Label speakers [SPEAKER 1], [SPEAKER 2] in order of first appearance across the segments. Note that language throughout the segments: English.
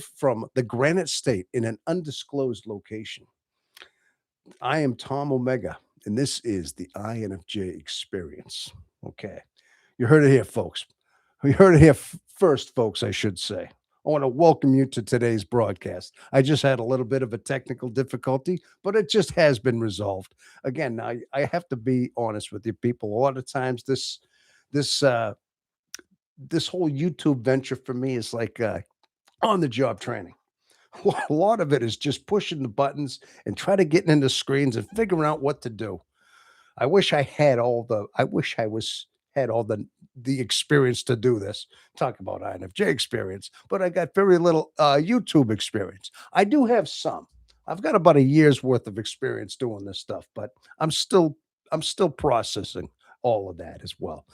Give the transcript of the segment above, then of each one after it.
[SPEAKER 1] from the Granite State in an undisclosed location. I am Tom Omega, and this is the INFJ experience. Okay. You heard it here, folks. You heard it here first, folks, I should say. I want to welcome you to today's broadcast. I just had a little bit of a technical difficulty, but it just has been resolved. Again, I have to be honest with you, people. A lot of times, this this whole YouTube venture for me is like on the job training. A lot of it is just pushing the buttons and try to get into screens and figuring out what to do. I wish I was had all the experience to do this. Talk about INFJ experience, but I got very little YouTube experience. I do have some. I've got about a year's worth of experience doing this stuff, but I'm still processing all of that as well.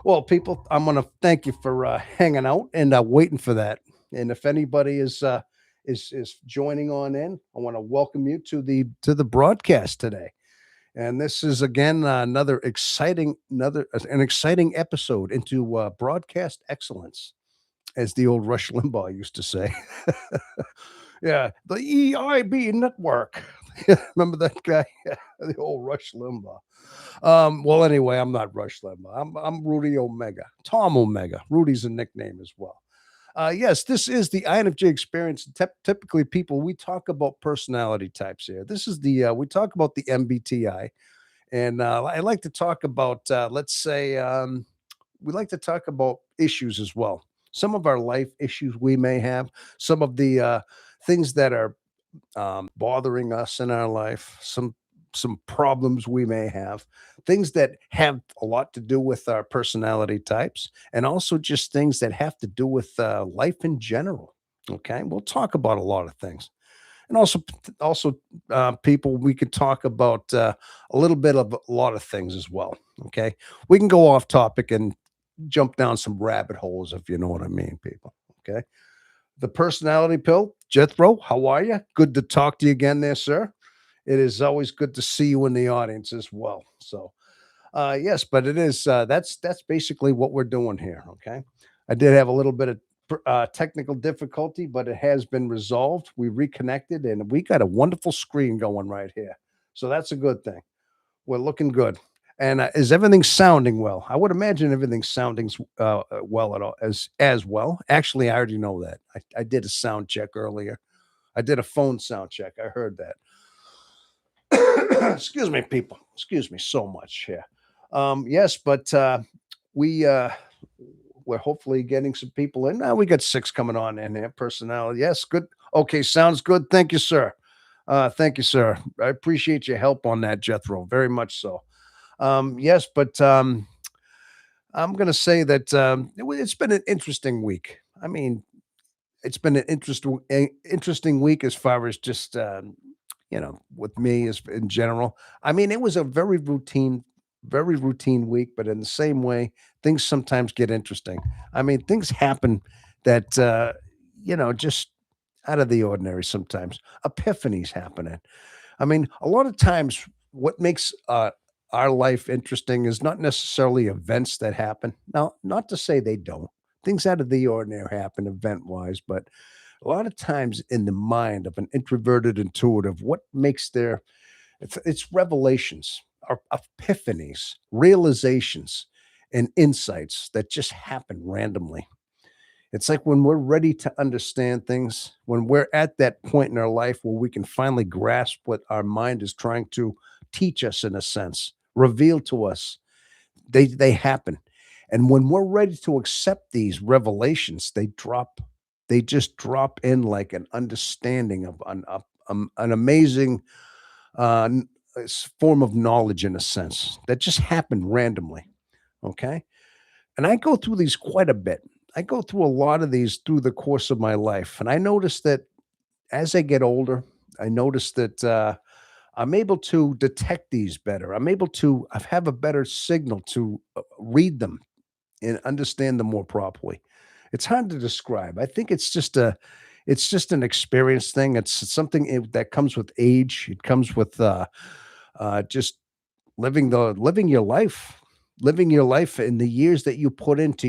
[SPEAKER 1] Well, people, I'm going to thank you for hanging out and waiting for that. And if anybody is joining on in, I want to welcome you to the broadcast today. And this is again another an exciting episode into broadcast excellence, as the old Rush Limbaugh used to say. Yeah, the EIB network. Remember that guy, the old Rush Limbaugh. Well, anyway, I'm not Rush Limbaugh. I'm Rudy Omega, Tom Omega. Rudy's a nickname as well. Yes, this is the INFJ experience. Typically, people, we talk about personality types here. This is we talk about the MBTI, and I like to talk about, let's say, we like to talk about issues as well. Some of our life issues we may have, some of the things that are bothering us in our life, some problems we may have, things that have a lot to do with our personality types, and also just things that have to do with life in general. Okay, we'll talk about a lot of things, and also people, we could talk about a little bit of a lot of things as well. Okay, we can go off topic and jump down some rabbit holes, if you know what I mean, people. Okay, the personality pill, Jethro, how are you? Good to talk to you again there, sir. It is always good to see you in the audience as well. So, yes, but it is that's basically what we're doing here. Okay, I did have a little bit of technical difficulty, but it has been resolved. We reconnected, and we got a wonderful screen going right here. So that's a good thing. We're looking good. And is everything sounding well? I would imagine everything's sounding well at all as well. Actually, I already know that. I did a sound check earlier. I did a phone sound check. I heard that. Excuse me, people. Excuse me so much here. Yes, but we we're hopefully getting some people in. Now we got six coming on in here. Personality. Yes, good. Okay, sounds good. Thank you, sir. Thank you, sir. I appreciate your help on that, Jethro. Very much so. Yes, but I'm going to say that it's been an interesting week. I mean, it's been an interesting week as far as just with me as in general. I mean, it was a very routine week, but in the same way, things sometimes get interesting. I mean, things happen that just out of the ordinary sometimes. Epiphanies happening. I mean, a lot of times what makes our life interesting is not necessarily events that happen. Now, not to say they don't. Things out of the ordinary happen event wise, but a lot of times in the mind of an introverted intuitive, what makes it's revelations, or epiphanies, realizations, and insights that just happen randomly. It's like when we're ready to understand things, when we're at that point in our life where we can finally grasp what our mind is trying to teach us in a sense, reveal to us, they happen. And when we're ready to accept these revelations, they just drop in like an understanding of an amazing form of knowledge in a sense that just happened randomly. Okay. And I go through these quite a bit. I go through a lot of these through the course of my life. And I notice that as I get older, I notice that I'm able to detect these better. I have a better signal to read them and understand them more properly. It's hard to describe. I think it's just an experience thing. It's something that comes with age. It comes with just living your life in the years that you put into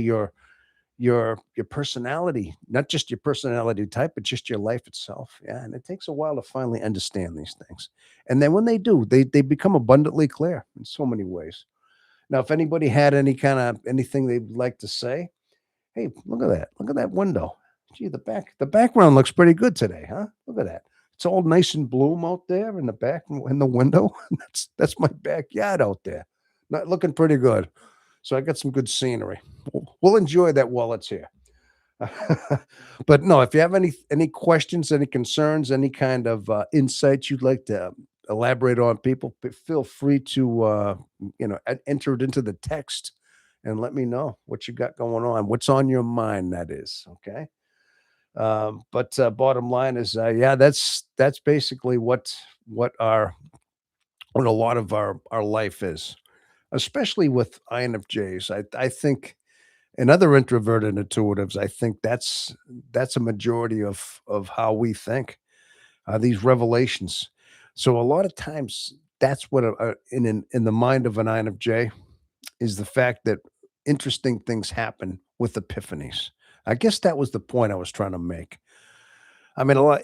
[SPEAKER 1] your personality, not just your personality type, but just your life itself. Yeah, and it takes a while to finally understand these things. And then when they do, they become abundantly clear in so many ways. Now, if anybody had any kind of anything they'd like to say, hey, look at that. Look at that window. Gee, the background looks pretty good today, huh? Look at that. It's all nice and bloom out there in the back in the window. That's my backyard out there. Not looking pretty good. So I got some good scenery. We'll enjoy that while it's here. But no, if you have any questions, any concerns, any kind of insights you'd like to elaborate on, people, feel free to enter it into the text and let me know what you got going on, what's on your mind. That is okay. But bottom line is, yeah, that's basically what our what a lot of our life is, especially with INFJs. I think and other introverted intuitives, I think that's a majority of how we think, these revelations. So a lot of times, that's what in the mind of an INFJ is the fact that interesting things happen with epiphanies. I guess that was the point I was trying to make. I mean, a lot,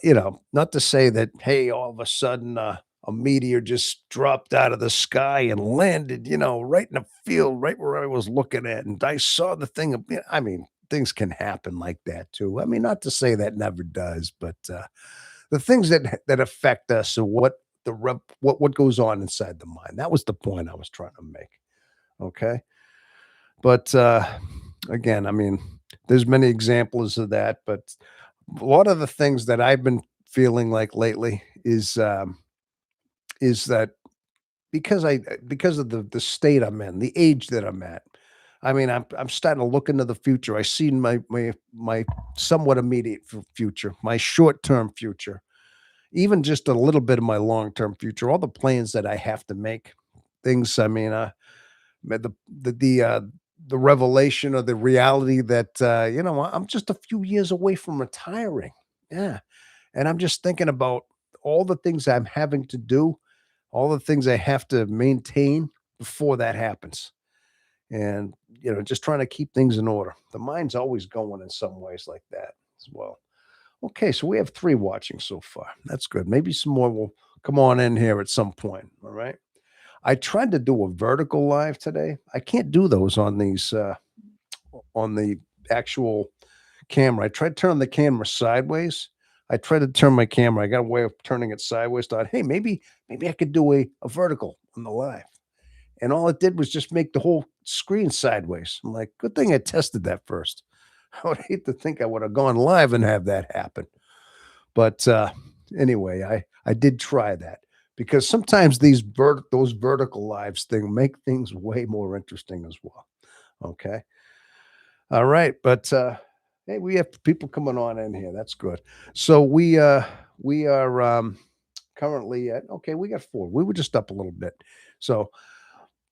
[SPEAKER 1] not to say that, hey, all of a sudden a meteor just dropped out of the sky and landed, right in the field, right where I was looking at. And I saw the thing. I mean, things can happen like that too. I mean, not to say that never does, but the things that affect us or what goes on inside the mind. That was the point I was trying to make. Okay. But again, I mean, there's many examples of that, but a lot of the things that I've been feeling like lately is that because of the state I'm in, the age that I'm at. I mean, I'm starting to look into the future. I see my somewhat immediate future, my short term future, even just a little bit of my long term future. All the plans that I have to make, things. I mean, the revelation or the reality that I'm just a few years away from retiring. Yeah, and I'm just thinking about all the things I'm having to do, all the things I have to maintain before that happens. And, just trying to keep things in order. The mind's always going in some ways like that as well. Okay, so we have 3 watching so far. That's good. Maybe some more will come on in here at some point. All right. I tried to do a vertical live today. I can't do those on the actual camera. I tried turning the camera sideways. I tried to turn my camera. I got a way of turning it sideways. Thought, hey, maybe I could do a vertical on the live. And all it did was just make the whole screen sideways. I'm like, good thing I tested that first. I would hate to think I would have gone live and have that happen. But anyway, I did try that because sometimes those vertical lives thing make things way more interesting as well. Okay. All right, but hey, we have people coming on in here. That's good. So we are currently at okay, we got 4. We were just up a little bit. So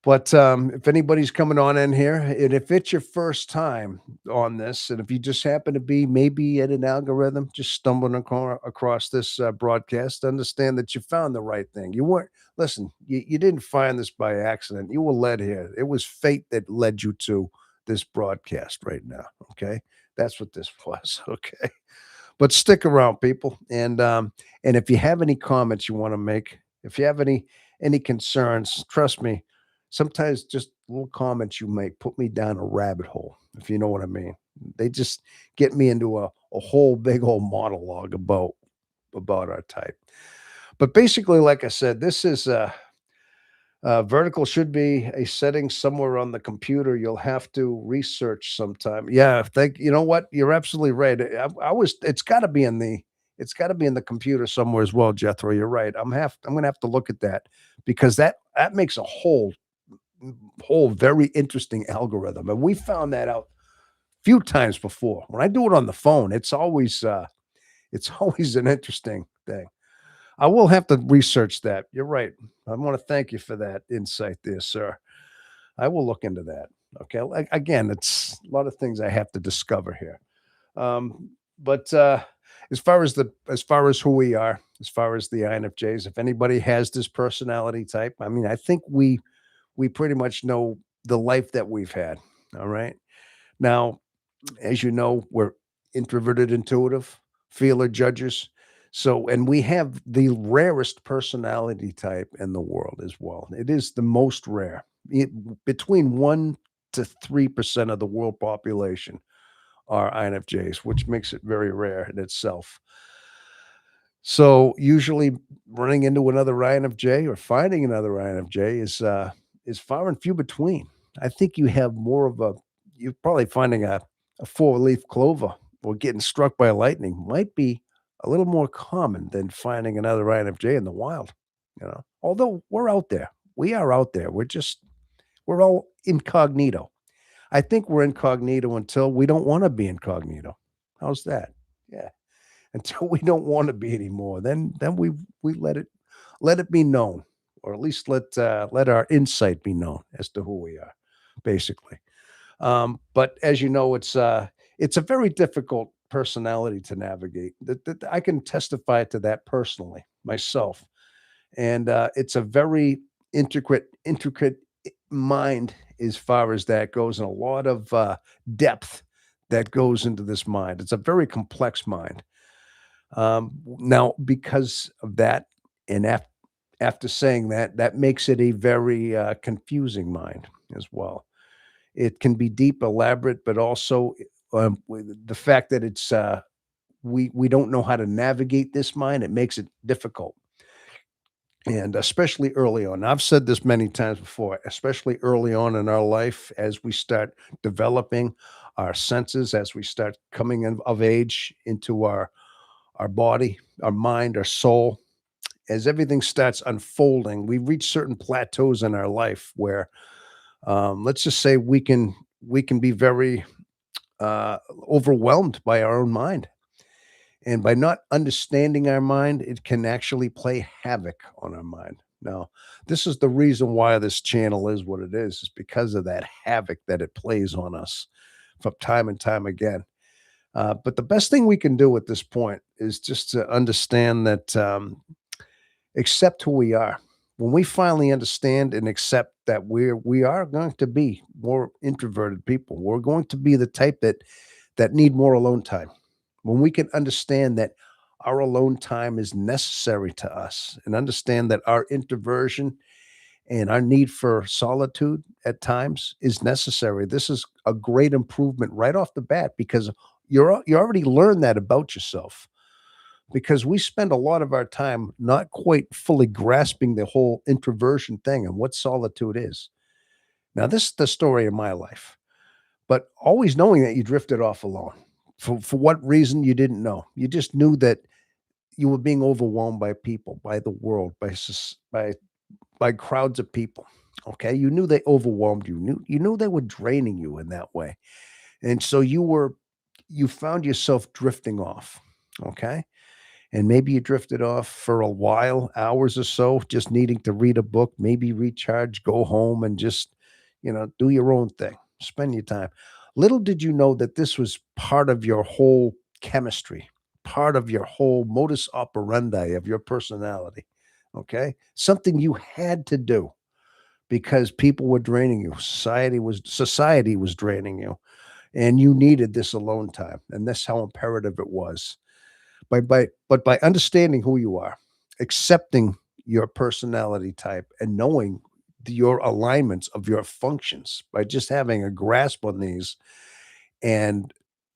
[SPEAKER 1] but if anybody's coming on in here, and if it's your first time on this, and if you just happen to be maybe at an algorithm, just stumbling across this broadcast, understand that you found the right thing. You weren't, listen, you didn't find this by accident. You were led here. It was fate that led you to this broadcast right now. Okay. That's what this was. Okay. But stick around, people. And if you have any comments you want to make, if you have any concerns, trust me, sometimes just little comments you make put me down a rabbit hole, if you know what I mean. They just get me into a whole big old monologue about our type. But basically, like I said, this is vertical should be a setting somewhere on the computer. You'll have to research sometime. Yeah, thank you know what? You're absolutely right. I was it's got to be in the computer somewhere as well, Jethro. You're right. I'm gonna have to look at that because that makes a whole very interesting algorithm. And we found that out a few times before. When I do it on the phone, it's always an interesting thing. I will have to research that. You're right. I want to thank you for that insight there, sir. I will look into that. Okay. Again, it's a lot of things I have to discover here. But as far as who we are, as far as the INFJs, if anybody has this personality type, I mean, I think we pretty much know the life that we've had. All right. Now, As you know, we're introverted, intuitive, feeler, judges. So, and we have the rarest personality type in the world as well. It is the most rare. Between 1 to 3% of the world population are INFJs, which makes it very rare in itself. So usually running into another INFJ or finding another INFJ is far and few between. I think you have more of a you're probably finding a four-leaf clover or getting struck by lightning might be a little more common than finding another INFJ in the wild, you know. Although we're out there. We are out there. We're all incognito. I think we're incognito until we don't want to be incognito. How's that? Yeah, until we don't want to be anymore. Then we let it be known, or at least let our insight be known as to who we are, basically. But as you know, it's a very difficult personality to navigate. That I can testify to that personally myself, and it's a very intricate mind as far as that goes, and a lot of depth that goes into this mind. It's a very complex mind. Now, because of that, and after saying that, that makes it a very confusing mind as well. It can be deep, elaborate, but also with the fact that we don't know how to navigate this mind. It makes it difficult, and especially early on. I've said this many times before, especially early on in our life, as we start developing our senses, as we start coming in of age into our body, our mind, our soul, as everything starts unfolding, we reach certain plateaus in our life where, let's just say, we can be very overwhelmed by our own mind, and by not understanding our mind, it can actually play havoc on our mind. Now, this is the reason why this channel is what it is because of that havoc that it plays on us from time and time again. But the best thing we can do at this point is just to understand that accept who we are. When we finally understand and accept that we are going to be more introverted people, we're going to be the type that need more alone time. When we can understand that our alone time is necessary to us and understand that our introversion and our need for solitude at times is necessary. This is a great improvement right off the bat because you already learned that about yourself, because we spend a lot of our time not quite fully grasping the whole introversion thing and what solitude is. Now, this is the story of my life, but always knowing that you drifted off alone. For what reason, you didn't know. You just knew that you were being overwhelmed by people, by the world, by crowds of people. Okay, you knew they overwhelmed you. You knew they were draining you in that way, and so you found yourself drifting off. Okay, and maybe you drifted off for a while, hours or so, just needing to read a book, maybe recharge, go home, and just, do your own thing, spend your time. Little did you know that this was part of your whole chemistry, part of your whole modus operandi of your personality. Okay. Something you had to do because people were draining you. Society was draining you, and you needed this alone time. And that's how imperative it was. But by understanding who you are, accepting your personality type, and knowing your alignments of your functions, by just having a grasp on these and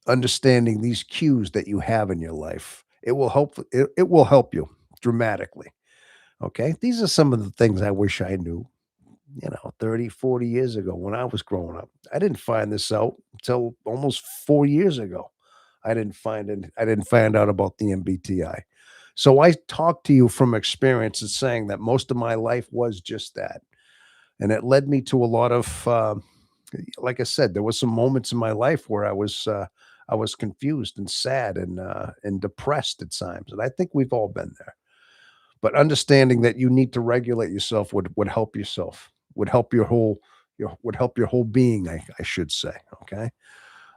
[SPEAKER 1] understanding these cues that you have in your life, it will help you dramatically. Okay, these are some of the things I wish I knew, 30, 40 years ago when I was growing up. I didn't find this out until almost 4 years ago. I didn't find out about the MBTI. So I talk to you from experience and saying that most of my life was just that. And it led me to a lot of, like I said, there was some moments in my life where I was confused and sad and depressed at times. And I think we've all been there. But understanding that you need to regulate yourself would help yourself, would help your whole being, I should say. Okay.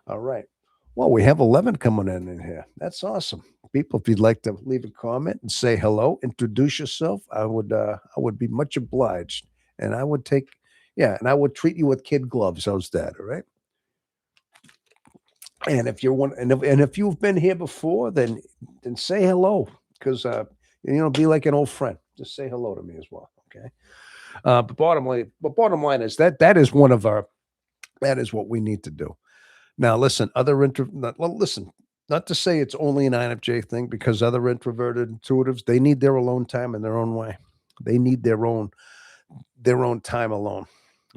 [SPEAKER 1] All right. Well, we have 11 coming in here. That's awesome. People, if you'd like to leave a comment and say hello, introduce yourself, I would be much obliged. And I would take, yeah, and I would treat you with kid gloves. How's that? All right. And if you're one, and if you've been here before, then say hello because be like an old friend. Just say hello to me as well. Okay. But bottom line is that is one of our that is what we need to do. Now, listen, well, listen, not to say it's only an INFJ thing because other introverted intuitives, they need their alone time in their own way. They need their own time alone.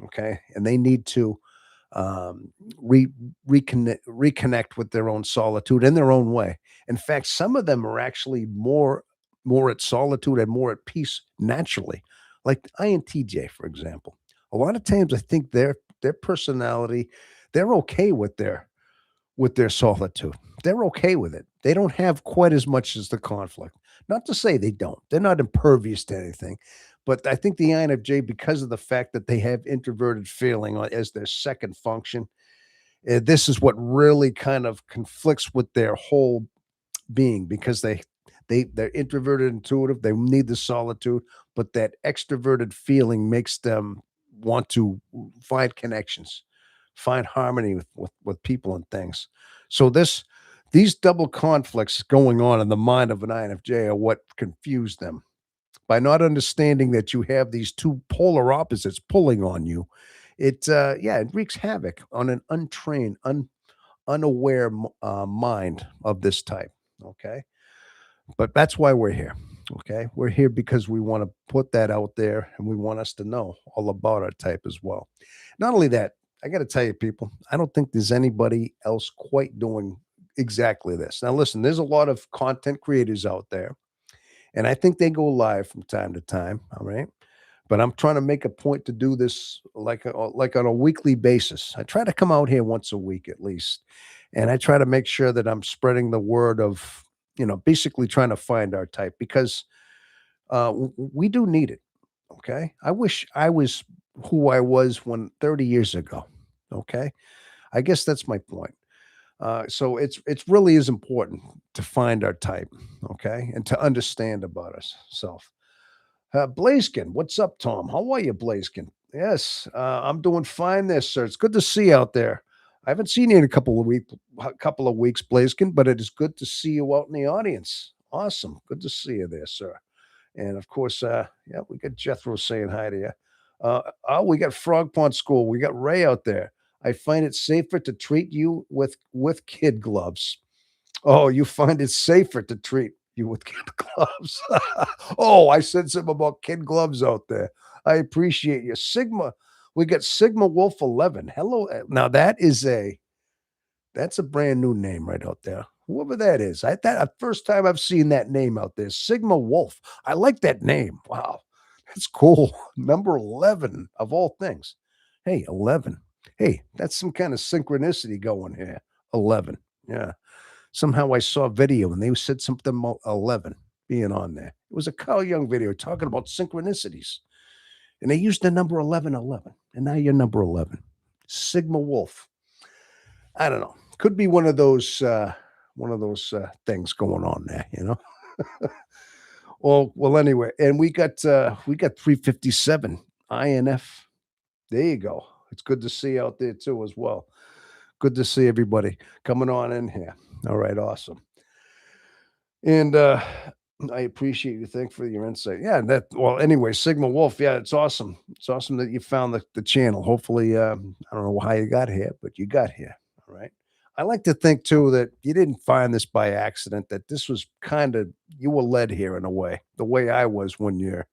[SPEAKER 1] Okay. And they need to um, re- reconnect with their own solitude in their own way. In fact, some of them are actually more at solitude and more at peace naturally, like INTJ, for example. A lot of times, I think their personality, they're okay with their solitude. They're okay with it. They don't have quite as much as the conflict. Not to say they don't. They're not impervious to anything. But I think the INFJ, because of the fact that they have introverted feeling as their second function, this is what really kind of conflicts with their whole being because they're introverted intuitive, they need the solitude, but that extroverted feeling makes them want to find connections, find harmony with people and things. So these double conflicts going on in the mind of an INFJ are what confuse them. By not understanding that you have these two polar opposites pulling on you, it wreaks havoc on an untrained, unaware mind of this type. Okay. But that's why we're here. Okay. We're here because we want to put that out there and we want us to know all about our type as well. Not only that, I got to tell you, people, I don't think there's anybody else quite doing exactly this. Now, listen, there's a lot of content creators out there, and I think they go live from time to time. All right. But I'm trying to make a point to do this like on a weekly basis. I try to come out here once a week at least, and I try to make sure that I'm spreading the word of basically trying to find our type because we do need it. Okay, I wish I was who I was when 30 years ago. Okay, I guess that's my point. So it's really is important to find our type. Okay, and to understand about ourselves. Blaziken, what's up, Tom? How are you, Blaziken? Yes, I'm doing fine there, sir. It's good to see you out there. I haven't seen you in a couple of weeks, Blaziken, but it is good to see you out in the audience. Awesome, good to see you there, sir. And of course, yeah, we got Jethro saying hi to you. We got Frog Pond School. We got Ray out there. I find it safer to treat you with kid gloves. Oh, you find it safer to treat you with kid gloves. Oh, I said something about kid gloves out there. I appreciate you. Sigma, we got Sigma Wolf 11. Hello. Now that's a brand new name right out there. Whoever that is. First time I've seen that name out there. Sigma Wolf. I like that name. Wow. That's cool. Number 11 of all things. Hey, 11. Hey, that's some kind of synchronicity going here. 11. Yeah. Somehow I saw a video and they said something about 11 being on there. It was a Carl Jung video talking about synchronicities. And they used the number 1111. And now you're number 11. Sigma Wolf. I don't know. Could be one of those things going on there. Well, anyway, and we got 357 INF. There you go. It's good to see you out there too as well. Good to see everybody coming on in here. All right, awesome. And I appreciate you. Thank for your insight. Yeah, anyway, Sigma Wolf. Yeah, it's awesome. It's awesome that you found the channel. Hopefully, I don't know how you got here, but you got here. All right. I like to think too that you didn't find this by accident, that this was kind of you were led here in a way, the way I was when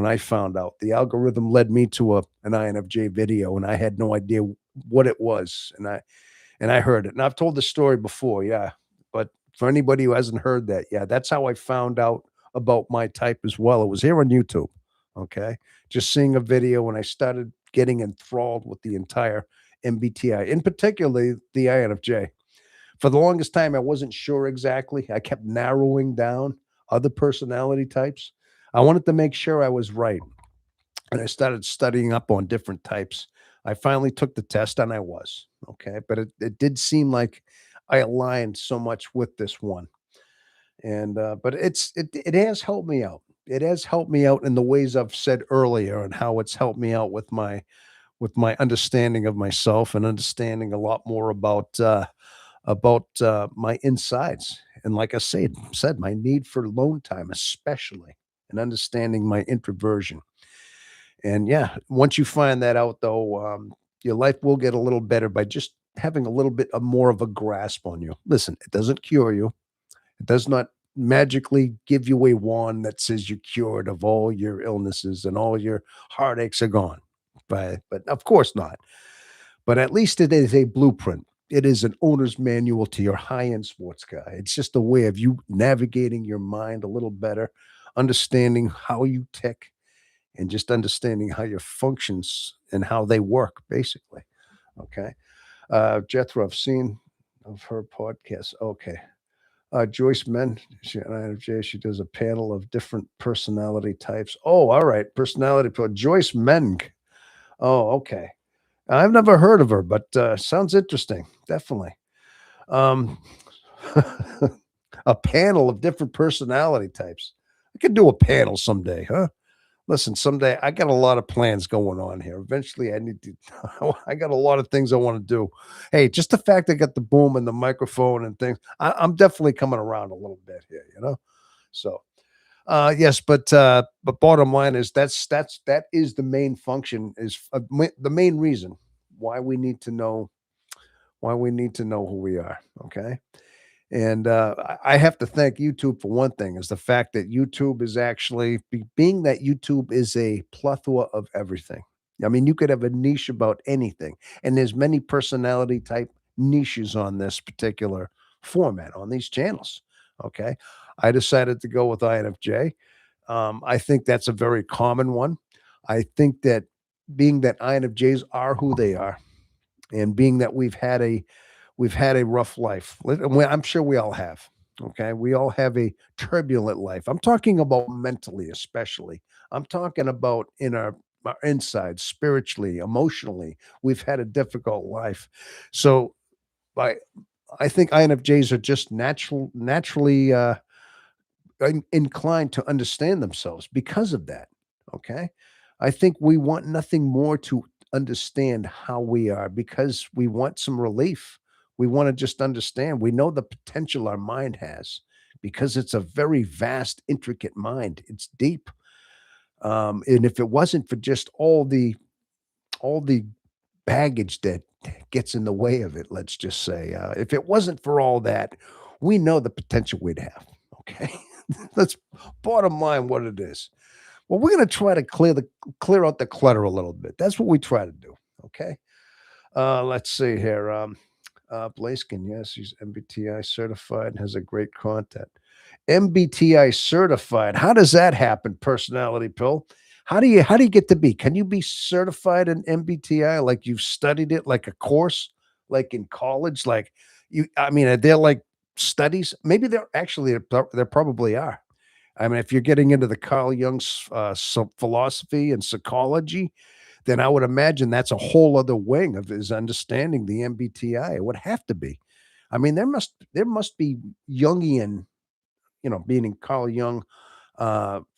[SPEAKER 1] I found out. The algorithm led me to an INFJ video and I had no idea what it was. And I heard it. And I've told the story before, yeah. But for anybody who hasn't heard that, yeah, that's how I found out about my type as well. It was here on YouTube. Okay. Just seeing a video and I started getting enthralled with the entire MBTI, in particular the INFJ. For the longest time, I wasn't sure exactly. I kept narrowing down other personality types. I wanted to make sure I was right. And I started studying up on different types. I finally took the test and I was okay, but it did seem like I aligned so much with this one, and but it has helped me out. It has helped me out in the ways I've said earlier, and how it's helped me out with my understanding of myself and understanding a lot more about about my insides. And like I said, my need for alone time, especially, and understanding my introversion. And yeah, once you find that out, though, your life will get a little better by just having a little bit of more of a grasp on you. Listen, it doesn't cure you. It does not magically give you a wand that says you're cured of all your illnesses and all your heartaches are gone. But of course not. But at least it is a blueprint. It is an owner's manual to your high-end sports car. It's just a way of you navigating your mind a little better, understanding how you tick, and just understanding how your functions and how they work, basically. Okay. Jethro, I've seen of her podcast. Okay. Joyce Men, she at INFJ, she does a panel of different personality types. Oh, all right. Joyce Meng. Oh, okay. I've never heard of her, but sounds interesting. Definitely. Um, a panel of different personality types. I could do a panel someday, huh? Listen, someday I got a lot of plans going on here. Eventually, I need to. I got a lot of things I want to do. Hey, just the fact I got the boom and the microphone and things, I'm definitely coming around a little bit here. So yes, but bottom line is that is the main function is the main reason why we need to know who we are. Okay. And I have to thank YouTube for one thing is the fact that YouTube is actually being that YouTube is a plethora of everything. I mean, you could have a niche about anything, and there's many personality type niches on this particular format on these channels. Okay. I decided to go with INFJ. I think that's a very common one. I think that being that INFJs are who they are, and being that we've had a rough life. I'm sure we all have. Okay. We all have a turbulent life. I'm talking about mentally, especially. I'm talking about in our inside, spiritually, emotionally. We've had a difficult life. So I, I think INFJs are just naturally inclined to understand themselves because of that. Okay. I think we want nothing more to understand how we are because we want some relief. We want to just understand. We know the potential our mind has because it's a very vast, intricate mind. It's deep. And if it wasn't for just all the baggage that gets in the way of it, let's just say, if it wasn't for all that, we know the potential we'd have. Okay. That's bottom line what it is. Well, we're going to try to clear out the clutter a little bit. That's what we try to do. Okay. Let's see here. Blaiskin, yes, he's MBTI certified and has a great content. MBTI certified. How does that happen? Personality pill. How do you get to be? Can you be certified in MBTI like you've studied it like a course, like in college? Like you, I mean, are there like studies? Maybe there actually there probably are. I mean, if you're getting into the Carl Jung's philosophy and psychology, then I would imagine that's a whole other wing of his understanding the MBTI. It would have to be. I mean, there must be Jungian, meaning Carl Jung,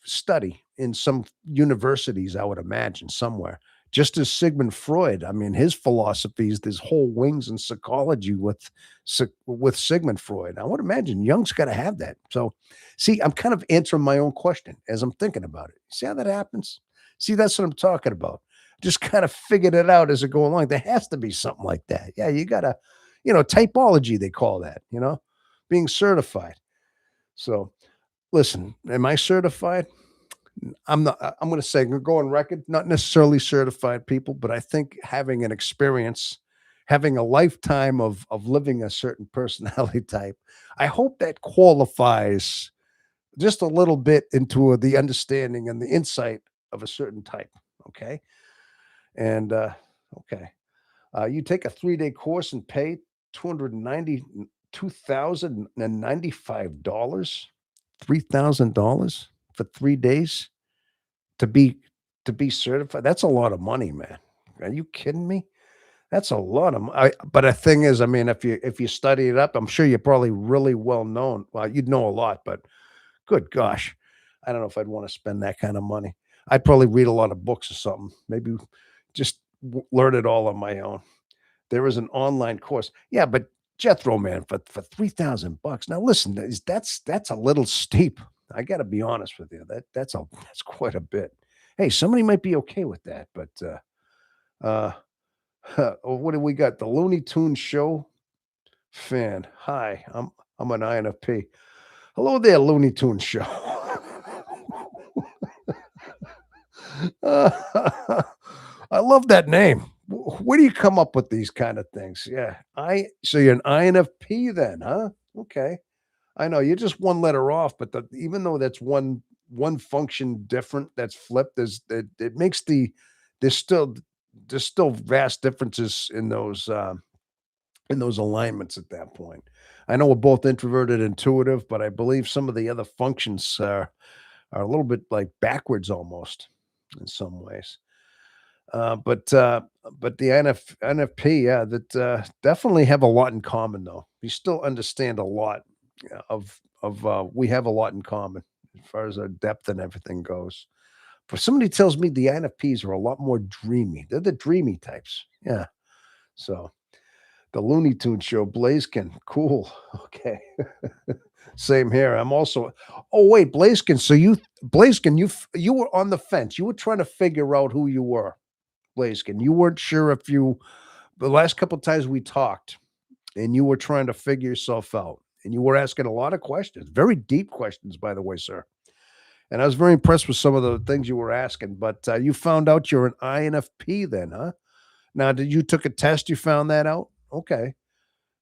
[SPEAKER 1] study in some universities, I would imagine somewhere. Just as Sigmund Freud, I mean, his philosophies, there's whole wings in psychology with Sigmund Freud. I would imagine Jung's got to have that. So, see, I'm kind of answering my own question as I'm thinking about it. See how that happens? See, that's what I'm talking about. Just kind of figured it out as it go along. There has to be something like that. Yeah, you gotta, typology, they call that, being certified. So listen, am I certified? I'm not. I'm going to say, I'm going to go on record, not necessarily certified people, but I think having an experience, having a lifetime of living a certain personality type, I hope that qualifies just a little bit into the understanding and the insight of a certain type. Okay, and okay, you take a 3-day course and pay $292,095, $3,000 for 3 days to be to be certified. That's a lot of money, man. Are you kidding me? That's a lot of but the thing is, I mean, if you study it up, I'm sure you're probably really well known. Well, you'd know a lot, but good gosh, I don't know if I'd want to spend that kind of money. I'd probably read a lot of books or something. Maybe just learn it all on my own. There is an online course. Yeah, but Jethro man for 3,000 bucks. Now listen, that's a little steep. I got to be honest with you. That's quite a bit. Hey, somebody might be okay with that, but uh, what do we got? The Looney Tunes show fan. Hi, I'm an INFP. Hello there, Looney Tunes show. I love that name. Where do you come up with these kind of things? Yeah, I so you're an INFP then, huh? Okay. I know you're just one letter off, but even though that's one function different that's flipped, it makes there's still there's still vast differences in those alignments at that point. I know we're both introverted intuitive, but I believe some of the other functions are a little bit like backwards almost in some ways. Uh, but uh, but the NFP, yeah, that definitely have a lot in common though. We still understand a lot of we have a lot in common as far as our depth and everything goes. But somebody tells me the INFPs are a lot more dreamy. They're the dreamy types. Yeah. So the Looney Tune show, Blazekin, cool. Okay. Same here. I'm also. Oh wait, Blazekin. So Blazekin, you were on the fence. You were trying to figure out who you were, Blazekin. You weren't sure if you. The last couple of times we talked, and you were trying to figure yourself out, and you were asking a lot of questions, very deep questions, by the way, sir. And I was very impressed with some of the things you were asking. But you found out you're an INFP, then, huh? Now, did you took a test? You found that out? Okay.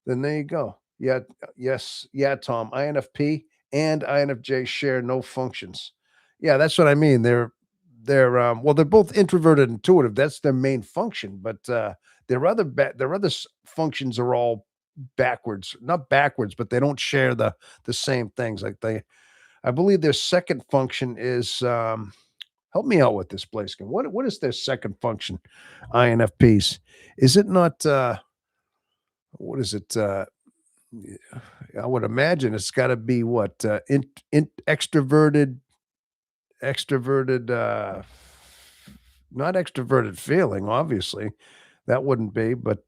[SPEAKER 1] Then there you go. Yeah, yes, yeah, Tom. INFP and INFJ share no functions. Yeah, that's what I mean. They're both introverted intuitive. That's their main function, but their other functions are all backwards. Not backwards, but they don't share the same things. Like I believe their second function is help me out with this, Blaiskin. What is their second function? INFPs. Is it not what is it? Yeah, I would imagine it's got to be what extroverted, extroverted, not extroverted feeling. Obviously, that wouldn't be, but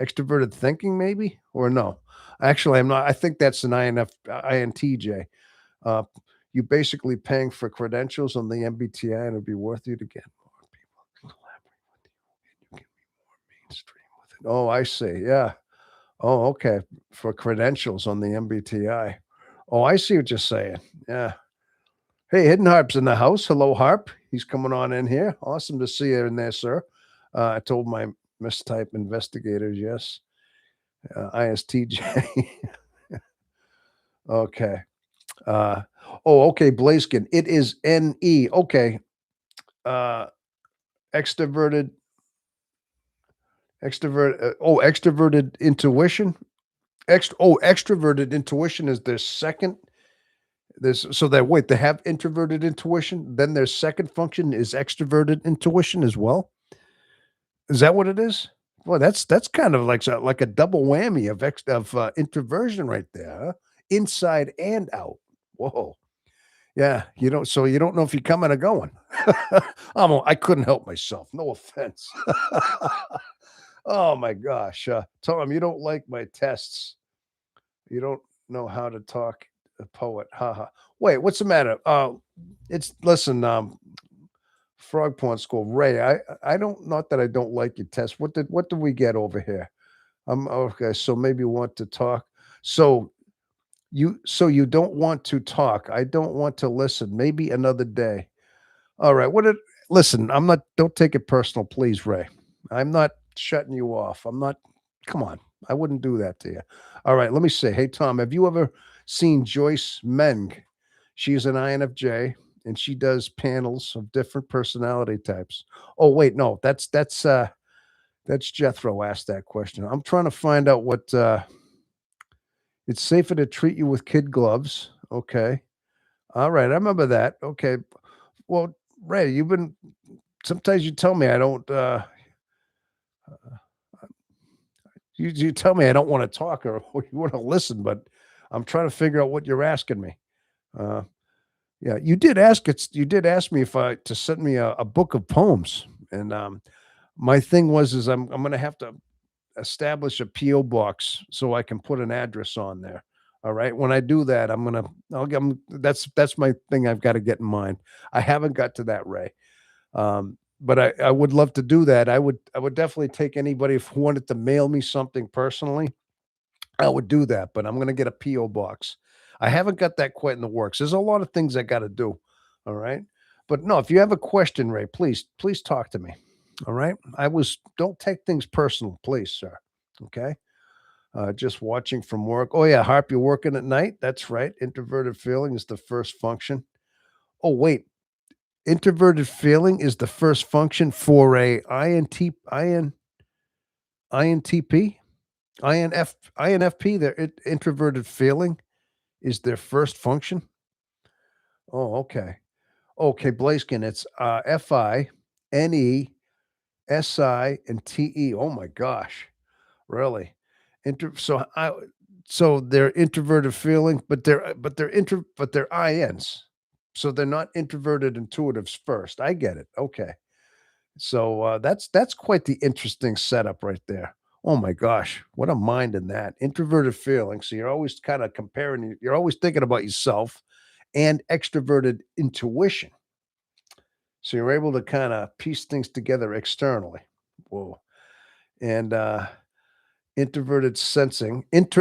[SPEAKER 1] extroverted thinking, maybe or no. Actually, I'm not. I think that's an INTJ. Uh, you basically paying for credentials on the MBTI, and it'd be worth you to get more people to collaborate with you, and you can be more mainstream with it. Oh, I see. Yeah. Oh, okay. For credentials on the MBTI. Oh, I see what you're saying. Yeah. Hey, Hidden Harp's in the house. Hello, Harp. He's coming on in here. Awesome to see you in there, sir. I told my mistype investigators, yes. ISTJ. Okay. Uh, okay, Blaiskin. It is NE. Okay. Uh, extroverted, extroverted intuition. Extroverted intuition is their second. There's so that wait, they have introverted intuition. Then their second function is extroverted intuition as well. Is that what it is? Well, that's kind of like a double whammy of introversion right there, huh? Inside and out. Whoa. Yeah, you don't know if you're coming or going. I couldn't help myself. No offense. Oh my gosh. Tom, you don't like my tests. You don't know how to talk a poet. Haha. Wait, what's the matter? It's listen, Frog Pond School. Ray, I don't not that I don't like your test. What did we get over here? Okay, so maybe you want to talk. So you don't want to talk. I don't want to listen. Maybe another day. All right. Listen, I'm not don't take it personal, please, Ray. I'm not shutting you off. I'm not come on. I wouldn't do that to you. All right, let me say, hey Tom, have you ever seen Joyce Meng? She's an INFJ and she does panels of different personality types. Oh, wait, no, that's Jethro asked that question. I'm trying to find out what it's safer to treat you with kid gloves. Okay. All right, I remember that. Okay. Well, Ray, you've been sometimes you tell me I don't you tell me I don't want to talk or you want to listen, but I'm trying to figure out what you're asking me. Uh, yeah, you did ask me if I to send me a book of poems, and my thing was is I'm going to have to establish a PO box so I can put an address on there. All right. When I do that, I'll get. That's my thing. I've got to get in mind. I haven't got to that, Ray. But I would love to do that. I would definitely take anybody who wanted to mail me something personally. I would do that, but I'm going to get a PO box. I haven't got that quite in the works. There's a lot of things I got to do. All right. But no, if you have a question, Ray, please talk to me. All right. Don't take things personal, please, sir. Okay. Just watching from work. Oh, yeah. Harp, you're working at night. That's right. Introverted feeling is the first function. Oh, wait. Introverted feeling is the first function for a INTP, INFP. Their introverted feeling is their first function. Oh, okay. Okay, Blaiskin, it's FINESI and TE. Oh my gosh, really? Inter so they're introverted feeling, but they're INs. So they're not introverted intuitives first. I get it. Okay. So that's quite the interesting setup right there. Oh my gosh, what a mind in that introverted feeling. So you're always kind of comparing. You're always thinking about yourself and extroverted intuition. So you're able to kind of piece things together externally. Whoa. And introverted sensing, and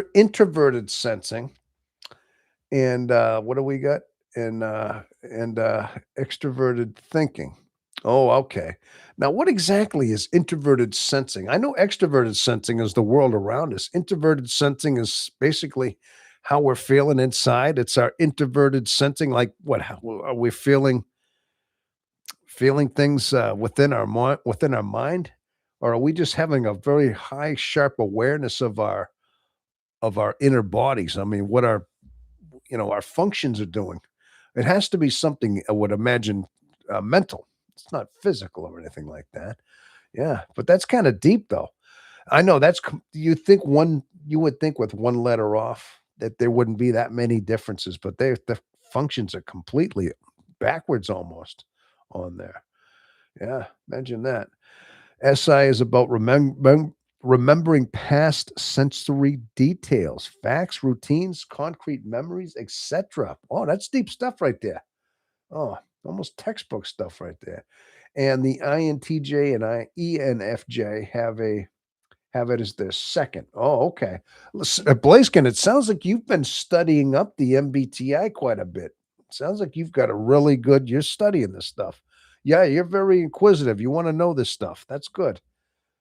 [SPEAKER 1] what do we got? And extroverted thinking. Oh, okay. Now, what exactly is introverted sensing? I know extroverted sensing is the world around us. Introverted sensing is basically how we're feeling inside. It's our introverted sensing, like what? How are we feeling things within our mind, or are we just having a very high, sharp awareness of our inner bodies? I mean, what our functions are doing. It has to be something I would imagine mental. It's not physical or anything like that. Yeah, but that's kind of deep, though. I know you would think with one letter off that there wouldn't be that many differences, but the functions are completely backwards almost on there. Yeah, imagine that. SI is about remembering past sensory details, facts, routines, concrete memories, etc. Oh, that's deep stuff right there. Oh, almost textbook stuff right there. And the INTJ and ENFJ have it as their second. Oh, okay. Listen, Blaiskin, it sounds like you've been studying up the MBTI quite a bit. Sounds like you've got a really good. You're studying this stuff. Yeah, you're very inquisitive. You want to know this stuff. That's good.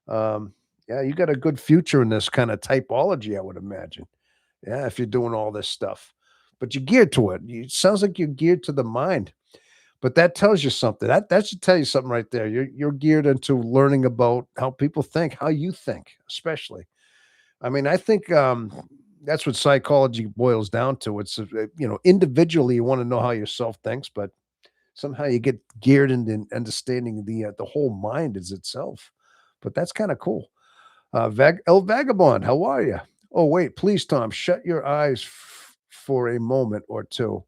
[SPEAKER 1] Um, yeah, you got a good future in this kind of typology, I would imagine. Yeah, if you're doing all this stuff, but you're geared to it. It sounds like you're geared to the mind. But that tells you something. That should tell you something right there. You're geared into learning about how people think, how you think, especially. I mean, I think that's what psychology boils down to. It's individually you want to know how yourself thinks, but somehow you get geared into understanding the whole mind is itself. But that's kind of cool. El Vagabond, how are you? Oh wait, please, Tom, shut your eyes for a moment or two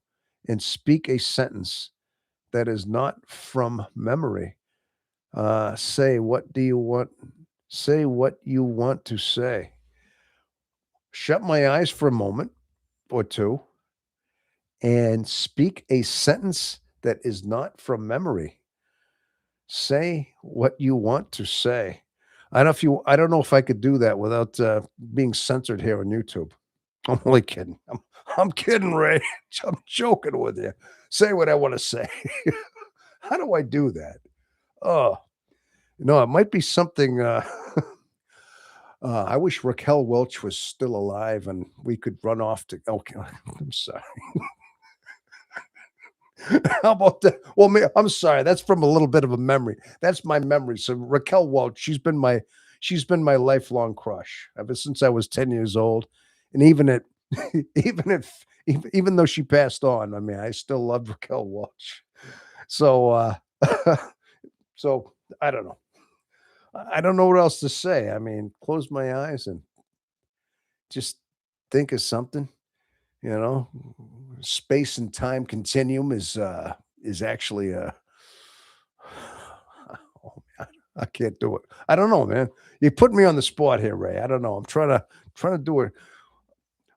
[SPEAKER 1] and speak a sentence that is not from memory. Say what do you want? Say what you want to say. Shut my eyes for a moment or two and speak a sentence that is not from memory. Say what you want to say. I don't know if I could do that without being censored here on YouTube. I'm only kidding. I'm kidding, Ray. I'm joking with you. Say what I want to say. How do I do that? Oh, no, it might be something. I wish Raquel Welch was still alive and we could run off to. Okay, I'm sorry. How about that? Well, I'm sorry. That's from a little bit of a memory. That's my memory. So Raquel Welch, she's been my lifelong crush ever since I was 10 years old, and even at even though she passed on, I mean, I still love Raquel Welch. So so I don't know. I don't know what else to say. I mean, close my eyes and just think of something, you know. Space and time continuum is actually a oh, man. I can't do it. I don't know, man. You put me on the spot here, Ray. I don't know. I'm trying to do it.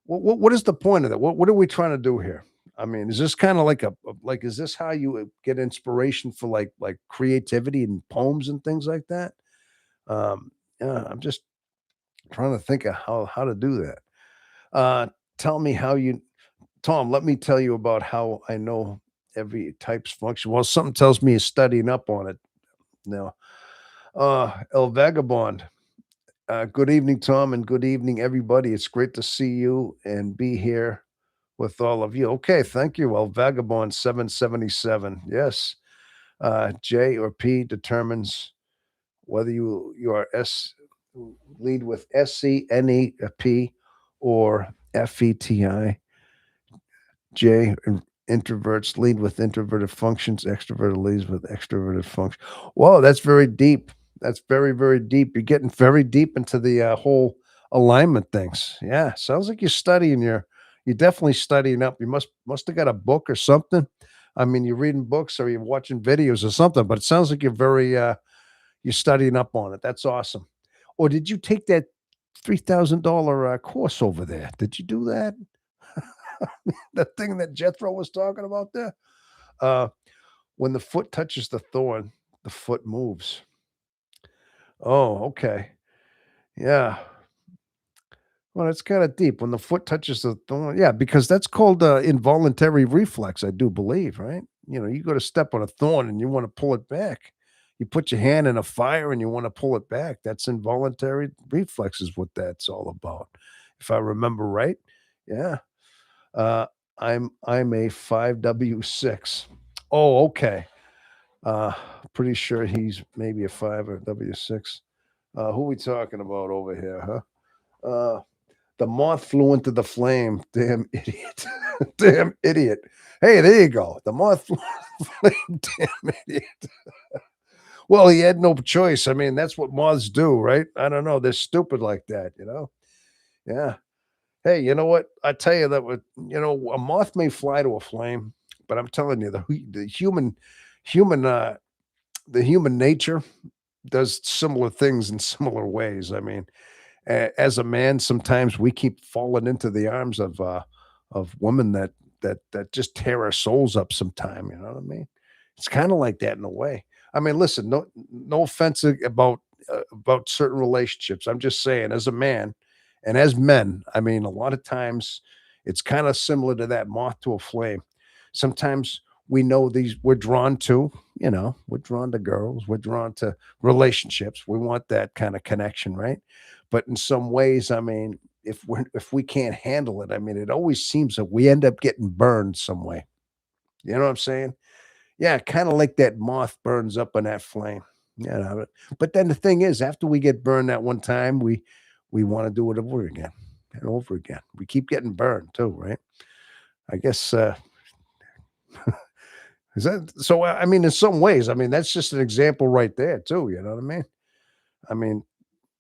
[SPEAKER 1] What is the point of that? What are we trying to do here? I mean, is this kind of like like is this how you get inspiration for like creativity and poems and things like that? Yeah, I'm just trying to think of how to do that. Tell me how you Tom, let me tell you about how I know every type's function. Well, something tells me you're studying up on it now. El Vagabond. Good evening, Tom, and good evening, everybody. It's great to see you and be here with all of you. Okay, thank you. El Vagabond 777. Yes. J or P determines whether you are lead with SCNEP or FETI. J, introverts lead with introverted functions, extroverted leads with extroverted function. Whoa, that's very deep. That's very, very deep. You're getting very deep into the whole alignment things. Yeah, sounds like you're definitely studying up. You must have got a book or something. I mean, you're reading books or you're watching videos or something, but it sounds like you're studying up on it. That's awesome. Or did you take that $3,000 course over there? Did you do that? The thing that Jethro was talking about there. Uh, when the foot touches the thorn, the foot moves. Oh, okay. Yeah. Well, it's kind of deep. When the foot touches the thorn, yeah, because that's called involuntary reflex, I do believe, right? You go to step on a thorn and you want to pull it back. You put your hand in a fire and you want to pull it back. That's involuntary reflex, is what that's all about. If I remember right. Yeah. Uh, I'm a 5W6. Oh, okay. Uh, Pretty sure he's maybe a 5 or W6. Who we talking about over here, huh? The moth flew into the flame. Damn idiot. Damn idiot. Hey, there you go. The moth flew into the flame. Damn idiot. Well, he had no choice. I mean, that's what moths do, right? I don't know. They're stupid like that. Yeah. Hey, you know what? I tell you that a moth may fly to a flame, but I'm telling you, human, the human nature does similar things in similar ways. I mean, as a man, sometimes we keep falling into the arms of women that just tear our souls up. Sometime, you know what I mean? It's kind of like that in a way. I mean, listen, no offense about certain relationships. I'm just saying, as a man and as men, I mean, a lot of times it's kind of similar to that moth to a flame. Sometimes we know these we're drawn to, we're drawn to girls, we're drawn to relationships. We want that kind of connection, right? But in some ways, I mean, if we can't handle it, I mean, it always seems that we end up getting burned some way. You know what I'm saying? Yeah, kind of like that moth burns up in that flame. But then the thing is, after we get burned that one time, we want to do it over again and over again. We keep getting burned too, right? I guess is that so? I mean, in some ways, I mean that's just an example right there too. You know what I mean? I mean,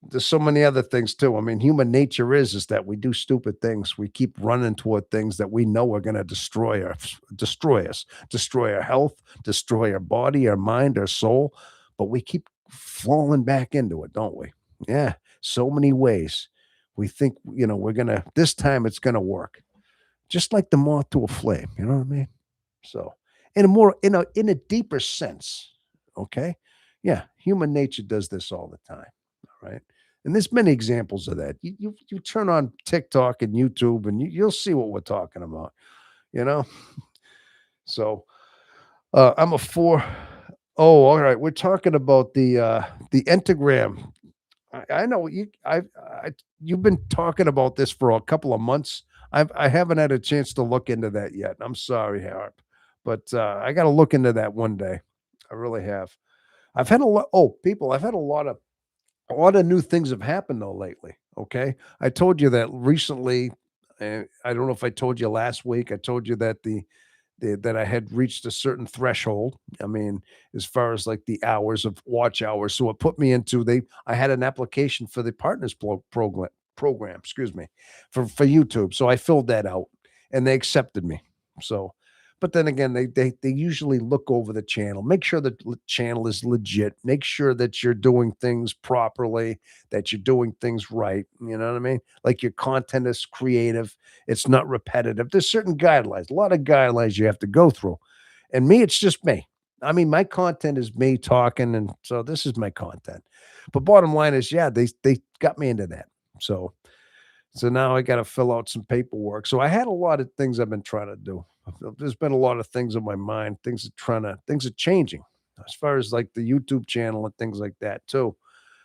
[SPEAKER 1] there's so many other things too. I mean, human nature is that we do stupid things. We keep running toward things that we know are going to destroy us, destroy our health, destroy our body, our mind, our soul. But we keep falling back into it, don't we? Yeah, so many ways. We think we're gonna this time it's gonna work, just like the moth to a flame. You know what I mean? So, in a deeper sense, okay, yeah, human nature does this all the time. All right. And there's many examples of that. You turn on TikTok and YouTube and you'll see what we're talking about, you know? So I'm a four. Oh, all right. We're talking about the Enneagram. I know you've been talking about this for a couple of months. I haven't had a chance to look into that yet. I'm sorry, Harp, but I got to look into that one day. I really have. I've had a lot. Oh, people, I've had a lot of new things have happened though lately. Okay. I told you that recently. I don't know if I told you last week. I told you that that I had reached a certain threshold. I mean, as far as like the hours of watch hours. So it put me into I had an application for the partners program, excuse me, for YouTube. So I filled that out and they accepted me. So, But then again, they usually look over the channel, make sure the channel is legit, make sure that you're doing things properly, that you're doing things right. You know what I mean? Like your content is creative, it's not repetitive. There's certain guidelines, a lot of guidelines you have to go through. And me, it's just me. I mean, my content is me talking, and so this is my content. But bottom line is, yeah, they got me into that. So now I got to fill out some paperwork. So I had a lot of things I've been trying to do. There's been a lot of things in my mind. Things are changing as far as like the YouTube channel and things like that too.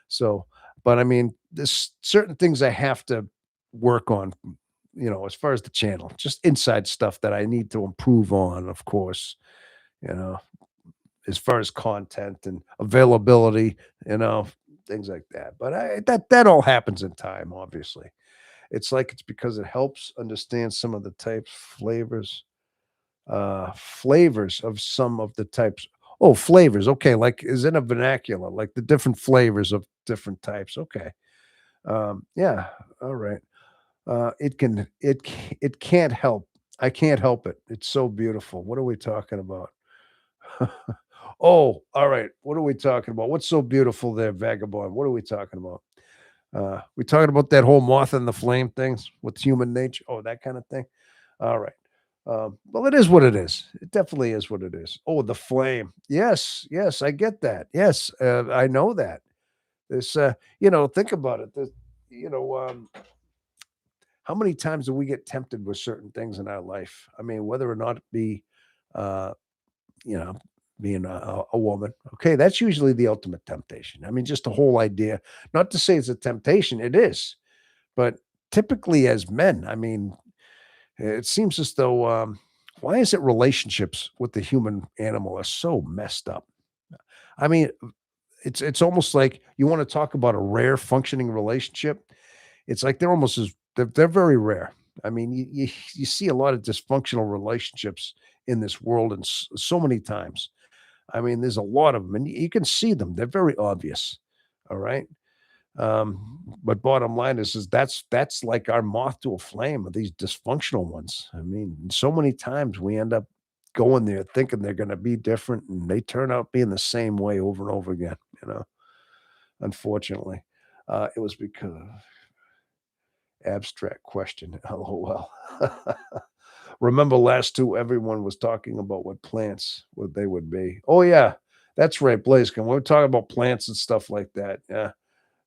[SPEAKER 1] So, but I mean, there's certain things I have to work on, as far as the channel, just inside stuff that I need to improve on, of course, you know, as far as content and availability, you know, things like that. But that all happens in time, obviously. It's because it helps understand some of the types, flavors of some of the types. Oh, flavors. Okay, like is in a vernacular, like the different flavors of different types. Okay. Yeah. All right. It can't help. I can't help it. It's so beautiful. What are we talking about? Oh, all right. What are we talking about? What's so beautiful there, vagabond? What are we talking about? We talking about that whole moth and the flame things with human nature. Oh, that kind of thing. All right. Well, it is what it is. It definitely is what it is. Oh, the flame. Yes, yes, I get that. Yes, I know that. This, think about it. You know, um, how many times do we get tempted with certain things in our life? I mean, whether or not it be, uh, you know, being a woman. Okay, that's usually the ultimate temptation. I mean, just the whole idea. Not to say it's a temptation. It is, but typically as men, I mean, it seems as though, why is it relationships with the human animal are so messed up? I mean, it's almost like you want to talk about a rare functioning relationship. It's like they're very rare. I mean, you see a lot of dysfunctional relationships in this world, and so many times. I mean, there's a lot of them, and you can see them. They're very obvious. All right. But bottom line is that's like our moth to a flame of these dysfunctional ones. I mean, so many times we end up going there thinking they're going to be different, and they turn out being the same way over and over again. Unfortunately, it was because abstract question. LOL. Remember last two, everyone was talking about what they would be. Oh yeah, that's right, Blaze. We're talking about plants and stuff like that. Yeah,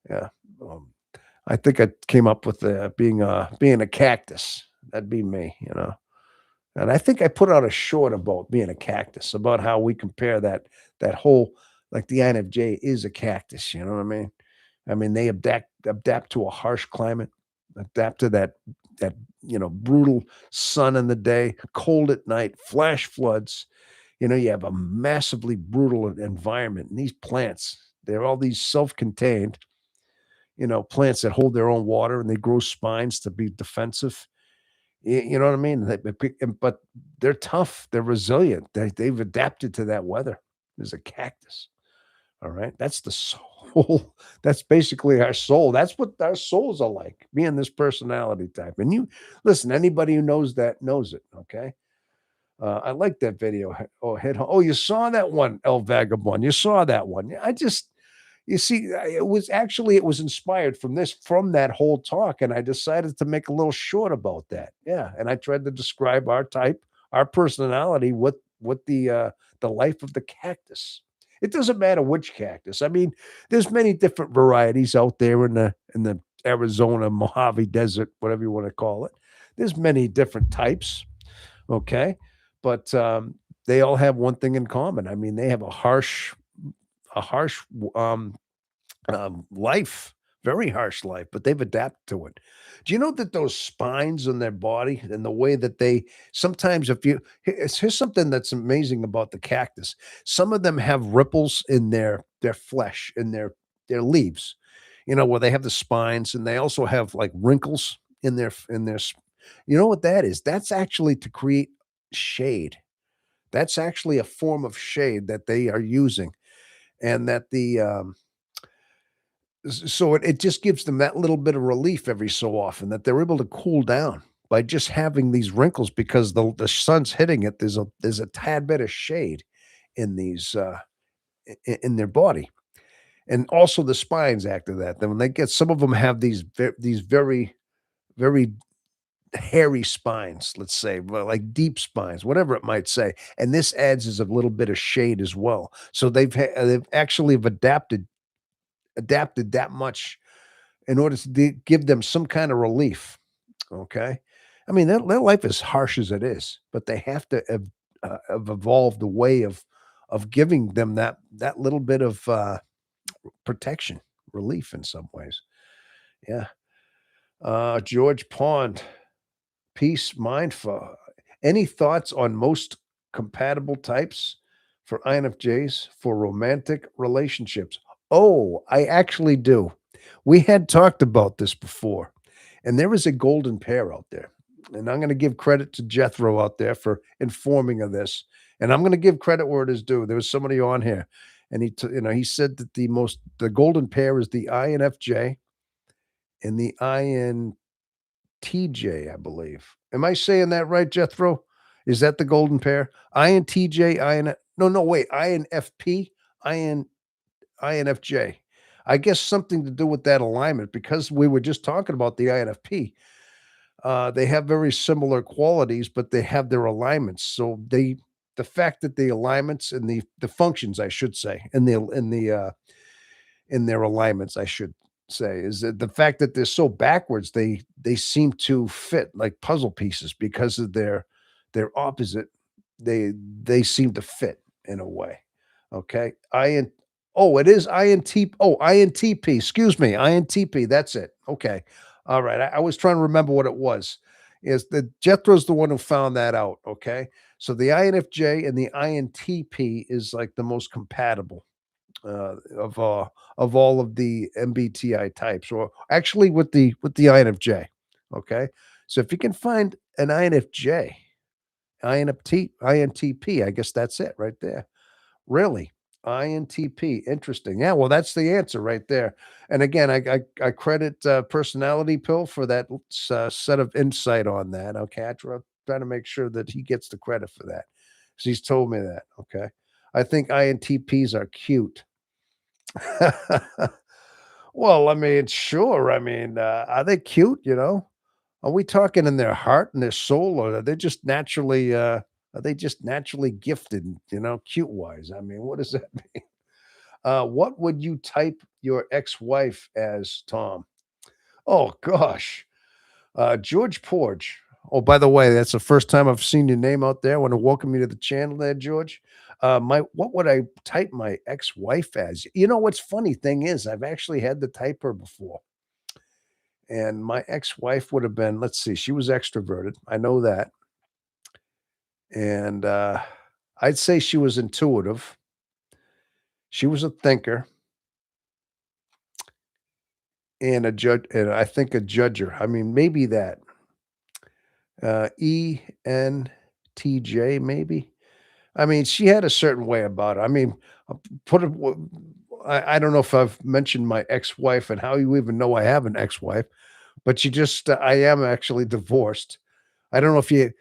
[SPEAKER 1] yeah. Um, I think I came up with being a cactus. That'd be me. And I think I put out a short about being a cactus, about how we compare that whole like the INFJ is a cactus. You know what I mean? I mean they adapt to a harsh climate, adapt to that brutal sun in the day, cold at night, flash floods. You have a massively brutal environment, and these plants, they're all these self-contained plants that hold their own water and they grow spines to be defensive. You know what I mean? But they're tough. They're resilient. They've adapted to that weather. There's a cactus. All right. That's the soul. That's basically our soul. That's what our souls are like, being this personality type. And you listen, anybody who knows that knows it. Okay. I like that video. Oh, head home. Oh, you saw that one, El Vagabond. You saw that one. You see, it was inspired from that whole talk, and I decided to make a little short about that. Yeah, and I tried to describe our type, our personality, what the life of the cactus. It doesn't matter which cactus. I mean, there's many different varieties out there in the Arizona Mojave Desert, whatever you want to call it. There's many different types. Okay, but they all have one thing in common. I mean, they have a harsh life, very harsh life, but they've adapted to it. Do you know that those spines in their body and the way that they sometimes, if you here's something that's amazing about the cactus. Some of them have ripples in their flesh, in their leaves, where they have the spines, and they also have like wrinkles you know what that is? That's actually to create shade. That's actually a form of shade that they are using, and that so it just gives them that little bit of relief every so often that they're able to cool down. by just having these wrinkles because the sun's hitting it. There's a tad bit of shade in these in their body, and also the spines after that. Then when they get some of them have these very hairy spines, let's say, well, like deep spines, whatever it might say. And this adds as a little bit of shade as well. So they've actually have adapted that much in order to give them some kind of relief. Okay, I mean their life is harsh as it is, but they have evolved a way of giving them that little bit of protection, relief in some ways. Yeah. George Pond, peace, mindful. Any thoughts on most compatible types for INFJs for romantic relationships? Oh, I actually do. We had talked about this before, and there is a golden pair out there. And I'm going to give credit to Jethro out there for informing of this. And I'm going to give credit where it is due. There was somebody on here, and he said that the golden pair is the INFJ and the INTJ, I believe. Am I saying that right, Jethro? Is that the golden pair? INTJ, no, wait, INFP, IN INFJ. I guess something to do with that alignment because we were just talking about the INFP. They have very similar qualities, but they have their alignments. So the fact that the alignments and the functions, I should say, in their alignments, I should say, is that the fact that they're so backwards, they seem to fit like puzzle pieces because of their opposite. They seem to fit in a way. Okay. It is INT. Oh, INTP. Excuse me. INTP. That's it. Okay. All right. I was trying to remember what it was. Is the Jethro's the one who found that out. Okay. So the INFJ and the INTP is like the most compatible of all of the MBTI types, or actually with the INFJ. Okay, so if you can find an INFJ, INTP, I guess that's it right there. Really, INTP, interesting. Yeah, well, that's the answer right there. And again, I credit Personality Pill for that set of insight on that. Okay, trying to make sure that he gets the credit for that. 'Cause he's told me that. Okay, I think INTPs are cute. Well, I mean, sure. I mean, are they cute? Are we talking in their heart and their soul, or are they just naturally gifted? Cute wise. I mean, what does that mean? What would you type your ex-wife as, Tom? Oh gosh, George Porge. Oh, by the way, that's the first time I've seen your name out there. I want to welcome you to the channel there, George. My What would I type my ex-wife as? What's funny thing is I've actually had to type her before. And my ex-wife would have been, let's see, she was extroverted. I know that. And I'd say she was intuitive. She was a thinker and a judge, and I think a judger. I mean, maybe that. ENTJ, maybe. I mean, she had a certain way about her. I mean, put it. I don't know if I've mentioned my ex-wife and how you even know I have an ex-wife, but I am actually divorced. I don't know if you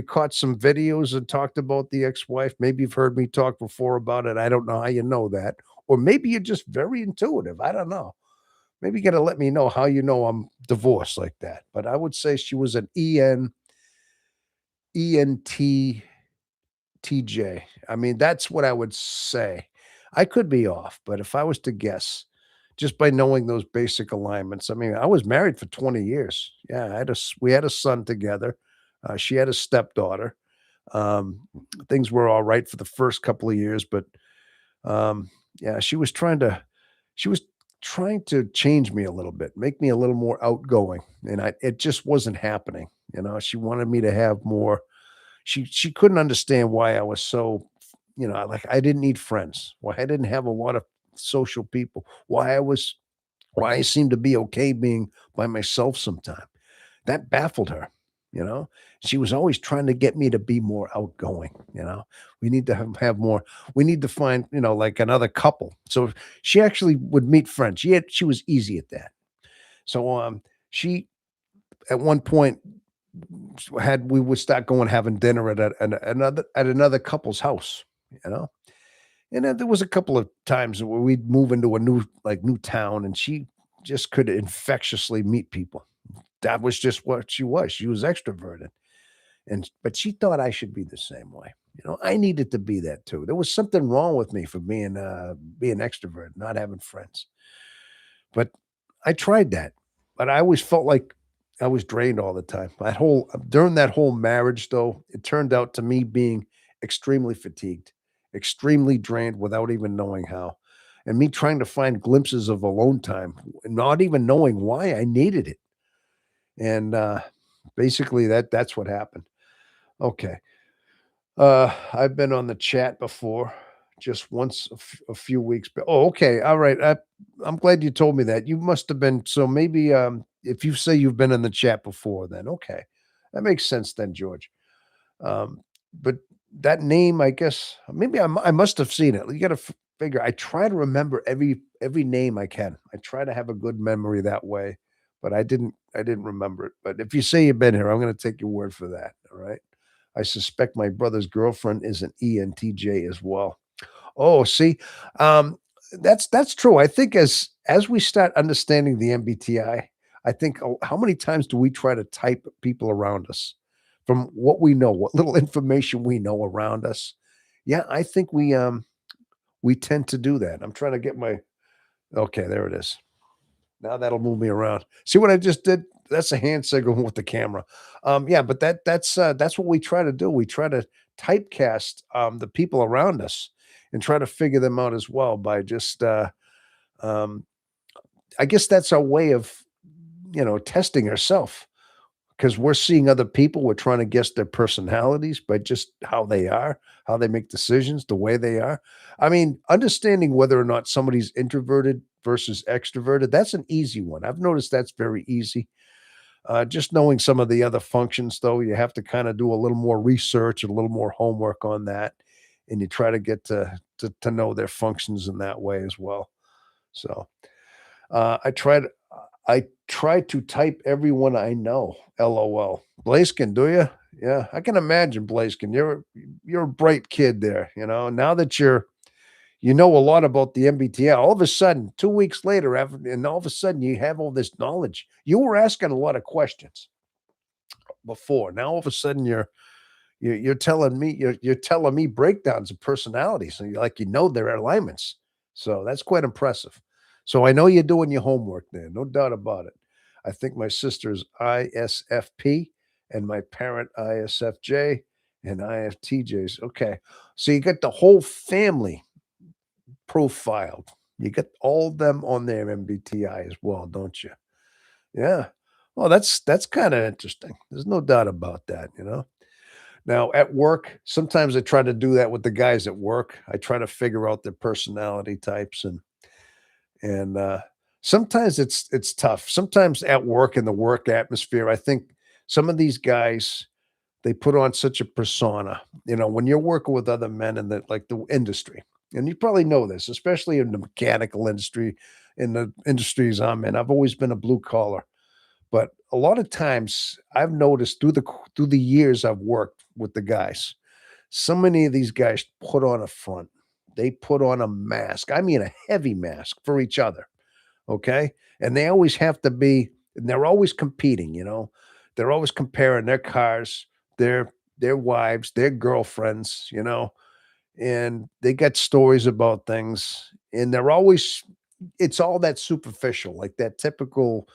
[SPEAKER 1] caught some videos and talked about the ex-wife. Maybe you've heard me talk before about it. I don't know how you know that, or maybe you're just very intuitive. I don't know. Maybe you got to let me know how you know I'm divorced like that. But I would say she was an ENTTJ. I mean, that's what I would say. I could be off, but if I was to guess, just by knowing those basic alignments, I mean, I was married for 20 years. Yeah, we had a son together. She had a stepdaughter. Um, Things were all right for the first couple of years, but yeah, she was trying to change me a little bit, make me a little more outgoing, and it just wasn't happening. She wanted me to have more. She couldn't understand why I was so, like I didn't need friends, why I didn't have a lot of social people, why I seemed to be okay being by myself sometime. That baffled her, you know? She was always trying to get me to be more outgoing. We need to have more. We need to find, like another couple. So she actually would meet friends. She was easy at that. So she at one point had we would start going having dinner at another couple's house, you know? And then there was a couple of times where we'd move into a new town, and she just could infectiously meet people. That was just what she was. She was extroverted. And but she thought I should be the same way. I needed to be that too. There was something wrong with me for being extrovert, not having friends. But I tried that. But I always felt like I was drained all the time. That whole during that whole marriage though, it turned out to me being extremely fatigued, extremely drained without even knowing how. And me trying to find glimpses of alone time, not even knowing why I needed it. And basically that's what happened. Okay. I've been on the chat before, just once a few weeks ba oh, okay, alright, I'm glad you told me that. You must have been so maybe, if you say you've been in the chat before, then okay. That makes sense then, George. But that name, I guess maybe I must have seen it. You gotta figure I try to remember every name I can. I try to have a good memory that way, but I didn't remember it. But if you say you've been here, I'm gonna take your word for that, alright? I suspect my brother's girlfriend is an ENTJ as well. Oh, see, um, that's true. I think as we start understanding the MBTI, I think how many times do we try to type people around us from what we know, what little information we know around us? Yeah, I think we tend to do that. I'm trying to get my okay, there it is. Now that'll move me around. See what I just did? That's a hand signal with the camera. Yeah, but that's what we try to do. We try to typecast the people around us and try to figure them out as well by just um, I guess that's our way of testing ourselves because we're seeing other people. We're trying to guess their personalities by just how they are, how they make decisions, the way they are. I mean, understanding whether or not somebody's introverted versus extroverted, that's an easy one. I've noticed that's very easy. Just knowing some of the other functions, though, you have to kind of do a little more research and a little more homework on that. And you try to get to know their functions in that way as well. So I try to type everyone I know. LOL. Blaiskin, do you? Yeah, I can imagine Blaiskin. You're a bright kid there. Now that you know a lot about the MBTI, all of a sudden, 2 weeks later, and all of a sudden you have all this knowledge. You were asking a lot of questions before. Now all of a sudden you're telling me breakdowns of personalities, and their alignments. So that's quite impressive. So I know you're doing your homework there, no doubt about it. I think my sister's ISFP and my parent ISFJ and IFTJs. Okay. So you got the whole family profiled. You get all them on their MBTI as well, don't you? Yeah. Well, that's kind of interesting. There's no doubt about that. Now, at work, sometimes I try to do that with the guys at work. I try to figure out their personality types and sometimes it's tough. Sometimes at work in the work atmosphere, I think some of these guys they put on such a persona. When you're working with other men in the industry, and you probably know this, especially in the mechanical industry, in the industries I'm in. I've always been a blue collar, but a lot of times I've noticed through the years I've worked with the guys, so many of these guys put on a front. They put on a mask. I mean, a heavy mask for each other. Okay. And they always have to be, and they're always competing. They're always comparing their cars, their wives, their girlfriends, and they got stories about things. And it's all that superficial, like that typical,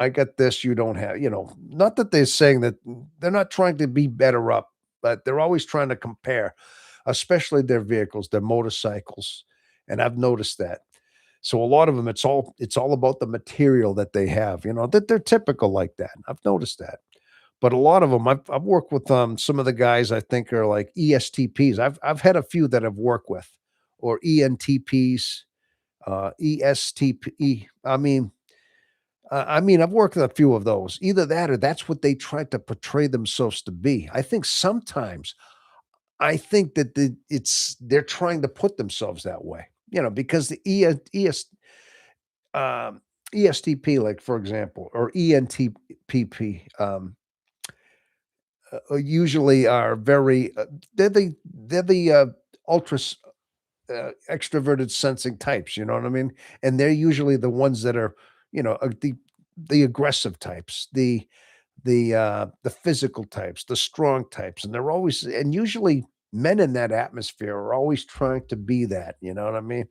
[SPEAKER 1] I got this, you don't have, not that they're saying that they're not trying to be better up, but they're always trying to compare, especially their vehicles, their motorcycles. And I've noticed that. So a lot of them, it's all about the material that they have, that they're typical like that. I've noticed that. But a lot of them, I've worked with some of the guys I think are like ESTPs. I've had a few that I've worked with, or ENTPs, ESTP. I mean, I've worked with a few of those. Either that or that's what they try to portray themselves to be. I think sometimes I think that they're trying to put themselves that way, because the ES, ESTP, like for example, or ENTPP, usually are very. They're the ultra extroverted sensing types. You know what I mean? And they're usually the ones that are, the aggressive types, the physical types, the strong types, and they're always and usually men in that atmosphere are always trying to be that, you know what I mean?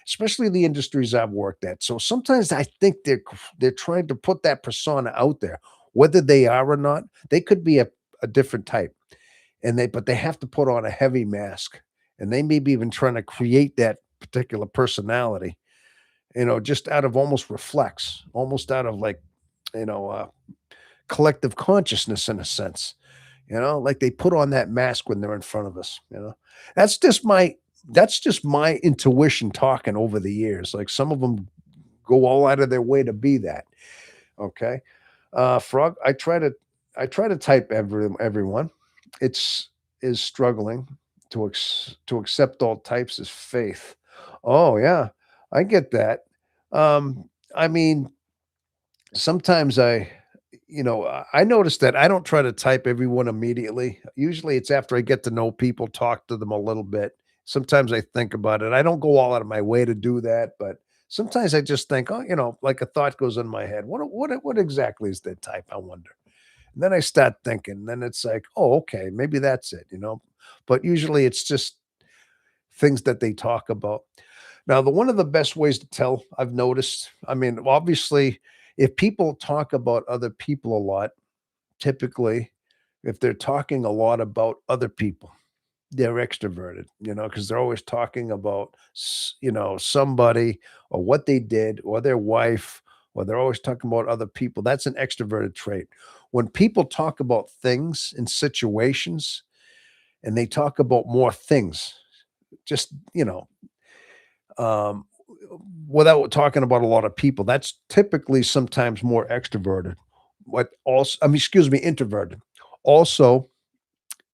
[SPEAKER 1] Especially the industries I've worked at. So sometimes I think they're trying to put that persona out there, whether they are or not. They could be a different type, and they have to put on a heavy mask, and they may be even trying to create that particular personality, just out of almost reflex, almost out of like, you know, uh, collective consciousness in a sense, like they put on that mask when they're in front of us. That's just my that's just my intuition talking over the years. Like some of them go all out of their way to be that. Okay. Frog, I try to type everyone. It's is struggling to accept all types as faith. Oh yeah, I get that. I mean, sometimes I notice that I don't try to type everyone immediately. Usually it's after I get to know people, talk to them a little bit. Sometimes I think about it. I don't go all out of my way to do that, but sometimes I just think, oh, like a thought goes in my head. What exactly is that type? I wonder. And then I start thinking. Then it's like, oh, okay, maybe that's it. But usually it's just things that they talk about. Now, the one of the best ways to tell, I've noticed, I mean, obviously, if people talk about other people a lot, typically, if they're talking a lot about other people, they're extroverted, because they're always talking about, somebody or what they did or their wife, or they're always talking about other people. That's an extroverted trait. When people talk about things and situations and they talk about more things, just, um, without talking about a lot of people. That's typically sometimes more extroverted, but also, I mean, excuse me, introverted. Also,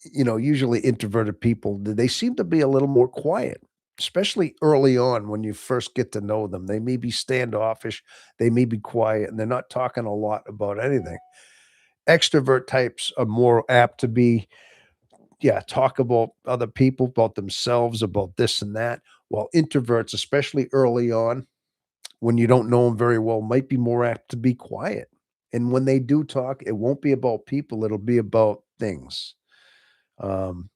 [SPEAKER 1] usually introverted people, they seem to be a little more quiet, especially early on when you first get to know them. They may be standoffish, they may be quiet, and they're not talking a lot about anything. Extrovert types are more apt to be, yeah, talk about other people, about themselves, about this and that. While introverts, especially early on, when you don't know them very well, might be more apt to be quiet. And when they do talk, it won't be about people, it'll be about things. Um,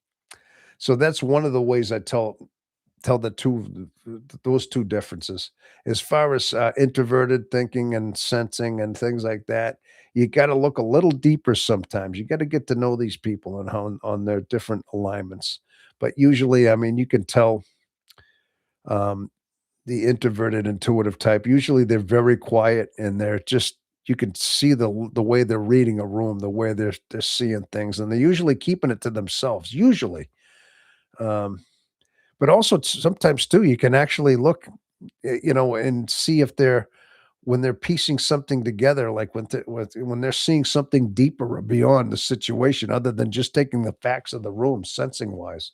[SPEAKER 1] so that's one of the ways I tell those two differences. As far as introverted thinking and sensing and things like that, you got to look a little deeper sometimes. You got to get to know these people and how on their different alignments. But usually, I mean, you can tell um, the introverted intuitive type, usually they're very quiet and they're just you can see the way they're reading a room, the way they're seeing things, and they're usually keeping it to themselves, usually. Um, but also sometimes too, you can actually look, and see if they're when they're piecing something together, like when they're seeing something deeper or beyond the situation, other than just taking the facts of the room, sensing wise,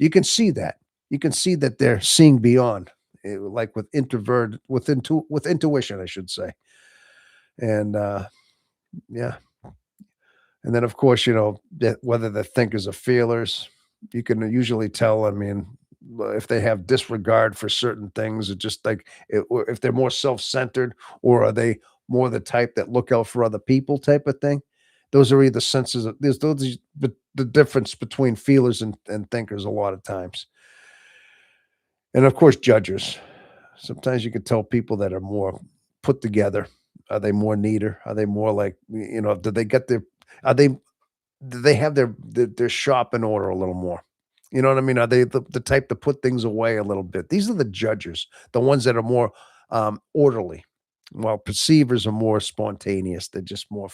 [SPEAKER 1] you can see that. You can see that they're seeing beyond, like with introvert, with intuition, I should say. And yeah, and then of course, that whether they're thinkers or feelers, you can usually tell. I mean, if they have disregard for certain things, or just like or if they're more self-centered, or are they more the type that look out for other people type of thing. Those are either senses of there's those the difference between feelers and thinkers a lot of times. And of course, judges. Sometimes you can tell people that are more put together. Are they more neater? Are they more like, do they get their are they do they have their shop in order a little more? You know what I mean? Are they the type to put things away a little bit? These are the judges, the ones that are more orderly, while perceivers are more spontaneous. They're just more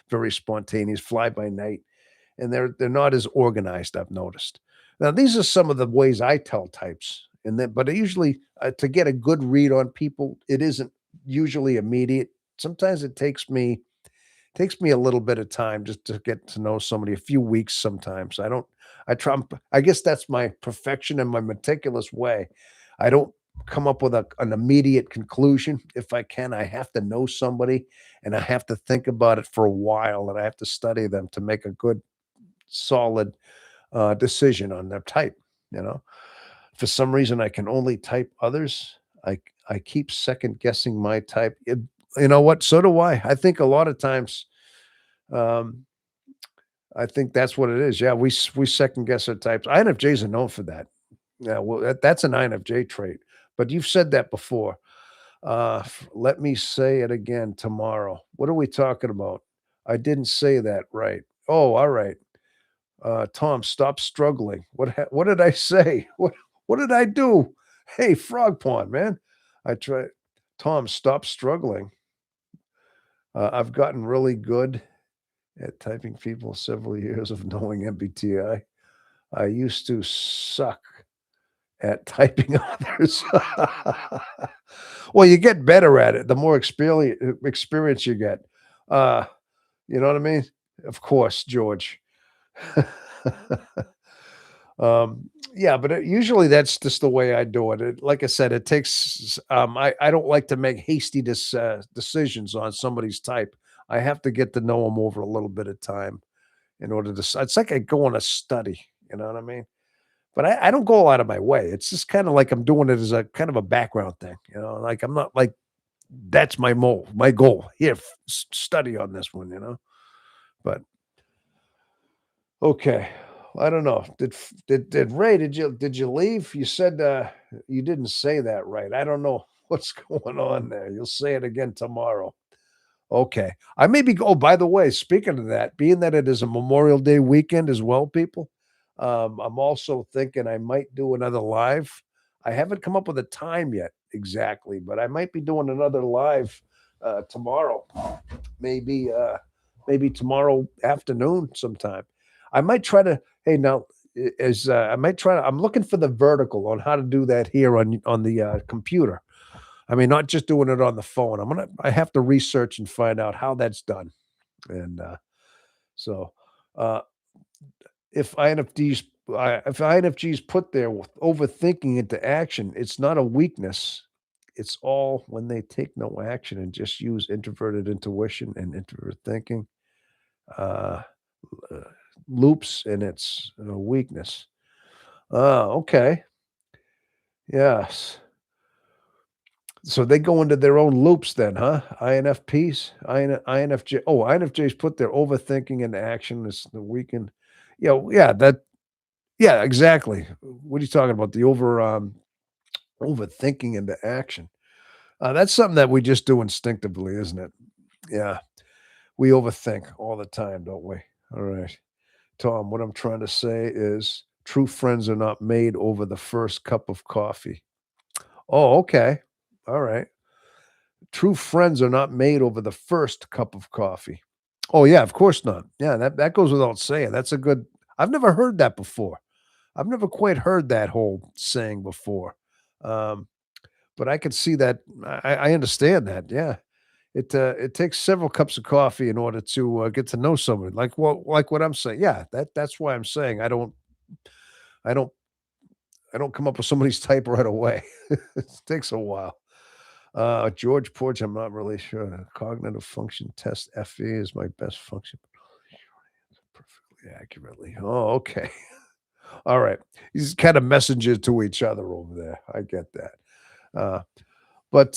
[SPEAKER 1] very spontaneous, fly by night, and they're not as organized. I've noticed. Now, these are some of the ways I tell types, and then but usually to get a good read on people, it isn't usually immediate. Sometimes it takes me a little bit of time just to get to know somebody, a few weeks sometimes. I don't I try I guess that's my perfection and my meticulous way. I don't come up with an immediate conclusion. If I can, I have to know somebody and I have to think about it for a while and I have to study them to make a good, solid decision on their type. You know, for some reason, I can only type others. I keep second guessing my type. You know what? So do I. I think a lot of times, um, I think that's what it is. Yeah, we second guess our types. INFJs are known for that. Yeah, well, that's an INFJ trait. But you've said that before. Let me say it again tomorrow. What are we talking about? I didn't say that right. Oh, all right. Tom, stop struggling. What did I say? What did I do? Hey, Frog Pond, man. I try. Tom, stop struggling. I've gotten really good at typing people several years of knowing MBTI. I used to suck at typing others. Well, you get better at it the more experience you get. Uh, you know what I mean? Of course, George. Yeah, but usually that's just the way I do it. Like I said, it takes. I don't like to make hasty decisions on somebody's type. I have to get to know them over a little bit of time in order to. It's like I go on a study. You know what I mean? But I don't go out of my way. It's just kind of like I'm doing it as a kind of a background thing. You know, like I'm not like that's my goal. Here, study on this one. You know, but okay. I don't know. Did Ray, did you leave? You said, you didn't say that right. I don't know what's going on there. You'll say it again tomorrow. Okay. I may be oh, by the way, speaking of that, being that it is a Memorial Day weekend as well, people, I'm also thinking I might do another live. I haven't come up with a time yet exactly, but I might be doing another live, tomorrow. Maybe, maybe tomorrow afternoon sometime. I might try to hey, now, I might try to I'm looking for the vertical on how to do that here on the, computer. I mean, not just doing it on the phone. I have to research and find out how that's done. And, so, uh, if INFDs if INFGs put their overthinking into action, it's not a weakness. It's all when they take no action and just use introverted intuition and introvert thinking, uh, uh, loops, and it's a weakness. Okay. Yes. So they go into their own loops then, huh? INFPs, INFJ. Oh, INFJs put their overthinking into action. Is the weekend. Yeah, yeah, yeah, exactly. What are you talking about? The overthinking into action. That's something that we just do instinctively, isn't it? Yeah, we overthink all the time, don't we? All right, Tom. What I'm trying to say is, true friends are not made over the first cup of coffee. Oh, okay. All right. True friends are not made over the first cup of coffee. Oh, yeah, of course not. Yeah, that goes without saying. That's a good I've never heard that before. I've never quite heard that whole saying before. Um, but I could see that. I understand that. Yeah. It takes several cups of coffee in order to get to know someone. Like what I'm saying. Yeah, that's why I'm saying I don't I don't come up with somebody's type right away. It takes a while. George Porch, I'm not really sure. Cognitive function test FE is my best function. Perfectly accurately. Oh, okay. All right. These kind of messengers to each other over there. I get that. Uh, but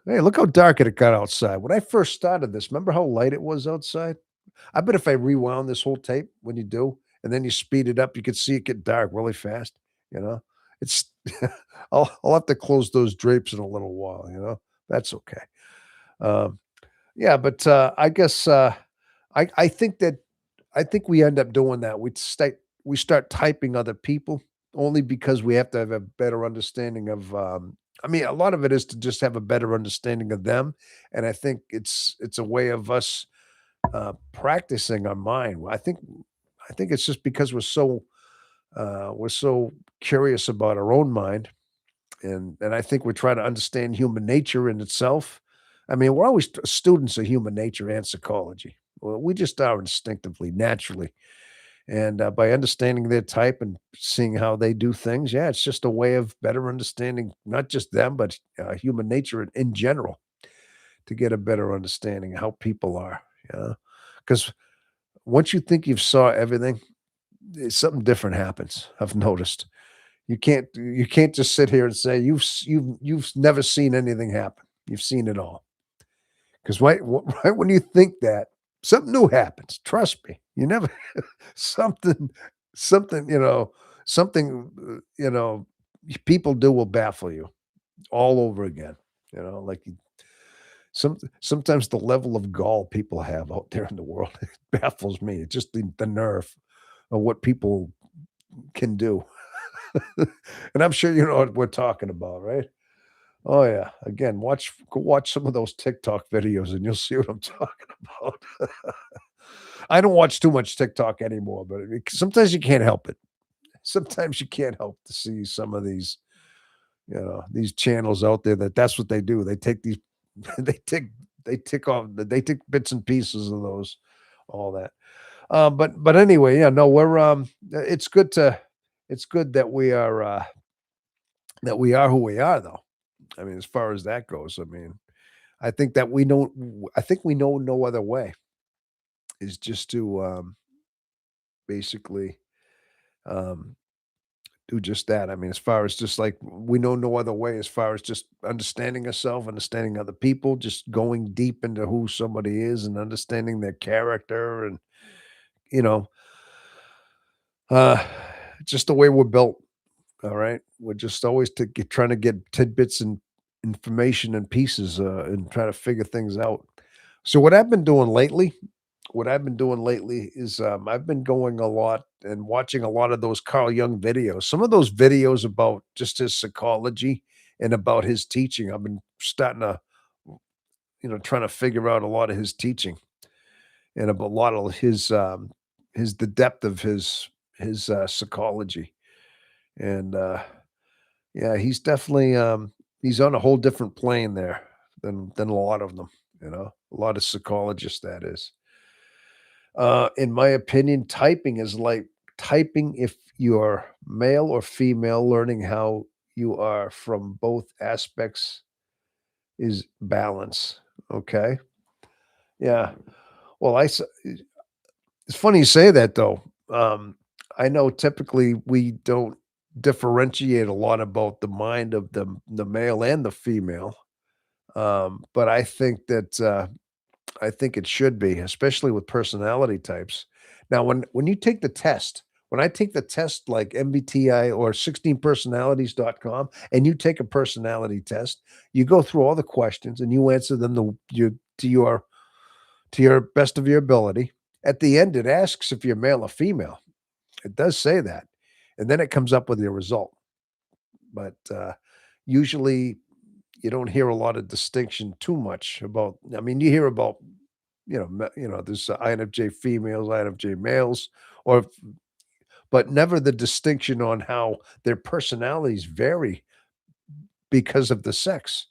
[SPEAKER 1] hey, look how dark it got outside. When I first started this, remember how light it was outside? I bet if I rewound this whole tape when you do, and then you speed it up, you could see it get dark really fast. You know, it's I'll have to close those drapes in a little while. You know, that's okay. Um, yeah, but I guess I think that I think we end up doing that. We start typing other people only because we have to have a better understanding of. I mean, a lot of it is to just have a better understanding of them, and I think it's a way of us practicing our mind. I think it's just because we're so curious about our own mind, and I think we're trying to understand human nature in itself. I mean, we're always students of human nature and psychology. Well, we just are instinctively, naturally, And by understanding their type and seeing how they do things, yeah, it's just a way of better understanding not just them, but human nature in general, to get a better understanding of how people are. Yeah, because once you think you've saw everything, something different happens. I've noticed. You can't just sit here and say you've never seen anything happen. You've seen it all. Because right when you think that, something new happens. Trust me. You never something something, something, people do will baffle you all over again. Like sometimes the level of gall people have out there in the world baffles me. It's just the nerve of what people can do. And I'm sure you know what we're talking about, right? Oh yeah. Again, go watch some of those TikTok videos and you'll see what I'm talking about. I don't watch too much TikTok anymore, but sometimes you can't help it. Sometimes you can't help to see some of these channels out there that's what they do. They take these they take they take bits and pieces of those, all that. But anyway, yeah, no, it's good that we are who we are though. I mean, as far as that goes, I mean, I think we know no other way is just to basically um do just that. I mean, as far as just like we know no other way as far as just understanding ourselves, understanding other people, just going deep into who somebody is and understanding their character and you know, uh just the way we're built. All right. We're just always trying to get tidbits and information and pieces and try to figure things out. So what I've been doing lately is I've been going a lot and watching a lot of those Carl Jung videos. Some of those videos about just his psychology and about his teaching. I've been starting to, trying to figure out a lot of his teaching and about a lot of his the depth of his psychology. And yeah, he's definitely he's on a whole different plane there than a lot of them, a lot of psychologists that is. In my opinion, typing is like typing if you're male or female, learning how you are from both aspects is balance. Okay. Yeah. Well, it's funny you say that though. I know typically we don't differentiate a lot about the mind of the male and the female. But I think it should be, especially with personality types. Now, when you take the test, when I take the test like MBTI or 16personalities.com, and you take a personality test, you go through all the questions and you answer them to your best of your ability. At the end, it asks if you're male or female. It does say that. And then it comes up with your result. But usually you don't hear a lot of distinction too much about. I mean, you hear about there's INFJ females, INFJ males, or but never the distinction on how their personalities vary because of the sex.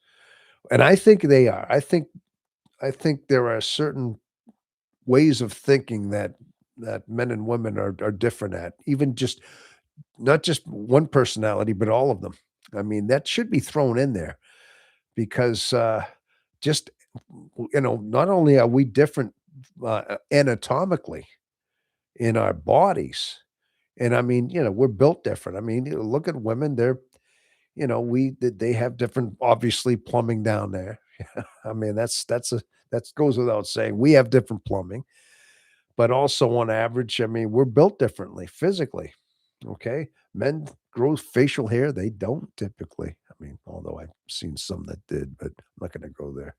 [SPEAKER 1] And I think they are. I think there are certain ways of thinking that men and women are different at, even just not just one personality, but all of them. I mean, that should be thrown in there because just not only are we different anatomically in our bodies, and I mean, we're built different. I mean, look at women; they have different, obviously, plumbing down there. I mean, that goes without saying. We have different plumbing, but also on average, I mean, we're built differently physically. Okay, men grow facial hair; they don't typically. I mean, although I've seen some that did, but I'm not going to go there.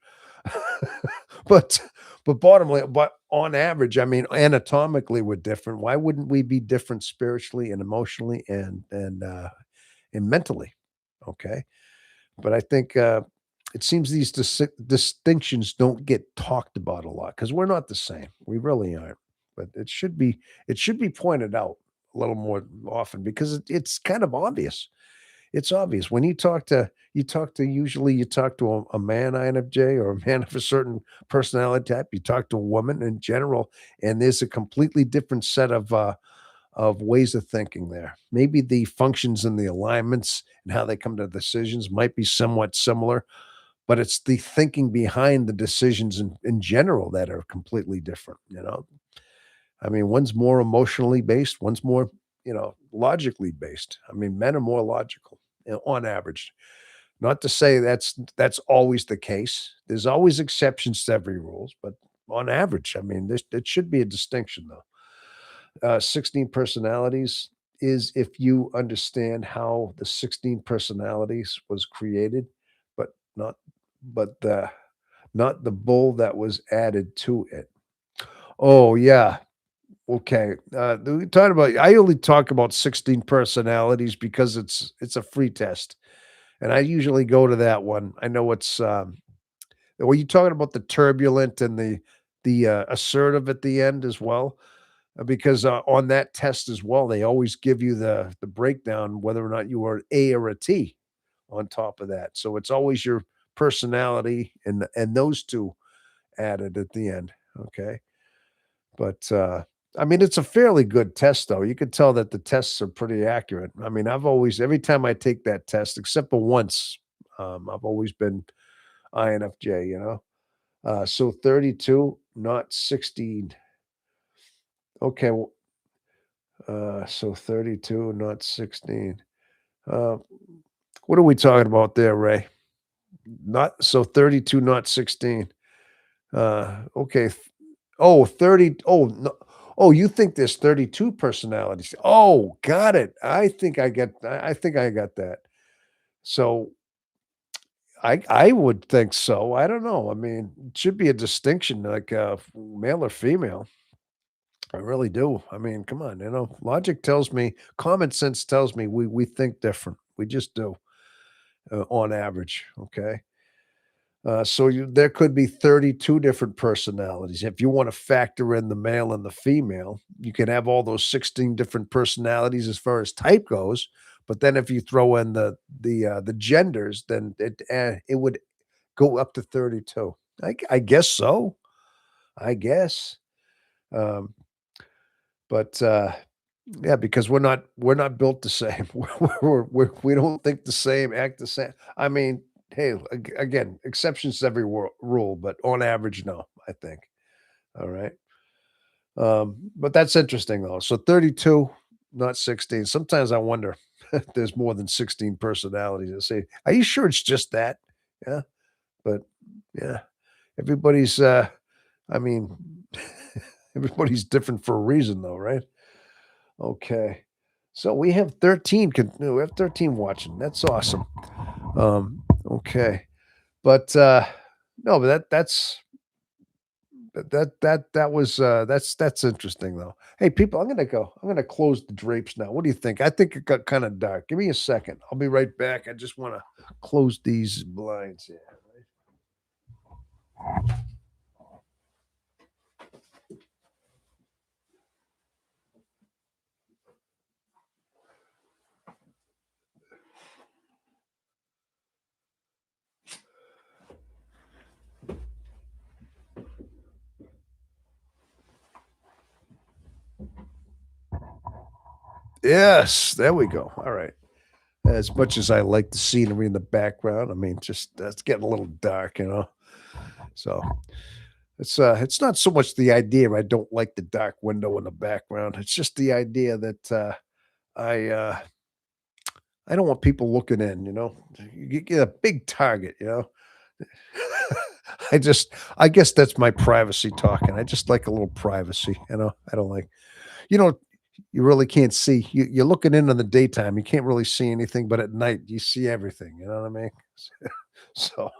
[SPEAKER 1] But but on average, I mean, anatomically, we're different. Why wouldn't we be different spiritually and emotionally and mentally? Okay, but I think it seems these distinctions don't get talked about a lot because we're not the same. We really aren't. But it should be pointed out a little more often because it's kind of obvious. It's obvious when you talk to a man INFJ or a man of a certain personality type, you talk to a woman in general, and there's a completely different set of of ways of thinking there. Maybe the functions and the alignments and how they come to decisions might be somewhat similar, but it's the thinking behind the decisions in general that are completely different, you know? I mean, one's more emotionally based, one's more, logically based. I mean, men are more logical, on average. Not to say that's always the case. There's always exceptions to every rules, but on average, I mean, it should be a distinction though. 16 personalities is if you understand how the 16 personalities was created, but but the not the bull that was added to it. Oh yeah. Okay. We talking about I only talk about 16 personalities because it's a free test. And I usually go to that one. I know it's were you talking about the turbulent and the assertive at the end as well? Because on that test as well, they always give you the breakdown whether or not you are an A or a T on top of that. So it's always your personality and those two added at the end. Okay. But I mean, it's a fairly good test, though. You could tell that the tests are pretty accurate. I mean, I've always, every time I take that test, except for once, I've always been INFJ, you know? So 32, not 16. Okay. So 32, not 16. Uh, what are we talking about there, Ray? Not so 32, not 16. Okay. Oh, 30. Oh, no. Oh, you think there's 32 personalities. Oh, got it. I think I got that. So I would think so. I don't know. I mean, it should be a distinction like male or female. I really do. I mean, come on, logic tells me, common sense tells me we think different. We just do on average. Okay. There could be 32 different personalities. If you want to factor in the male and the female, you can have all those 16 different personalities as far as type goes. But then if you throw in the genders, then it would go up to 32. I guess so. I guess. Um, but yeah, because we're not built the same. We don't think the same, act the same. I mean, hey, again, exceptions to every rule, but on average, no, I think. All right. But that's interesting though. So 32, not 16. Sometimes I wonder if there's more than 16 personalities. I say, are you sure it's just that? Yeah. But yeah, everybody's I mean, everybody's different for a reason though, right? Okay. So we have 13 no, we have 13 watching. That's awesome. Okay. But no, but that was that's interesting though. Hey people, I'm gonna go. I'm gonna close the drapes now. What do you think? I think it got kind of dark. Give me a second. I'll be right back. I just want to close these blinds here. Yes, there we go. All right. As much as I like the scenery in the background, I mean, just it's getting a little dark, you know. So it's not so much the idea I don't like the dark window in the background. It's just the idea that I uh I don't want people looking in, you know. You get a big target, you know. I guess that's my privacy talking. I just like a little privacy, you know. I don't like you know you really can't see. You're looking in the daytime. You can't really see anything, but at night you see everything. You know what I mean? So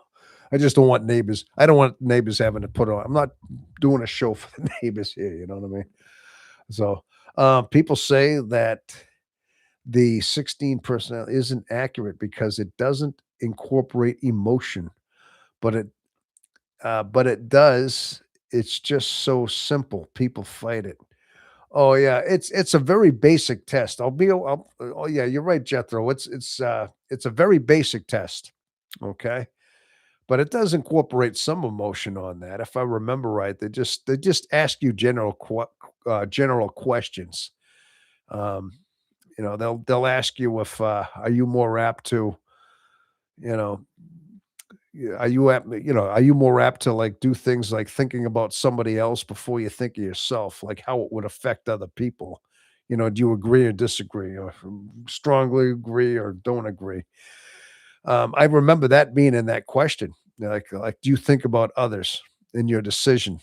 [SPEAKER 1] I just don't want neighbors. I don't want neighbors having to put on. I'm not doing a show for the neighbors here. You know what I mean? So people say that the 16 personnel isn't accurate because it doesn't incorporate emotion, but it does. It's just so simple. People fight it. Oh yeah, it's a very basic test. Oh yeah, you're right, Jethro. It's a very basic test. Okay. But it does incorporate some emotion on that. If I remember right, they just ask you general questions. Um, they'll ask you if are you more apt to, you know, are you apt, are you more apt to like do things like thinking about somebody else before you think of yourself, like how it would affect other people? Do you agree or disagree, or strongly agree or don't agree? I remember that being in that question. Like, do you think about others in your decision?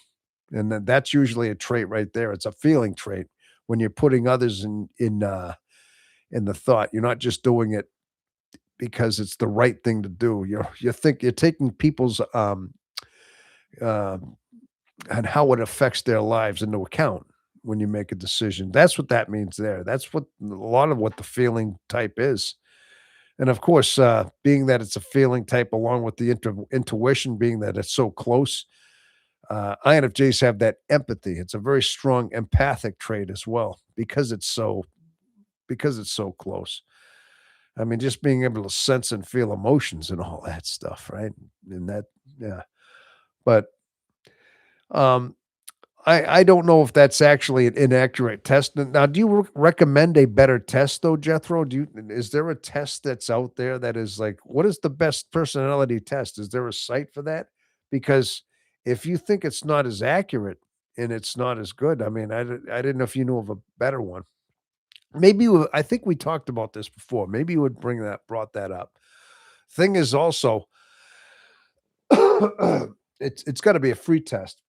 [SPEAKER 1] And then that's usually a trait right there. It's a feeling trait when you're putting others in the thought. You're not just doing it because it's the right thing to do. You're taking people's um and how it affects their lives into account when you make a decision. That's what that means there. That's what a lot of what the feeling type is. And of course, being that it's a feeling type along with the intuition, being that it's so close, INFJs have that empathy. It's a very strong empathic trait as well because it's so close. I mean, just being able to sense and feel emotions and all that stuff, right? And that, yeah. But um, I don't know if that's actually an inaccurate test. Now, do you recommend a better test though, Jethro? Is there a test that's out there that is like, what is the best personality test? Is there a site for that? Because if you think it's not as accurate and it's not as good, I mean, I didn't know if you knew of a better one. Maybe I think we talked about this before. Maybe you would brought that up. Thing is also, it's got to be a free test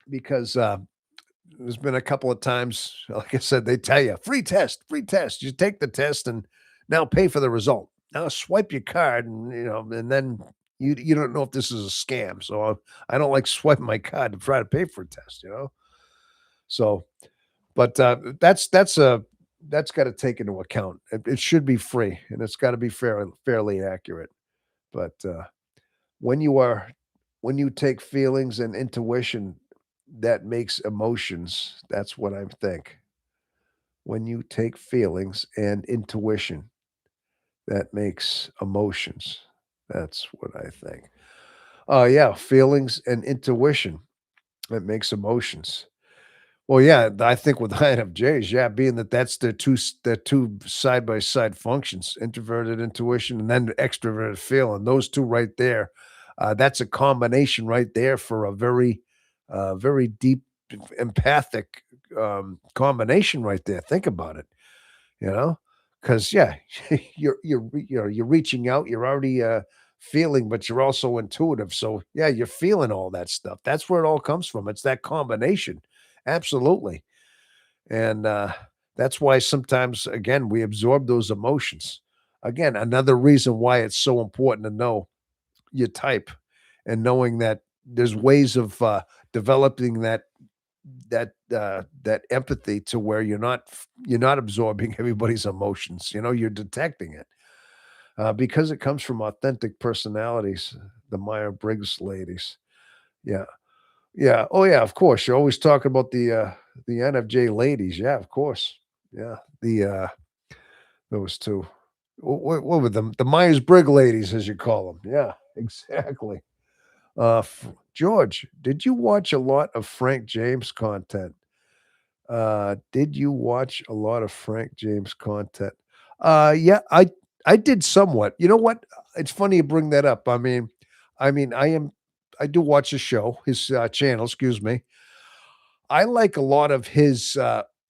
[SPEAKER 1] because there's been a couple of times, like I said, they tell you free test, free test. You take the test and now pay for the result. Now swipe your card, and and then you don't know if this is a scam. So I don't like swiping my card to try to pay for a test. So, but that's got to take into account. It should be free, and it's got to be fairly accurate. But when you are when you take feelings and intuition that makes emotions, that's what I think. When you take feelings and intuition that makes emotions, that's what I think. Yeah, feelings and intuition that makes emotions. Well, yeah, I think with INFJs, yeah, being that that's the two side by side functions, introverted intuition and then extroverted feeling. Those two right there, that's a combination right there for a very deep empathic combination right there. Think about it, you know, because yeah, you're reaching out, you're already feeling, but you're also intuitive. So yeah, you're feeling all that stuff. That's where it all comes from. It's that combination. Absolutely. And that's why sometimes, again, we absorb those emotions. Again, another reason why it's so important to know your type and knowing that there's ways of developing that empathy to where you're not absorbing everybody's emotions. You're detecting it because it comes from authentic personalities, the Meyer Briggs ladies. Yeah. Yeah. Oh, yeah, of course. You're always talking about the NFJ ladies. Yeah, of course. Yeah. Those 2. What were them? The Myers-Briggs ladies, as you call them. Yeah, exactly. George, did you watch a lot of Frank James content? Did you watch a lot of Frank James content? Yeah, I did somewhat. You know what? It's funny you bring that up. I mean, I do watch his show, his channel, excuse me. I like a lot of his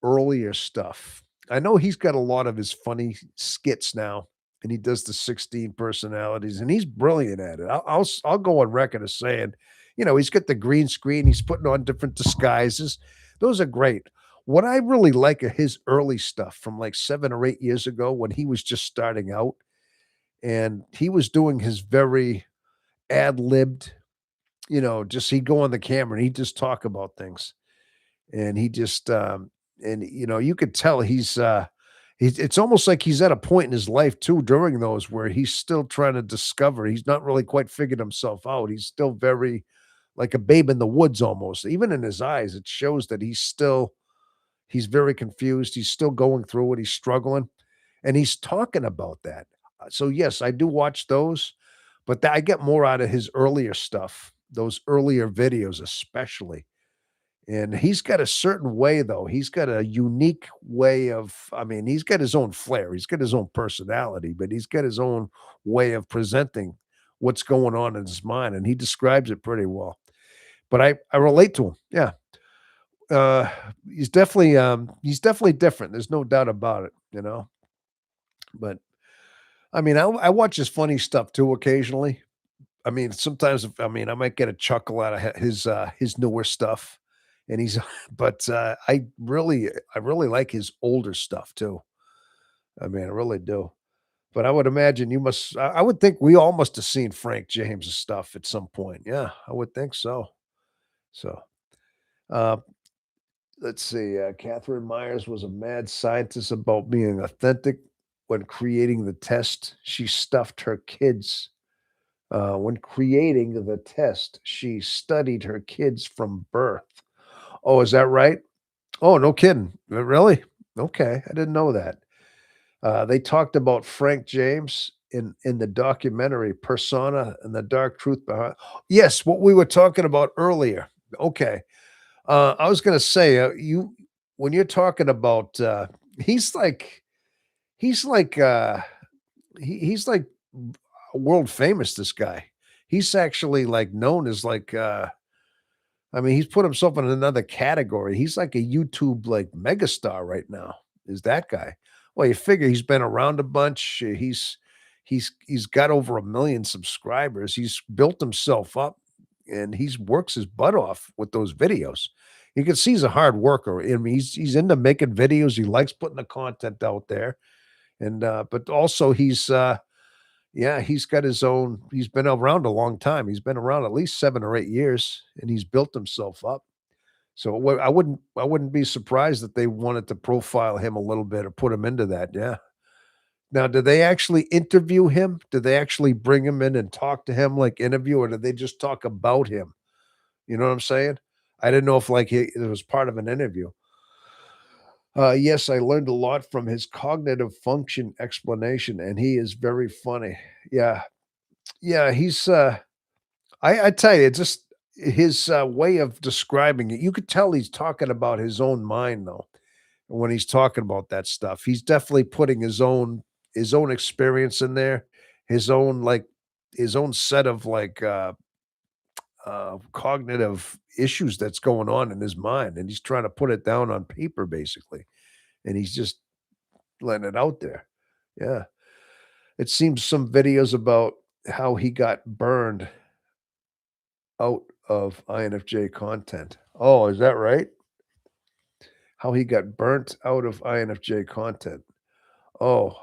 [SPEAKER 1] earlier stuff. I know he's got a lot of his funny skits now, and he does the 16 personalities, and he's brilliant at it. I'll go on record as saying, he's got the green screen, he's putting on different disguises. Those are great. What I really like of his early stuff from like 7 or 8 years ago when he was just starting out, and he was doing his very ad libbed, just he'd go on the camera and he'd just talk about things and he just and you could tell he's it's almost like he's at a point in his life too during those where he's still trying to discover. He's not really quite figured himself out. He's still very like a babe in the woods almost. Even in his eyes, it shows that he's very confused. He's still going through it. He's struggling, and he's talking about that. So yes, I do watch those, but I get more out of his earlier stuff, those earlier videos especially. And he's got a certain way, though. He's got a unique way of, I mean, he's got his own flair. He's got his own personality, but he's got his own way of presenting what's going on in his mind. And he describes it pretty well. But I relate to him. Yeah. Uh, he's definitely different. There's no doubt about it, you know. But I mean, I watch his funny stuff too occasionally. I mean, sometimes if I mean, I might get a chuckle out of his newer stuff, and he's but, I really like his older stuff too. I mean, I really do. But I would imagine you must I would think we all must have seen Frank James' stuff at some point. Yeah, I would think so. So, uh, let's see, Catherine Myers was a mad scientist about being authentic when creating the test. She stuffed her kids when creating the test, she studied her kids from birth. Oh, is that right? Oh, no kidding. Really? Okay, I didn't know that. They talked about Frank James in the documentary Persona and the Dark Truth Behind. Yes, what we were talking about earlier. Okay, I was going to say you when you're talking about he's like he's like he's like world famous. This guy. He's actually like known as like I mean, he's put himself in another category. He's like a YouTube like megastar right now. Is that guy? Well, you figure he's been around a bunch. He's got over 1 million subscribers. He's built himself up, and he's works his butt off with those videos. You can see he's a hard worker. I mean, he's into making videos. He likes putting the content out there, and but also yeah, he's got his own he's been around a long time. He's been around at least 7 or 8 years, and he's built himself up. So, I wouldn't be surprised that they wanted to profile him a little bit or put him into that, yeah. Now, do they actually interview him? Do they actually bring him in and talk to him like interview, or do they just talk about him? You know what I'm saying? I didn't know if, like, it was part of an interview. Yes, I learned a lot from his cognitive function explanation, and he is very funny. Yeah. Yeah, I tell you, just his, way of describing it, you could tell he's talking about his own mind, though, when he's talking about that stuff. He's definitely putting his own experience in there, his own, like his own set of, like, cognitive issues that's going on in his mind, and he's trying to put it down on paper, basically, and he's just letting it out there. Yeah. It seems some videos about how he got burned out of INFJ content. Oh, is that right? How he got burnt out of INFJ content. Oh,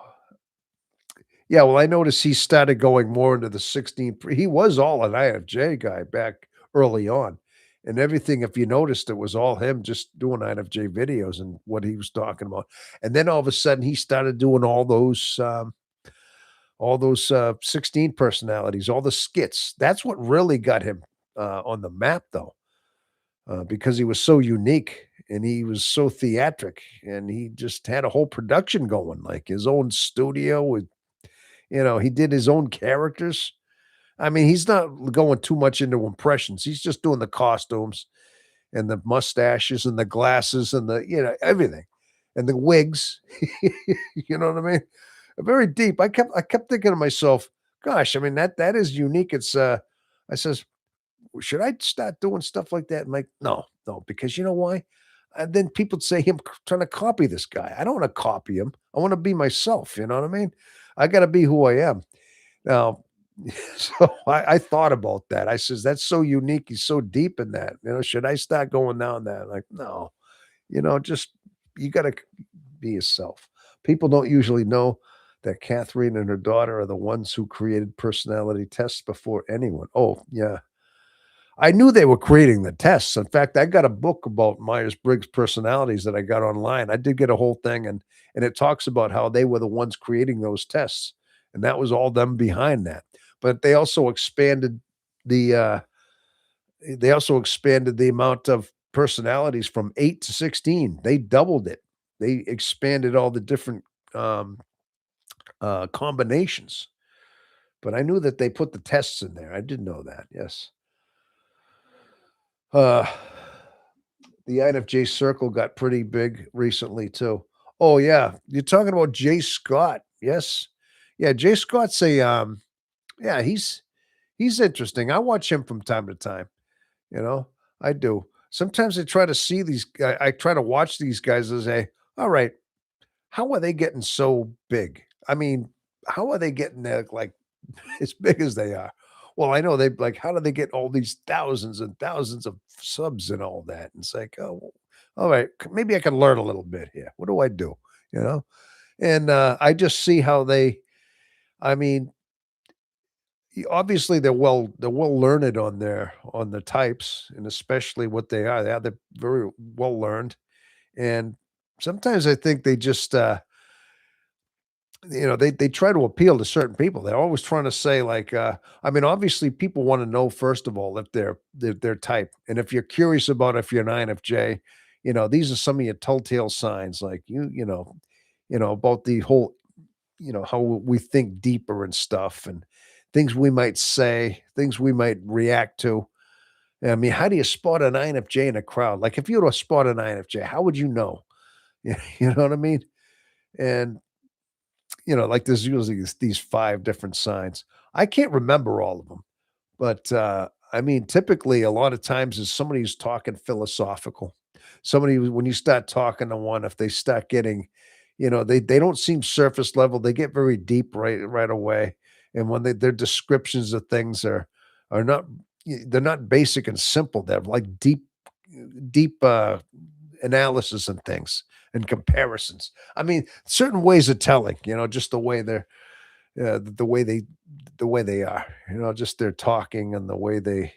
[SPEAKER 1] yeah. Well, I noticed he started going more into the 16. He was all an INFJ guy back early on. And everything, if you noticed, it was all him just doing INFJ videos and what he was talking about. And then all of a sudden, he started doing all those 16 personalities, all the skits. That's what really got him on the map, though because he was so unique and he was so theatric and he just had a whole production going, like his own studio with, he did his own characters. I mean, he's not going too much into impressions. He's just doing the costumes and the mustaches and the glasses and everything and the wigs. You know what I mean? Very deep. I kept thinking to myself, gosh, I mean that is unique. It's I says should I start doing stuff like that? I'm like, no, no, because you know why? And then people say him trying to copy this guy. I don't want to copy him. I want to be myself. You know what I mean? I got to be who I am. Now, so I thought about that. I says, that's so unique. He's so deep in that. Should I start going down that? Like, no, just you got to be yourself. People don't usually know that Catherine and her daughter are the ones who created personality tests before anyone. Oh, yeah. I knew they were creating the tests. In fact, I got a book about Myers-Briggs personalities that I got online. I did get a whole thing and it talks about how they were the ones creating those tests, and that was all them behind that. But the, uh they also expanded the amount of personalities from 8 to 16. They doubled it. They expanded all the different, um, combinations. But I knew that they put the tests in there. I did know that, yes. Uh The INFJ circle got pretty big recently too. Oh yeah, you're talking about Jay Scott. Yes. Yeah, Jay Scott's yeah, he's interesting. I watch him from time to time, you know? I do. Sometimes I try to see I try to watch these guys and say, "All right, how are they getting so big? I mean, how are they getting there like as big as they are?" Well, I know they like, how do they get all these thousands and thousands of subs and all that? And it's like, oh, well, all right, maybe I can learn a little bit here. What do I do? You know? And I just see how I mean, obviously they're well learned on the types and especially what they are. They're very well learned. And sometimes I think they just they try to appeal to certain people. They're always trying to say like, I mean, obviously people want to know first of all if they're type, and if you're curious about if you're an INFJ, these are some of your telltale signs, like about the whole, how we think deeper and stuff, and things we might say, things we might react to. I mean, how do you spot an INFJ in a crowd? Like if you were to spot an INFJ, how would you know? You know what I mean? And like there's usually these 5 different signs. I can't remember all of them, but, I mean, typically, a lot of times is somebody who's talking philosophical. Somebody who when you start talking to one, if they start getting, they don't seem surface level, they get very deep right away, and when their descriptions of things are not they're not basic and simple, they're like deep, analysis and things and comparisons. I mean, certain ways of telling, just the way the way they are, just their talking and the way they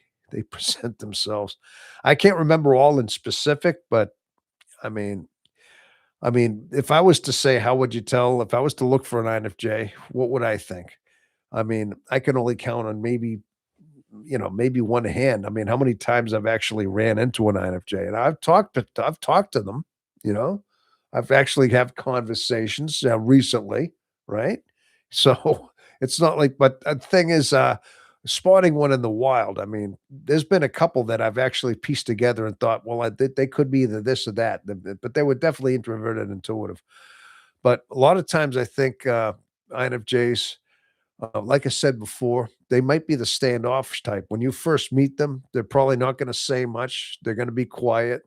[SPEAKER 1] present themselves. I can't remember all in specific, but I mean, if I was to say, how would you tell if I was to look for an INFJ, what would I think? I mean, I can only count on maybe one hand. I mean, how many times I've actually ran into an INFJ, and I've talked to them, you know. I've actually have conversations recently, right? So it's not like, but the thing is, spotting one in the wild. I mean, there's been a couple that I've actually pieced together and thought, well, they could be either this or that, but they were definitely introverted, and intuitive. But a lot of times, I think INFJs, like I said before, they might be the standoffish type. When you first meet them, they're probably not going to say much. They're going to be quiet.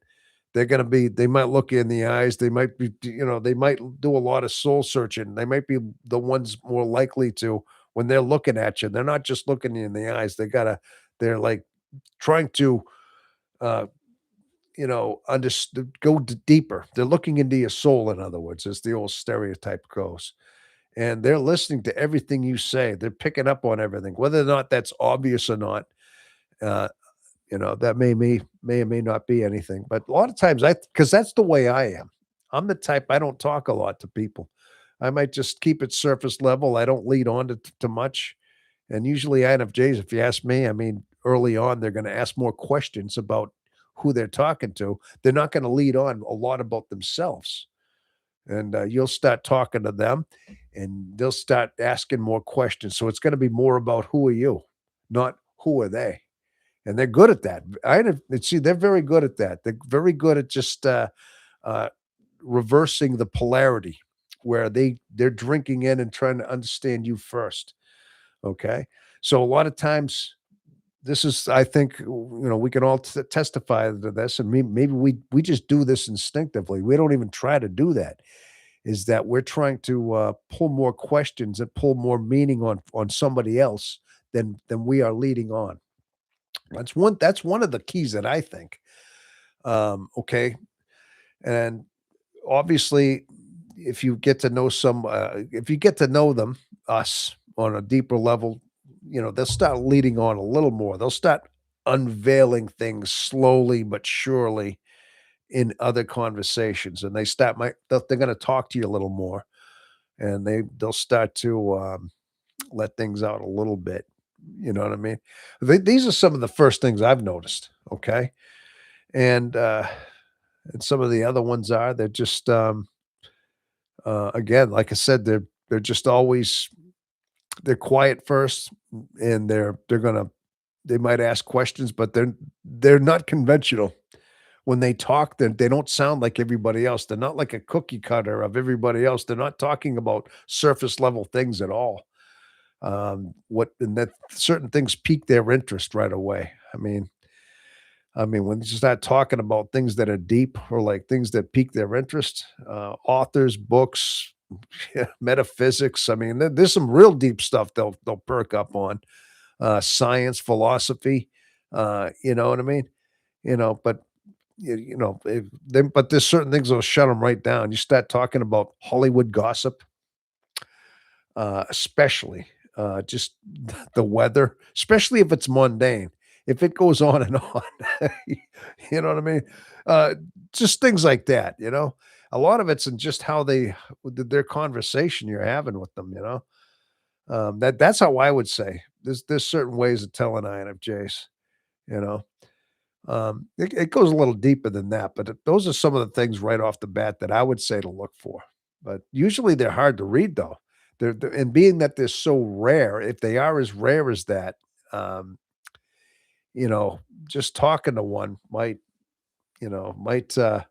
[SPEAKER 1] They might look you in the eyes. They might be, they might do a lot of soul searching. They might be the ones more likely to, when they're looking at you, they're not just looking you in the eyes. They're like trying to, uh, go deeper. They're looking into your soul, in other words, as the old stereotype goes, and they're listening to everything you say. They're picking up on everything, whether or not that's obvious or not. Uh, that may or may not be anything. But a lot of times, because that's the way I am. I'm the type, I don't talk a lot to people. I might just keep it surface level. I don't lead on to much. And usually INFJs, if you ask me, I mean, early on, they're going to ask more questions about who they're talking to. They're not going to lead on a lot about themselves, and you'll start talking to them and they'll start asking more questions. So it's going to be more about who are you, not who are they. And they're good at that. See, they're very good at that. They're very good at just uh, reversing the polarity, where they're drinking in and trying to understand you first. Okay, so a lot of times this is, I think, we can all testify to this, and maybe we just do this instinctively. We don't even try to do that, is that we're trying to pull more questions and pull more meaning on somebody else than we are leading on. That's one of the keys that I think. Okay, and obviously, if you get to know them, us on a deeper level, they'll start leading on a little more. They'll start unveiling things slowly but surely in other conversations, and they're going to talk to you a little more, and they'll start to let things out a little bit. You know what I mean? These are some of the first things I've noticed. Okay, and some of the other ones are, they're just again, like I said, they're just always, they're quiet first, and they might ask questions, but they're not conventional. when they talk, they don't sound like everybody else. They're not like a cookie cutter of everybody else. They're not talking about surface level things at all. What and that certain things pique their interest right away. I mean, when you start talking about things that are deep or like things that pique their interest, authors, books, metaphysics. I mean, there's some real deep stuff they'll perk up on. Science, philosophy. You know what I mean? But but there's certain things that'll shut them right down. You start talking about Hollywood gossip, especially just the weather, especially if it's mundane. If it goes on and on, you know what I mean? Uh, just things like that. A lot of it's in just how their conversation you're having with them. That's how I would say. There's certain ways of telling INFJs. You know, it goes a little deeper than that, but those are some of the things right off the bat that I would say to look for. But usually they're hard to read though. And being that they're so rare, if they are as rare as that, um, you know, just talking to one you know, might uh,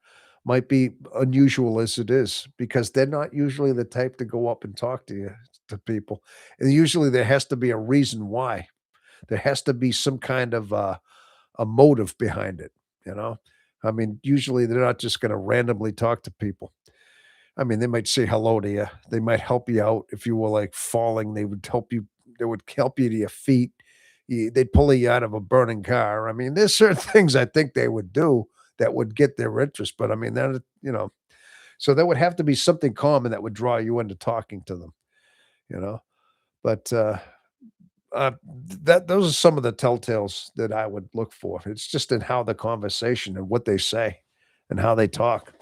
[SPEAKER 1] might be unusual as it is because they're not usually the type to go up and talk to people. And usually there has to be a reason why. There has to be some kind of a motive behind it, you know? I mean, usually they're not just gonna randomly talk to people. I mean, they might say hello to you. They might help you out if you were, like, falling, they would help you to your feet. They'd pull you out of a burning car. I mean, there's certain things I think they would do that would get their interest, but I mean, so there would have to be something common that would draw you into talking to them, you know? But, that those are some of the telltales that I would look for. It's just in how the conversation and what they say and how they talk.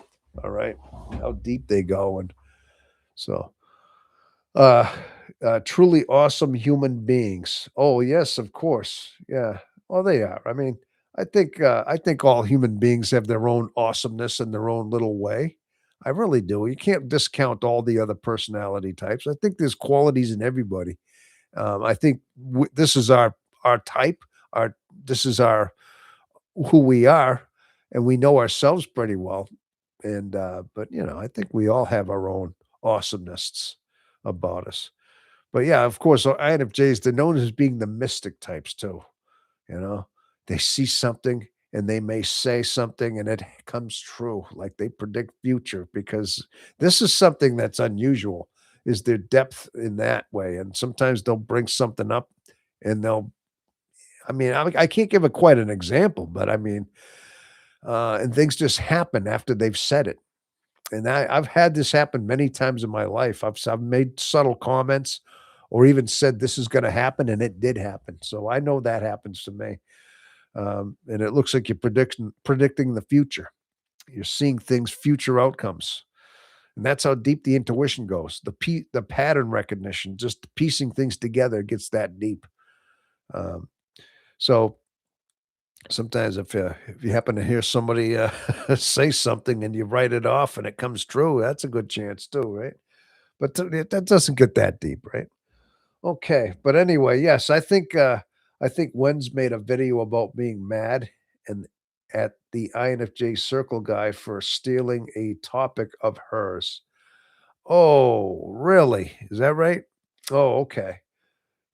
[SPEAKER 1] All right. How deep they go. And so, uh, truly awesome human beings. Oh, yes, of course. Yeah. Well, they are. I think all human beings have their own awesomeness in their own little way. I really do. You can't discount all the other personality types. I think there's qualities in everybody. I think this is our type. Our This is our who we are, and we know ourselves pretty well. And but I think we all have our own awesomeness about us. But yeah, of course, INFJs, they're known as being the mystic types too. You know, they see something and they may say something and it comes true, like they predict future because this is something that's unusual, is their depth in that way. And sometimes they'll bring something up and I can't give it quite an example, but and things just happen after they've said it. And I've had this happen many times in my life. I've made subtle comments or even said this is going to happen and it did happen. So I know that happens to me. And it looks like you're predicting the future. You're seeing things, future outcomes, and that's how deep the intuition goes. The pattern recognition, just piecing things together, gets that deep. Um, so sometimes if you happen to hear somebody say something and you write it off and it comes true, that's a good chance too, right? But that doesn't get that deep, right? Okay, but anyway, yes, I think Wen's made a video about being mad and at the INFJ Circle guy for stealing a topic of hers. Oh, really? Is that right? Oh, okay.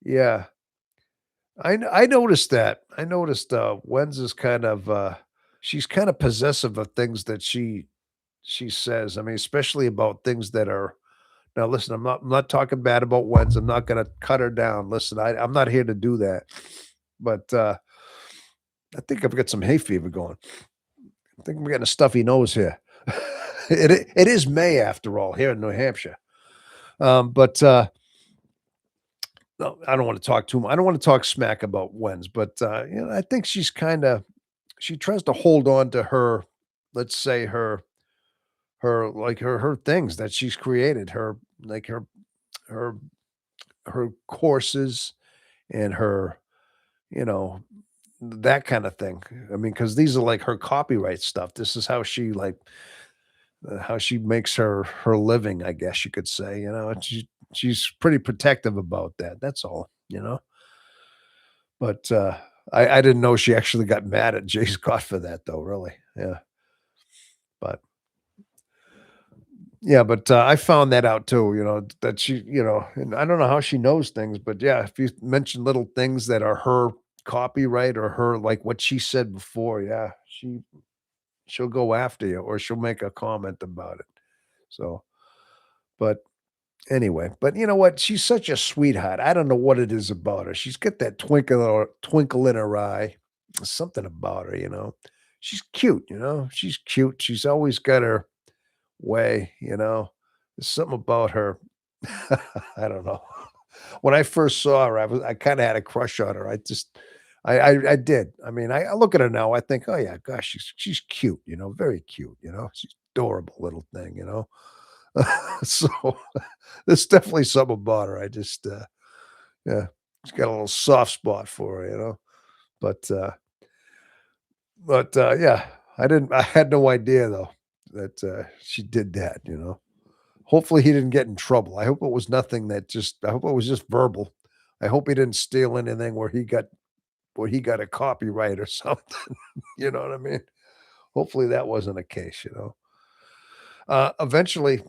[SPEAKER 1] Yeah. I noticed that. I noticed Wen's is she's kind of possessive of things that she says. I mean, especially about things that are now listen, I'm not talking bad about Wens. I'm not gonna cut her down. Listen, I'm not here to do that. But I think I've got some hay fever going. I think I'm getting a stuffy nose here. It is May after all here in New Hampshire. But no, I don't want to talk too much. I don't want to talk smack about Wens, but I think she tries to hold on to her, let's say her things that she's created, her like her her courses and her, you know, that kind of thing. I mean, because these are like her copyright stuff. This is how she makes her living, I guess you could say. And she's pretty protective about that. That's all. But I didn't know she actually got mad at Jay Scott for that, though. Really, yeah. But yeah, but I found that out too, that she, and I don't know how she knows things, but yeah, if you mention little things that are her copyright or her like what she said before, yeah, she'll go after you or she'll make a comment about it. So, but anyway, but you know what? She's such a sweetheart. I don't know what it is about her. She's got that twinkle in her eye. Something about her. She's cute. She's cute. She's always got her way. There's something about her. I don't know. When I first saw her, I kind of had a crush on her. I did. I mean, I look at her now. I think, oh yeah, gosh, she's cute. Very cute. She's adorable little thing. So there's definitely something about her. Yeah, she's got a little soft spot for her. But yeah, I had no idea though that she did that. Hopefully he didn't get in trouble. I hope it was nothing I hope it was just verbal. I hope he didn't steal anything where he got a copyright or something. You know what I mean? Hopefully that wasn't a case. Eventually,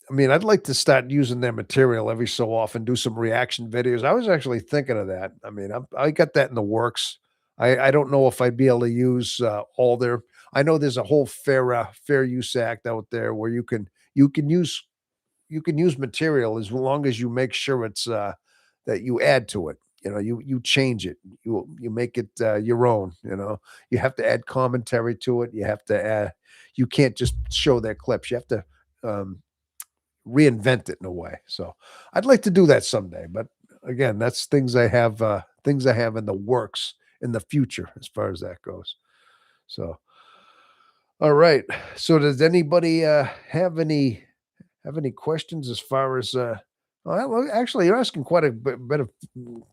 [SPEAKER 1] I mean, I'd like to start using their material every so often, do some reaction videos. I was actually thinking of that. I mean, I got that in the works. I don't know if I'd be able to use all their. I know there's a whole Fair Use Act out there where you can use material as long as you make sure it's that you add to it. You change it. You make it your own. You have to add commentary to it. You have to add. You can't just show their clips. You have to um, reinvent it in a way. So I'd like to do that someday. But again, that's things I have in the works in the future as far as that goes. So all right. So does anybody have any questions as far as well, actually you're asking quite a bit of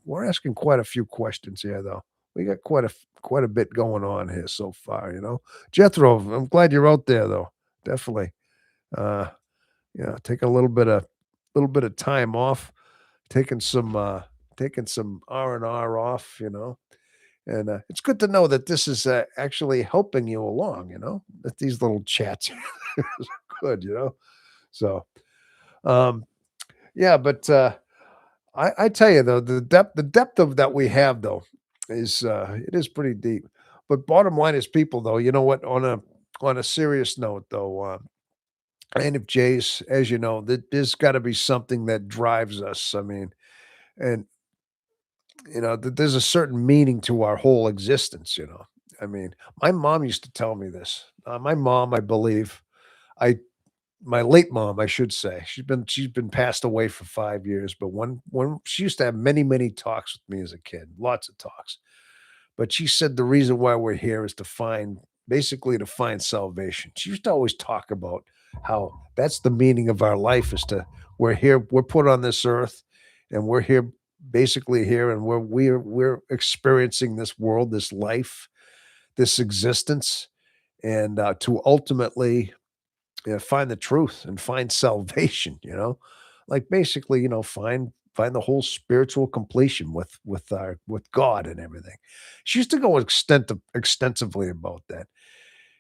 [SPEAKER 1] we're asking quite a few questions here though. We got quite a bit going on here so far. Jethro, I'm glad you're out there though. Definitely. Uh take a little bit of time off, taking some R&R off. And it's good to know that this is actually helping you along, that these little chats are good. So um yeah, but I tell you though, the depth of that we have though is it is pretty deep. But bottom line is people though, you know what? On a serious note though, NFJs, as you know, there's got to be something that drives us. I mean, and there's a certain meaning to our whole existence. I mean, my mom used to tell me this. My mom, I believe, I my late mom, I should say. She's been passed away for 5 years, but when she used to have many, many talks with me as a kid, lots of talks. But she said the reason why we're here is to find salvation. She used to always talk about how that's the meaning of our life is to we're here, we're put on this earth, and we're here basically here, and we're experiencing this world, this life, this existence, and to ultimately find the truth and find salvation. Like basically, find the whole spiritual completion with God and everything. She used to go extensively about that.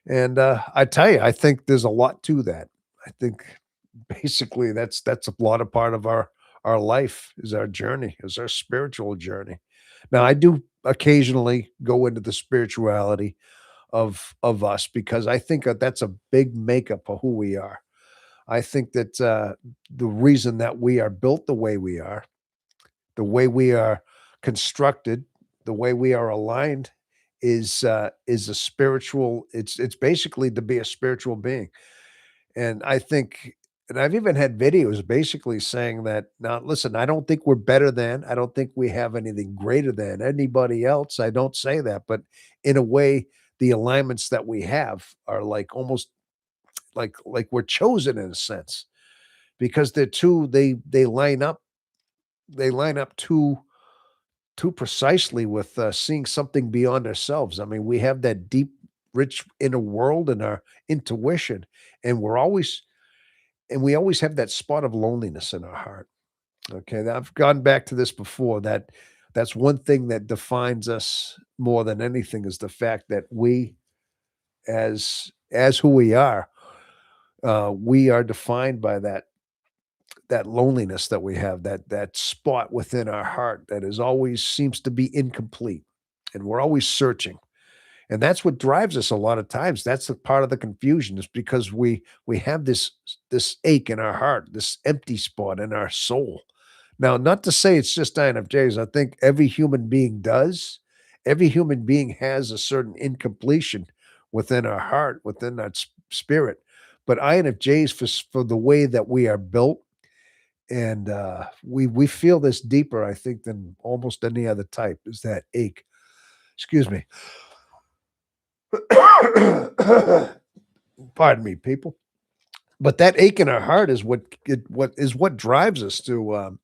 [SPEAKER 1] And I tell you, I think there's a lot to that. I think basically that's a lot of part of our life is our journey, is our spiritual journey. Now I do occasionally go into the spirituality of us because I think that's a big makeup of who we are. I think that the reason that we are built the way we are constructed, the way we are aligned is a spiritual. It's basically to be a spiritual being, and I think. And I've even had videos basically saying that, now, listen, I don't think we're better than, I don't think we have anything greater than anybody else. I don't say that, but in a way, the alignments that we have are like almost like we're chosen in a sense because they line up too precisely with seeing something beyond ourselves. I mean, we have that deep, rich inner world and our intuition, and we always have that spot of loneliness in our heart. Okay, now, I've gone back to this before. That's one thing that defines us more than anything is the fact that we as who we are defined by that loneliness that we have, that spot within our heart that is always seems to be incomplete, and we're always searching. And that's what drives us a lot of times. That's the part of the confusion is because we have this ache in our heart, this empty spot in our soul. Now, not to say it's just INFJs. I think every human being does. Every human being has a certain incompletion within our heart, within that spirit. But INFJs, for the way that we are built, and we feel this deeper, I think, than almost any other type. Is that ache? Excuse me. Pardon me, people. But that ache in our heart is what drives us to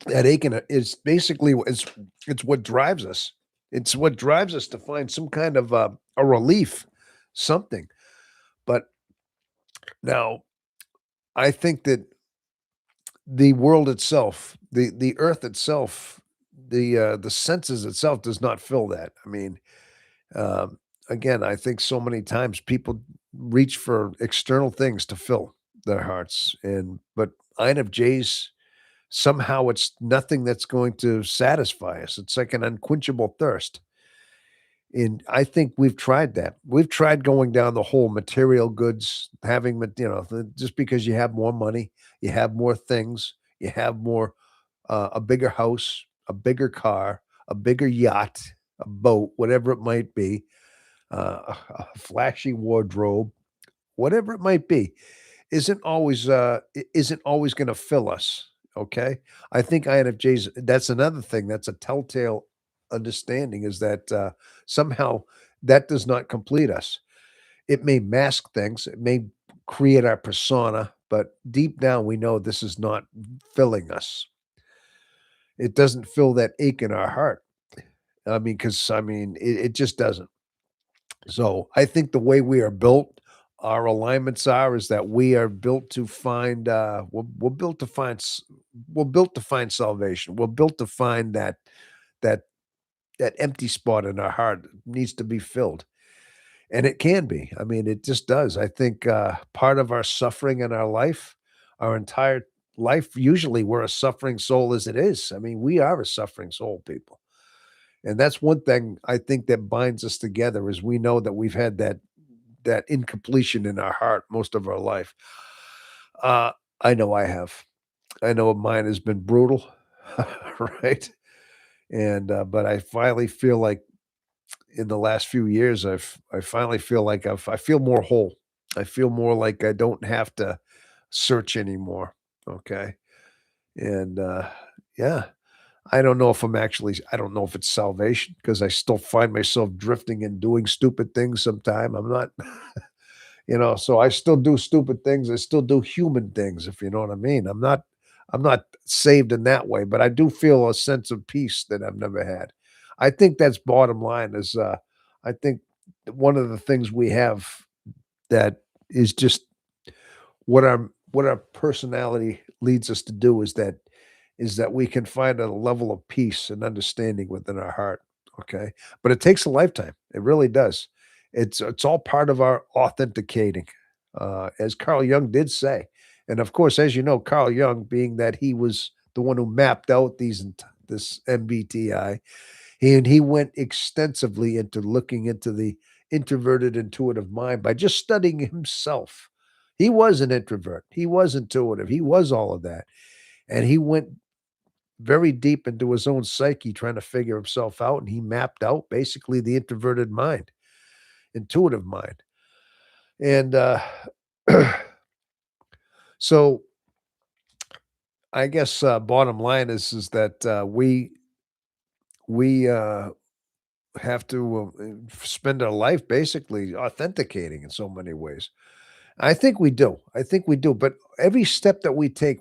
[SPEAKER 1] that ache in is basically it's what drives us. It's what drives us to find some kind of a relief, something. But now I think that the world itself, the earth itself, the senses itself does not fill that. I mean, again, I think so many times people reach for external things to fill their hearts, and but INFJs somehow it's nothing that's going to satisfy us. It's like an unquenchable thirst. And I think we've tried that. We've tried going down the whole material goods, having, just because you have more money, you have more things, you have more, a bigger house, a bigger car, a bigger yacht, a boat, whatever it might be, a flashy wardrobe, whatever it might be, isn't always going to fill us. Okay, I think INFJs. That's another thing. That's a telltale understanding is that somehow that does not complete us. It may mask things. It may create our persona, but deep down we know this is not filling us. It doesn't fill that ache in our heart. I mean, because I mean, it just doesn't. So I think the way we are built, our alignments are is that we are built to find we're built to find we're built to find salvation. We're built to find that that empty spot in our heart that needs to be filled. And it can be. I mean, it just does. I think part of our suffering in our life, our entire life, usually we're a suffering soul as it is. I mean, we are a suffering soul, people. And that's one thing I think that binds us together is we know that we've had that incompletion in our heart most of our life. Uh, I know I have. I know mine has been brutal, right? And but I finally feel like in the last few years, I finally feel like I feel more whole. I feel more like I don't have to search anymore. Okay, and yeah, I don't know if I don't know if it's salvation because I still find myself drifting and doing stupid things sometime. I'm not, so I still do stupid things. I still do human things, if you know what I mean. I'm not saved in that way, but I do feel a sense of peace that I've never had. I think that's bottom line is I think that one of the things we have that is just what our personality leads us to do is that we can find a level of peace and understanding within our heart, okay? But it takes a lifetime. It really does. It's all part of our authenticating, as Carl Jung did say. And of course, as you know, Carl Jung, being that he was the one who mapped out this MBTI, and he went extensively into looking into the introverted intuitive mind by just studying himself. He was an introvert. He was intuitive. He was all of that. And he went very deep into his own psyche trying to figure himself out. And he mapped out basically the introverted mind, intuitive mind. And so I guess bottom line is that we have to spend our life basically authenticating in so many ways. I think we do. I think we do. But every step that we take,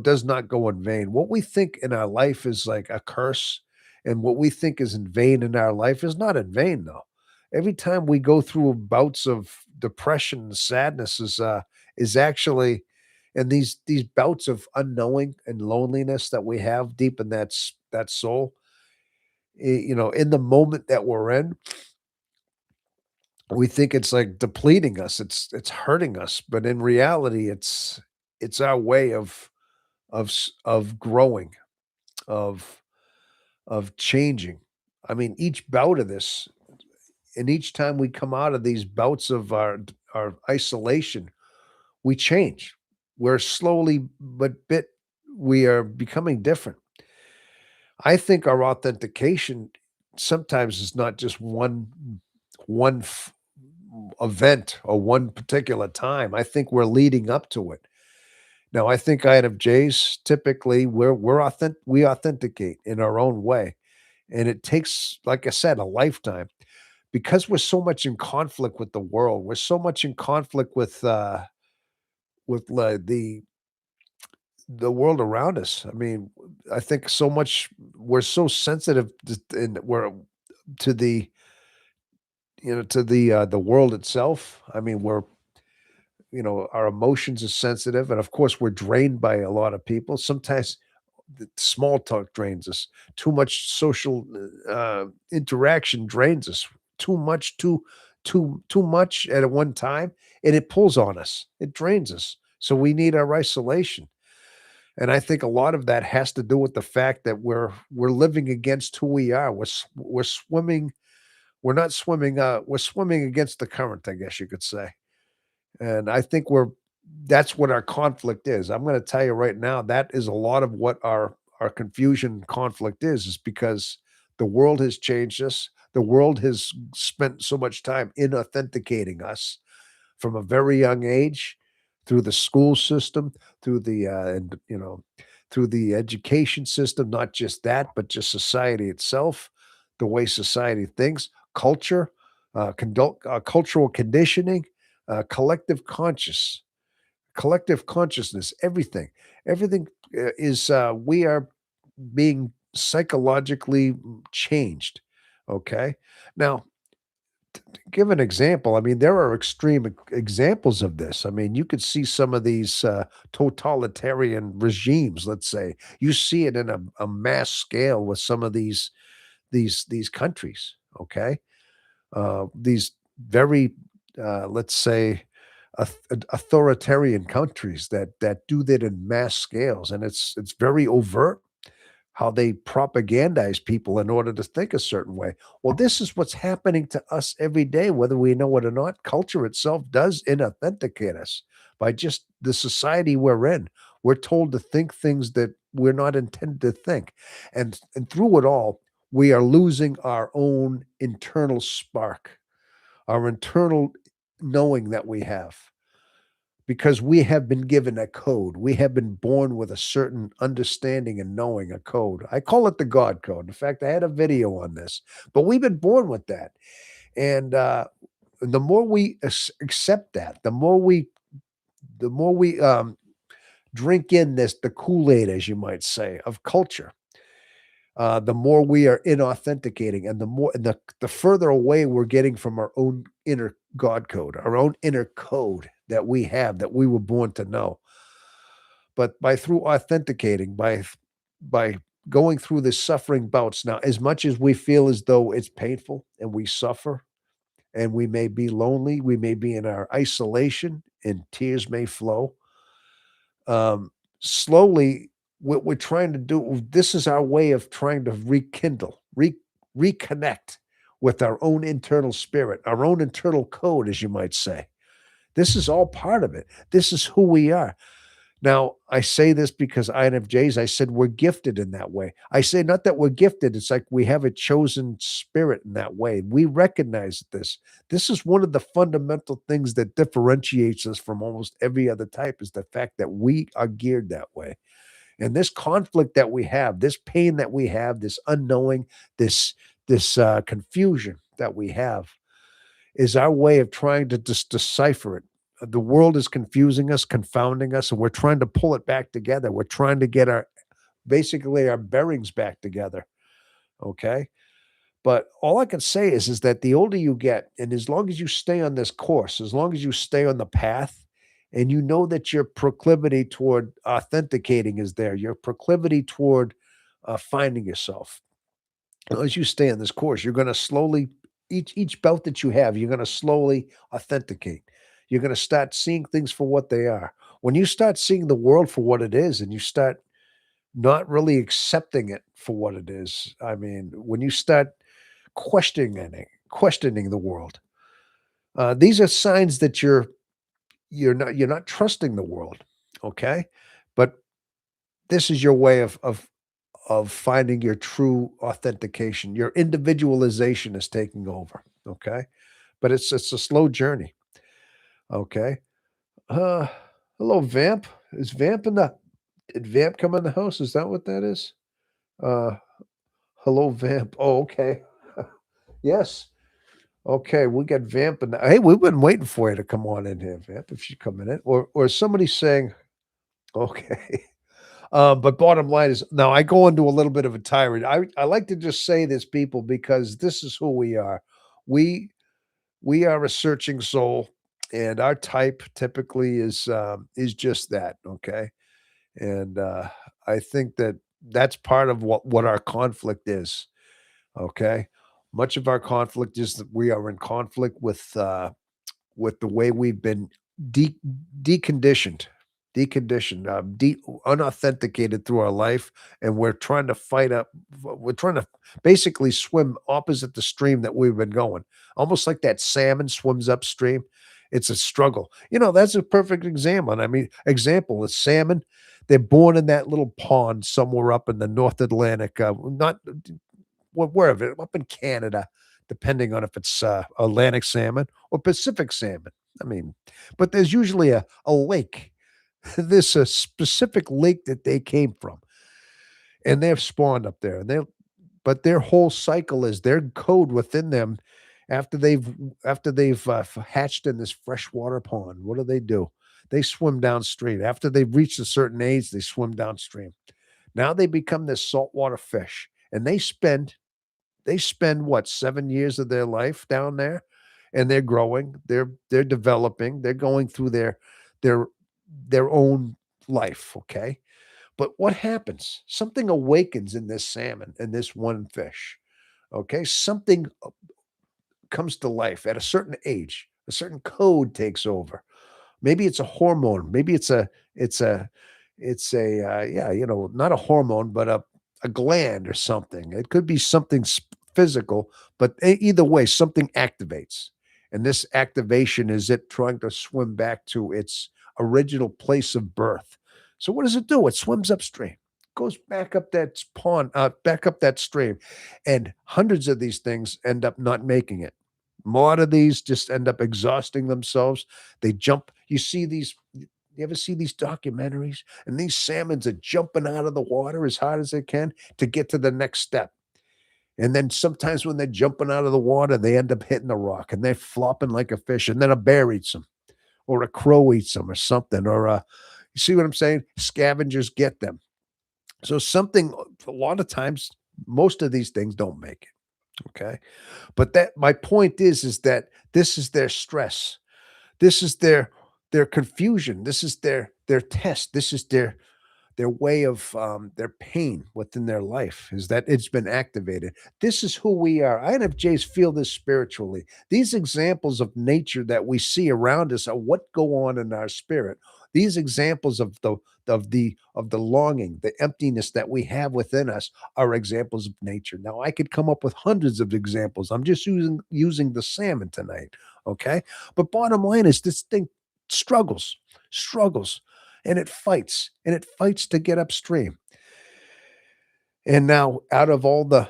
[SPEAKER 1] does not go in vain. What we think in our life is like a curse, and what we think is in vain in our life is not in vain, though. Every time we go through bouts of depression and sadness is actually, and these bouts of unknowing and loneliness that we have deep in that soul, in the moment that we're in, We think it's like depleting us, it's hurting us, but in reality, it's our way of growing, of changing. I mean, each bout of this, and each time we come out of these bouts of our isolation, we change. We're slowly but bit we are becoming different. I think our authentication sometimes is not just one event or one particular time. I think we're leading up to it. Now, I think INFJs typically we authenticate in our own way, and it takes, like I said, a lifetime because we're so much in conflict with the world. We're so much in conflict with the world around us. I mean, I think so much we're so sensitive and we're to the world itself. I mean, our emotions are sensitive, and of course, we're drained by a lot of people. Sometimes the small talk drains us. Too much social interaction drains us. Too much, too much at one time, and it pulls on us. It drains us. So we need our isolation. And I think a lot of that has to do with the fact that we're living against who we are. We're swimming. We're not swimming. We're swimming against the current, I guess you could say. And I think that's what our conflict is. I'm going to tell you right now, that is a lot of what our confusion conflict is because the world has changed us. The world has spent so much time in authenticating us from a very young age through the school system, through through the education system, not just that, but just society itself, the way society thinks, culture, cultural conditioning, collective consciousness, everything is we are being psychologically changed. Okay. Now, give an example. I mean, there are extreme examples of this. I mean, you could see some of these totalitarian regimes. Let's say you see it in a mass scale with some of these countries. Okay, these very let's say authoritarian countries that do that in mass scales, and it's very overt how they propagandize people in order to think a certain way. Well, this is what's happening to us every day, whether we know it or not. Culture itself does inauthenticate us by just the society we're in. We're told to think things that we're not intended to think. And through it all, we are losing our own internal spark, our internal knowing that we have because we have been given a code. We have been born with a certain understanding and knowing a code. I call it the God code. In fact, I had a video on this, but we've been born with that. And the more we accept that, the more we drink in the Kool-Aid, as you might say, of culture, the more we are inauthenticating and the further away we're getting from our own inner God code, our own inner code that we have, that we were born to know. But by through authenticating, by going through this suffering bouts, now, as much as we feel as though it's painful and we suffer and we may be lonely, we may be in our isolation and tears may flow. Slowly, what we're trying to do, this is our way of trying to rekindle, reconnect with our own internal spirit, our own internal code, as you might say. This is all part of it. This is who we are. Now, I say this because INFJs, I said we're gifted in that way. I say not that we're gifted, it's like we have a chosen spirit in that way. We recognize this. This is one of the fundamental things that differentiates us from almost every other type is the fact that we are geared that way. And this conflict that we have, this pain that we have, this unknowing, this confusion that we have is our way of trying to just decipher it. The world is confusing us, confounding us, and we're trying to pull it back together. We're trying to get basically our bearings back together. Okay. But all I can say is that the older you get, and as long as you stay on this course, as long as you stay on the path, and you know that your proclivity toward authenticating is there, your proclivity toward finding yourself, as you stay on this course, you're going to slowly each bout that you have, you're going to slowly authenticate. You're going to start seeing things for what they are. When you start seeing the world for what it is, and you start not really accepting it for what it is, I mean, when you start questioning the world, these are signs that you're not trusting the world. Okay, but this is your way of finding your true authentication. Your individualization is taking over. Okay, but it's a slow journey. Okay. Uh, hello, Vamp. Is Vamp in the did Vamp come in the house? Is that what that is? Uh, hello, Vamp. Oh, okay. Yes. Okay, we got Vamp in the hey, we've been waiting for you to come on in here, Vamp, if you're coming in. Or somebody saying, okay. But bottom line is now I go into a little bit of a tirade. I like to just say this, people, because this is who we are. We we are a searching soul, and our type typically is just that. Okay, and I think that that's part of what our conflict is. Okay, much of our conflict is that we are in conflict with the way we've been de- deconditioned, unauthenticated through our life, and we're trying to fight up. We're trying to basically swim opposite the stream that we've been going, almost like that salmon swims upstream. It's a struggle. That's a perfect example. And I mean, example is salmon. They're born in that little pond somewhere up in the North Atlantic, not wherever, up in Canada, depending on if it's Atlantic salmon or Pacific salmon. I mean, but there's usually a lake. There's a specific lake that they came from, and they've spawned up there. But their whole cycle is their code within them. After they've hatched in this freshwater pond, what do? They swim downstream. After they've reached a certain age, they swim downstream. Now they become this saltwater fish, and they spend what 7 years of their life down there, and they're growing, they're developing, they're going through their their own life. Okay, but what happens? Something awakens in this salmon and this one fish. Okay, something comes to life at a certain age. A certain code takes over. Maybe it's a hormone. Maybe it's a yeah, not a hormone, but a gland or something. It could be something physical, but either way, something activates. And this activation is it trying to swim back to its original place of birth. So what does it do? It swims upstream, goes back up that pond, back up that stream, and hundreds of these things end up not making it. A lot of these just end up exhausting themselves. They jump. You ever see these documentaries? And these salmons are jumping out of the water as hard as they can to get to the next step. And then sometimes when they're jumping out of the water, they end up hitting the rock and they're flopping like a fish. And then a bear eats them, or a crow eats them, or something. You see what I'm saying? Scavengers get them. So a lot of times, most of these things don't make it. Okay. But that my point is that this is their stress. This is their confusion. This is their test. This is their way of their pain within their life is that it's been activated. This is who we are. INFJs feel this spiritually. These examples of nature that we see around us are what go on in our spirit. These examples of the longing, the emptiness that we have within us are examples of nature. Now I could come up with hundreds of examples. I'm just using the salmon tonight. Okay. But bottom line is this thing struggles, and it fights to get upstream. And now, out of all the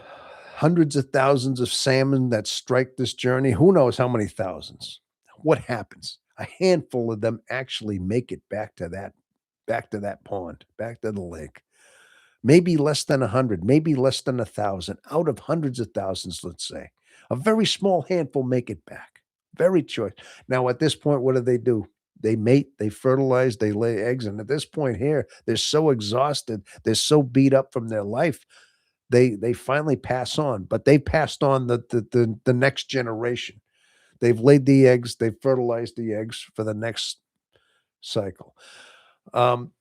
[SPEAKER 1] hundreds of thousands of salmon that strike this journey, who knows how many thousands? What happens? A handful of them actually make it back to that pond, back to the lake. Maybe less than 100, maybe less than 1,000 out of hundreds of thousands, let's say. A very small handful make it back. Very choice. Now, at this point, what do? They mate, they fertilize, they lay eggs. And at this point here, they're so exhausted, they're so beat up from their life, they finally pass on, but they passed on the next generation. They've laid the eggs, they've fertilized the eggs for the next cycle. Um,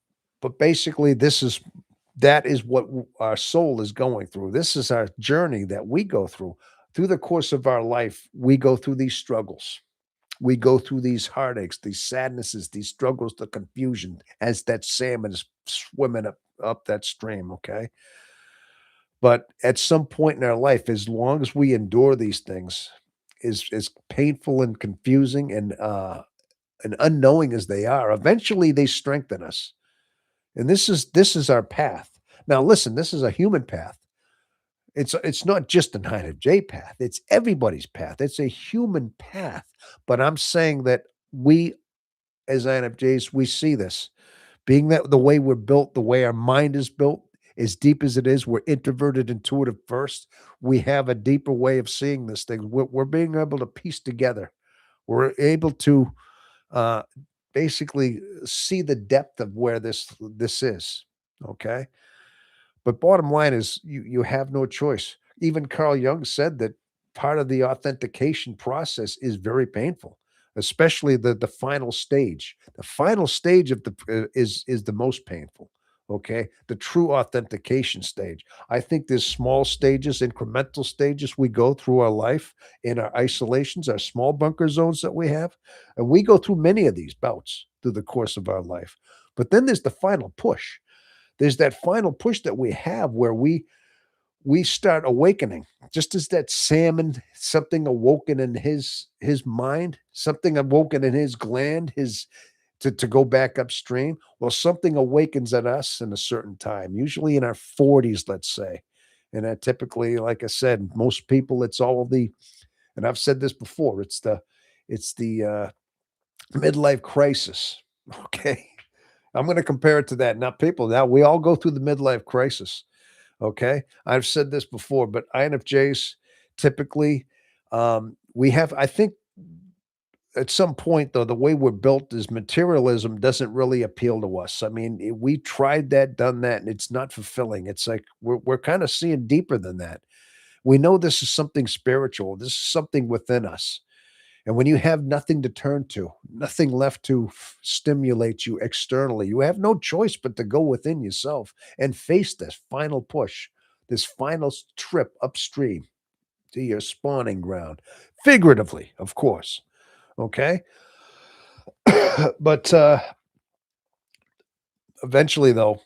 [SPEAKER 1] but basically, that is what our soul is going through. This is our journey that we go through. Through the course of our life, we go through these struggles. We go through these heartaches, these sadnesses, these struggles, the confusion as that salmon is swimming up that stream, okay? But at some point in our life, as long as we endure these things, as painful and confusing and unknowing as they are, eventually they strengthen us. And this is our path. Now listen, this is a human path. It's not just an INFJ path. It's everybody's path. It's a human path. But I'm saying that we as INFJs, we see this. Being that the way we're built, the way our mind is built, as deep as it is, we're introverted, intuitive first. We have a deeper way of seeing this thing. We're being able to piece together. We're able to uh, basically see the depth of where this is. Okay, but bottom line is you have no choice. Even Carl Jung said that part of the authentication process is very painful, especially the final stage. The final stage of the is the most painful. Okay, the true authentication stage. I think there's small stages, incremental stages we go through our life in our isolations, our small bunker zones that we have, and we go through many of these bouts through the course of our life. But then there's the final push. There's that final push that we have where we start awakening. Just as that salmon, something awoken in his mind, something awoken in his gland, his to go back upstream. Well, something awakens at us in a certain time, usually in our 40s, let's say. And that typically, like I said, most people, it's all the, and I've said this before, it's the midlife crisis. Okay. I'm going to compare it to that. Now, people, now we all go through the midlife crisis. Okay. I've said this before, but INFJs typically, we have, I think at some point, though, the way we're built is materialism doesn't really appeal to us. I mean, we tried that, done that, and it's not fulfilling. It's like we're kind of seeing deeper than that. We know this is something spiritual, this is something within us. And when you have nothing to turn to, nothing left to stimulate you externally, you have no choice but to go within yourself and face this final push, this final trip upstream to your spawning ground, figuratively, of course. Okay. But eventually, though,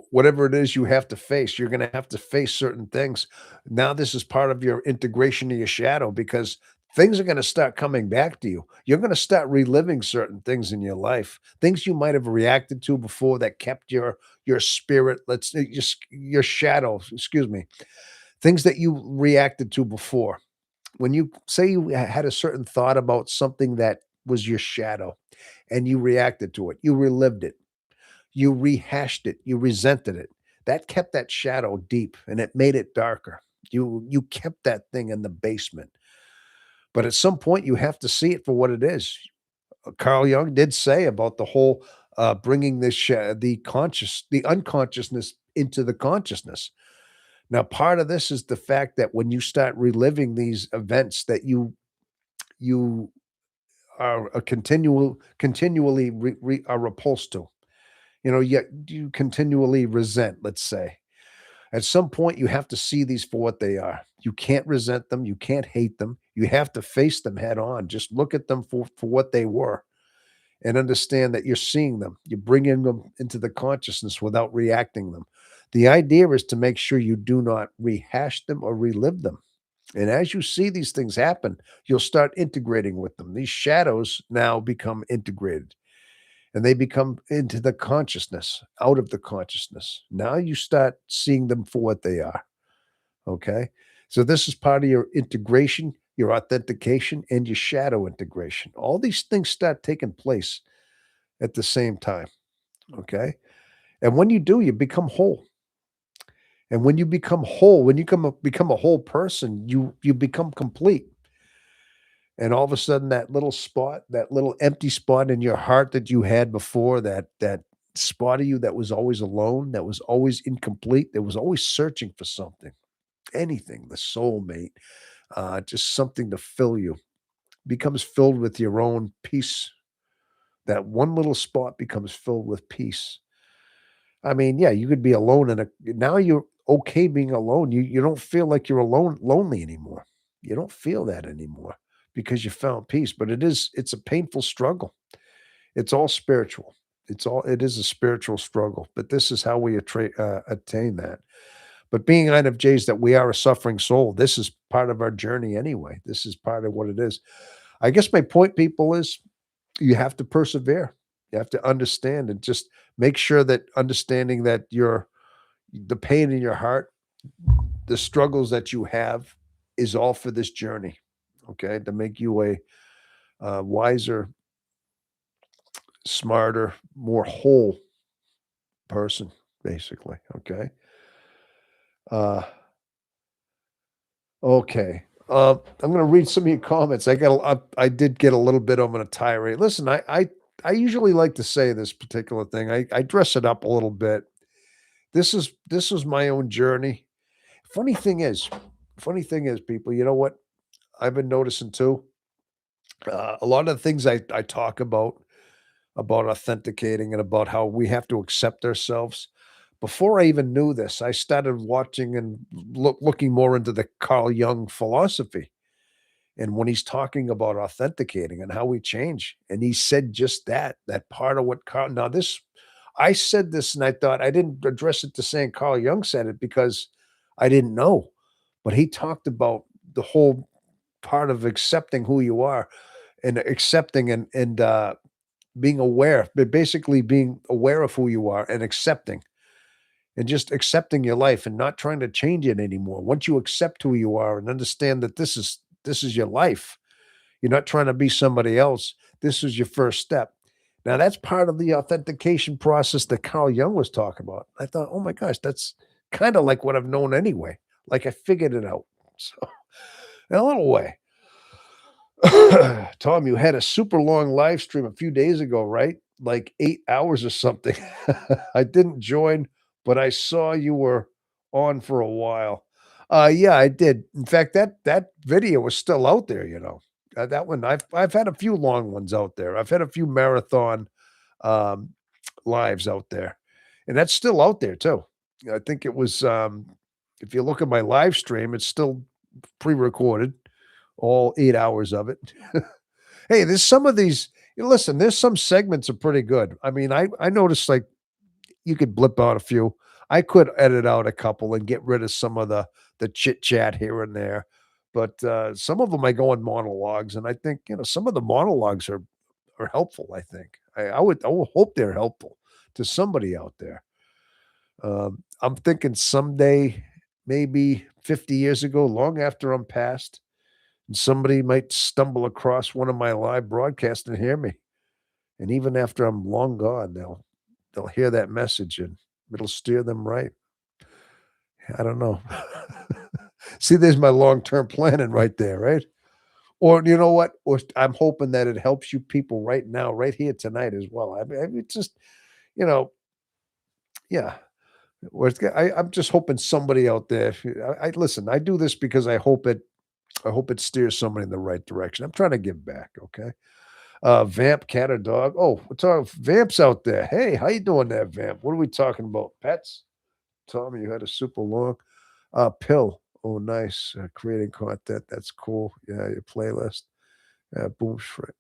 [SPEAKER 1] whatever it is you have to face, you're going to have to face certain things. Now, this is part of your integration of your shadow because things are going to start coming back to you. You're going to start reliving certain things in your life, things you might have reacted to before that kept your spirit. Let's say just your shadow. Excuse me. Things that you reacted to before. When you say you had a certain thought about something that was your shadow, and you reacted to it, you relived it, you rehashed it, you resented it. That kept that shadow deep and it made it darker. You kept that thing in the basement. But at some point you have to see it for what it is. Carl Jung did say about the whole bringing the unconsciousness into the consciousness. Now, part of this is the fact that when you start reliving these events that you are a continually are repulsed to, yet you continually resent, let's say. At some point, you have to see these for what they are. You can't resent them. You can't hate them. You have to face them head on. Just look at them for what they were and understand that you're seeing them. You're bringing them into the consciousness without reacting them. The idea is to make sure you do not rehash them or relive them. And as you see these things happen, you'll start integrating with them. These shadows now become integrated and they become into the consciousness, out of the consciousness. Now you start seeing them for what they are. Okay. So this is part of your integration, your authentication, and your shadow integration. All these things start taking place at the same time. Okay. And when you do, you become whole. And when you become whole, when you become a whole person, you become complete. And all of a sudden that little spot, that little empty spot in your heart that you had before, that spot of you that was always alone, that was always incomplete, that was always searching for something, anything, the soulmate, just something to fill you, becomes filled with your own peace. That one little spot becomes filled with peace. I mean, yeah, you could be alone now you're okay being alone. You don't feel like you're alone lonely anymore. You don't feel that anymore because you found peace, but it's a painful struggle. It's all spiritual. It is a spiritual struggle, but this is how we attain that. But being INFJs that we are a suffering soul, this is part of our journey anyway. This is part of what it is. I guess my point, people, is you have to persevere. You have to understand and just make sure that understanding that the pain in your heart, the struggles that you have is all for this journey. Okay. To make you a wiser, smarter, more whole person, basically. Okay. Uh, okay. I'm going to read some of your comments. I did get a little bit of a tirade. Listen, I usually like to say this particular thing. I dress it up a little bit. This is my own journey. Funny thing is, funny thing is, people. You know what I've been noticing too. A lot of the things I talk about authenticating and about how we have to accept ourselves. Before I even knew this, I started watching and looking more into the Carl Jung philosophy. And when he's talking about authenticating and how we change, and he said just that part of what Carl, now this, I said this and I thought I didn't address it to saying Carl Jung said it because I didn't know, but he talked about the whole part of accepting who you are and accepting and being aware, but basically being aware of who you are and accepting and just accepting your life and not trying to change it anymore. Once you accept who you are and understand that this is your life, you're not trying to be somebody else. This is your first step. Now that's part of the authentication process that Carl Jung was talking about. I thought, oh my gosh, that's kind of like what I've known anyway. Like I figured it out. So in a little way. Tom, you had a super long live stream a few days ago, right? Like 8 hours or something. I didn't join, but I saw you were on for a while. Yeah, I did. In fact, that video was still out there, you know. That one I've had a few long ones out there. I've had a few marathon um lives out there. And that's still out there too. I think it was if you look at my live stream, it's still pre-recorded, all 8 hours of it. Hey, there's some of these listen, there's some segments are pretty good. I mean, I noticed, like, you could blip out a few. I could edit out a couple and get rid of some of the chit chat here and there, but, some of them I go in monologues, and I think, some of the monologues are helpful, I think. I would hope they're helpful to somebody out there. I'm thinking someday, maybe 50 years ago, long after I'm passed, and somebody might stumble across one of my live broadcasts and hear me. And even after I'm long gone, they'll hear that message and it'll steer them right. I don't know. See, there's my long-term planning right there, right? Or you know what? Or I'm hoping that it helps you people right now, right here tonight as well. I mean, it's just, you know, yeah. I'm just hoping somebody out there. I listen. I do this because I hope it steers somebody in the right direction. I'm trying to give back. Okay. Vamp, cat or dog? Oh, what's up? Vamp's out there. Hey, how you doing there, Vamp? What are we talking about? Pets? Tommy, you had a super long pill. Oh, nice. Creating content. That's cool. Yeah, your playlist. Boom Shrek.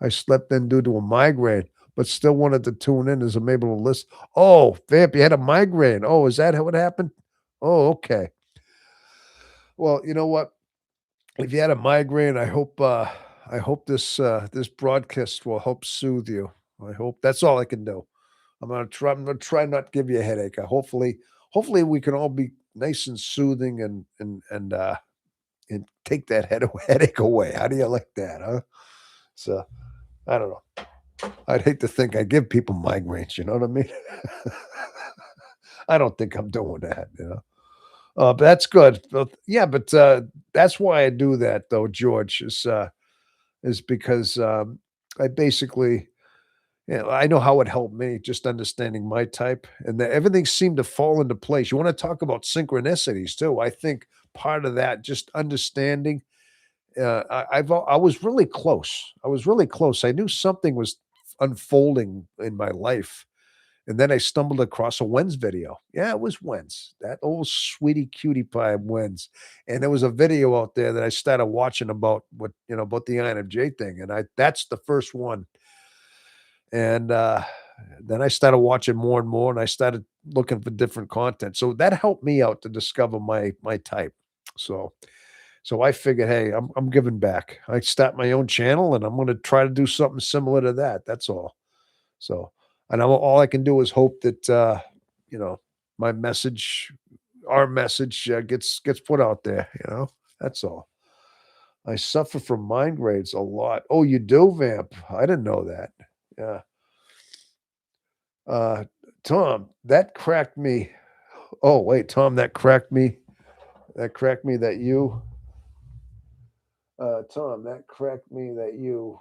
[SPEAKER 1] I slept in due to a migraine, but still wanted to tune in as I'm able to listen. Oh, Vamp, you had a migraine. Oh, is that how it happened? Oh, okay. Well, you know what? If you had a migraine, I hope this broadcast will help soothe you. I hope that's all I can do. I'm gonna try not to give you a headache. Hopefully we can all be nice and soothing and take that headache away. How do you like that, huh? So I don't know. I'd hate to think I give people migraines, you know what I mean? I don't think I'm doing that. But that's good. But yeah, but that's why I do that though, George, is because I basically, I know how it helped me just understanding my type and that everything seemed to fall into place. You want to talk about synchronicities too. I think part of that, just understanding, I was really close. I was really close. I knew something was unfolding in my life. And then I stumbled across a Wens video. Yeah, it was Wens, that old sweetie cutie pie Wens. And there was a video out there that I started watching about about the INFJ thing. And that's the first one. And then I started watching more and more, and I started looking for different content. So that helped me out to discover my type. So I figured, hey, I'm giving back. I start my own channel, and I'm going to try to do something similar to that. That's all. So, and all I can do is hope that you know my message, our message, gets put out there. That's all. I suffer from migraines a lot. Oh, you do, Vamp? I didn't know that. Yeah. Uh, Tom, that cracked me. Oh, wait, Tom, that cracked me. That cracked me that you, Tom, that cracked me that you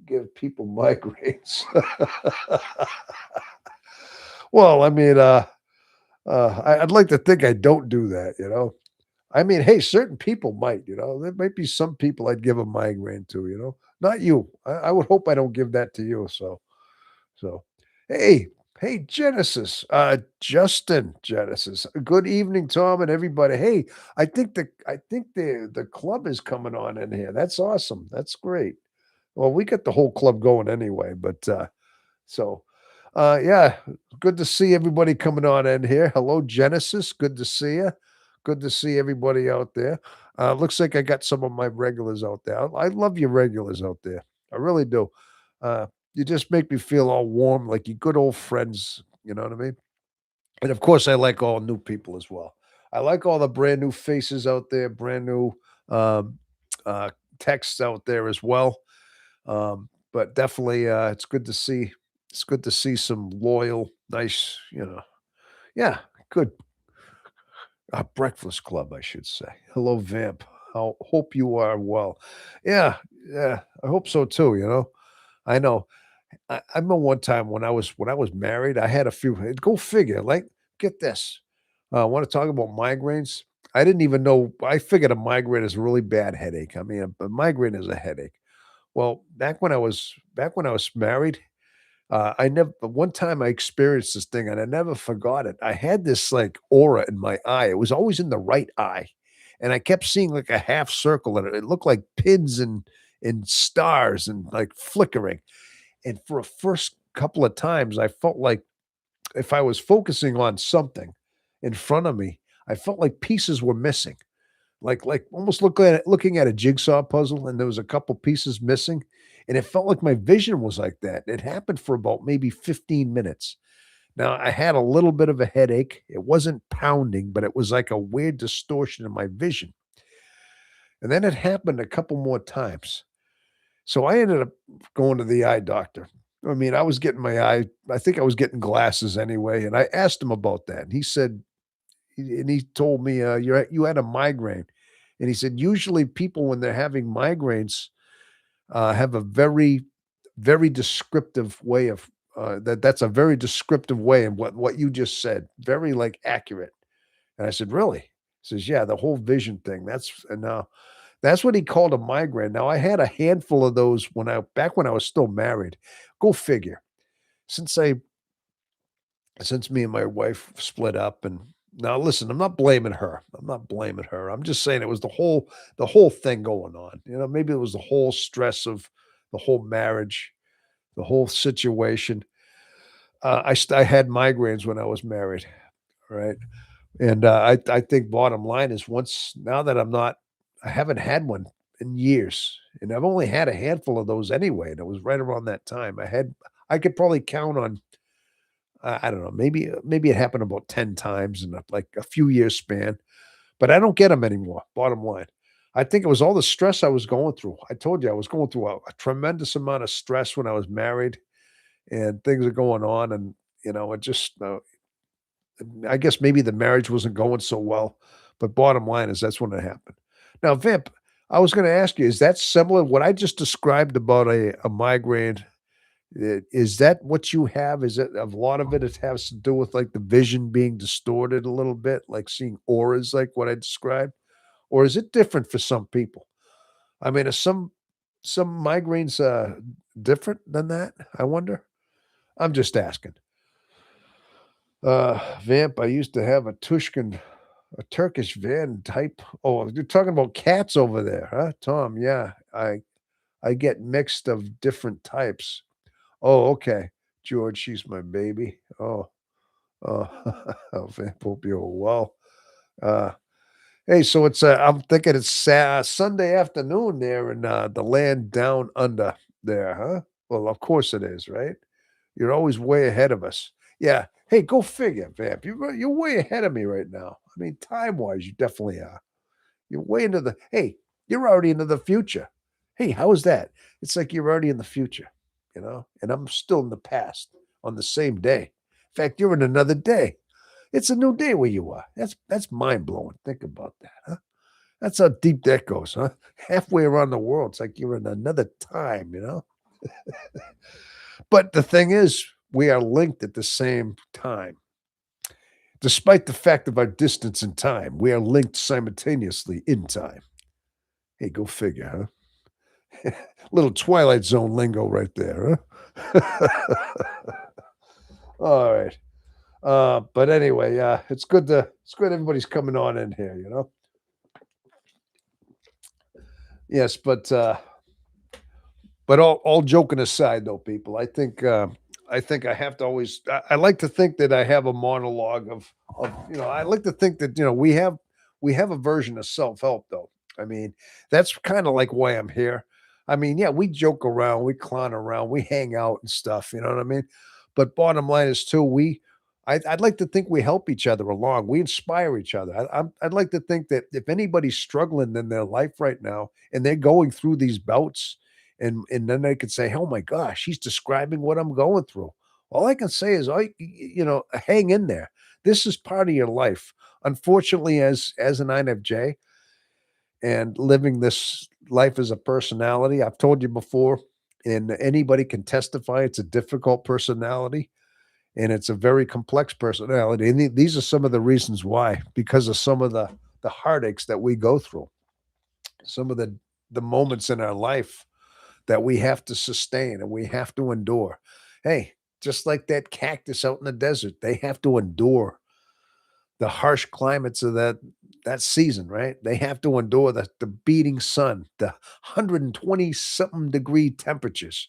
[SPEAKER 1] give people migraines. Well, I mean, I'd like to think I don't do that. I mean, hey, certain people might. There might be some people I'd give a migraine to. Not you. I would hope I don't give that to you. So, hey, hey, Genesis, Justin Genesis. Good evening, Tom, and everybody. Hey, I think the club is coming on in here. That's awesome. That's great. Well, we got the whole club going anyway, but so yeah, good to see everybody coming on in here. Hello, Genesis. Good to see you. Good to see everybody out there. Looks like I got some of my regulars out there. I love your regulars out there. I really do. You just make me feel all warm, like you good old friends. You know what I mean? And of course, I like all new people as well. I like all the brand new faces out there, brand new um, uh, texts out there as well. But definitely, it's good to see. It's good to see some loyal, nice, yeah, good breakfast club, I should say. Hello, Vamp. I hope you are well. Yeah, yeah, I hope so too. I know. I remember one time when I was married, I had a few. Go figure. Like, get this. I want to talk about migraines. I didn't even know. I figured a migraine is a really bad headache. I mean, a migraine is a headache. Well, back when I was married, I never one time I experienced this thing and I never forgot it. I had this like aura in my eye. It was always in the right eye. And I kept seeing like a half circle in it. It looked like pins and stars and like flickering. And for a first couple of times, I felt like if I was focusing on something in front of me, I felt like pieces were missing. Like almost looking at a jigsaw puzzle, and there was a couple pieces missing, and it felt like my vision was like that. It happened for about maybe 15 minutes. Now, I had a little bit of a headache. It wasn't pounding, but it was like a weird distortion in my vision. And then it happened a couple more times. So I ended up going to the eye doctor. I mean, I think I was getting glasses anyway, and I asked him about that. And he told me, you had a migraine. And he said, usually people, when they're having migraines, have a very, very descriptive way of, that's a very descriptive way. And what you just said, very like accurate. And I said, really? He says, yeah, the whole vision thing. And now that's what he called a migraine. Now I had a handful of those back when I was still married. Go figure. Since I since me and my wife split up, and now listen, I'm not blaming her. I'm not blaming her. I'm just saying it was the whole thing going on. Maybe it was the whole stress of the whole marriage, the whole situation. I had migraines when I was married, right? And I think bottom line is now that I haven't had one in years, and I've only had a handful of those anyway. And it was right around that time. I could probably count on I don't know, maybe it happened about 10 times in like a few years span, but I don't get them anymore, bottom line. I think it was all the stress I was going through. I told you I was going through a tremendous amount of stress when I was married, and things are going on, and, it just, I guess maybe the marriage wasn't going so well, but bottom line is that's when it happened. Now, Vimp, I was gonna ask you, is that similar what I just described about a migraine? Is that what you have? Is it a lot of it has to do with, like, the vision being distorted a little bit, like seeing auras like what I described? Or is it different for some people? I mean, are some migraines, different than that, I wonder? I'm just asking. Vamp, I used to have a Tushkin, a Turkish van type. Oh, you're talking about cats over there, huh, Tom? Yeah, I get mixed of different types. Oh, okay. George, she's my baby. Oh, oh, Vamp, hope you're well. Uh, hey, so I'm thinking it's Sunday afternoon there in the land down under there, huh? Well, of course it is, right? You're always way ahead of us. Yeah. Hey, go figure, Vamp. You're way ahead of me right now. I mean, time-wise, you definitely are. You're way into the hey, you're already into the future. Hey, how is that? It's like you're already in the future, and I'm still in the past on the same day. In fact, you're in another day. It's a new day where you are. That's mind-blowing. Think about that, huh? That's how deep that goes, huh? Halfway around the world, it's like you're in another time. But the thing is, we are linked at the same time. Despite the fact of our distance in time, we are linked simultaneously in time. Hey, go figure, huh? Little Twilight Zone lingo right there, huh? All right. But anyway, it's good everybody's coming on in here. Yes, but all joking aside though, people, I think I have to always I like to think that I have a monologue of I like to think that we have a version of self-help though. I mean, that's kind of like why I'm here. I mean, yeah, we joke around, we clown around, we hang out and stuff, you know what I mean? But bottom line is too, I'd like to think we help each other along. We inspire each other. I'd like to think that if anybody's struggling in their life right now and they're going through these bouts, and then they could say, "Oh my gosh, he's describing what I'm going through." All I can say is, hang in there. This is part of your life. Unfortunately, as an INFJ and living this life as a personality, I've told you before, and anybody can testify, it's a difficult personality and it's a very complex personality. And these are some of the reasons why, because of some of the heartaches that we go through, some of the moments in our life that we have to sustain and we have to endure. Hey, just like that cactus out in the desert, they have to endure the harsh climates of that season, right? They have to endure the beating sun, the 120 something degree temperatures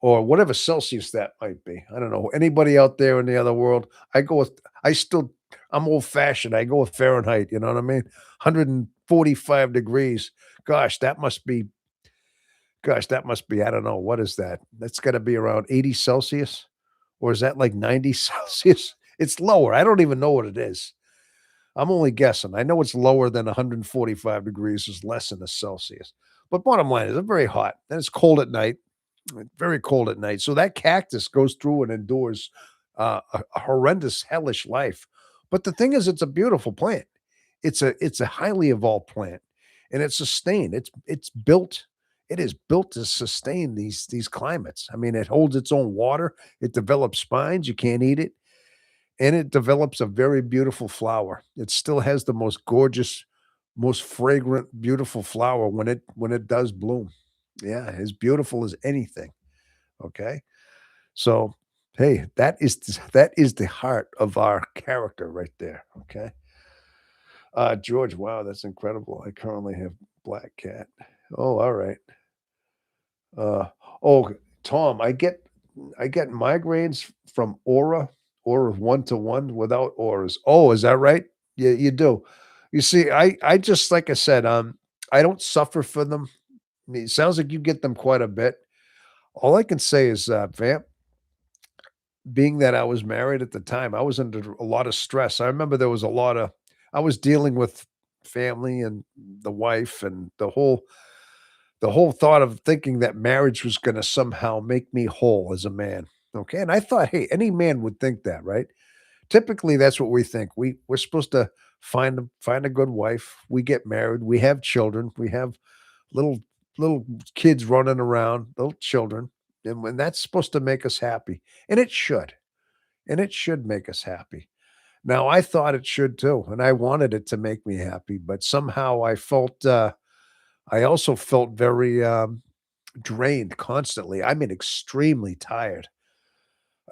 [SPEAKER 1] or whatever Celsius that might be. I don't know. Anybody out there in the other world? I still I'm old fashioned. I go with Fahrenheit, you know what I mean? 145 degrees. Gosh, that must be, I don't know, what is that? That's gotta be around 80 Celsius, or is that like 90 Celsius? It's lower. I don't even know what it is. I'm only guessing. I know it's lower than 145 degrees is less than a Celsius. But bottom line is it's very hot, and it's cold at night, very cold at night. So that cactus goes through and endures, a horrendous, hellish life. But the thing is, it's a beautiful plant. It's a highly evolved plant, and it's sustained. It is built to sustain these climates. I mean, it holds its own water. It develops spines. You can't eat it, and it develops a very beautiful flower. It still has the most gorgeous, most fragrant, beautiful flower when it does bloom. Yeah, as beautiful as anything. Okay, so hey, that is the heart of our character right there. Okay. George, wow, that's incredible. I currently have black cat. Oh, all right. Uh, oh, Tom, I get migraines from aura 1 to 1 without auras. Oh, is that right? Yeah, you do. You see, I just like I said, I don't suffer for them. It sounds like you get them quite a bit. All I can say is, Vamp, being that I was married at the time, I was under a lot of stress. I remember there was a lot of I was dealing with family and the wife and the whole thought of thinking that marriage was gonna somehow make me whole as a man, okay? And I thought, hey, any man would think that, right? Typically, that's what we think. We're supposed to find a good wife, we get married, we have children, we have little little kids running around, little children, and when that's supposed to make us happy, and it should make us happy. Now, I thought it should too, and I wanted it to make me happy, but somehow I also felt very, drained constantly. I mean, extremely tired.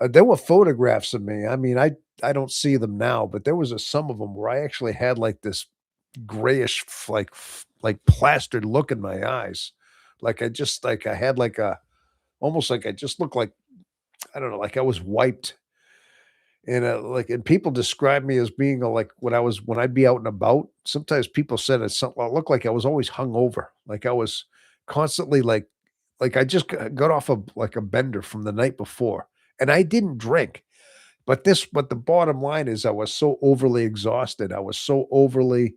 [SPEAKER 1] There were photographs of me. I mean, I don't see them now, but there was some of them where I actually had like this grayish, like plastered look in my eyes, like I had like a almost like I just looked like I don't know, like I was wiped. And people describe me as being like when I'd be out and about. Sometimes people said it's something. I looked like I was always hung over, like I was constantly like I just got off of like a bender from the night before, and I didn't drink. But the bottom line is I was so overly exhausted. I was so overly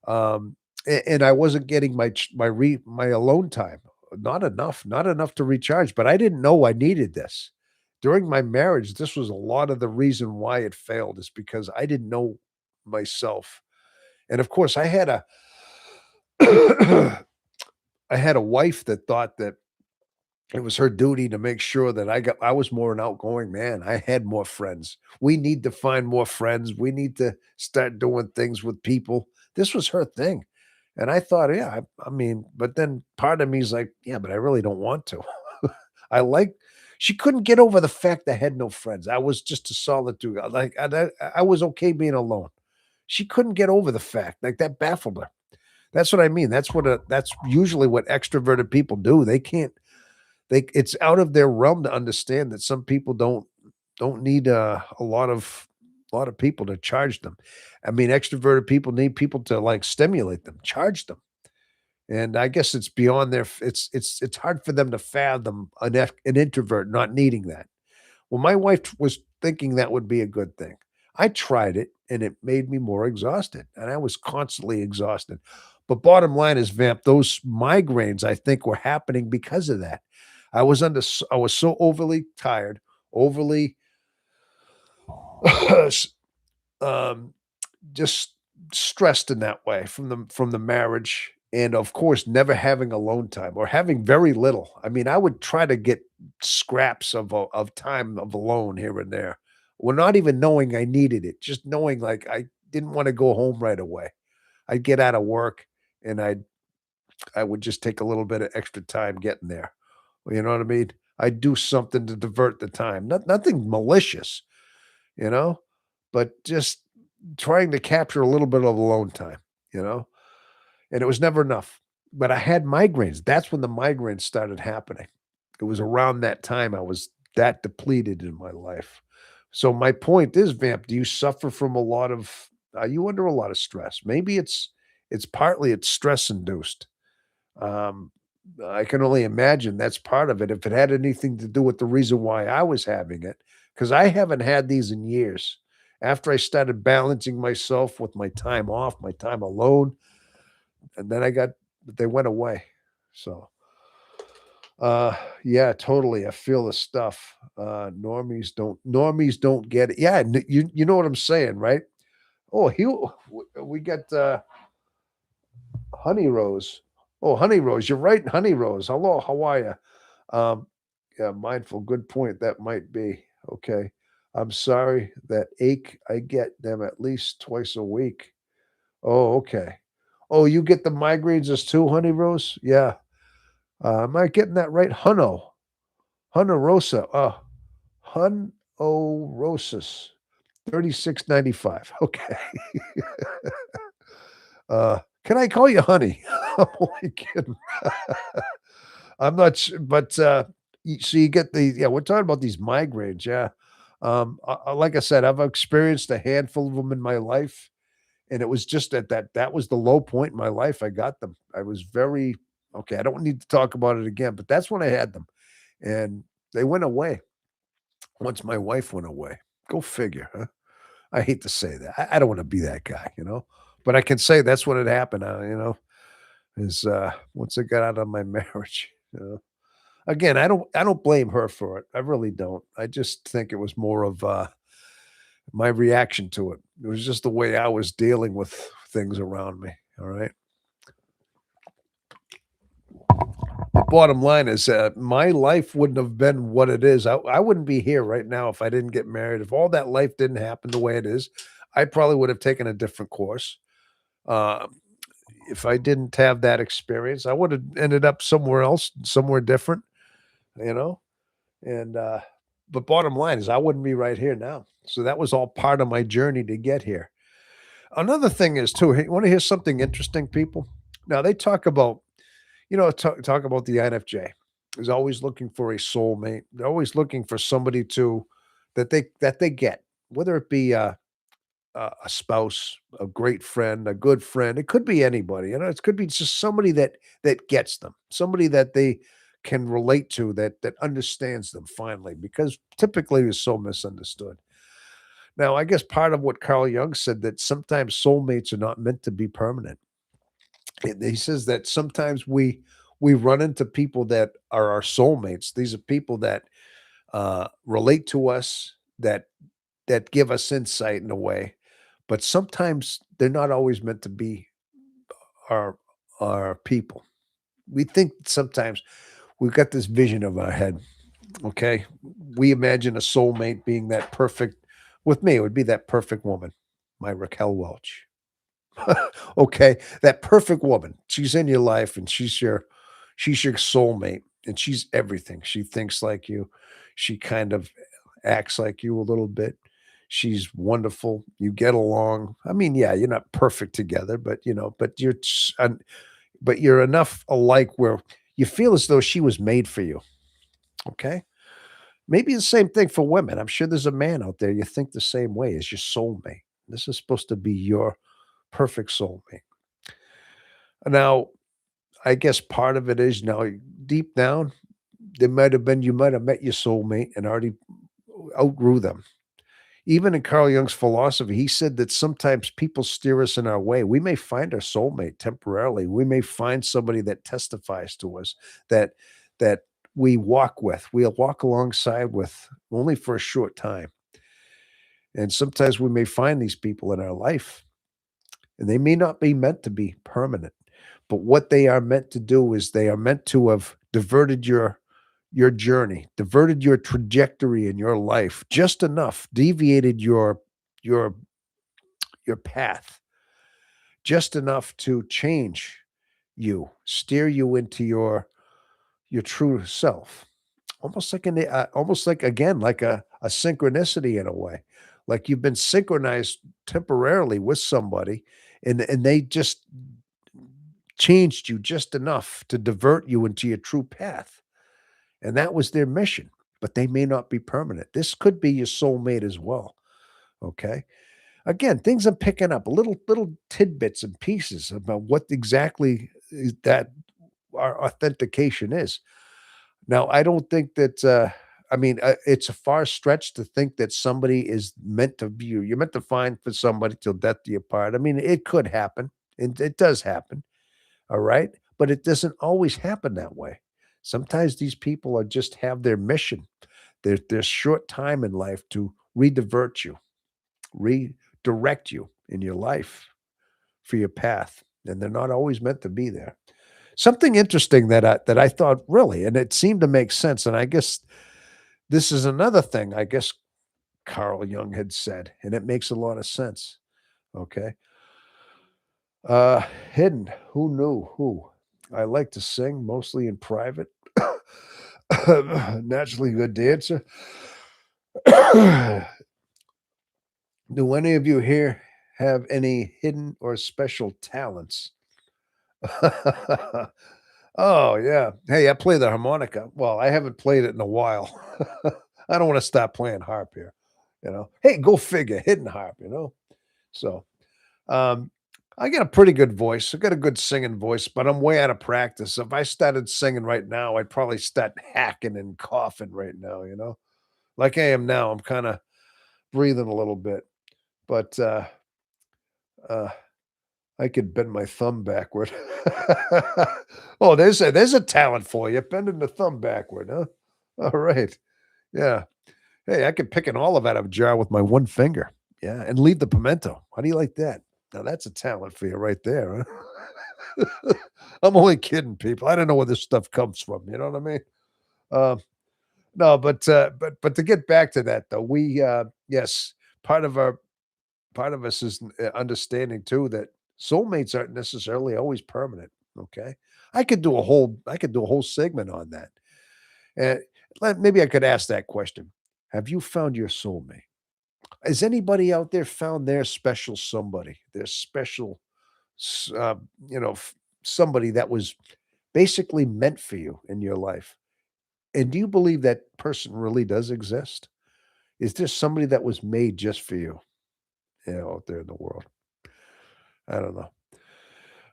[SPEAKER 1] and I wasn't getting my alone time. Not enough to recharge, but I didn't know I needed this. During my marriage, this was a lot of the reason why it failed is because I didn't know myself. And of course, I had a I had a wife that thought that it was her duty to make sure that I was more an outgoing man. I had more friends. We need to find more friends. We need to start doing things with people. This was her thing. And I thought, yeah, I mean, but then part of me is like, yeah, but I really don't want to. I like she couldn't get over the fact I had no friends. I was just a solitude. I was okay being alone. She couldn't get over the fact. Like that baffled her. That's what I mean. That's usually what extroverted people do. They can't it's out of their realm to understand that some people don't need a lot of people to charge them. I mean, extroverted people need people to like stimulate them, charge them. And I guess it's beyond it's hard for them to fathom an introvert not needing that. Well, my wife was thinking that would be a good thing. I tried it and it made me more exhausted, and I was constantly exhausted. But bottom line is, Vamp, those migraines I think were happening because of that. I was so overly tired, overly um, just stressed in that way from the marriage, and of course never having alone time or having very little. I mean, I would try to get scraps of time of alone here and there. Well, not even knowing I needed it, just knowing like I didn't want to go home right away. I'd get out of work and I would just take a little bit of extra time getting there. You know what I mean? I'd do something to divert the time. Nothing malicious, you know, but just trying to capture a little bit of alone time, you know? And it was never enough. But I had migraines. That's when the migraines started happening. It was around that time I was that depleted in my life. So my point is, Vamp, do you suffer from a lot of are you under a lot of stress? Maybe it's partly it's stress induced. Um, I can only imagine that's part of it. If it had anything to do with the reason why I was having it, because I haven't had these in years. After I started balancing myself with my time off, my time alone, and then they went away. So, yeah, totally. I feel the stuff. Normies don't get it. Yeah, you know what I'm saying, right? Oh, we got Honey Rose. Oh, Honey Rose, you're right, Honey Rose. Hello, how are you? Um, yeah, mindful, good point. That might be okay. I'm sorry that ache. I get them at least twice a week. Oh, okay. Oh, you get the migraines as too, Honey Rose? Yeah. Am I getting that right? Hunno Rosa. Hunorosis. 36.95. Okay. Can I call you honey? I'm only kidding. I'm not su but, so you get the yeah, we're talking about these migraines, yeah. Like I said, I've experienced a handful of them in my life, and it was just that was the low point in my life I got them. I was very okay, I don't need to talk about it again, but that's when I had them, and they went away once my wife went away. Go figure, huh? I hate to say that. I don't wanna be that guy, you know? But I can say that's when it happened, is, once I got out of my marriage, you know? Again, I don't blame her for it. I really don't. I just think it was more of, my reaction to it. It was just the way I was dealing with things around me, all right? The bottom line is, my life wouldn't have been what it is. I wouldn't be here right now if I didn't get married. If all that life didn't happen the way it is, I probably would have taken a different course. Um, if I didn't have that experience, I would have ended up somewhere else, somewhere different, you know? And, But bottom line is I wouldn't be right here now. So that was all part of my journey to get here. Another thing is too, hey, want to hear something interesting, people? Now they talk about, talk about the INFJ is always looking for a soulmate. They're always looking for somebody to that they get, whether it be a spouse, a great friend, a good friend. It could be anybody. It could be just somebody that gets them, somebody that they can relate to, that understands them finally, because typically is so misunderstood. Now, I guess part of what Carl Jung said that sometimes soulmates are not meant to be permanent. He says that sometimes we run into people that are our soulmates. These are people that relate to us, that give us insight in a way, but sometimes they're not always meant to be our people. We think sometimes we've got this vision of our head. Okay, we imagine a soulmate being that perfect. With me, it would be that perfect woman, my Raquel Welch. Okay, that perfect woman. She's in your life and she's your soulmate and she's everything. She thinks like you. She kind of acts like you a little bit. She's wonderful. You get along. I mean, yeah, you're not perfect together, but but you're enough alike where you feel as though she was made for you. Okay? Maybe the same thing for women. I'm sure there's a man out there you think the same way as your soulmate. This is supposed to be your perfect soulmate. Now, I guess part of it is now deep down, there might have been you might have met your soulmate and already outgrew them. Even in Carl Jung's philosophy, he said that sometimes people steer us in our way. We may find our soulmate temporarily. We may find somebody that testifies to us, that that we walk with, we'll walk alongside with only for a short time. And sometimes we may find these people in our life, and they may not be meant to be permanent. But what they are meant to do is they are meant to have diverted your journey, diverted your trajectory in your life just enough, deviated your your path just enough to change you, steer you into your true self. Almost like again, like a synchronicity in a way. Like you've been synchronized temporarily with somebody and they just changed you just enough to divert you into your true path. And that was their mission, but they may not be permanent. This could be your soulmate as well. Okay. Again, things I'm picking up, little tidbits and pieces about what exactly is that our authentication is. Now, I don't think that I mean, it's a far stretch to think that somebody is meant to be you. You're meant to find for somebody till death do you part. I mean, it could happen, and it does happen. All right. But it doesn't always happen that way. Sometimes these people are just have their mission, their short time in life to redivert you, redirect you in your life for your path. And they're not always meant to be there. Something interesting that I thought really, and it seemed to make sense. And I guess this is another thing I guess Carl Jung had said, and it makes a lot of sense. Okay. Uh Hidden. Who knew who? I like to sing mostly in private. Naturally good dancer. Do any of you here have any hidden or special talents? Oh, yeah. Hey, I play the harmonica. Well, I haven't played it in a while. I don't wanna stop playing harp here, you know? Hey, go figure, hidden harp, you know? So, um, I got a pretty good voice. I got a good singing voice, but I'm way out of practice. If I started singing right now, I'd probably start hacking and coughing right now, you know? Like I am now, I'm kinda breathing a little bit, but, uh I could bend my thumb backward. Oh, there's a talent for you, bending the thumb backward, huh? Alright. Yeah. Hey, I could pick an olive out of a jar with my one finger. Yeah, and leave the pimento. How do you like that? Now that's a talent for you right there, huh? I'm only kidding, people. I don't know where this stuff comes from, you know what I mean? Um, no, but to get back to that though, yes, part of our part of us is understanding too that soulmates aren't necessarily always permanent. Okay, I could do a whole segment on that, and maybe I could ask that question: Have you found your soulmate? Has anybody out there found their special somebody, their special, s- uh, you know, f- somebody that was basically meant for you in your life? And do you believe that person really does exist? Is there somebody that was made just for you, out there in the world? I don't know.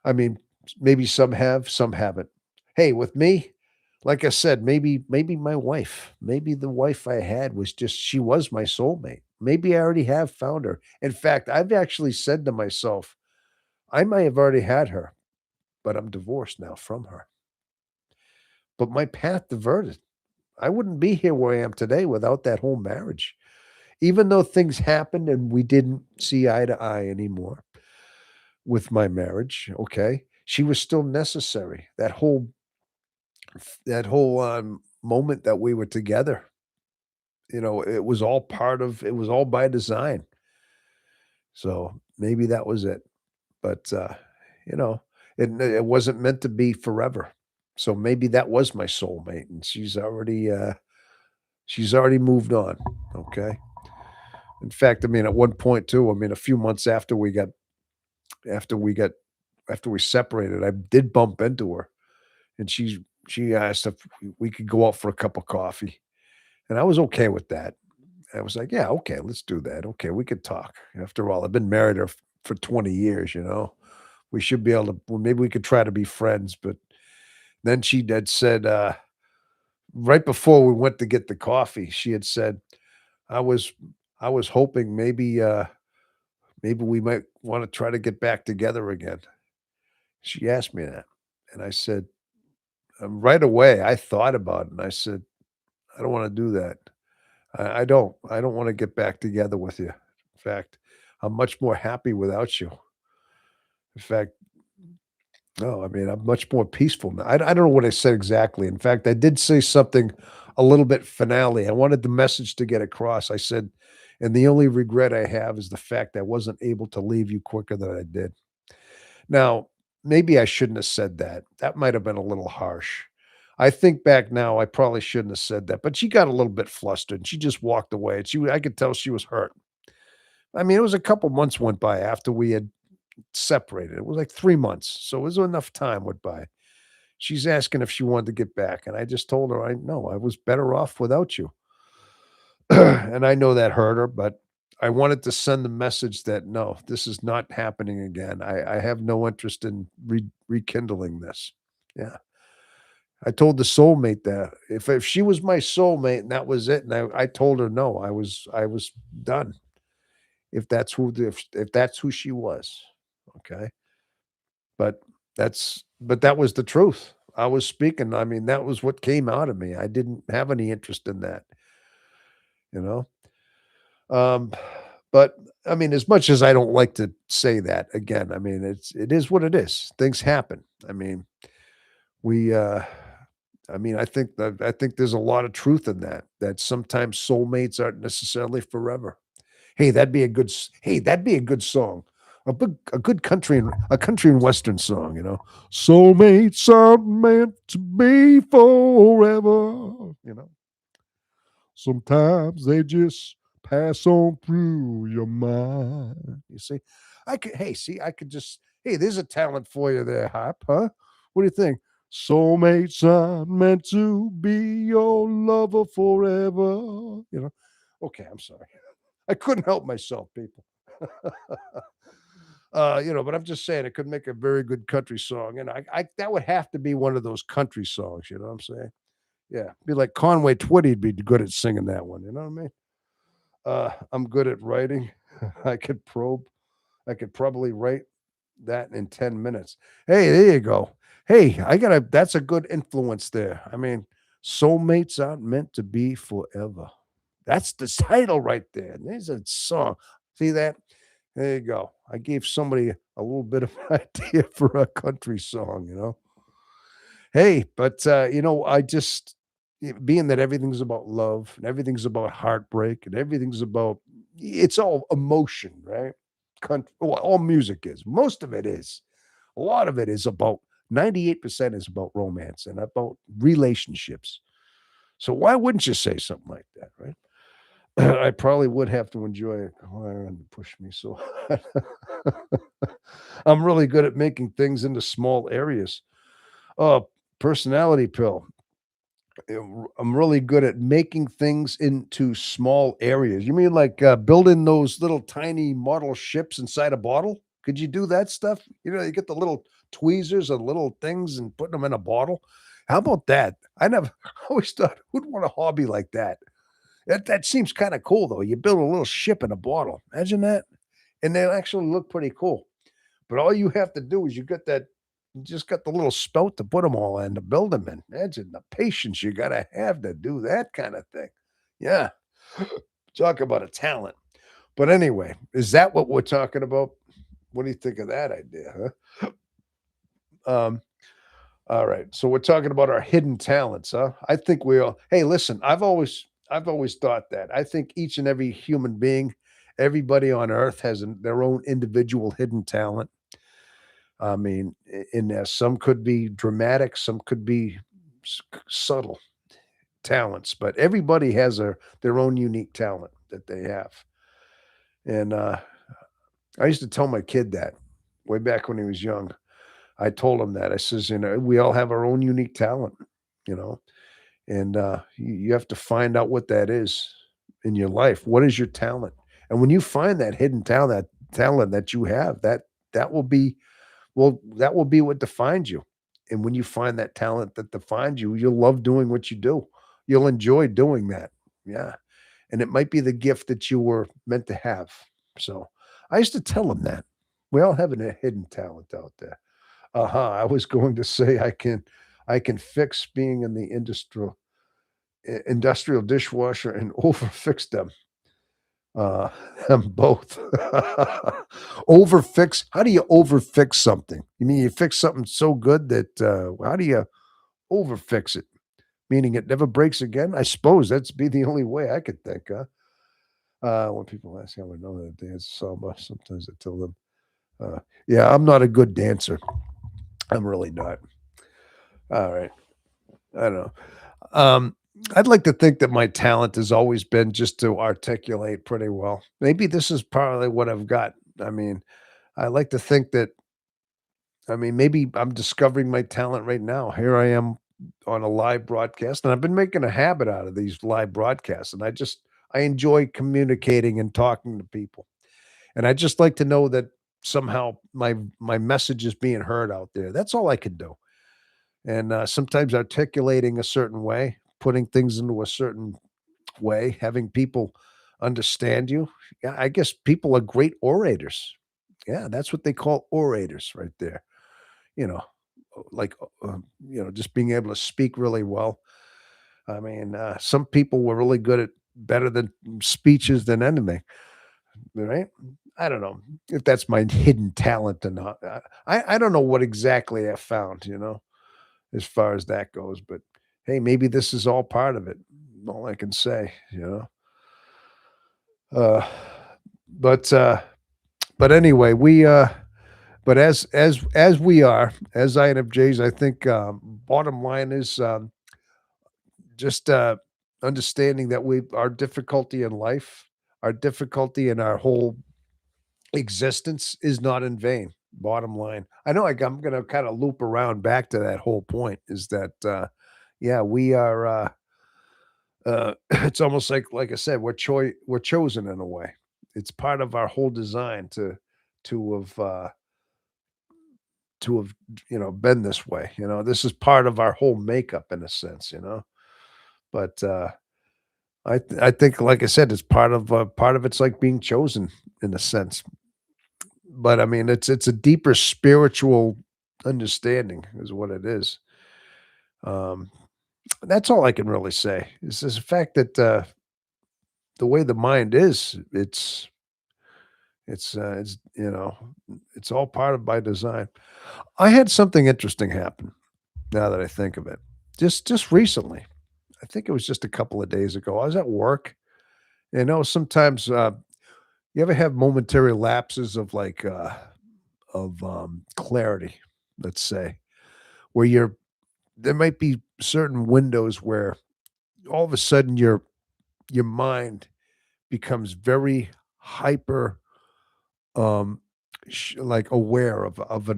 [SPEAKER 1] I mean, maybe some have, some haven't. Hey, with me, like I said, maybe my wife, maybe the wife I had was just she was my soulmate. Maybe I already have found her. In fact, I've actually said to myself, I might have already had her, but I'm divorced now from her. But my path diverted. I wouldn't be here where I am today without that whole marriage. Even though things happened and we didn't see eye to eye anymore with my marriage, okay? She was still necessary. That whole moment that we were together, it was all it was all by design. So maybe that was it. But you know, it wasn't meant to be forever. So maybe that was my soulmate and she's already moved on. Okay. In fact, I mean, at one point too, I mean, a few months after we got after we separated, I did bump into her and she asked if we could go out for a cup of coffee. And I was okay with that. I was like, "Yeah, okay, let's do that. Okay, we could talk. After all, I've been married for 20 years, you know. We should be able to well, maybe we could try to be friends." But then she had said, right before we went to get the coffee, she had said, "I was I was hoping maybe we might want to try to get back together again." She asked me that. And I said, right away, I thought about it and I said, "I don't want to do that. I don't. I don't want to get back together with you. In fact, I'm much more happy without you. In fact, no, I mean, I'm much more peaceful now." I don't know what I said exactly. In fact, I did say something a little bit finale. I wanted the message to get across. I said, and the only regret I have is the fact I wasn't able to leave you quicker than I did. Now, maybe I shouldn't have said that. That might have been a little harsh. I think back now, I probably shouldn't have said that, but she got a little bit flustered and she just walked away. And I could tell she was hurt. I mean, it was a couple months went by after we had separated. It was like 3 months. So it was enough time went by. She's asking if she wanted to get back. And I just told her, I know I was better off without you. And I know that hurt her, but I wanted to send the message that no, this is not happening again. I have no interest in rekindling this. Yeah. I told the soulmate that if she was my soulmate and that was it, and I told her no, I was done. If that's who she was. Okay. But but that was the truth. I was speaking. I mean, that was what came out of me. I didn't have any interest in that, you know? Um, but I mean, as much as I don't like to say that again, I mean, it is what it is. Things happen. I mean, we I mean, I think there's a lot of truth in that, that sometimes soulmates aren't necessarily forever. Hey, that'd be a good song. A good country and western song, you know. Soulmates are meant to be forever, you know. Sometimes they just pass on through your mind. You see, I could just, hey, there's a talent for you there, Hop, huh? What do you think? Soulmates are meant to be your lover forever. You know, okay, I'm sorry. I couldn't help myself, people. But I'm just saying it could make a very good country song. And I that would have to be one of those country songs, you know what I'm saying? Yeah, be like Conway Twitty'd be good at singing that one, you know what I mean? I'm good at writing. I could probe. I could probably write that in 10 minutes. Hey, there you go. Hey, that's a good influence there. I mean, soulmates aren't meant to be forever. That's the title right there. There's a song. See that? There you go. I gave somebody a little bit of an idea for a country song, you know? Hey, but I just being that everything's about love and everything's about heartbreak and everything's about it's all emotion, right? Well, all music is. Most of it is. A lot of it is about 98% is about romance and about relationships. So why wouldn't you say something like that, right? I probably would have to enjoy it. Oh, and push me so hard. I'm really good at making things into small areas. Oh, personality pill. I'm really good at making things into small areas. You mean like building those little tiny model ships inside a bottle? Could you do that stuff? You know, you get the little tweezers and little things and putting them in a bottle. How about that? I never I always thought who'd want a hobby like that. That seems kind of cool though. You build a little ship in a bottle. Imagine that. And they actually look pretty cool. But all you have to do is you just got the little spout to put them all in to build them in. Imagine the patience you gotta have to do that kind of thing. Yeah. Talk about a talent. But anyway, is that what we're talking about? What do you think of that idea, huh? All right. So we're talking about our hidden talents, huh? I think we all hey, listen, I've always thought that. I think each and every human being, everybody on earth has their own individual hidden talent. I mean, in there, some could be dramatic, some could be subtle talents, but everybody has their own unique talent that they have. And I used to tell my kid that way back when he was young. I told him that. I says, you know, we all have our own unique talent, you know, and you have to find out what that is in your life. What is your talent? And when you find that hidden talent that you have, that will be that will be what defines you. And when you find that talent that defines you, you'll love doing what you do. You'll enjoy doing that. Yeah. And it might be the gift that you were meant to have. So I used to tell them that. We all have a hidden talent out there. I was going to say I can fix being in the industrial dishwasher and overfix them. Uh, them both. Overfix how do you overfix something? You mean you fix something so good that, how do you overfix it? Meaning it never breaks again? I suppose that's be the only way I could think, huh? When people ask how I know how to dance samba, sometimes I tell them, "Yeah, I'm not a good dancer. I'm really not." Alright. I don't know. Um, I'd like to think that my talent has always been just to articulate pretty well. Maybe this is partly what I've got. I mean, I like to think that maybe I'm discovering my talent right now. Here I am on a live broadcast, and I've been making a habit out of these live broadcasts, and I enjoy communicating and talking to people. And I just like to know that somehow my message is being heard out there. That's all I can do. And sometimes articulating a certain way, putting things into a certain way, having people understand you. Yeah, I guess people are great orators. Yeah, that's what they call orators right there. You know, like, just being able to speak really well. I mean, some people were really good at better than speeches than anything, right? I don't know if that's my hidden talent or not. I don't know what exactly I found, as far as that goes. But hey, maybe this is all part of it. All I can say, Uh, but anyway, but as we are as INFJs, I think bottom line is just understanding that our difficulty in life, our difficulty in our whole existence is not in vain. Bottom line, I know I'm going to kind of loop around back to that whole point. Is that yeah, we are. It's almost like I said, we're chosen in a way. It's part of our whole design to have to have been this way. This is part of our whole makeup in a sense. But I think, like I said, it's part of it's like being chosen in a sense. But I mean, it's a deeper spiritual understanding, is what it is. Um, that's all I can really say. Is the fact that the way the mind is, it's all part of by design. I had something interesting happen. Now that I think of it, just recently, I think it was just a couple of days ago. I was at work. Sometimes you ever have momentary lapses of like clarity, let's say, where there might be certain windows where all of a sudden your mind becomes very hyper, um, like aware of a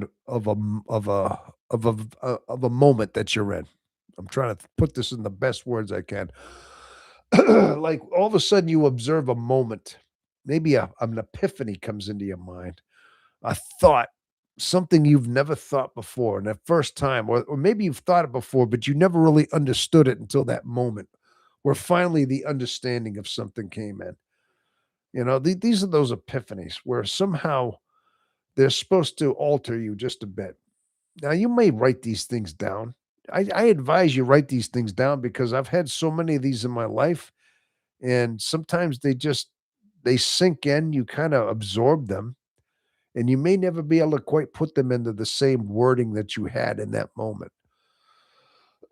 [SPEAKER 1] moment that you're in. I'm trying to put this in the best words I can. Like all of a sudden you observe a moment, maybe an epiphany comes into your mind, a thought, something you've never thought before, and that first time, or maybe you've thought it before, but you never really understood it until that moment where finally the understanding of something came in. These are those epiphanies where somehow they're supposed to alter you just a bit. Now, you may write these things down. I advise you write these things down because I've had so many of these in my life, and sometimes they sink in. You kind of absorb them, and you may never be able to quite put them into the same wording that you had in that moment.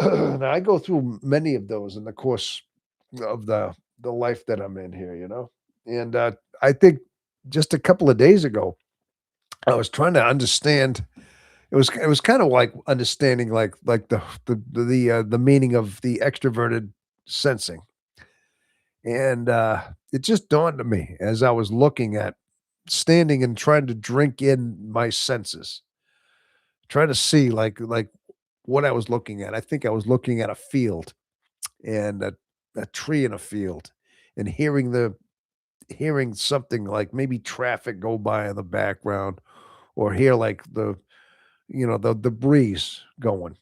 [SPEAKER 1] Now, I go through many of those in the course of the life that I'm in here, and I think just a couple of days ago, I was trying to understand. It was kind of like understanding like the meaning of the extroverted sensing, and it just dawned on me as I was looking at standing and trying to drink in my senses, trying to see like what I was looking at. I think I was looking at a field and a tree in a field, and hearing something like maybe traffic go by in the background, or hear like the breeze going,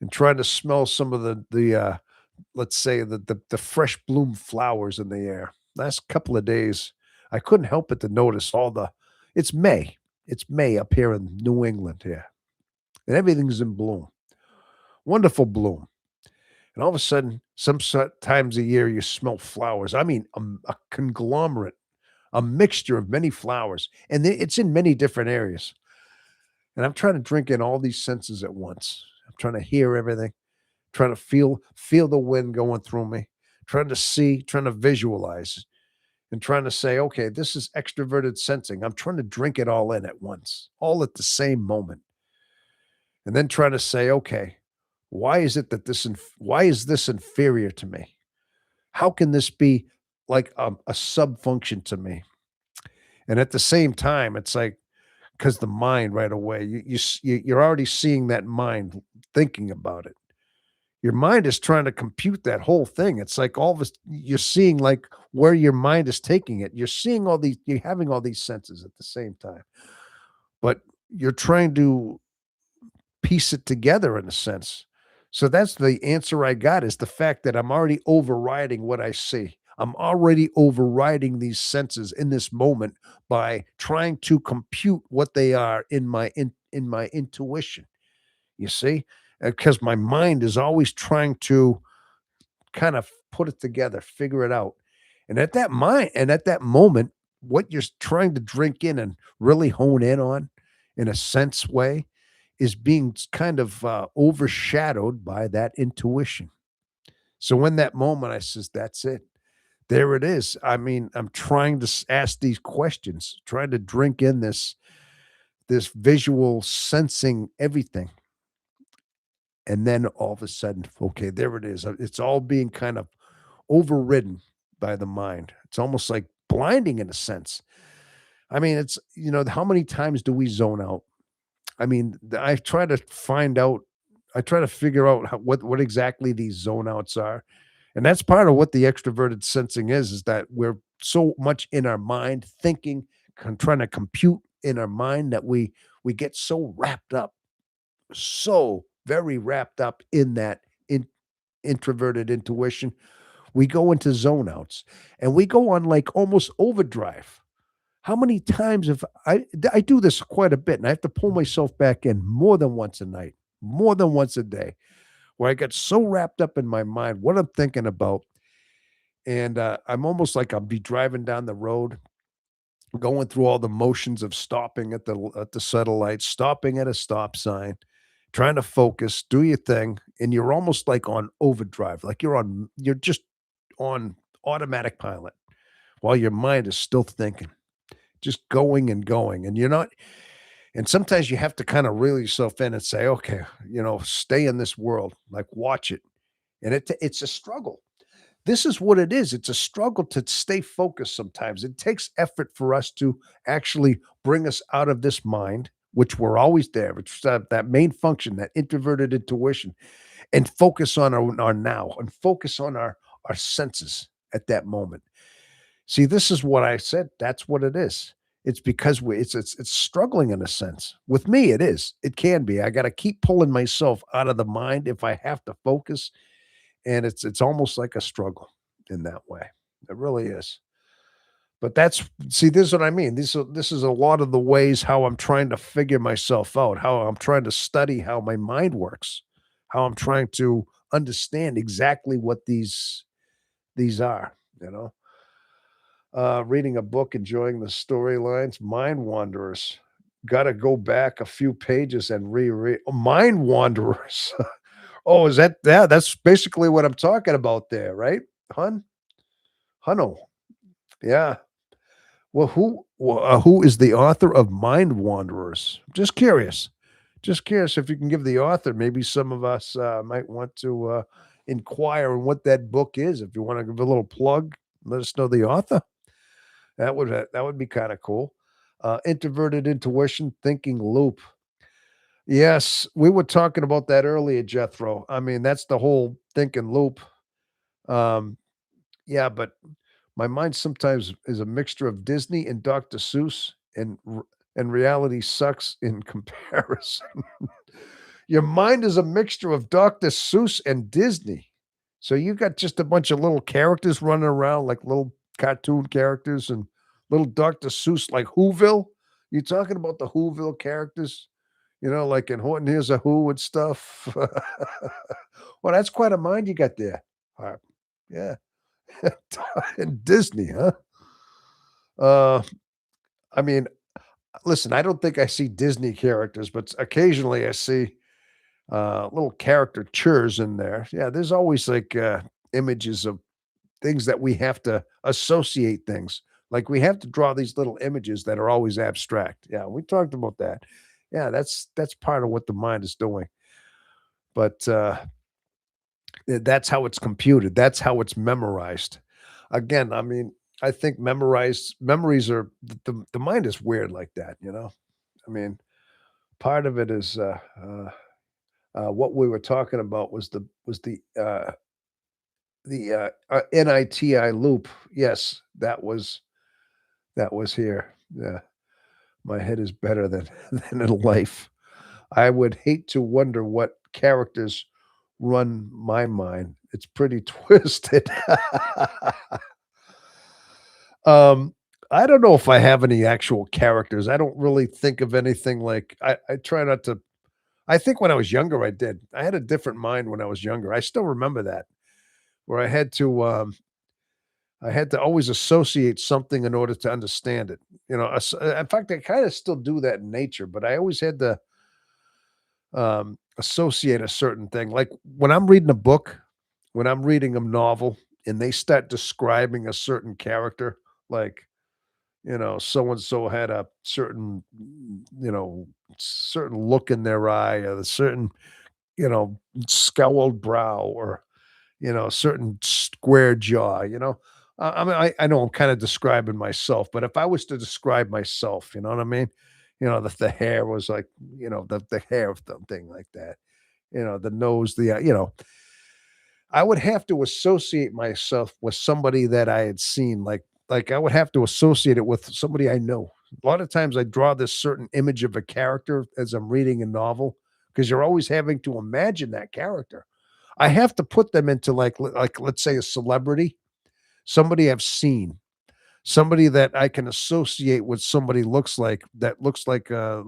[SPEAKER 1] and trying to smell some of the let's say the fresh bloom flowers in the air. Last couple of days, I couldn't help but to notice all the it's May. It's May up here in New England here, and everything's in bloom. Wonderful bloom. And all of a sudden, times a year you smell flowers. I mean, a conglomerate, a mixture of many flowers, and it's in many different areas. And I'm trying to drink in all these senses at once. I'm trying to hear everything, trying to feel the wind going through me, trying to see, trying to visualize, and trying to say, okay, this is extroverted sensing. I'm trying to drink it all in at once, all at the same moment. And then trying to say, okay, why is this inferior to me? How can this be like a sub function to me? And at the same time, it's like because the mind right away, you're already seeing that mind thinking about it. Your mind is trying to compute that whole thing. It's like all of us you're seeing like where your mind is taking it. You're having all these senses at the same time, but you're trying to piece it together in a sense. So that's the answer I got is the fact that I'm already overriding what I see. I'm already overriding these senses in this moment by trying to compute what they are in my intuition. You see? Because my mind is always trying to kind of put it together, figure it out. And at that moment, what you're trying to drink in and really hone in on in a sense way is being kind of overshadowed by that intuition. So in that moment, I says, that's it. There it is. I mean, I'm trying to ask these questions, trying to drink in this visual sensing everything. And then all of a sudden, okay, there it is. It's all being kind of overridden by the mind. It's almost like blinding in a sense. I mean, how many times do we zone out? I mean, I try to figure out what exactly these zone outs are. And that's part of what the extroverted sensing is that we're so much in our mind thinking, trying to compute in our mind that we get so wrapped up, so very wrapped up in that introverted intuition. We go into zone outs and we go on like almost overdrive. How many times have I do this quite a bit and I have to pull myself back in more than once a night, more than once a day, where I get so wrapped up in my mind, what I'm thinking about. And I'm almost like I'll be driving down the road, going through all the motions of stopping at the satellite, stopping at a stop sign, trying to focus, do your thing, and you're almost like on overdrive, like you're just on automatic pilot while your mind is still thinking, just going and going. And you're not, and sometimes you have to kind of reel yourself in and say, okay, stay in this world, like watch it. And it's a struggle. This is what it is. It's a struggle to stay focused sometimes. It takes effort for us to actually bring us out of this mind, which we're always there, which that main function, that introverted intuition, and focus on our now and focus on our senses at that moment. See, this is what I said. That's what it is. It's because it's struggling in a sense. With me, it is. It can be. I got to keep pulling myself out of the mind if I have to focus, and it's almost like a struggle in that way. It really is. But that's see, this is what I mean. This is a lot of the ways how I'm trying to figure myself out, how I'm trying to study how my mind works, how I'm trying to understand exactly what these are, you know. Reading a book, enjoying the storylines, Mind Wanderers. Gotta go back a few pages and reread Mind Wanderers. Oh, is that yeah, that's basically what I'm talking about there, right? Hun? Hunno. Yeah. Well, who is the author of Mind Wanderers? Just curious. Just curious if you can give the author. Maybe some of us might want to inquire on what that book is. If you want to give a little plug, let us know the author. That would be kind of cool. Introverted intuition, thinking loop. Yes, we were talking about that earlier, Jethro. I mean, that's the whole thinking loop. Um, yeah, but my mind sometimes is a mixture of Disney and Dr. Seuss, and reality sucks in comparison. Your mind is a mixture of Dr. Seuss and Disney. So you got just a bunch of little characters running around like little cartoon characters and little Dr. Seuss like Whoville. You talking about the Whoville characters? Like in Horton Hears a Who and stuff. Well, that's quite a mind you got there. Yeah. And Disney, huh? Uh, I mean, listen, I don't think I see Disney characters, but occasionally I see little caricatures in there. Yeah, there's always like images of things that we have to associate things. Like we have to draw these little images that are always abstract. Yeah, we talked about that. Yeah, that's part of what the mind is doing. But that's how it's computed. That's how it's memorized. Again, I mean, I think memorized memories are the mind is weird like that. I mean, part of it is what we were talking about was the NITI loop. Yes, that was here. Yeah, my head is better than than in life. I would hate to wonder what characters run my mind. It's pretty twisted. Um, I don't know if I have any actual characters. I don't really think of anything like I try not to. I think when I was younger, I did. I had a different mind when I was younger. I still remember that, where I had to always associate something in order to understand it. In fact, I kind of still do that in nature, but I always had to associate a certain thing. Like when I'm reading a book, when I'm reading a novel, and they start describing a certain character, like so and so had a certain look in their eye, or a certain scowled brow, or certain square jaw. I mean, I know I'm kind of describing myself, but if I was to describe myself, you know what I mean? The hair was like, the hair of the thing like that. The nose, I would have to associate myself with somebody that I had seen. Like I would have to associate it with somebody I know. A lot of times I draw this certain image of a character as I'm reading a novel because you're always having to imagine that character. I have to put them into like let's say a celebrity, somebody I've seen, somebody that I can associate with somebody looks like a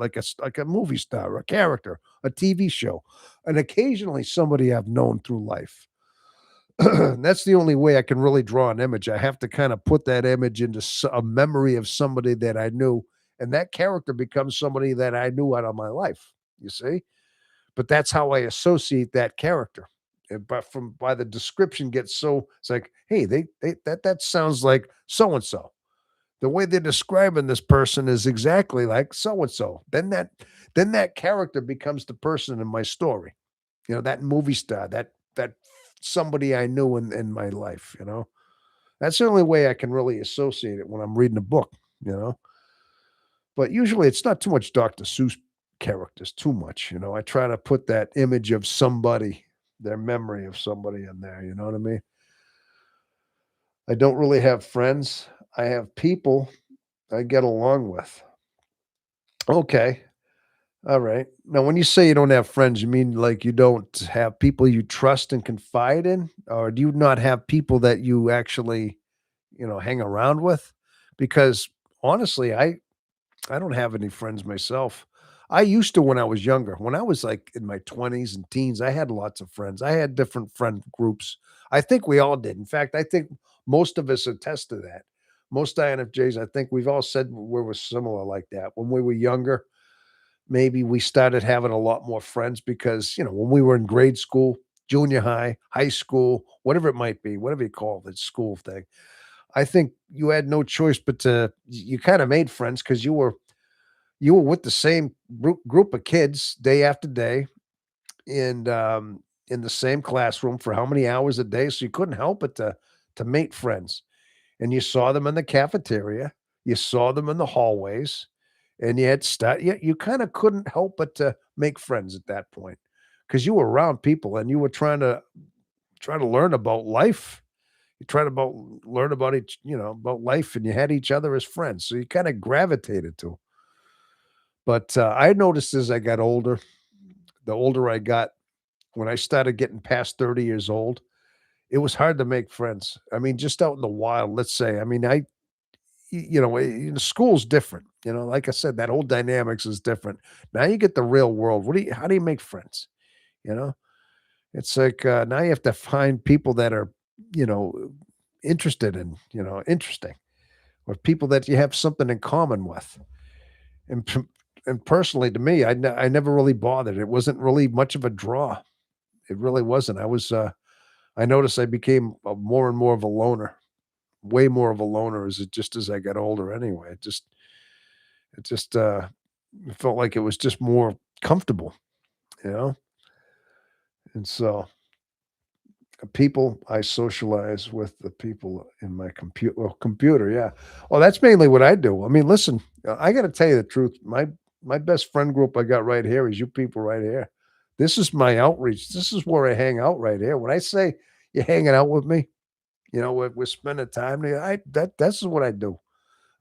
[SPEAKER 1] movie star, a character, a TV show, and occasionally somebody I've known through life. That's the only way I can really draw an image. I have to kind of put that image into a memory of somebody that I knew, and that character becomes somebody that I knew out of my life. You see? But that's how I associate that character. But from by the description gets so it's like, hey, they that sounds like so and so. The way they're describing this person is exactly like so and so. Then that character becomes the person in my story. That movie star, that somebody I knew in my life, you know? That's the only way I can really associate it when I'm reading a book, you know? But usually it's not too much Dr. Seuss characters, too much, you know? I try to put that image of somebody, their memory of somebody in there, you know what I mean? I don't really have friends. I have people I get along with. Okay. All right. Now, when you say you don't have friends, you mean like you don't have people you trust and confide in? Or do you not have people that you actually, hang around with? Because honestly, I don't have any friends myself. I used to when I was younger. When I was like in my 20s and teens, I had lots of friends. I had different friend groups. I think we all did. In fact, I think most of us attest to that. Most INFJs, I think we've all said we were similar like that. When we were younger, maybe we started having a lot more friends because, when we were in grade school, junior high, high school, whatever it might be, whatever you call the school thing, I think you had no choice but you kind of made friends because you were with the same group of kids day after day and in the same classroom for how many hours a day. So you couldn't help but to make friends. And you saw them in the cafeteria, you saw them in the hallways, and you had you kind of couldn't help but to make friends at that point because you were around people and you were trying to learn about life. You trying to learn about about life, and you had each other as friends. So you kind of gravitated to. But I noticed as I got older, the older I got, when I started getting past 30 years old, it was hard to make friends. I mean, just out in the wild, let's say. I mean, school's different. Like I said, that whole dynamics is different. Now you get the real world. How do you make friends? You know, it's like now you have to find people that are, you know, interested in, interesting, or people that you have something in common with. And and personally, to me, I never really bothered. It wasn't really much of a draw. It really wasn't. I noticed I became more and more of a loner, way more of a loner as I got older. Anyway, it felt like it was just more comfortable, you know. And so, people I socialize with the people in my computer. Yeah. Well, that's mainly what I do. I mean, listen, I got to tell you the truth. My best friend group I got right here is you people right here. This is my outreach. This is where I hang out right here. When I say you're hanging out with me, we're spending time together. That's what I do.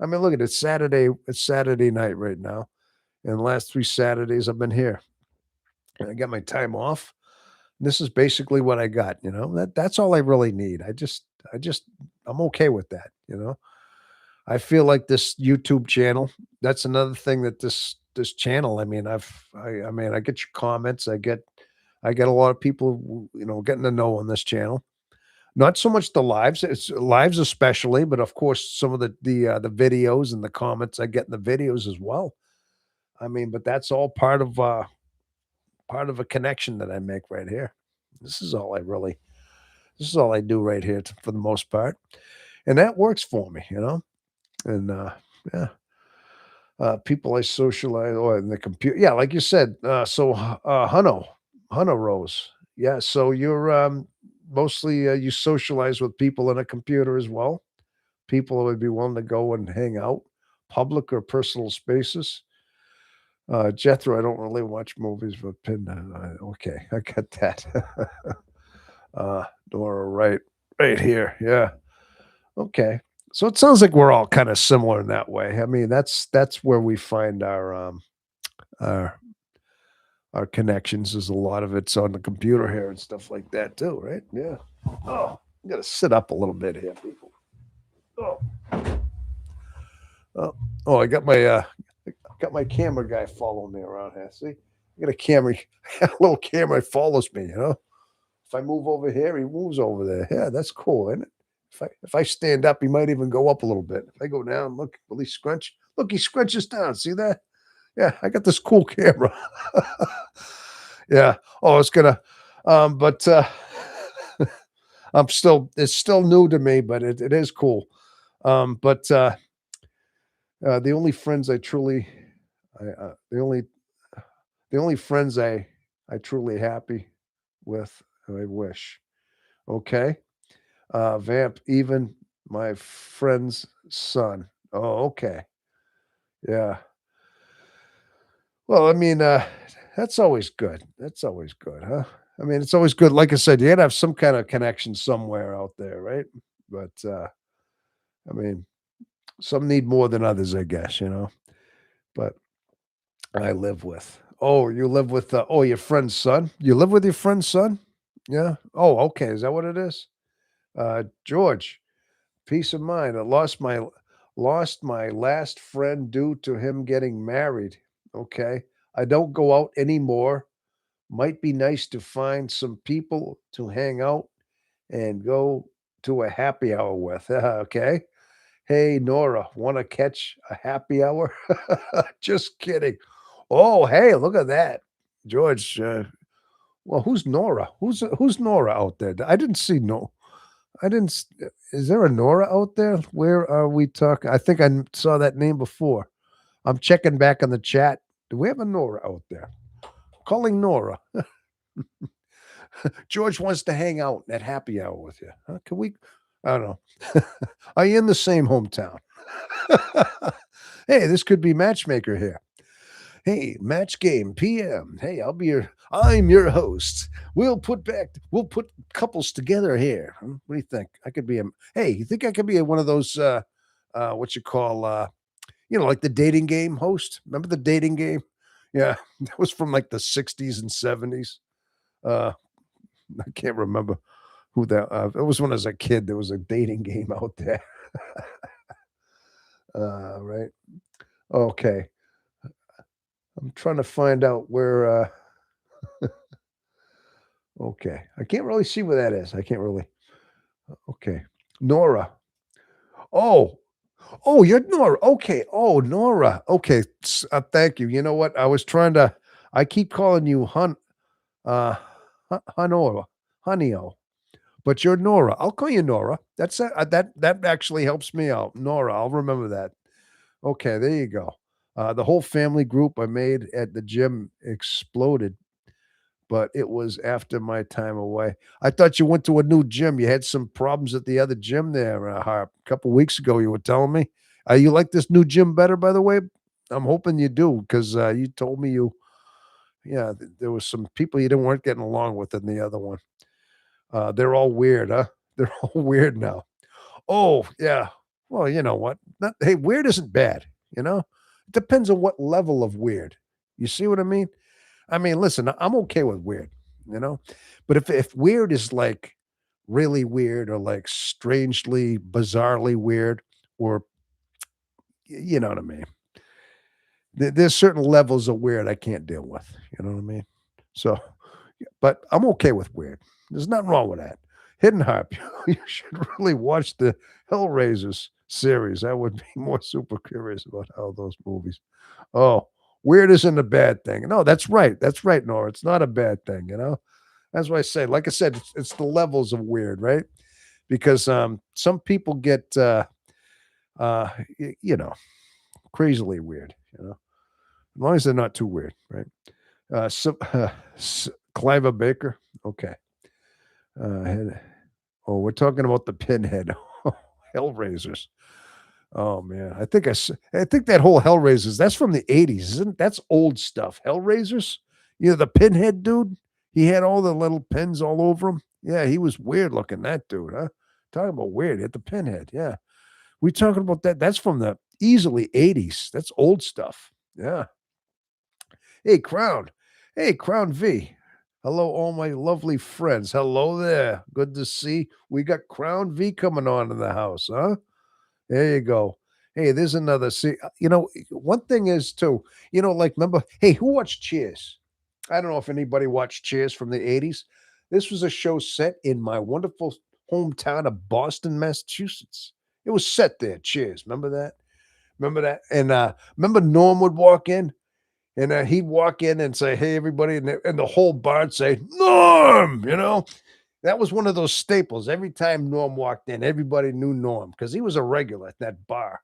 [SPEAKER 1] I mean, look at it. Saturday. It's Saturday night right now, and the last 3 Saturdays I've been here. And I got my time off. This is basically what I got. That's all I really need. I just I'm okay with that. I feel like this YouTube channel. That's another thing that this channel. I mean, I get your comments. I get a lot of people, getting to know on this channel. Not so much the lives, it's lives especially, but of course, some of the videos and the comments I get in the videos as well. I mean, but that's all part of a connection that I make right here. This is all I really this is all I do right here for the most part, and that works for me, and, yeah, people I socialize or in the computer yeah, like you said, Hunno Rose. Yeah, so you're, mostly, you socialize with people in a computer as well? People who would be willing to go and hang out, public or personal spaces? Jethro, I don't really watch movies, but Pinda, okay, I got that. Nora, right here, yeah, okay. So it sounds like we're all kinda similar in that way. I mean, that's where we find our our connections is a lot of it's on the computer here and stuff like that too, right? Yeah. Oh, I gotta sit up a little bit here, people. Oh, oh, oh, I got my camera guy following me around here. See? I got a camera, a little camera follows me. If I move over here, he moves over there. Yeah, that's cool, isn't it? If I stand up, he might even go up a little bit. If I go down, look, will he scrunch? Look, he scrunches down. See that? Yeah, I got this cool camera. Yeah. Oh, it's gonna but it's still new to me, but it is cool. But the only friends I truly I the only friends I truly happy with, I wish. Okay. Vamp, even my friend's son. Oh, okay. Yeah. Well, I mean, that's always good. That's always good, huh? I mean, it's always good. Like I said, you gotta have some kind of connection somewhere out there, right? But I mean, some need more than others, I guess, But I live with. Oh, you live with oh, your friend's son? You live with your friend's son? Yeah. Oh, okay. Is that what it is? George, peace of mind. I lost my last friend due to him getting married. Okay. I don't go out anymore. Might be nice to find some people to hang out and go to a happy hour with. Okay. Hey, Nora, want to catch a happy hour? Just kidding. Oh, hey, look at that. George, well, who's Nora? Who's Nora out there? I didn't see no. I didn't. Is there a Nora out there? Where are we talking? I think I saw that name before. I'm checking back on the chat. Do we have a Nora out there? Calling Nora. George wants to hang out at happy hour with you. Huh? Can we? I don't know. Are you in the same hometown? Hey, this could be matchmaker here. Hey, match game PM. Hey, I'm your host. We'll put couples together here. What do you think? I could be a Hey, you think I could be one of those what you call like the dating game host? Remember the dating game? Yeah, that was from like the 60s and 70s. Uh I can't remember who that it was when I was a kid. There was a dating game out there. Right. Okay. I'm trying to find out where okay. I can't really see where that is. I can't really. Okay. Nora. Oh, oh, you're Nora. Okay. Oh, Nora. Okay. Thank you. You know what? I keep calling you uh, Honora, Honeyo, but you're Nora. I'll call you Nora. That actually helps me out. Nora. I'll remember that. Okay. There you go. The whole family group I made at the gym exploded, but it was after my time away. I thought you went to a new gym. You had some problems at the other gym there, Harp. A couple weeks ago, you were telling me. You like this new gym better, by the way? I'm hoping you do because you told me yeah, there was some people you didn't weren't getting along with in the other one. They're all weird, huh? They're all weird now. Oh, yeah. Well, you know what? Hey, weird isn't bad, you know? It depends on what level of weird. You see what I mean? I mean, listen, I'm okay with weird, you know? But if weird is like really weird or like strangely, bizarrely weird, or you know what I mean? There's certain levels of weird I can't deal with. You know what I mean? So, but I'm okay with weird. There's nothing wrong with that. Hidden Harp, you should really watch the Hellraisers series. I would be more super curious about how those movies. Oh, weird isn't a bad thing. No, that's right. That's right, Nora. It's not a bad thing. That's why I say, like I said, it's the levels of weird, right? Because some people get uh you know, crazily weird, as long as they're not too weird, right? So Cliva Baker. Okay. Head, oh, we're talking about the pinhead. Hellraisers. Oh man, I think that whole Hellraisers, that's from the 80s, isn't that's old stuff. Hellraisers? The pinhead dude? He had all the little pins all over him. Yeah, he was weird looking, that dude, huh? Talking about weird, he had the pinhead. Yeah. We talking about that. That's from the easily 80s. That's old stuff. Yeah. Hey, Crown. Hey, Crown V. Hello, all my lovely friends. Hello there. Good to see. We got Crown V coming on in the house, huh? There you go. Hey, there's another. See, one thing is too. Like remember. Hey, who watched Cheers? I don't know if anybody watched Cheers from the 80s. This was a show set in my wonderful hometown of Boston, Massachusetts. It was set there. Cheers. Remember that? Remember that? And remember Norm would walk in and he'd walk in and say, "Hey, everybody," and the whole bar'd say, "Norm," That was one of those staples. Every time Norm walked in, everybody knew Norm because he was a regular at that bar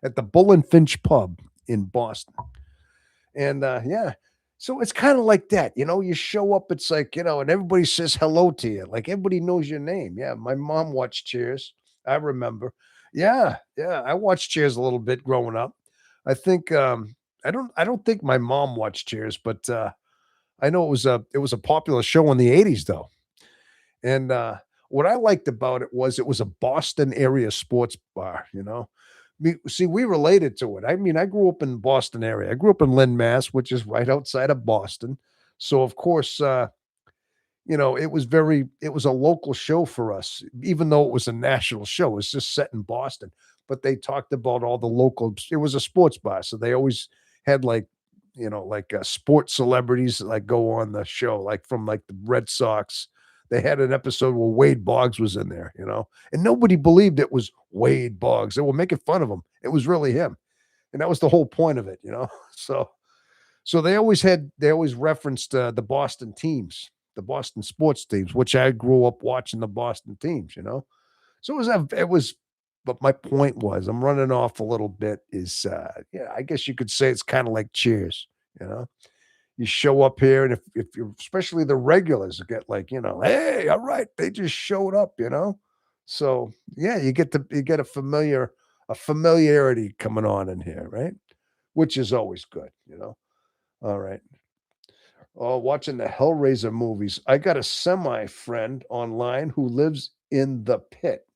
[SPEAKER 1] at the Bull and Finch pub in Boston. And yeah, So it's kind of like that, you show up, it's like, and everybody says hello to you. Like everybody knows your name. Yeah, my mom watched Cheers. I remember. Yeah, yeah. I watched Cheers a little bit growing up. I think I don't think my mom watched Cheers, but I know it was a popular show in the 80s though. And what I liked about it was a Boston area sports bar. We related to it. I mean, I grew up in the Boston area. I grew up in Lynn, Mass, which is right outside of Boston. So of course, it was a local show for us, even though it was a national show. It was just set in Boston. But they talked about all the local, it was a sports bar. So they always had sports celebrities that like go on the show, like from like the Red Sox. They had an episode where Wade Boggs was in there, and nobody believed it was Wade Boggs. They were making fun of him. It was really him. And that was the whole point of it. So they always referenced the Boston teams, the Boston sports teams, which I grew up watching the Boston teams. So it was, but my point was, I'm running off a little bit. Is yeah, I guess you could say it's kind of like Cheers. You know, you show up here, and if you're especially the regulars get like, hey, all right, they just showed up. So yeah, you get a familiarity coming on in here, right? Which is always good. All right. Oh, watching the Hellraiser movies. I got a semi friend online who lives in the pit.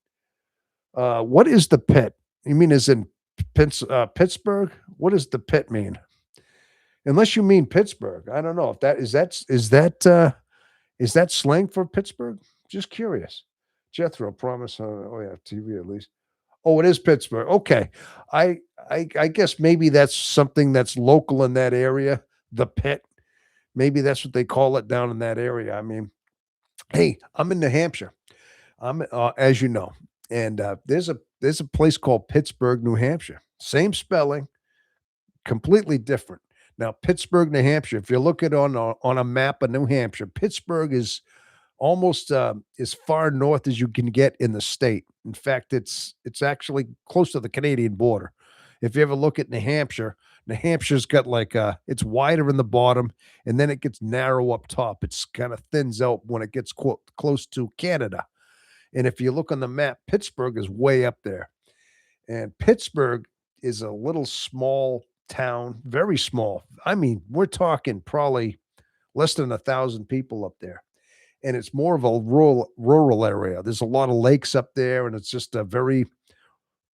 [SPEAKER 1] What is the pit? You mean is in Pittsburgh? What does the pit mean? Unless you mean Pittsburgh. I don't know if is that slang for Pittsburgh? Just curious. Jethro promise. Oh yeah, TV at least. Oh, it is Pittsburgh. Okay. I I guess maybe that's something that's local in that area. The pit. Maybe that's what they call it down in that area. I mean, hey, I'm in New Hampshire. As you know, and there's a place called Pittsburgh, New Hampshire. Same spelling, completely different. Now, Pittsburgh, New Hampshire. If you look at on a map of New Hampshire, Pittsburgh is almost as far north as you can get in the state. In fact, it's actually close to the Canadian border. If you ever look at New Hampshire, New Hampshire's got like it's wider in the bottom and then it gets narrow up top. It's kind of thins out when it gets close to Canada. And if you look on the map, Pittsburgh is way up there. And Pittsburgh is a little small town, very small. I mean, we're talking probably less than 1,000 people up there, and it's more of a rural area. There's a lot of lakes up there, and it's just a very,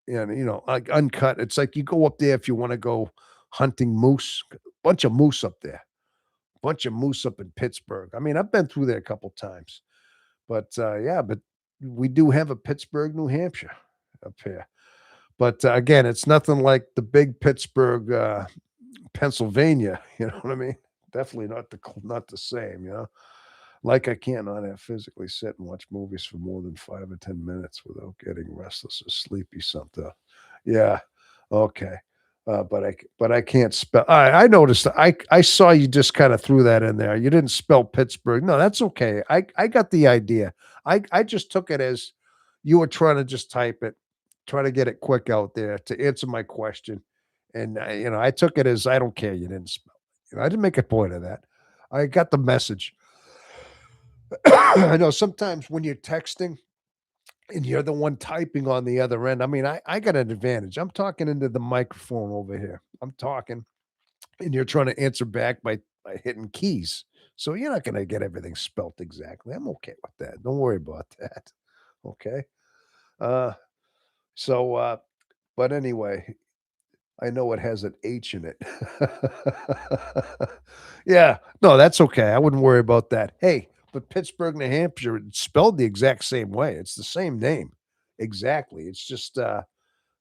[SPEAKER 1] like uncut. It's like you go up there if you want to go hunting moose. Bunch of moose up there. Bunch of moose up in Pittsburgh. I mean, I've been through there a couple times, but yeah, but we do have a Pittsburgh, New Hampshire up here. But again, it's nothing like the big Pittsburgh, Pennsylvania. You know what I mean? Definitely not the same. Like I cannot have physically sit and watch movies for more than 5 or 10 minutes without getting restless or sleepy something. Yeah. Okay. But I can't spell. I noticed. I saw you just kind of threw that in there. You didn't spell Pittsburgh. No, that's okay. I got the idea. I just took it as you were trying to just type it, try to get it quick out there to answer my question. And I took it as I don't care. You didn't spell. I didn't make a point of that. I got the message. I know sometimes when you're texting and you're the one typing on the other end, I mean, I got an advantage. I'm talking into the microphone over here. I'm talking, and you're trying to answer back by hitting keys. So you're not going to get everything spelt exactly. I'm okay with that. Don't worry about that. Okay. Uh, so, but anyway, I know it has an H in it. Yeah, no, that's okay. I wouldn't worry about that. Hey, but Pittsburgh, New Hampshire, it's spelled the exact same way. It's the same name. Exactly. It's just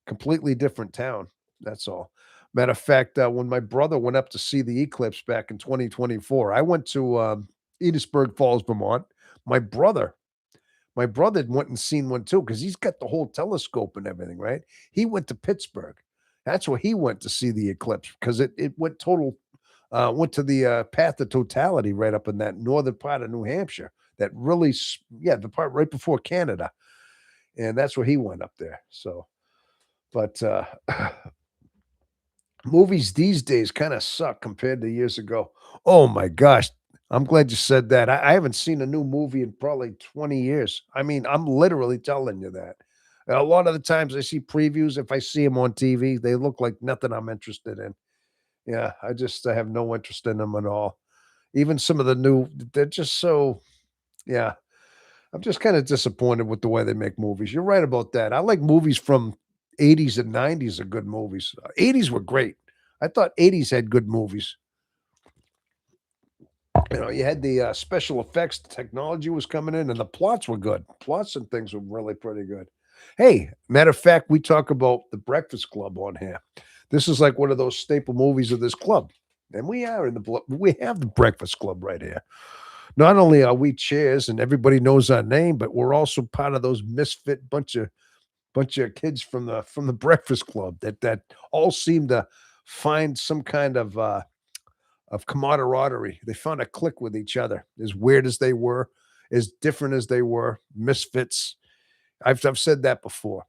[SPEAKER 1] completely different town. That's all. Matter of fact, when my brother went up to see the eclipse back in 2024, I went to Edithsburg Falls, Vermont. My brother my brother went and seen one too because he's got the whole telescope and everything, right? He went to Pittsburgh. That's where he went to see the eclipse because it went to the path of totality right up in that northern part of New Hampshire. That really, yeah, the part right before Canada, and that's where he went up there. So, but Movies these days kind of suck compared to years ago. Oh my gosh. I'm glad you said that. I haven't seen a new movie in probably 20 years. I mean, I'm literally telling you that. A lot of the times I see previews, if I see them on TV, they look like nothing I'm interested in. Yeah, I have no interest in them at all. Even some of the new, they're just so, yeah. I'm just kind of disappointed with the way they make movies. You're right about that. I like movies from 80s and 90s are good movies. 80s were great. I thought 80s had good movies. You know, you had the special effects, the technology was coming in, and the plots were good. Plots and things were really pretty good. Hey, matter of fact, we talk about the Breakfast Club on here. This is like one of those staple movies of this club, and we are in we have the Breakfast Club right here. Not only are we chairs and everybody knows our name, but we're also part of those misfit bunch of kids from the Breakfast Club that all seem to find some kind of camaraderie. They found a click with each other, as weird as they were, as different as they were, misfits. I've said that before.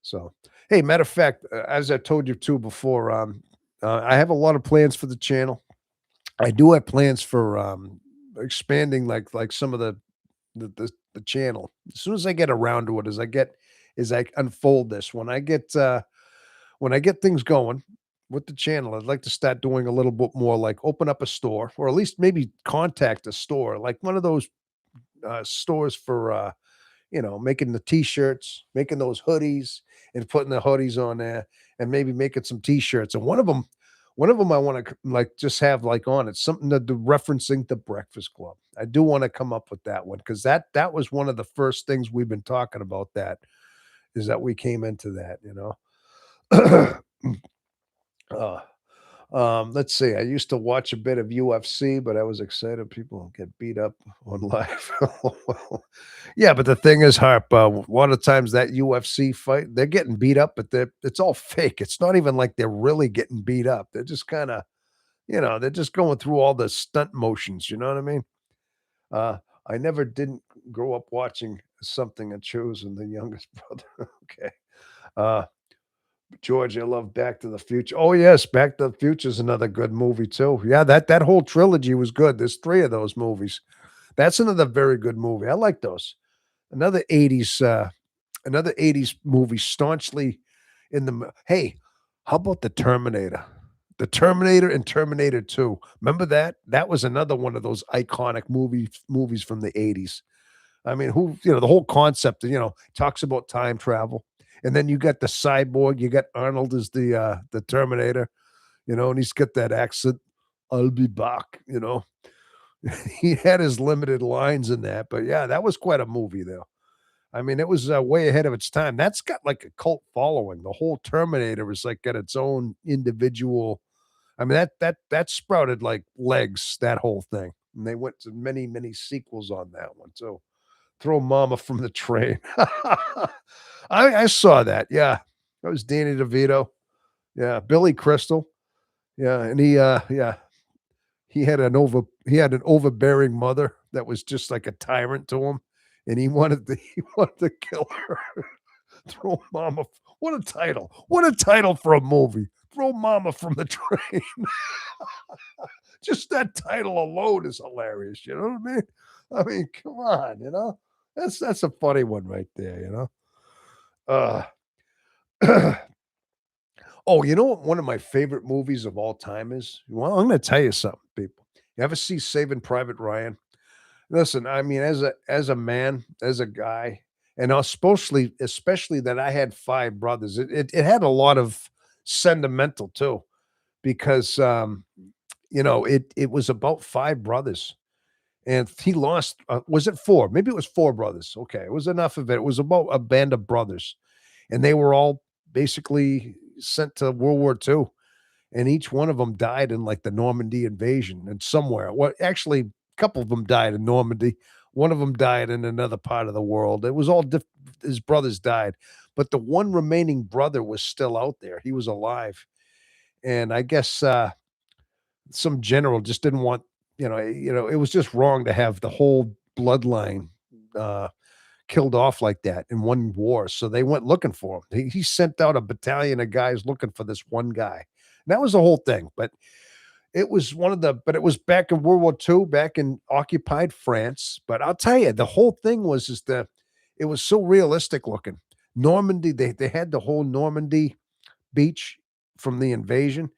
[SPEAKER 1] So, hey, matter of fact, as I told you too before, I have a lot of plans for the channel. I do have plans for expanding like some of the channel. As soon as I get around to it, as I unfold this, when I get things going with the channel, I'd like to start doing a little bit more like open up a store or at least maybe contact a store, like one of those stores for making the t-shirts, making those hoodies and putting the hoodies on there and maybe making some t-shirts. And one of them I want to like just have like on it something to do referencing the Breakfast Club. I do want to come up with that one because that was one of the first things we've been talking about. That is that we came into that, you know. uh, let's see. I used to watch a bit of UFC, but I was excited people get beat up on live. Well, yeah, but the thing is, Harp, a lot of times that UFC fight, they're getting beat up, but it's all fake. It's not even like they're really getting beat up. They're just kind of, they're just going through all the stunt motions. You know what I mean? Uh, I never didn't grow up watching something and choosing the youngest brother. Okay. Uh, George, I love Back to the Future. Oh yes, Back to the Future is another good movie too. Yeah, that whole trilogy was good. There's three of those movies. That's another very good movie. I like those. Another 80s another 80s movie staunchly in the hey, how about the Terminator? The Terminator and Terminator 2. Remember that? That was another one of those iconic movies from the 80s. I mean, the whole concept, talks about time travel. And then you got the cyborg, you got Arnold as the Terminator, and he's got that accent. I'll be back. He had his limited lines in that, but yeah, that was quite a movie though. I mean, it was way ahead of its time. That's got like a cult following. The whole Terminator is like got its own individual. I mean, that sprouted like legs, that whole thing. And they went to many, many sequels on that one. So throw mama from the train. I saw that. Yeah. That was Danny DeVito. Yeah. Billy Crystal. Yeah. And he had an overbearing mother that was just like a tyrant to him. And he wanted to kill her. Throw mama. What a title. What a title for a movie. Throw mama from the train. Just that title alone is hilarious. You know what I mean? I mean, come on. That's a funny one right there. Uh oh, you know what one of my favorite movies of all time is? Well, I'm gonna tell you something, people. You ever see Saving Private Ryan? Listen, I mean, as a man, as a guy, and especially that I had five brothers, it had a lot of sentimental too, because it was about five brothers. And he lost, was it four? Maybe it was four brothers. Okay, it was enough of it. It was about a band of brothers, and they were all basically sent to World War II, and each one of them died in like the Normandy invasion and somewhere. Well, actually, a couple of them died in Normandy. One of them died in another part of the world. It was all his brothers died, but the one remaining brother was still out there. He was alive, and I guess some general just didn't want it was just wrong to have the whole bloodline uh killed off like that in one war, so they went looking for him. He sent out a battalion of guys looking for this one guy. And that was the whole thing. But it was one of the but it was back in World War II, back in occupied France. But I'll tell you, the whole thing was is that it was so realistic looking. Normandy, they had the whole Normandy beach from the invasion,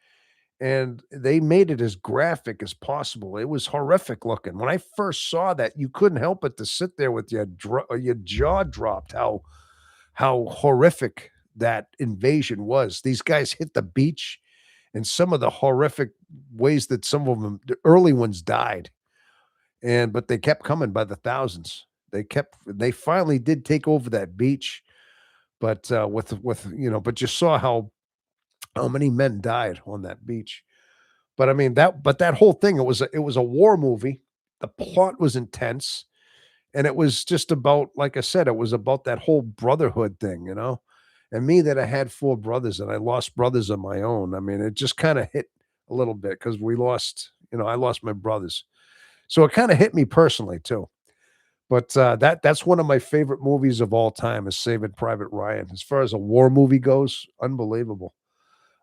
[SPEAKER 1] and they made it as graphic as possible. It was horrific looking. When I first saw that, you couldn't help but to sit there with your jaw dropped how horrific that invasion was. These guys hit the beach and some of the horrific ways that some of them, the early ones died. And but they kept coming by the thousands. They finally did take over that beach, but with but you saw how many men died on that beach. But I mean that whole thing, it was a war movie. The plot was intense, and it was just about, like I said, it was about that whole brotherhood thing. And me, that I had 4 brothers and I lost brothers of my own. I mean, it just kinda hit a little bit because I lost my brothers. So it kinda hit me personally too. But, that's one of my favorite movies of all time is Saving Private Ryan. As far as a war movie goes, unbelievable.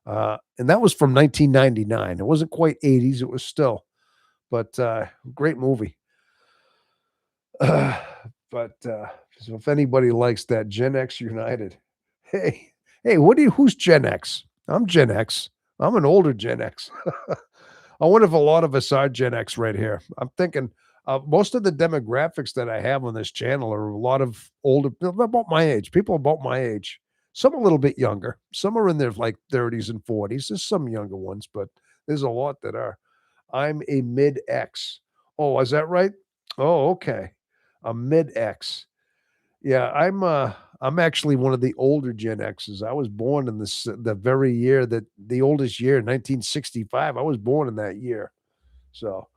[SPEAKER 1] And that was from 1999. It wasn't quite 80s, it was still, but, great movie. Uh, but so if anybody likes that, Gen X United. Hey, hey, who's Gen X? I'm Gen X. I'm an older Gen X. I wonder if a lot of us are Gen X right here. I'm thinking most of the demographics that I have on this channel are a lot of older, about my age, people about my age. Some a little bit younger. Some are in their like 30s and 40s. There's some younger ones, but there's a lot that are. I'm a mid X. Oh, is that right? Oh, okay. A mid X. Yeah, I'm actually one of the older Gen X's. I was born in the very year that the oldest year, 1965. I was born in that year. So,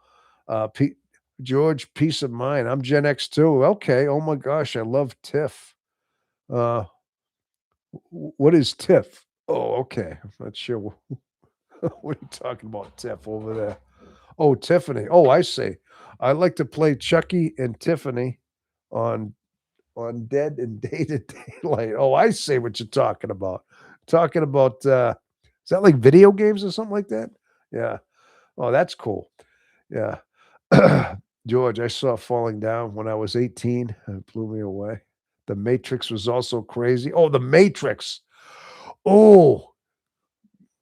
[SPEAKER 1] P George, peace of mind. I'm Gen X too. Okay. Oh my gosh, I love TIFF. Uh, what is TIFF? Oh, okay. I'm not sure. What are you talking about, TIFF over there? Oh, Tiffany. Oh, I see. I like to play Chucky and Tiffany on Dead and Day to Daylight. Oh, I see what you're talking about. Talking about is that like video games or something like that? Yeah. Oh, that's cool. Yeah. George, I saw Falling Down when I was 18. It blew me away. The Matrix was also crazy. Oh, The Matrix. Oh,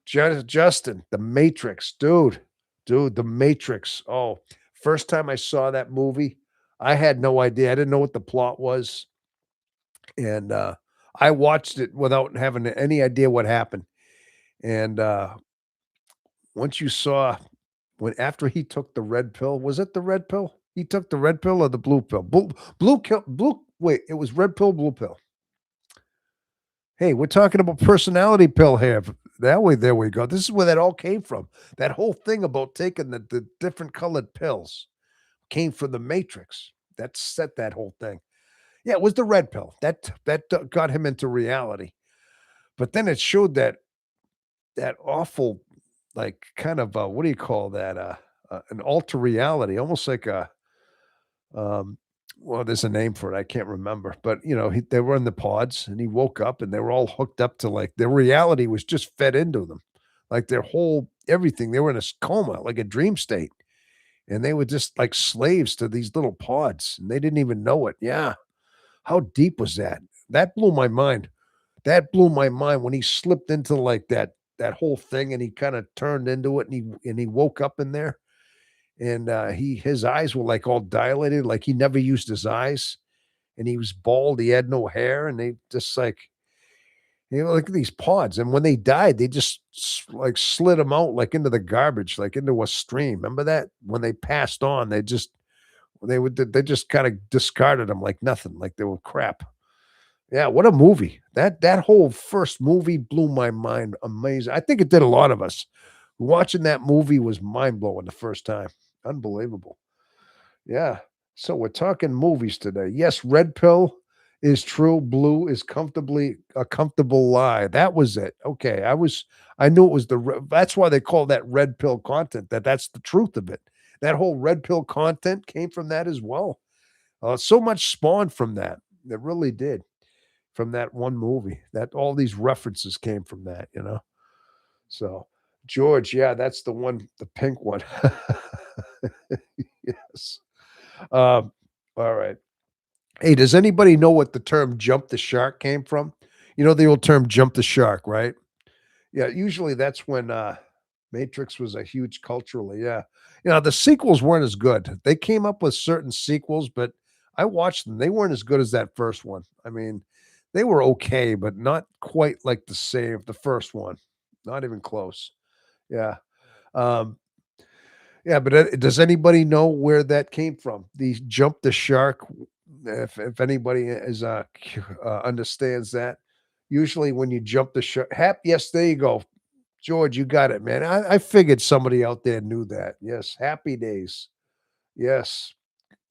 [SPEAKER 1] Justin, The Matrix, dude, The Matrix. Oh, first time I saw that movie, I had no idea. I didn't know what the plot was, and I watched it without having any idea what happened. And once you saw when after he took the red pill, was it the red pill? He took the red pill or the blue pill? Blue. Wait, it was red pill, blue pill. Hey, we're talking about personality pill here. That way, there we go. This is where that all came from. That whole thing about taking the different colored pills came from the Matrix. That set that whole thing. Yeah, it was the red pill that got him into reality. But then it showed that awful, like kind of what do you call that? An alter reality, almost like a um, well, there's a name for it. I can't remember, but they were in the pods, and he woke up, and they were all hooked up to like their reality was just fed into them, like their whole everything. They were in a coma, like a dream state, and they were just like slaves to these little pods, and they didn't even know it. Yeah, how deep was that? That blew my mind. That blew my mind when he slipped into like that whole thing, and he kind of turned into it, and he woke up in there, and his eyes were like all dilated, like he never used his eyes, and he was bald, he had no hair, and they just like look at these pods, and when they died, they just like slid them out like into the garbage, like into a stream. Remember that when they passed on, they just kind of discarded them like nothing, like they were crap. Yeah, what a movie. That whole first movie blew my mind. Amazing. I think it did a lot of us. Watching that movie was mind blowing the first time. Unbelievable. Yeah. So we're talking movies today. Yes, red pill is true. Blue is comfortably a comfortable lie. That was it. Okay. I knew it was that's why they call that red pill content. That's the truth of it. That whole red pill content came from that as well. So much spawned from that. It really did from that one movie. That all these references came from that. So George, yeah, that's the one, the pink one. Yes. Um, all right. Hey, does anybody know what the term "jump the shark" came from? You know the old term "jump the shark," right? Yeah, usually that's when, Matrix was a huge culturally, yeah. You know, the sequels weren't as good. They came up with certain sequels, but I watched them. They weren't as good as that first one. I mean, they were okay, but not quite like the first one. Not even close. Yeah. Um, yeah, but, does anybody know where that came from? The jump the shark, if anybody is, understands that. Usually when you jump the shark yes, there you go. George, you got it, man. I figured somebody out there knew that. Yes, Happy Days. Yes,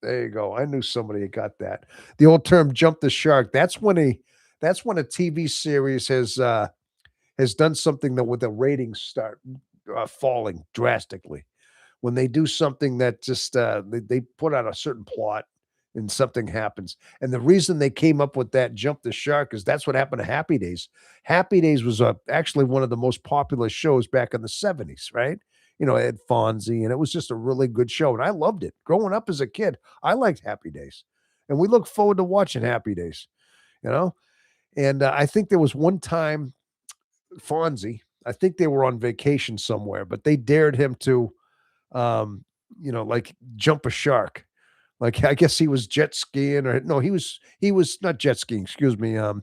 [SPEAKER 1] there you go. I knew somebody had got that. The old term "jump the shark," that's when a TV series has done something that with the ratings start, falling drastically. When they do something that just, they put out a certain plot and something happens. And the reason they came up with that "jump the shark" is that's what happened to Happy Days. Happy Days was, actually one of the most popular shows back in the '70s, right? You know, it had Fonzie, and it was just a really good show, and I loved it. Growing up as a kid, I liked Happy Days, and we look forward to watching Happy Days, you know? And, I think there was one time Fonzie, I think they were on vacation somewhere, but they dared him to, um, like jump a shark. Like I guess he was jet skiing or no, he was not jet skiing, excuse me. Uh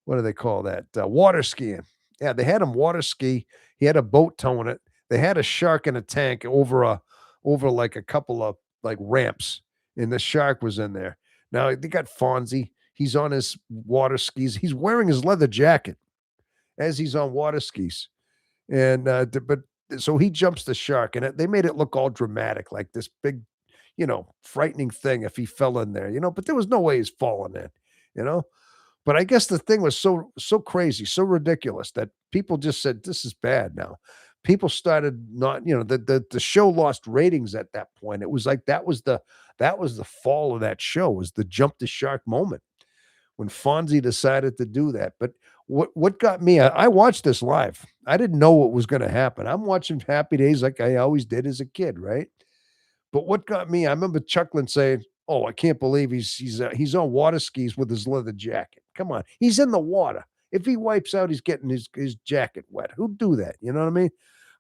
[SPEAKER 1] what do they call that? Water skiing. Yeah, they had him water ski. He had a boat towing it. They had a shark in a tank over like a couple of like ramps, and the shark was in there. Now they got Fonzie. He's on his water skis. He's wearing his leather jacket as he's on water skis. And, but so he jumps the shark, and they made it look all dramatic, like this big, frightening thing if he fell in there, but there was no way he's falling in, you know? But I guess the thing was so crazy, so ridiculous that people just said, "This is bad now." People started not, the show lost ratings at that point. It was like that was the fall of that show, was the jump the shark moment when Fonzie decided to do that. But what got me, I watched this live. I didn't know what was gonna happen. I'm watching Happy Days like I always did as a kid, right? But what got me, I remember chuckling saying, "Oh, I can't believe he's on water skis with his leather jacket. Come on, he's in the water. If he wipes out, he's getting his jacket wet. Who'd do that?" You know what I mean?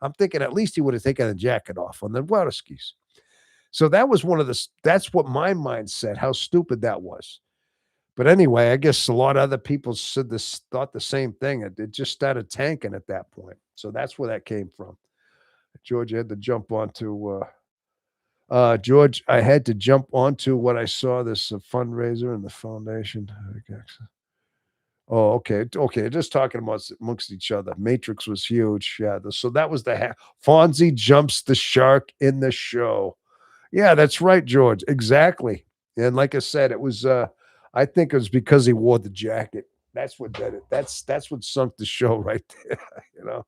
[SPEAKER 1] I'm thinking at least he would have taken the jacket off on the water skis. So that was one of that's what my mind said, how stupid that was. But anyway, I guess a lot of other people thought the same thing. It just started tanking at that point. So that's where that came from. George, I had to jump onto George, I had to jump onto what I saw this fundraiser and the foundation. Oh, okay, okay. Just talking amongst each other. Matrix was huge. Yeah, so that was Fonzie jumps the shark in the show. Yeah, that's right, George. Exactly. And like I said, it was I think it was because he wore the jacket. That's what did it. That's what sunk the show right there, you know.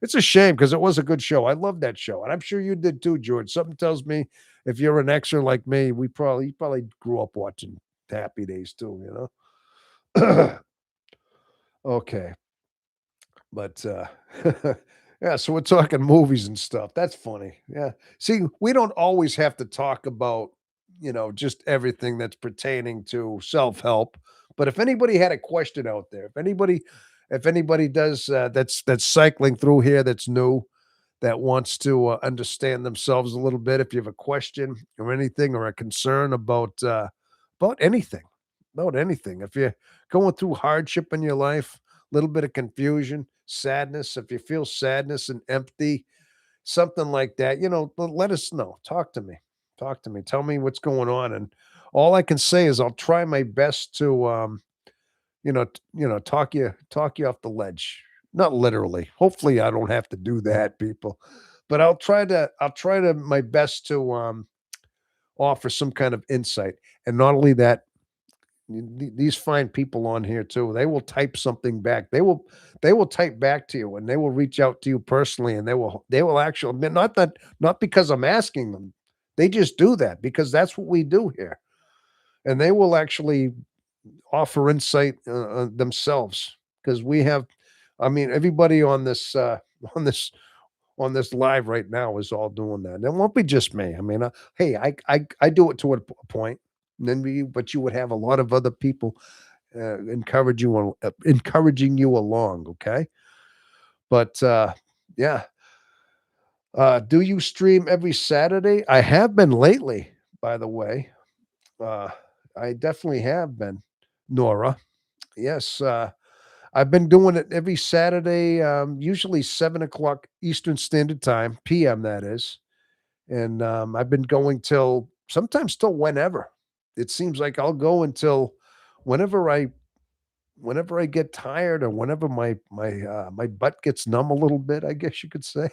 [SPEAKER 1] It's a shame because it was a good show. I love that show. And I'm sure you did too, George. Something tells me if you're an exer like me, you probably grew up watching Happy Days too, Okay. But, yeah, so we're talking movies and stuff. That's funny. Yeah. See, we don't always have to talk about, just everything that's pertaining to self-help. But if anybody had a question out there, if anybody does that's cycling through here that's new, that wants to understand themselves a little bit, if you have a question or anything or a concern about anything, if you're going through hardship in your life, little bit of confusion, sadness. If you feel sadness and empty, something like that, let us know. Talk to me. Talk to me. Tell me what's going on. And all I can say is I'll try my best to, talk you off the ledge. Not literally. Hopefully, I don't have to do that, people. But I'll try to my best to offer some kind of insight. And not only that, these fine people on here too, they will type something back. They will type back to you, and they will reach out to you personally, and they will actually, not because I'm asking them. They just do that because that's what we do here. And they will actually offer insight themselves because we have I mean, everybody on this on this on this live right now is all doing that. And it won't be just me. I mean, hey, I do it to a point. And then but you would have a lot of other people encouraging you along. Okay, but yeah. Do you stream every Saturday? I have been lately, by the way. Uh, I definitely have been, Nora. Yes, I've been doing it every Saturday, usually 7 o'clock Eastern Standard Time, PM, that is. And I've been going till sometimes till whenever. It seems like I'll go until whenever I whenever I get tired or whenever my butt gets numb a little bit, I guess you could say.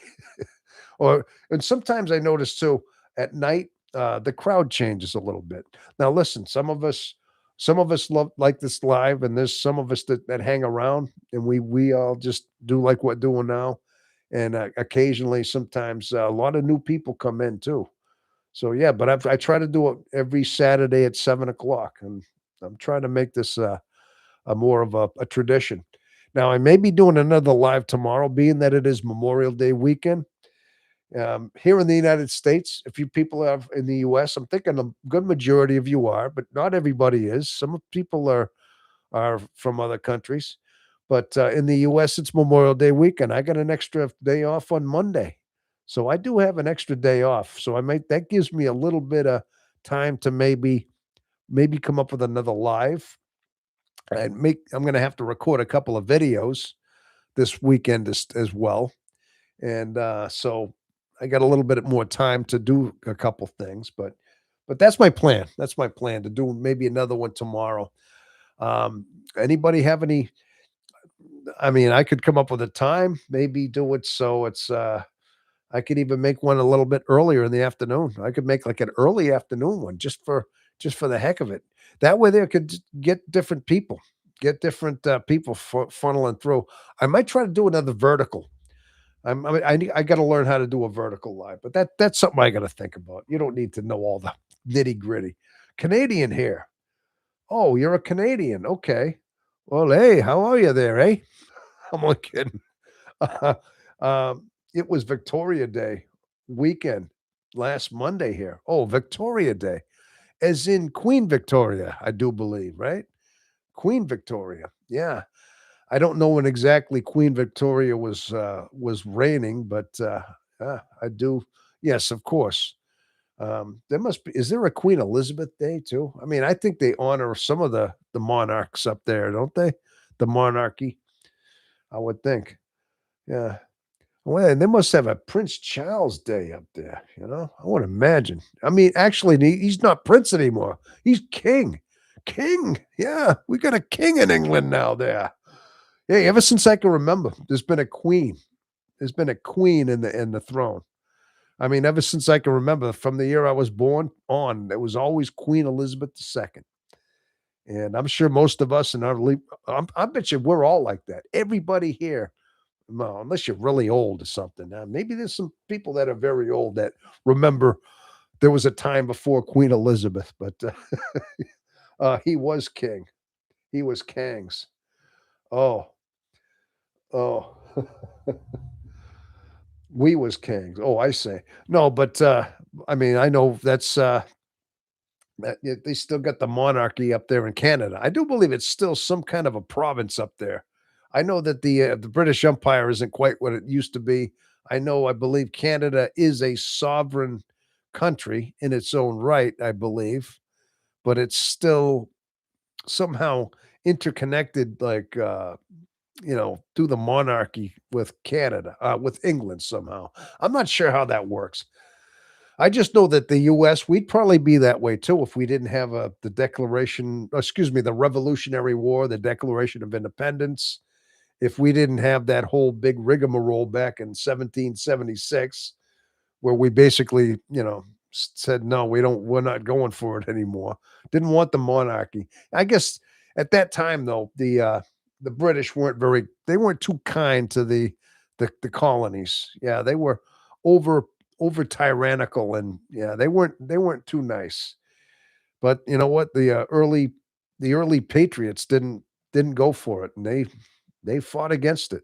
[SPEAKER 1] Or and sometimes I notice too at night, the crowd changes a little bit. Now listen, some of us love like this live, and there's some of us that hang around and we all just do like we're doing now. And occasionally, sometimes a lot of new people come in too. So yeah, but I try to do it every Saturday at 7 o'clock, and I'm trying to make this a more of a tradition. Now I may be doing another live tomorrow, being that it is Memorial Day weekend. Here in the United States, if you people are in the US, I'm thinking a good majority of you are, but not everybody is. Some people are from other countries. But in the US, it's Memorial Day weekend. I got an extra day off on Monday. So I do have an extra day off. So I might that gives me a little bit of time to maybe come up with another live and make I'm gonna have to record a couple of videos this weekend as well. And so I got a little bit more time to do a couple things, but that's my plan. That's my plan to do maybe another one tomorrow. Um, Anybody have any? I mean, I could come up with a time, maybe do it so it's. I could even make one a little bit earlier in the afternoon. I could make like an early afternoon one just for the heck of it. That way, there could get different people funneling through. I might try to do another vertical. I mean, I got to learn how to do a vertical live, but that's something I got to think about. You don't need to know all the nitty gritty. Canadian here. Oh, you're a Canadian. Okay. Well, hey, how are you there, eh? I'm only kidding. It was Victoria Day weekend last Monday here. Oh, Victoria Day, as in Queen Victoria, I do believe, right? Queen Victoria. Yeah. I don't know when exactly Queen Victoria was reigning, but I do. Yes, of course. There must be. Is there a Queen Elizabeth Day too? I mean, I think they honor some of the monarchs up there, don't they? The monarchy, I would think. Yeah. Well, and they must have a Prince Charles Day up there. I would imagine. I mean, actually, he's not prince anymore. He's king. King. Yeah, we got a king in England now. There. Hey, ever since I can remember, there's been a queen. There's been a queen in the throne. I mean, ever since I can remember, from the year I was born on, there was always Queen Elizabeth II. And I'm sure most of us in our I bet you we're all like that. Everybody here, well, unless you're really old or something. Maybe there's some people that are very old that remember there was a time before Queen Elizabeth, but he was king. He was kings. Oh, oh. We was kings. Oh, I say. No, but, I mean, I know that they still got the monarchy up there in Canada. I do believe it's still some kind of a province up there. I know that the British Empire isn't quite what it used to be. I believe Canada is a sovereign country in its own right, I believe, but it's still somehow interconnected, like, through the monarchy with Canada, with England somehow. I'm not sure how that works. I just know that the US, we'd probably be that way too if we didn't have the Declaration, excuse me, the Revolutionary War, the Declaration of Independence. If we didn't have that whole big rigmarole back in 1776, where we basically, said, no, we're not going for it anymore. Didn't want the monarchy. I guess at that time, though, the British they weren't too kind to the colonies. Yeah, they were over over tyrannical, and yeah, they weren't too nice. But you know what? The early patriots didn't go for it, and they fought against it.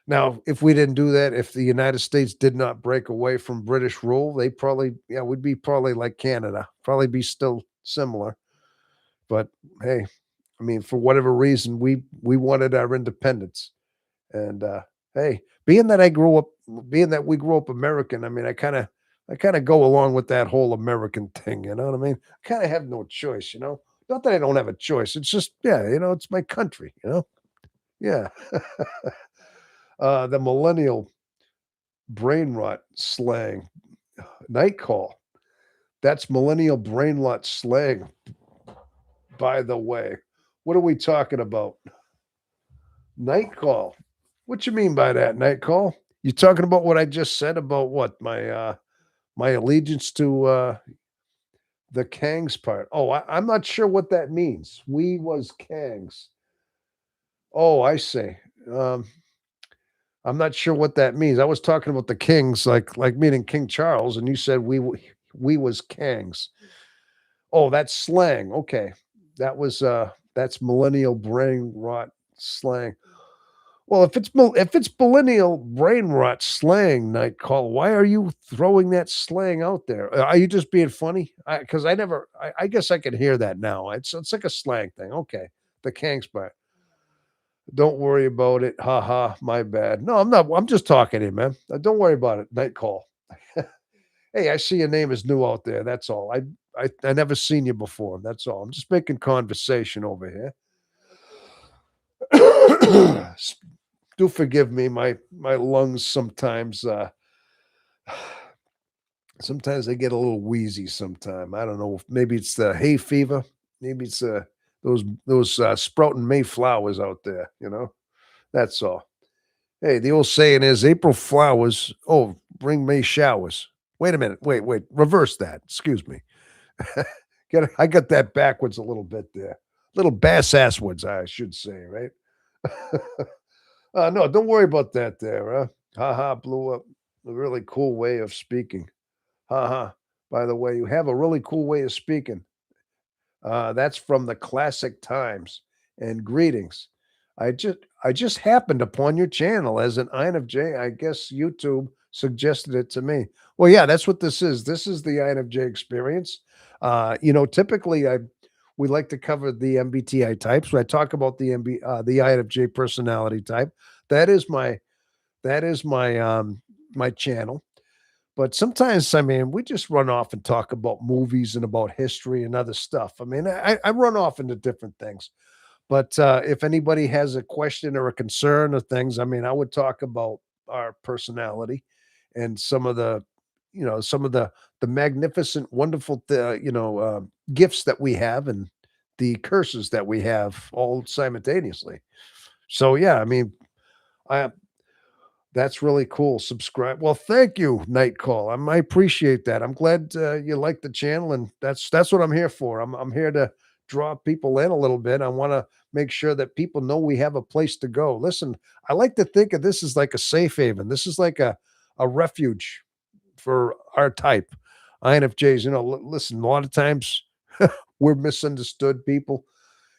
[SPEAKER 1] Now, if we didn't do that, if the United States did not break away from British rule, they probably, yeah, would be probably like Canada, probably be still similar. But hey, I mean, for whatever reason, we wanted our independence. And hey, being that we grew up American, I mean, I kind of go along with that whole American thing. You know what I mean? I kind of have no choice. Not that I don't have a choice. It's just, yeah, it's my country. Yeah. The millennial brain rot slang, night call. That's millennial brain rot slang, by the way. What are we talking about? Night call. What you mean by that, night call? You talking about what I just said about what? My allegiance to the Kangs part. Oh, I'm not sure what that means. We was Kangs. Oh, I see. Um, I'm not sure what that means. I was talking about the kings, like meaning King Charles, and you said we was Kangs. Oh, that's slang. Okay. That's millennial brain rot slang. Well, if it's millennial brain rot slang, night call, why are you throwing that slang out there? Are you just being funny? Because I guess I can hear that now. It's like a slang thing. Okay, the Kangs part. Don't worry about it. Ha ha. My bad. No, I'm not. I'm just talking to you, man. Don't worry about it. Night call. Hey, I see your name is new out there. That's all. I never seen you before. That's all. I'm just making conversation over here. Do forgive me. My lungs sometimes they get a little wheezy. Sometime I don't know. Maybe it's the hay fever. Maybe it's those sprouting Mayflowers out there. That's all. Hey, the old saying is April flowers. Oh, bring May showers. Wait a minute. Wait. Reverse that. Excuse me. I got that backwards a little bit there. Little bass asswards, I should say, right? No, don't worry about that there, huh? Ha ha, blew up. A really cool way of speaking. Ha ha. By the way, you have a really cool way of speaking. That's from the classic times. And greetings. I just happened upon your channel as an INFJ. I guess YouTube suggested it to me. Well, yeah, that's what this is. This is the INFJ experience. Typically we like to cover the MBTI types. I talk about the INFJ personality type. That is my channel. But sometimes, I mean, we just run off and talk about movies and about history and other stuff. I mean, I run off into different things. But if anybody has a question or a concern or things, I mean, I would talk about our personality and some of the magnificent, wonderful, gifts that we have and the curses that we have all simultaneously. So yeah, I mean, I that's really cool. Subscribe. Well, thank you, Night Call. I appreciate that. I'm glad you like the channel, and that's what I'm here for. I'm here to draw people in a little bit. I want to make sure that people know we have a place to go. Listen, I like to think of this as like a safe haven. This is like a refuge for our type. INFJs, listen, a lot of times we're misunderstood people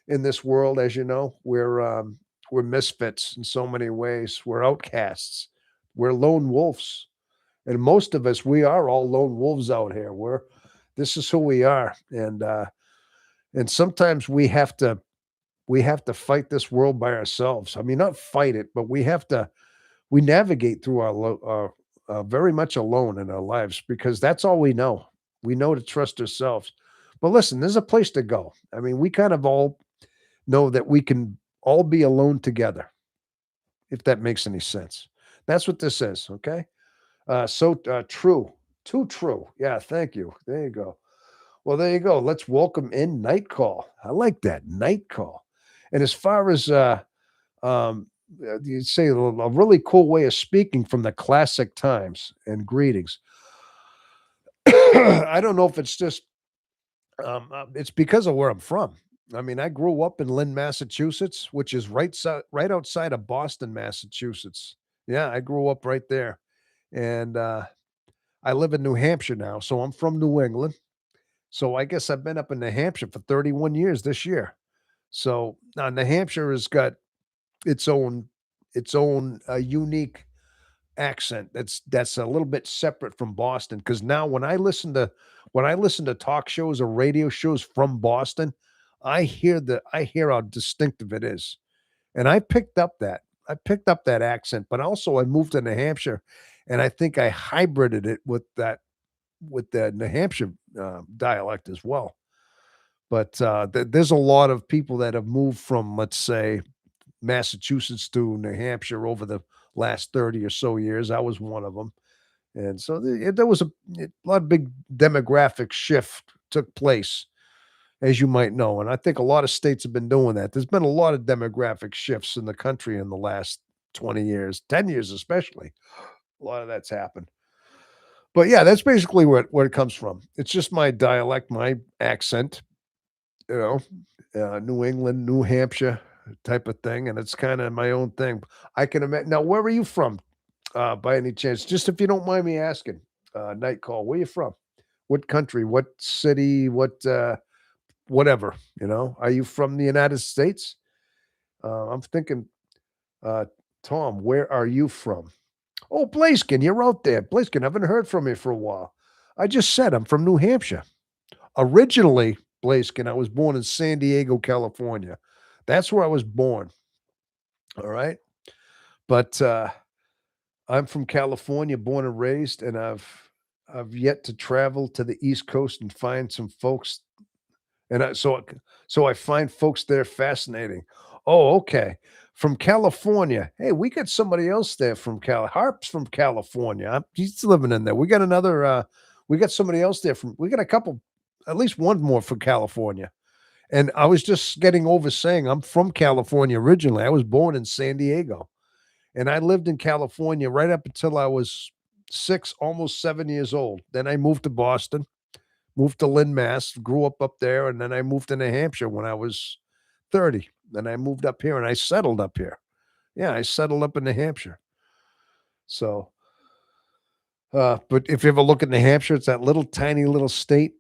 [SPEAKER 1] in this world, as you know. We're misfits in so many ways. We're outcasts. We're lone wolves. And most of us, we are all lone wolves out here. This is who we are. And sometimes we have to fight this world by ourselves. I mean, not fight it, but we navigate through our very much alone in our lives because that's all we know. We know to trust ourselves. But listen, there's a place to go. I mean, we kind of all know that we can all be alone together, if that makes any sense. That's what this is. Okay. So true. Too true. Yeah. Thank you. There you go. Well, there you go. Let's welcome in Night Call. I like that Night Call. And as far as you say a really cool way of speaking from the classic times and greetings. I don't know if it's just it's because of where I'm from. I mean, I grew up in Lynn, Massachusetts, which is right outside of Boston, Massachusetts. Yeah, I grew up right there, and I live in New Hampshire now, so I'm from New England. So I guess I've been up in New Hampshire for 31 years this year. So now New Hampshire has got its own. its own unique accent that's a little bit separate from Boston. Because now when I listen to talk shows or radio shows from Boston, I hear how distinctive it is. And I picked up that accent, but also I moved to New Hampshire, and I think I hybrided it with the New Hampshire dialect as well. But there's a lot of people that have moved from, let's say, Massachusetts to New Hampshire over the last 30 or so years. I was one of them. And so there was a lot of big demographic shift took place, as you might know. And I think a lot of states have been doing that. There's been a lot of demographic shifts in the country in the last 20 years, 10 years especially. A lot of that's happened. But yeah, that's basically where it comes from. It's just my dialect, my accent, you know, New England, New Hampshire type of thing. And it's kind of my own thing. I can imagine. Now, where are you from by any chance? Just if you don't mind me asking, Night Call, where you from? What country? What city? Whatever, are you from the United States? I'm thinking, uh, Tom, where are you from? Oh, Blaiskin, you're out there. Blaiskin, I haven't heard from you for a while. I just said I'm from New Hampshire. Originally, Blaiskin, I was born in San Diego, California. That's where I was born. All right. But I'm from California, born and raised, and I've yet to travel to the East Coast and find some folks. And so I find folks there fascinating. Oh, okay. From California. Hey, we got somebody else there from Harp's from California. He's living in there. We got somebody else there we got a couple, at least one more from California. And I was just getting over saying I'm from California originally. I was born in San Diego. And I lived in California right up until I was 6, almost 7 years old. Then I moved to Boston, moved to Lynn, Mass, grew up there, and then I moved to New Hampshire when I was 30. Then I moved up here and I settled up here. Yeah, I settled up in New Hampshire. So, but if you ever look at New Hampshire, it's that little tiny little state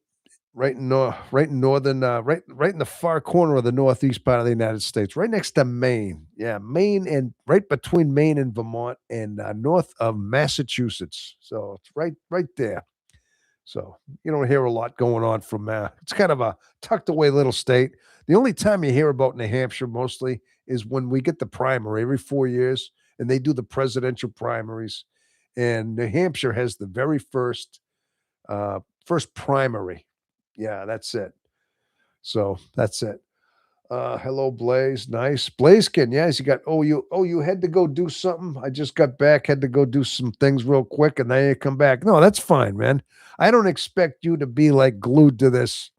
[SPEAKER 1] right in northern, right in the far corner of the northeast part of the United States, right next to Maine. Yeah, Maine and right between Maine and Vermont and north of Massachusetts. So it's right there. So you don't hear a lot going on from it's kind of a tucked away little state. The only time you hear about New Hampshire mostly is when we get the primary every 4 years and they do the presidential primaries. And New Hampshire has the very first primary. Yeah, that's it. So that's it. Hello, Blaze. Nice. Blazekin, yes, you got you had to go do something. I just got back, had to go do some things real quick, and then you come back. No, that's fine, man. I don't expect you to be like glued to this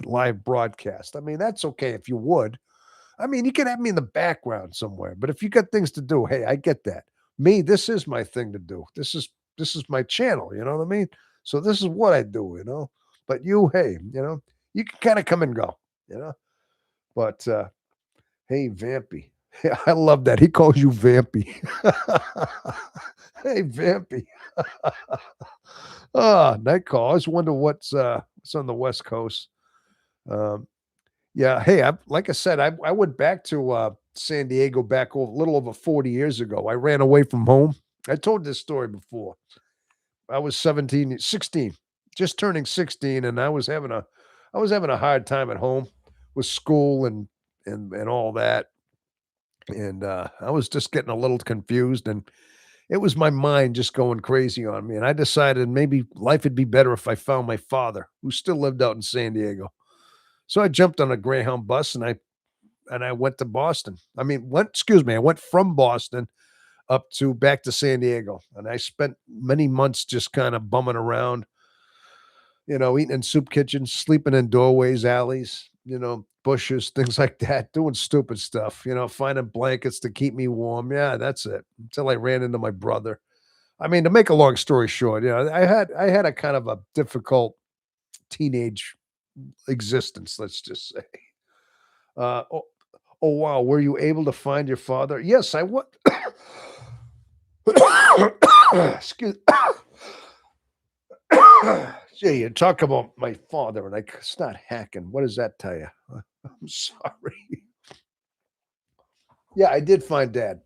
[SPEAKER 1] live broadcast. I mean, that's okay if you would. I mean, you can have me in the background somewhere, but if you got things to do, hey, I get that. Me, this is my thing to do. This is my channel, you know what I mean? So this is what I do. But you, hey, you can kind of come and go, you know. But hey, Vampy. Yeah, I love that. He calls you Vampy. Hey, Vampy. Night call. I always wonder what's on the West Coast. Um, yeah. Hey, like I said, I went back to San Diego back a little over 40 years ago. I ran away from home. I told this story before. I was 17, 16, just turning 16, and I was having a hard time at home with school and all that. And I was just getting a little confused, and it was my mind just going crazy on me. And I decided maybe life would be better if I found my father, who still lived out in San Diego. So I jumped on a Greyhound bus and I went to Boston. I went from Boston up to back to San Diego. And I spent many months just kind of bumming around, eating in soup kitchens, sleeping in doorways, alleys, bushes, things like that, doing stupid stuff, finding blankets to keep me warm. Yeah, that's it. Until I ran into my brother. I mean, to make a long story short, I had a kind of a difficult teenage existence, let's just say. Uh, oh, oh wow, were you able to find your father? Yes, I was. Excuse. Gee, you talk about my father, and I start hacking. What does that tell you? I'm sorry. Yeah, I did find dad.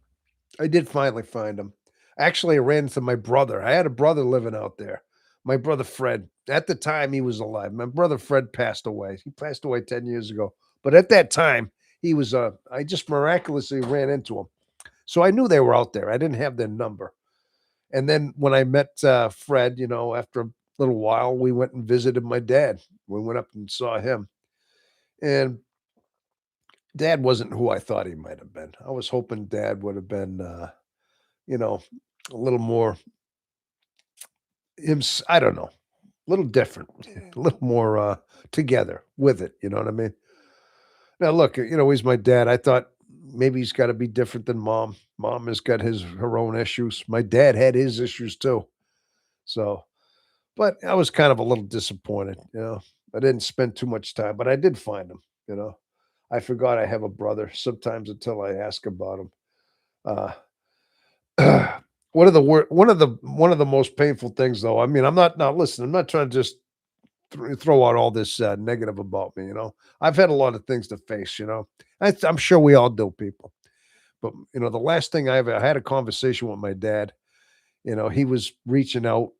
[SPEAKER 1] I did finally find him. Actually, I ran into my brother. I had a brother living out there. My brother Fred. At the time, he was alive. My brother Fred passed away. He passed away 10 years ago. But at that time, he was I just miraculously ran into him. So I knew they were out there. I didn't have their number. And then when I met Fred, after a little while, we went and visited my dad. We went up and saw him. And dad wasn't who I thought he might have been. I was hoping dad would have been you know, a little more I don't know, a little different, a little more together with it. You know what I mean? Now, look, he's my dad. I thought maybe he's got to be different than mom. Mom has got her own issues. My dad had his issues too. So, but I was kind of a little disappointed. I didn't spend too much time, but I did find him. You know, I forgot I have a brother sometimes until I ask about him. Uh, one of the most painful things, though. I mean, I'm not now. Listen, I'm not trying to just throw out all this negative about me. I've had a lot of things to face. I'm sure we all do, people. But the last thing I had a conversation with my dad. He was reaching out,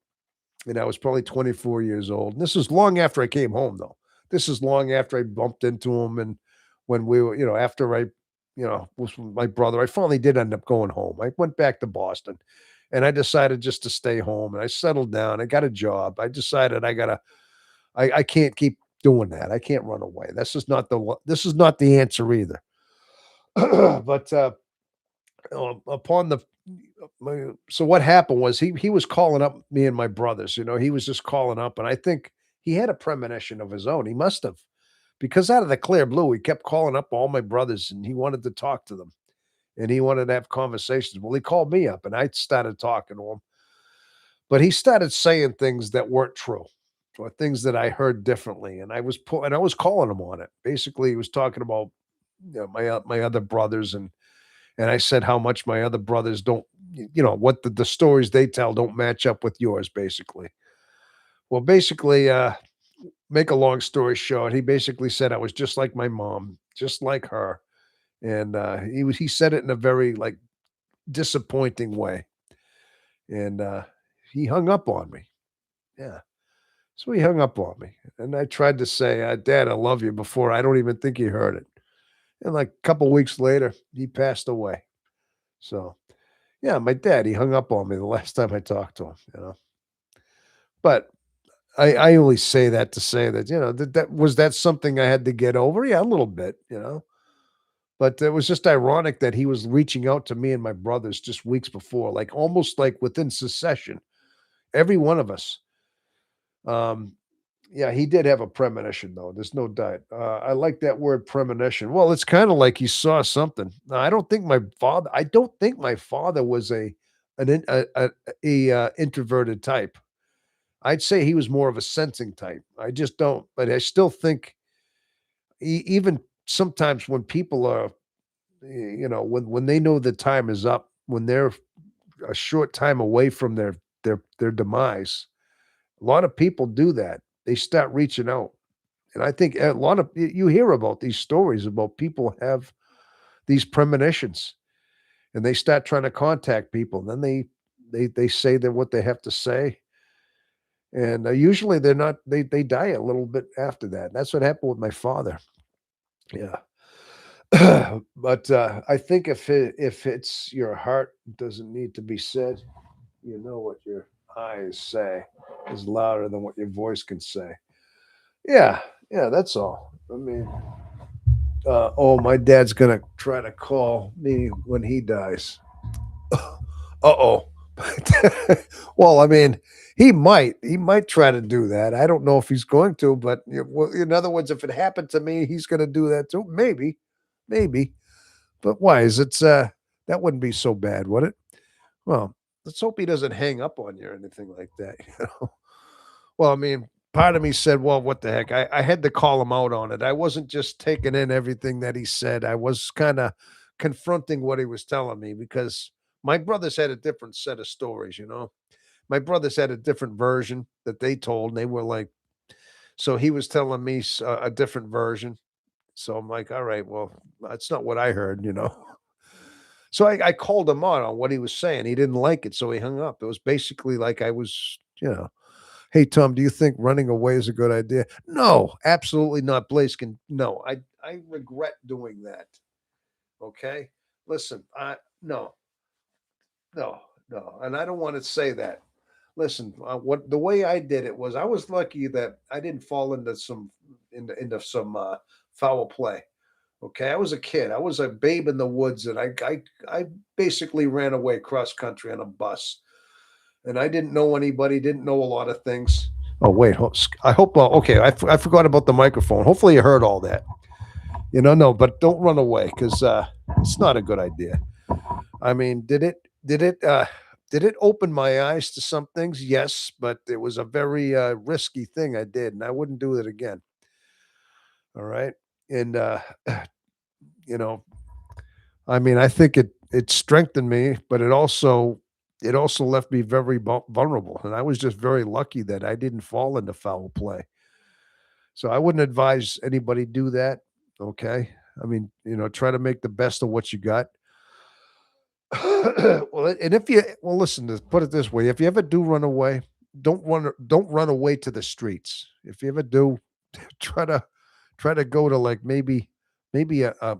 [SPEAKER 1] and I was probably 24 years old. And this is long after I came home, though. This is long after I bumped into him, and when we were, after I, was with my brother, I finally did end up going home. I went back to Boston, and I decided just to stay home, and I settled down. I got a job. I decided I can't keep doing that. I can't run away. This is not the answer either. But upon the so what happened was he was calling up me and my brothers. He was just calling up, and I think he had a premonition of his own. He must have, because out of the clear blue, he kept calling up all my brothers, and he wanted to talk to them, and he wanted to have conversations. Well, he called me up, and I started talking to him, but he started saying things that weren't true, or things that I heard differently, and I was calling him on it. Basically, he was talking about my other brothers, and I said how much my other brothers don't, what the stories they tell don't match up with yours, basically. Well, basically, make a long story short, he basically said I was just like my mom, just like her. And he said it in a very like disappointing way. And he hung up on me. Yeah. So he hung up on me. And I tried to say, Dad, I love you before. I don't even think he heard it. And like a couple weeks later, he passed away. So yeah, my dad, he hung up on me the last time I talked to him. But I only say that to say that, that something I had to get over? Yeah, a little bit. But it was just ironic that he was reaching out to me and my brothers just weeks before, like almost like within succession, every one of us. Um, yeah, he did have a premonition though. There's no doubt. I like that word premonition. Well, it's kind of like he saw something. Now, I don't think my father was a introverted type. I'd say he was more of a sensing type. I just don't, but I still think even sometimes when people are, when they know the time is up, when they're a short time away from their demise, a lot of people do that. They start reaching out, and I think a lot of you hear about these stories about people have these premonitions, and they start trying to contact people. And then they say that what they have to say, and usually they're not. They die a little bit after that. That's what happened with my father. Yeah. But I think if it's your heart doesn't need to be said, what your eyes say is louder than what your voice can say. Yeah, yeah, that's all. I mean, oh, my dad's gonna try to call me when he dies. Uh-oh. Well, I mean, he might try to do that. I don't know if he's going to, but well, in other words, if it happened to me, he's going to do that too. Maybe. But why is it? That wouldn't be so bad, would it? Well, let's hope he doesn't hang up on you or anything like that. Well, I mean, part of me said, "Well, what the heck?" I had to call him out on it. I wasn't just taking in everything that he said. I was kind of confronting what he was telling me because my brothers had a different set of stories. My brothers had a different version that they told, and they were like, so he was telling me a different version. So I'm like, all right, well, that's not what I heard. So I called him on what he was saying. He didn't like it, so he hung up. It was basically like I was, "Hey, Tom, do you think running away is a good idea?" No, absolutely not, Blaiskin. No, I regret doing that. Okay? Listen, I no, no, no, and I don't want to say that. Listen, what the way I did it was I was lucky that I didn't fall into some foul play. Okay, I was a kid. I was a babe in the woods, and I basically ran away cross country on a bus, and I didn't know anybody, didn't know a lot of things. Oh wait, I hope. Okay, I forgot about the microphone. Hopefully, you heard all that. No, but don't run away because it's not a good idea. I mean, did it open my eyes to some things? Yes, but it was a very risky thing I did, and I wouldn't do it again. All right, and you know, I mean, I think it strengthened me, but it also left me very vulnerable, and I was just very lucky that I didn't fall into foul play. So I wouldn't advise anybody do that. Okay, I mean, try to make the best of what you got. Well, and if you well, listen, to put it this way: if you ever do run away, don't run away to the streets. If you ever do, try to go to like maybe maybe a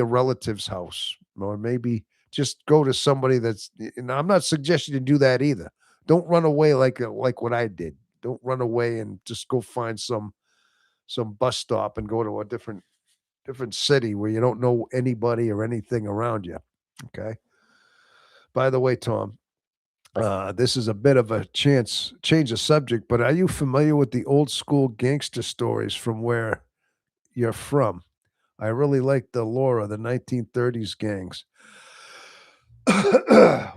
[SPEAKER 1] relative's house, or maybe just go to somebody that's. And I'm not suggesting you do that either. Don't run away like what I did. Don't run away and just go find some bus stop and go to a different city where you don't know anybody or anything around you. Okay. By the way, Tom, this is a bit of a change of subject, but are you familiar with the old school gangster stories from where you're from? I really like the lore of the 1930s gangs.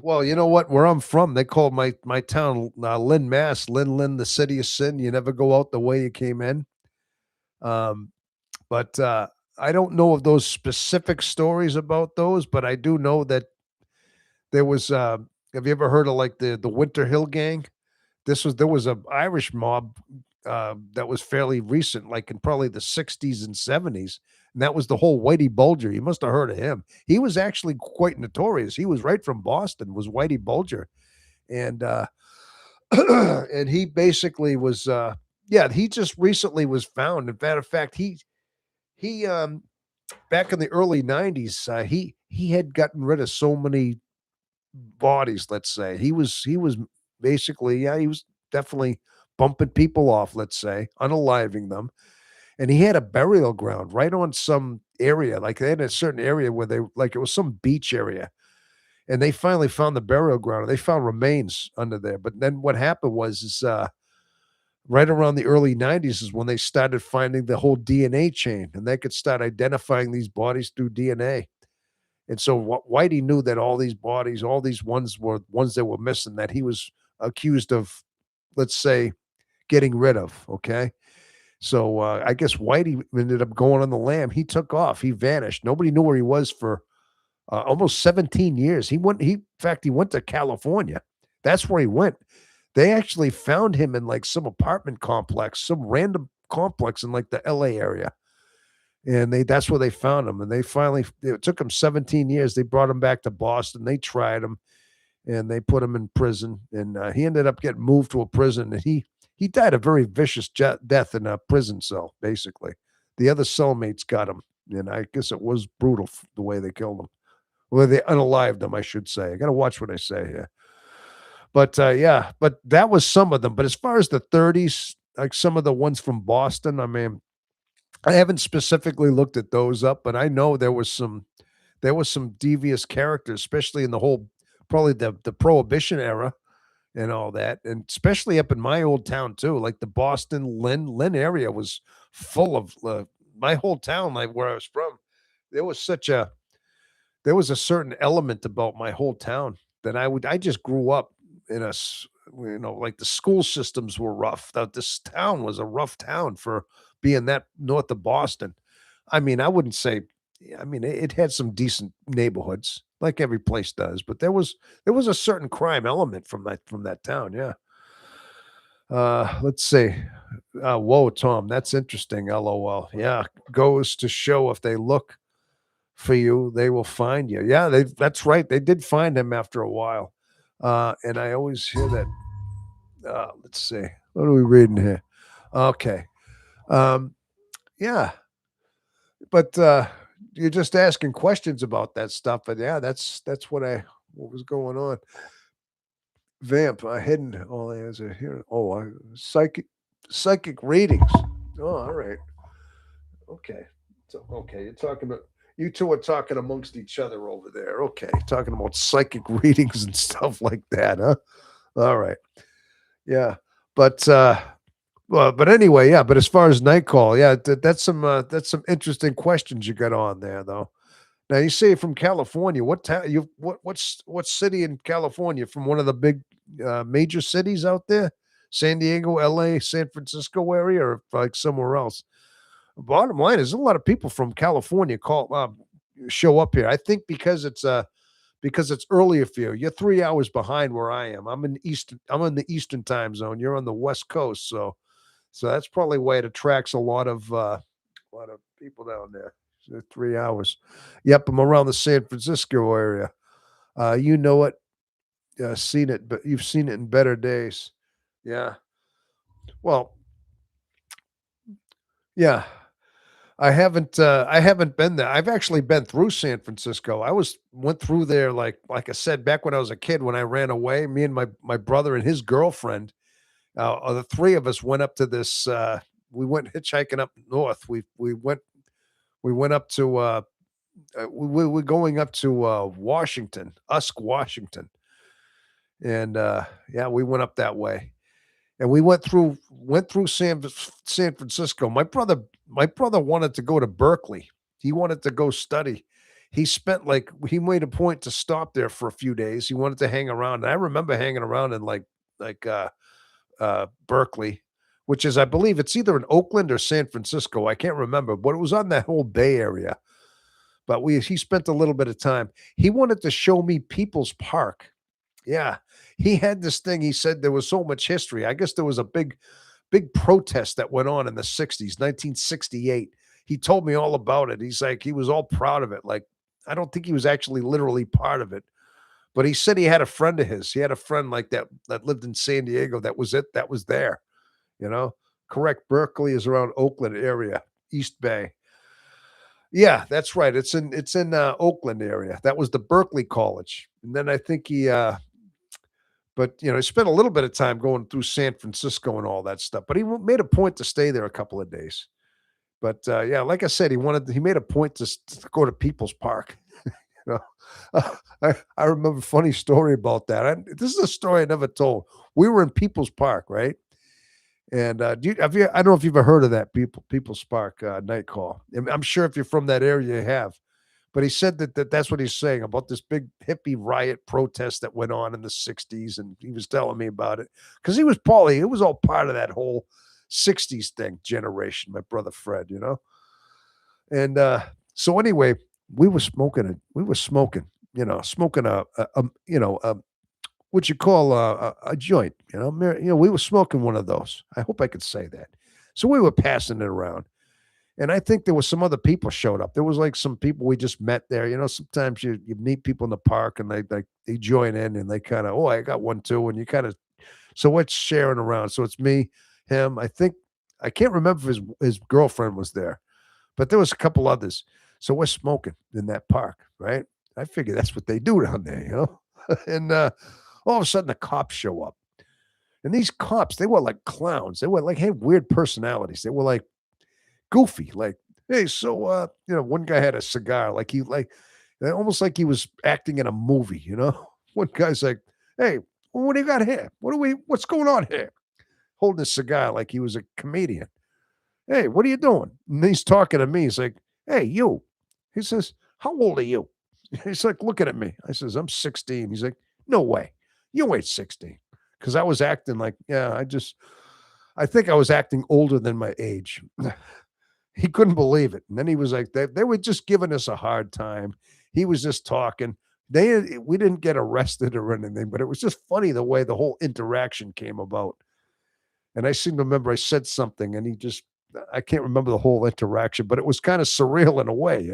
[SPEAKER 1] Well, you know what? Where I'm from, they call my town Lynn, Mass. Lynn, the city of sin. You never go out the way you came in. Um, but I don't know of those specific stories about those, but I do know that there was. Have you ever heard of like the Winter Hill Gang? There was a Irish mob that was fairly recent, like in probably the 60s and 70s, and that was the whole Whitey Bulger. You must have heard of him. He was actually quite notorious. He was right from Boston. Was Whitey Bulger, and and he basically was. Yeah, he just recently was found. In matter of fact, he back in the early 90s, he had gotten rid of so many bodies, let's say. He was basically, yeah, he was definitely bumping people off, let's say, unaliving them. And he had a burial ground right on some area. Like they had a certain area where they like it was some beach area. And they finally found the burial ground and they found remains under there. But then what happened was is right around the early 90s is when they started finding the whole DNA chain and they could start identifying these bodies through DNA. And so Whitey knew that all these bodies, all these ones were ones that were missing that he was accused of, let's say, getting rid of. Okay. So I guess Whitey ended up going on the lam. He took off. He vanished. Nobody knew where he was for almost 17 years. In fact, he went to California. That's where he went. They actually found him in like some apartment complex, some random complex in like the LA area, and that's where they found him. And it took him 17 years. They brought him back to Boston. They tried him and they put him in prison. And he ended up getting moved to a prison. And he died a very vicious death in a prison cell. Basically, the other cellmates got him, and I guess it was brutal the way they killed him. Well, they unalived him, I should say. I got to watch what I say here. But yeah, but that was some of them. But as far as the 30s, like some of the ones from Boston, I mean, I haven't specifically looked at those up, but I know there was some devious characters, especially in the whole probably the prohibition era and all that, and especially up in my old town too, like the Boston Lynn area was full of my whole town, like where I was from. There was such a there was a certain element about my whole town that I just grew up in like the school systems were rough. That this town was a rough town for being that north of Boston. I mean, I wouldn't say I mean, it had some decent neighborhoods, like every place does, but there was a certain crime element from that town, yeah. Let's see. Whoa, Tom, that's interesting. LOL. Yeah, goes to show if they look for you, they will find you. Yeah, that's right. They did find him after a while. And I always hear that. Let's see. What are we reading here? Okay. Um, yeah, but you're just asking questions about that stuff. But yeah, that's what was going on. Vamp, hidden all answer here. Oh, psychic readings. Oh, all right. Okay. So okay, you two are talking amongst each other over there. Okay, talking about psychic readings and stuff like that, huh? All right. Yeah. But well, but anyway, yeah, but as far as night call, yeah, that's some interesting questions you got on there though. Now you say you're from California. What town you what city in California? From one of the big major cities out there? San Diego, LA, San Francisco area, or like somewhere else? Bottom line is a lot of people from California show up here. I think because it's earlier for you. You're 3 hours behind where I am. I'm in the Eastern time zone. You're on the West Coast, so that's probably why it attracts a lot of people down there. So 3 hours. Yep, I'm around the San Francisco area. You know it, seen it, but you've seen it in better days. Yeah. Well, yeah. I haven't been there. I've actually been through San Francisco. Went through there like I said back when I was a kid when I ran away. Me and my brother and his girlfriend, the three of us went up to this. We went hitchhiking up north. We went up to we were going up to Washington, Usk, Washington, and yeah, we went up that way and we went through San Francisco. My brother wanted to go to Berkeley. He wanted to go study. He made a point to stop there for a few days. He wanted to hang around. And I remember hanging around in like Berkeley, which is I believe it's either in Oakland or San Francisco. I can't remember, but it was on that whole Bay Area. But we he spent a little bit of time. He wanted to show me People's Park. Yeah. He had this thing. He said there was so much history. I guess there was a big protest that went on in the 60s, 1968. He told me all about it. He's like, he was all proud of it. Like, I don't think he was actually literally part of it, but he said he had a friend of his. He had a friend like that lived in San Diego. That was there, you know? Correct. Berkeley is around Oakland area, East Bay. Yeah, that's right. It's in Oakland area. That was the Berkeley College. And then I think but he spent a little bit of time going through San Francisco and all that stuff. But made a point to stay there a couple of days. But yeah, like I said, he made a point to go to People's Park. You know, I remember a funny story about that. This is a story I never told. We were in People's Park, right? And I don't know if you've ever heard of that People's Park night call. I'm sure if you're from that area, you have. But he said that's what he's saying about this big hippie riot protest that went on in the 60s. And he was telling me about it because it was all part of that whole 60s thing generation, my brother Fred, you know? And so anyway, we were smoking, smoking what you call a joint, we were smoking one of those. I hope I could say that. So we were passing it around. And I think there was some other people showed up. There was like some people we just met there. Sometimes you meet people in the park and they join in and they kind of, oh, I got one too. And you kind of, so what's sharing around? So it's me, him. I can't remember if his girlfriend was there, but there was a couple others. So we're smoking in that park, right? I figure that's what they do down there. And all of a sudden the cops show up. And these cops, they were like clowns. They were like, had weird personalities. They were like goofy, like, hey, so one guy had a cigar, almost like he was acting in a movie. One guy's like, hey, what do you got here? What's going on here? Holding a cigar like he was a comedian. Hey, what are you doing? And he's talking to me. He's like, hey, you. He says, how old are you? He's like looking at me. I says, I'm 16. He's like, no way. You ain't 16. Because I was acting like, yeah, I think I was acting older than my age. He couldn't believe it. And then he was like, they were just giving us a hard time. He was just talking. We didn't get arrested or anything, but it was just funny the way the whole interaction came about. And I seem to remember I said something and I can't remember the whole interaction, but it was kind of surreal in a way.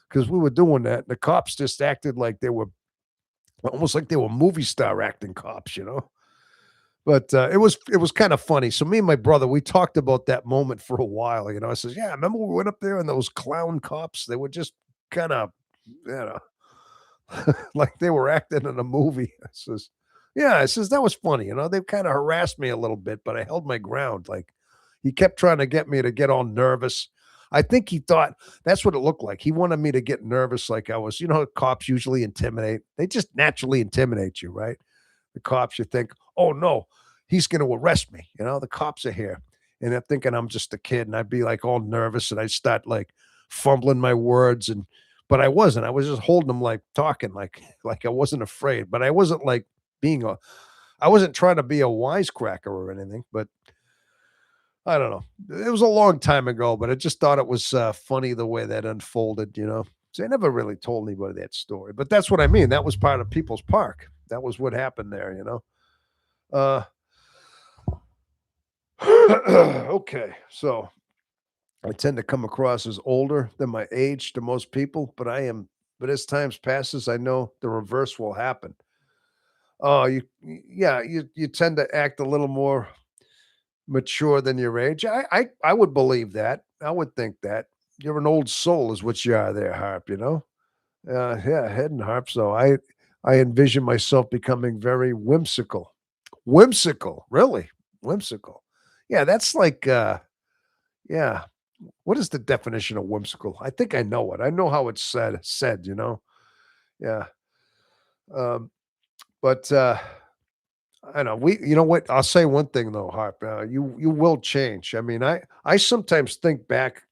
[SPEAKER 1] because we were doing that. And the cops just acted like they were almost like they were movie star acting cops, you know? But, it was kinda funny. So me and my brother, we talked about that moment for a while, you know? I says, "Yeah, remember we went up there and those clown cops, they were just kinda, you know, like they were acting in a movie." I says, "Yeah," I says, "that was funny, you know? They kinda harassed me a little bit, but I held my ground." Like, he kept trying to get me to get all nervous. I think he thought that's what it looked like. He wanted me to get nervous like I was, cops usually intimidate. They just naturally intimidate you, right? The cops, you think, "Oh, no, he's gonna arrest me," the cops are here, and they're thinking I'm just a kid, and I'd be, like, all nervous, and I'd start, like, fumbling my words, but I wasn't. I was just holding them, like, talking like I wasn't afraid, but I wasn't, like, being a I wasn't trying to be a wisecracker or anything, but I don't know. It was a long time ago, but I just thought it was, funny the way that unfolded, you know? So I never really told anybody that story, but that's what I mean. That was part of People's Park. That was what happened there, you know? Uh, okay, so I tend to come across as older than my age to most people, but as times passes, I know the reverse will happen. Oh, yeah, you tend to act a little more mature than your age. I would believe that. I would think that. You're an old soul is what you are there, Harp, you know? Yeah, head and Harp. So I envision myself becoming very whimsical. Whimsical, really? Whimsical. Yeah, that's like yeah. What is the definition of whimsical? I think I know it. I know how it's said, you know? Yeah. Um, but I know you know what? I'll say one thing though, Harp. You will change. I mean, I sometimes think back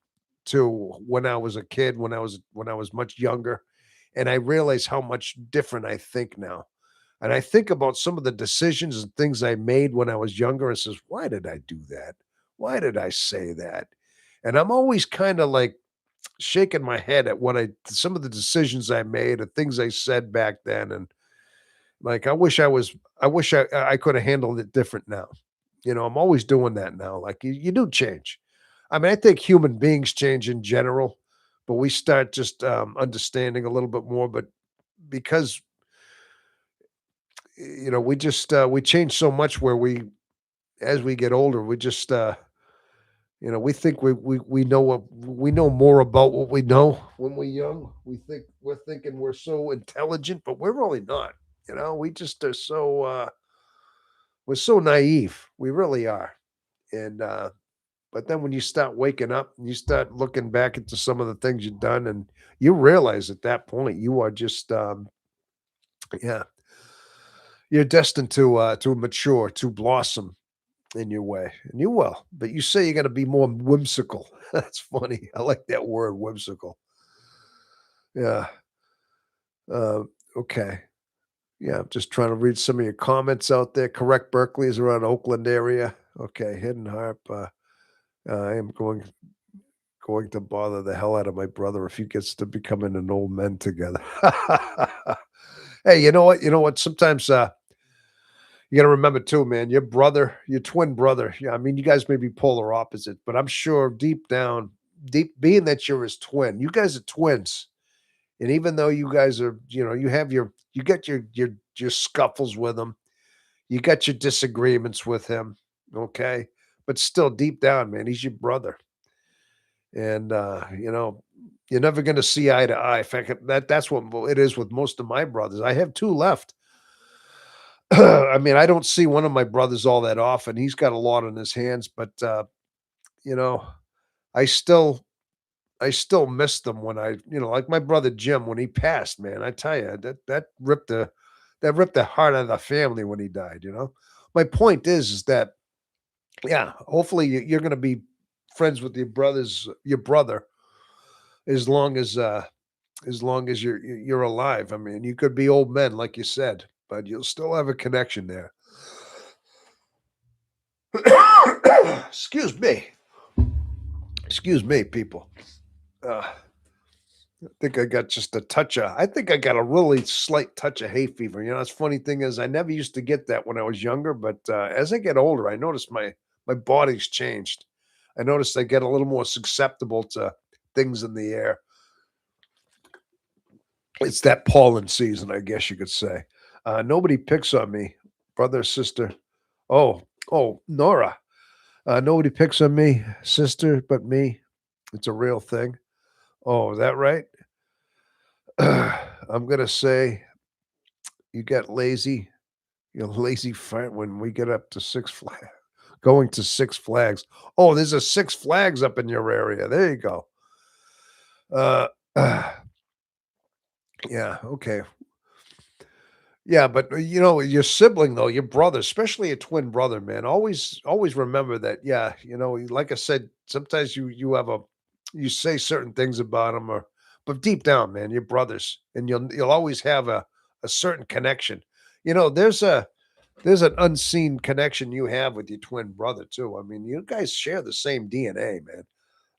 [SPEAKER 1] to when I was a kid, when I was much younger, and I realize how much different I think now. And I think about some of the decisions and things I made when I was younger and says, why did I do that? Why did I say that? And I'm always kind of like shaking my head at some of the decisions I made and things I said back then. And like, I wish I could have handled it different now. I'm always doing that now. Like you do change. I mean, I think human beings change in general, but we start just understanding a little bit more. But because we change so much where as we get older, we just we think we know more about what we know when we're young. We're thinking we're so intelligent, but we're really not. We just are we're so naive. We really are. And but then when you start waking up and you start looking back into some of the things you've done, and you realize at that point you are just yeah, you're destined to mature, to blossom in your way, and you will. But you say you're gonna be more whimsical. That's funny. I like that word, whimsical. Yeah. Uh, okay. Yeah, I'm just trying to read some of your comments out there. Correct, Berkeley is around Oakland area. Okay, Hidden Harp. I am going to bother the hell out of my brother if he gets to becoming an old men together. Hey, you know what? You know what? Sometimes you got to remember too, man. Your brother, your twin brother. Yeah, I mean, you guys may be polar opposite, but I'm sure deep down, deep being that you're his twin, you guys are twins. And even though you guys are, you get your scuffles with him, you got your disagreements with him, okay? But still, deep down, man, he's your brother, and you're never going to see eye to eye. In fact, that's what it is with most of my brothers. I have two left. I mean, I don't see one of my brothers all that often. He's got a lot on his hands, but you know, I still I still miss them when like my brother Jim when he passed, man. I tell you, that ripped the heart out of the family when he died. My point is that yeah, hopefully you're going to be friends with your brother as long as you're alive. I mean, you could be old men like you said, but you'll still have a connection there. Excuse me. Excuse me, people. I think I got just a touch of I think I got a really slight touch of hay fever. That's funny thing is I never used to get that when I was younger, but as I get older, I notice my body's changed. I noticed I get a little more susceptible to things in the air. It's that pollen season, I guess you could say. Nobody picks on me, brother, sister. Oh, oh, Nora. Nobody picks on me, sister, but me. It's a real thing. Oh, is that right? I'm gonna say you get lazy. You lazy fart when we get up to Six Flags. Going to Six Flags. Oh, there's a Six Flags up in your area. There you go. Uh, yeah, okay. Yeah, but, your sibling, though, your brother, especially a twin brother, man, always remember that, yeah, like I said, sometimes you have a you say certain things about them, but deep down, man, you're brothers, and you'll always have a certain connection. There's an unseen connection you have with your twin brother, too. I mean, you guys share the same DNA, man.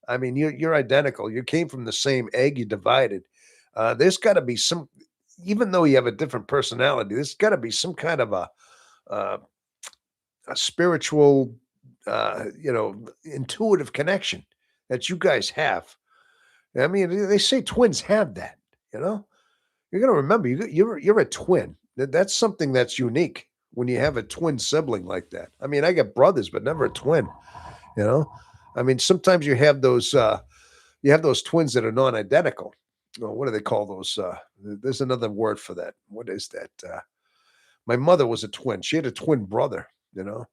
[SPEAKER 1] I mean, you're identical. You came from the same egg you divided. There's gotta be some even though you have a different personality, there's gotta be some kind of uh, a spiritual, intuitive connection that you guys have. I mean, they say twins have that, you know? You're gonna remember you're a twin. That's something that's unique when you have a twin sibling like that. I mean, I got brothers, but never a twin, you know? I mean, sometimes you have those twins that are non-identical. Oh, what do they call those? There's another word for that. What is that? My mother was a twin. She had a twin brother. You know,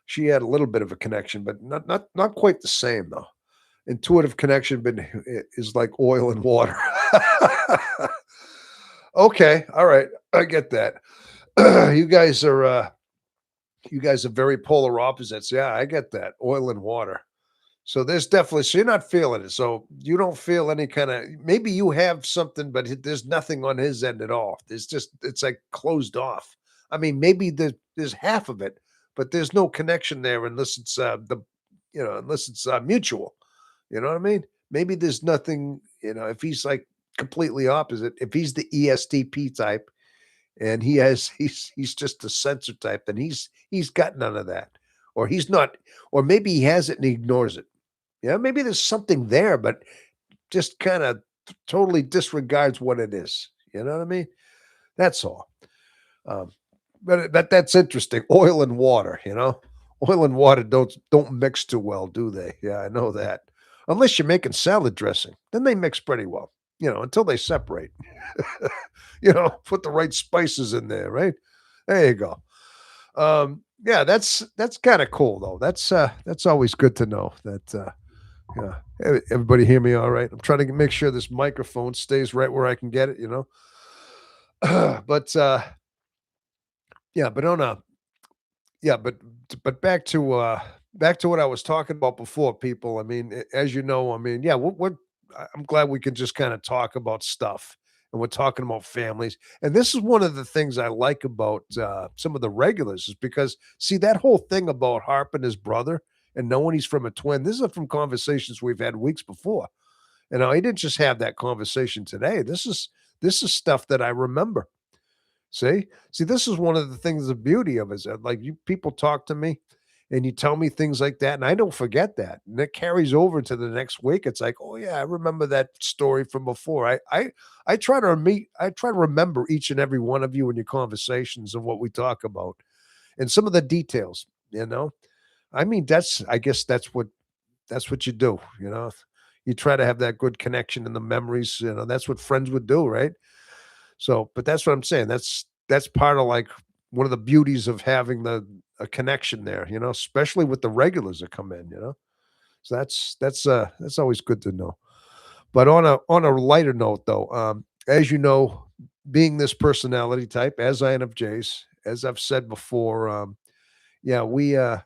[SPEAKER 1] she had a little bit of a connection, but not quite the same though. Intuitive connection is like oil and water. Okay, all right, I get that. you guys are you guys are very polar opposites. Yeah, I get that. Oil and water. So there's definitely so you're not feeling it. So you don't feel any kind of maybe you have something, but there's nothing on his end at all. There's just it's like closed off. I mean, maybe there's half of it, but there's no connection there unless it's unless it's mutual. You know what I mean? Maybe there's nothing. If he's like completely opposite, if he's the ESTP type and he's just the sensor type, then he's got none of that, or he's not, or maybe he has it and he ignores it. Yeah, maybe there's something there, but just kind of totally disregards what it is. You know what I mean? That's all. Um, but that's interesting. Oil and water, oil and water don't mix too well, do they? Yeah, I know that. Unless you're making salad dressing, then they mix pretty well. Until they separate. Put the right spices in there, right? There you go. Yeah, that's kind of cool though. That's always good to know that yeah. Everybody hear me all right? I'm trying to make sure this microphone stays right where I can get it. But yeah, but on a yeah, but back to what I was talking about before, people. I mean, as you know, I mean, yeah, I'm glad we can just kind of talk about stuff and we're talking about families. And this is one of the things I like about some of the regulars is because see that whole thing about Harp and his brother and knowing he's from a twin. This is from conversations we've had weeks before. And I didn't just have that conversation today. This is stuff that I remember. See, this is one of the things, the beauty of it is that, like, you people talk to me and you tell me things like that, and I don't forget that, and it carries over to the next week. It's like, oh yeah, I remember that story from before. I try to meet, I try to remember each and every one of you in your conversations and what we talk about, and some of the details. I mean, I guess that's what you do. You try to have that good connection in the memories. That's what friends would do, right? So, but that's what I'm saying. That's part of like one of the beauties of having the a connection there, especially with the regulars that come in. So that's always good to know. But on a lighter note though, as you know, being this personality type, as INFJs, as I've said before, yeah,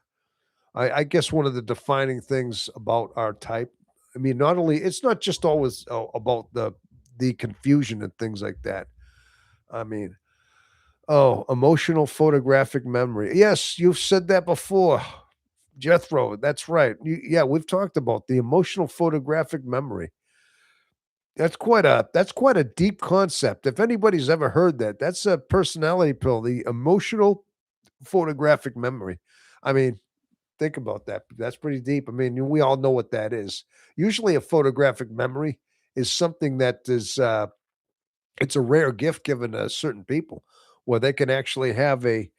[SPEAKER 1] I guess one of the defining things about our type, I mean, not only it's not just always about the confusion and things like that. I mean, oh, emotional photographic memory. Yes, you've said that before, Jethro. That's right. Yeah, we've talked about the emotional photographic memory. That's quite a deep concept. If anybody's ever heard that, that's a personality pill. The emotional photographic memory. I mean, think about that. That's pretty deep. I mean, we all know what that is. Usually, a photographic memory is something that is It's a rare gift given to certain people where they can actually have a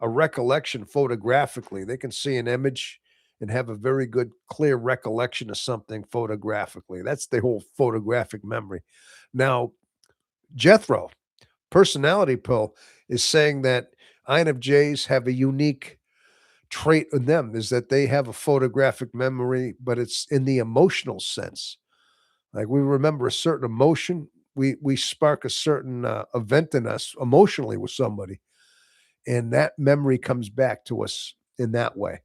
[SPEAKER 1] recollection photographically. They can see an image and have a very good, clear recollection of something photographically. That's the whole photographic memory. Now, Jethro, personality pill, is saying that INFJs have a unique trait in them is that they have a photographic memory, but it's in the emotional sense. Like we remember a certain emotion, we spark a certain event in us emotionally with somebody, and that memory comes back to us in that way.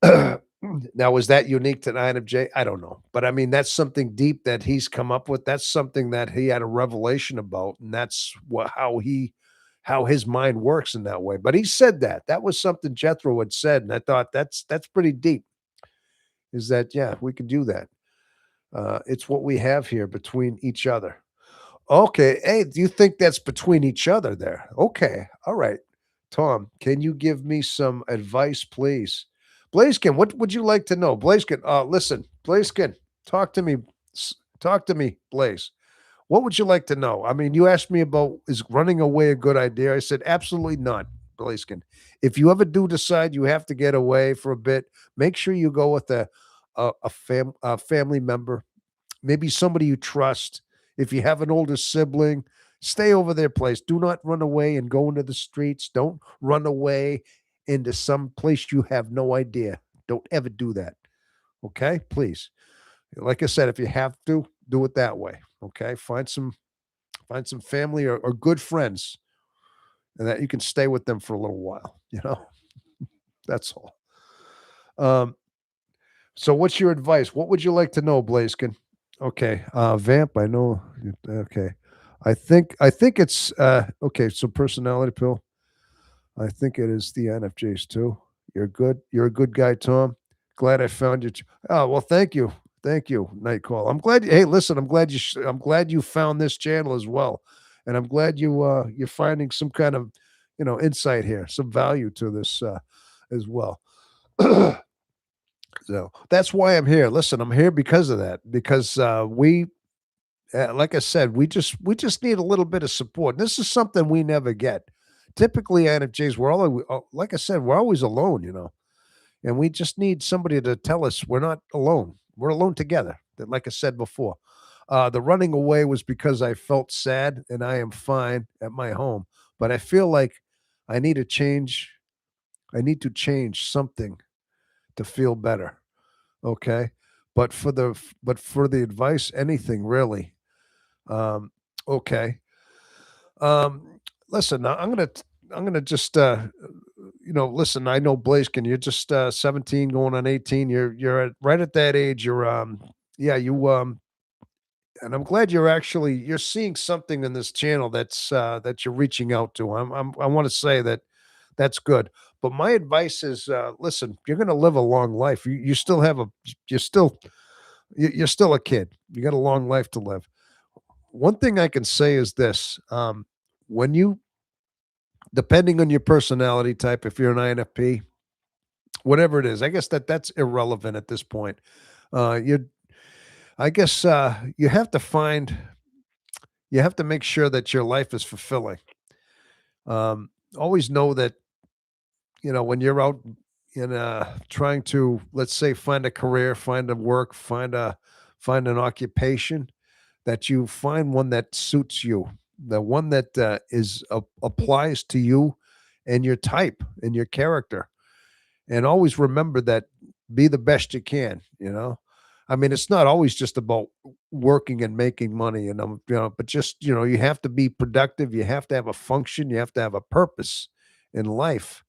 [SPEAKER 1] Now, is that unique to INFJ? I don't know, but I mean that's something deep that he's come up with. That's something that he had a revelation about, and that's what how his mind works in that way. But he said that that was something Jethro had said, and I thought that's pretty deep. Is that yeah, we could do that. It's what we have here between each other. Okay. Hey, do you think that's between each other there? Okay. All right. Tom, can you give me some advice, please? Blaziken, what would you like to know? Blaziken, listen, Blaziken, talk to me. Talk to me, Blaze. What would you like to know? I mean, you asked me about is running away a good idea? I said, absolutely not, Blaziken. If you ever do decide you have to get away for a bit, make sure you go with a family member, maybe somebody you trust. If you have an older sibling, stay over their place. Do not run away and go into the streets. Don't run away into some place you have no idea. Don't ever do that. Okay? Please. Like I said, if you have to, do it that way. Okay? Find some family or good friends and that you can stay with them for a little while. That's all. Um, so what's your advice? What would you like to know, Blaziken? Okay, Vamp, I know. Okay, I think it's okay. So personality pill. I think it is the NFJs too. You're good. You're a good guy, Tom. Glad I found you. Oh well, thank you, Nightcall. I'm glad. Hey, listen, I'm glad you found this channel as well, and I'm glad you're finding some kind of insight here, some value to this as well. So that's why I'm here. Listen, I'm here because of that. Because like I said, we just need a little bit of support. This is something we never get. Typically, NFJs, like I said, we're always alone, and we just need somebody to tell us we're not alone. We're alone together. That, like I said before, the running away was because I felt sad, and I am fine at my home. But I feel like I need to change. I need to change something to feel better. Okay, but for the advice, anything really. Um, okay. Um, listen, I'm gonna just listen. I know Blaziken, you're just 17, going on 18. Right at that age. Yeah, and I'm glad you're seeing something in this channel that you're reaching out to. I want to say that that's good. But my advice is, listen, you're going to live a long life. You still have a, you're still, you're still a kid. You got a long life to live. One thing I can say is this: when you, depending on your personality type, if you're an INFP, whatever it is, I guess that's irrelevant at this point. You, I guess, you have to make sure that your life is fulfilling. Always know that when you're out in trying to, let's say, find a career, find a work, find an occupation, that you find one that suits you, the one that applies to you and your type and your character. And always remember that, be the best you can. I mean, it's not always just about working and making money, but just, you have to be productive. You have to have a function. You have to have a purpose in life.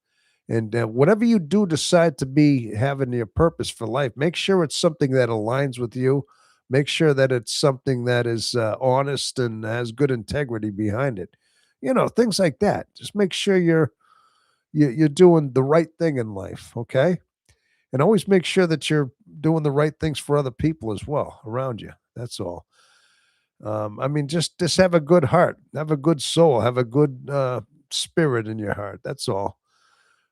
[SPEAKER 1] And whatever you do decide to be having your purpose for life, make sure it's something that aligns with you. Make sure that it's something that is honest and has good integrity behind it. Things like that. Just make sure you're doing the right thing in life, okay? And always make sure that you're doing the right things for other people as well around you. That's all. I mean, just have a good heart, have a good soul, have a good spirit in your heart. That's all.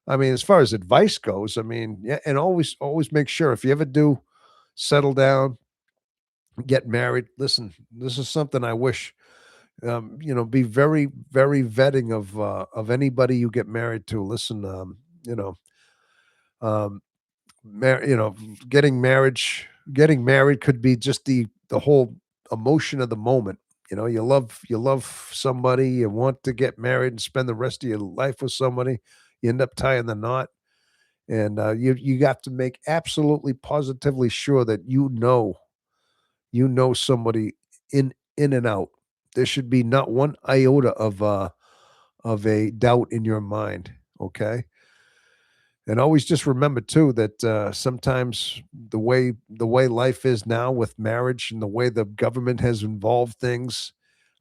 [SPEAKER 1] I mean, as far as advice goes, I mean, yeah, and always make sure if you ever do settle down, get married. Listen, this is something I wish. Be very, very vetting of anybody you get married to. Listen, you know, um, getting married could be just the whole emotion of the moment. You love somebody, you want to get married and spend the rest of your life with somebody. You end up tying the knot, and you have to make absolutely positively sure that you know somebody in and out. There should be not one iota of a doubt in your mind. Okay. And always just remember too that sometimes the way life is now with marriage and the way the government has involved things,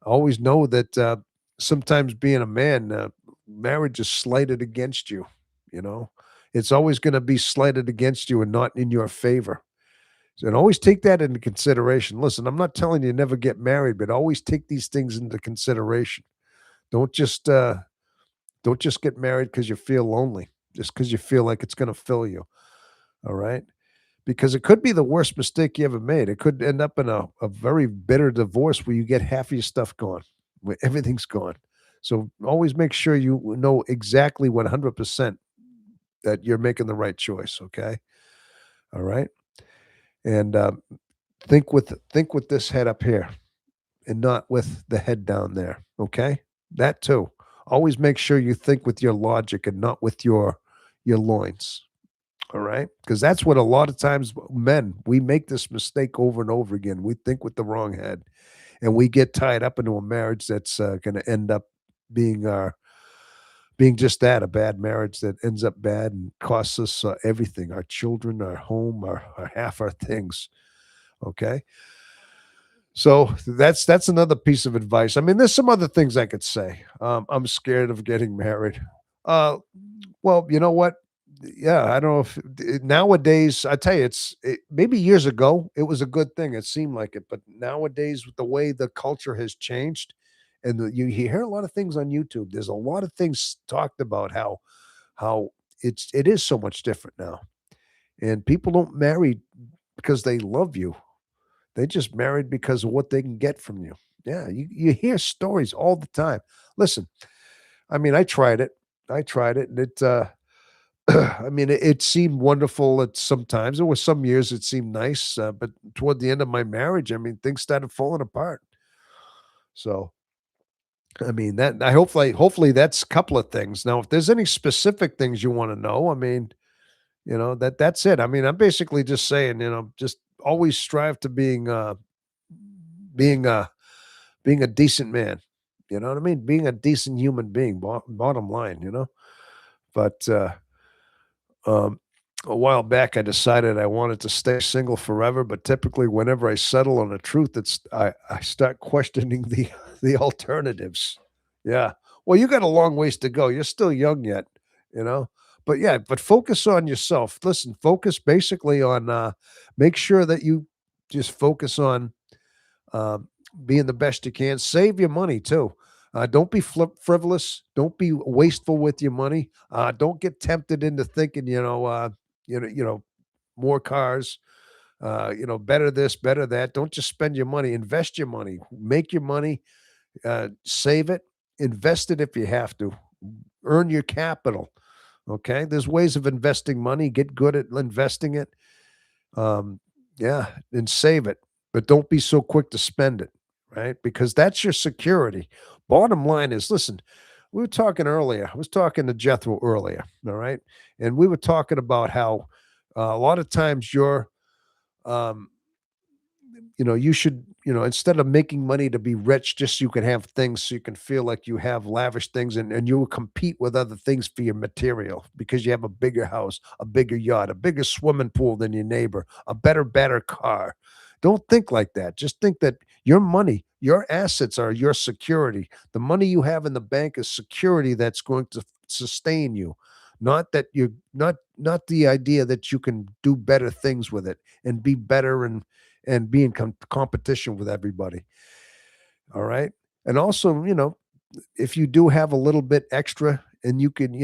[SPEAKER 1] always know that sometimes being a man, marriage is slighted against you. You know, it's always going to be slighted against you and not in your favor. And always take that into consideration. Listen, I'm not telling you never get married, but always take these things into consideration. Don't just uh, don't just get married because you feel lonely, just because you feel like it's going to fill you. All right. Because it could be the worst mistake you ever made. It could end up in a very bitter divorce where you get half of your stuff gone, where everything's gone. So always make sure you know exactly 100% that you're making the right choice. Okay. All right. And think with this head up here and not with the head down there. Okay. That too. Always make sure you think with your logic and not with your loins. All right. Because that's what a lot of times men, we make this mistake over and over again. We think with the wrong head and we get tied up into a marriage that's going to end up being being just that, a bad marriage that ends up bad and costs us everything, our children, our home, our half our things. Okay. So that's another piece of advice. I mean, there's some other things I could say. I'm scared of getting married. Uh, well, you know what? Yeah, I don't know if nowadays. I tell you, maybe years ago it was a good thing. It seemed like it, but nowadays with the way the culture has changed, and you hear a lot of things on YouTube. There's a lot of things talked about how it is so much different now, and people don't marry because they love you. They just married because of what they can get from you. Yeah, you hear stories all the time. Listen, I mean, I tried it. And I mean, it seemed wonderful at sometimes. There were some years it seemed nice, but toward the end of my marriage, I mean, things started falling apart. So, I mean, that I hopefully that's a couple of things. Now, if there's any specific things you want to know, I mean, that's it. I mean, I'm basically just saying, just always strive to being being a decent man. You know what I mean? Being a decent human being, bottom line. But um, a while back, I decided I wanted to stay single forever. But typically, whenever I settle on the truth, I start questioning the the alternatives. Yeah. Well, you got a long ways to go. You're still young yet, you know. But yeah, but focus on yourself. Listen, focus basically on make sure that you just focus on um, being the best you can. Save your money too. Don't be frivolous. Don't be wasteful with your money. Don't get tempted into thinking, more cars. Better this, better that. Don't just spend your money. Invest your money. Make your money. Save it. Invest it if you have to. Earn your capital. Okay. There's ways of investing money. Get good at investing it. Um, yeah, and save it, but don't be so quick to spend it, right? Because that's your security. Bottom line is, listen, we were talking earlier. I was talking to Jethro earlier, all right, and we were talking about how a lot of times um, you should, instead of making money to be rich, just so you can have things, so you can feel like you have lavish things, and you will compete with other things for your material because you have a bigger house, a bigger yacht, a bigger swimming pool than your neighbor, a better car. Don't think like that. Just think that your money, your assets are your security. The money you have in the bank is security that's going to sustain you. Not that you not the idea that you can do better things with it and be better and be in competition with everybody. All right. And also, if you do have a little bit extra and you can,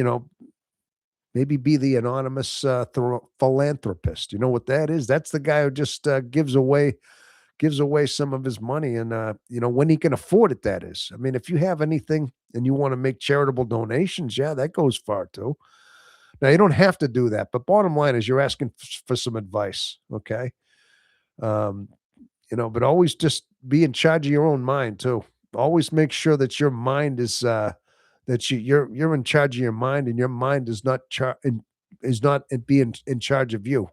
[SPEAKER 1] maybe be the anonymous philanthropist. You know what that is? That's the guy who just gives away some of his money and, when he can afford it, that is. I mean, if you have anything and you wanna make charitable donations, yeah, that goes far too. Now, you don't have to do that, but bottom line is you're asking for some advice, okay? Um, but always just be in charge of your own mind too. Always make sure that your mind is, that you're in charge of your mind and your mind is not in being in charge of you.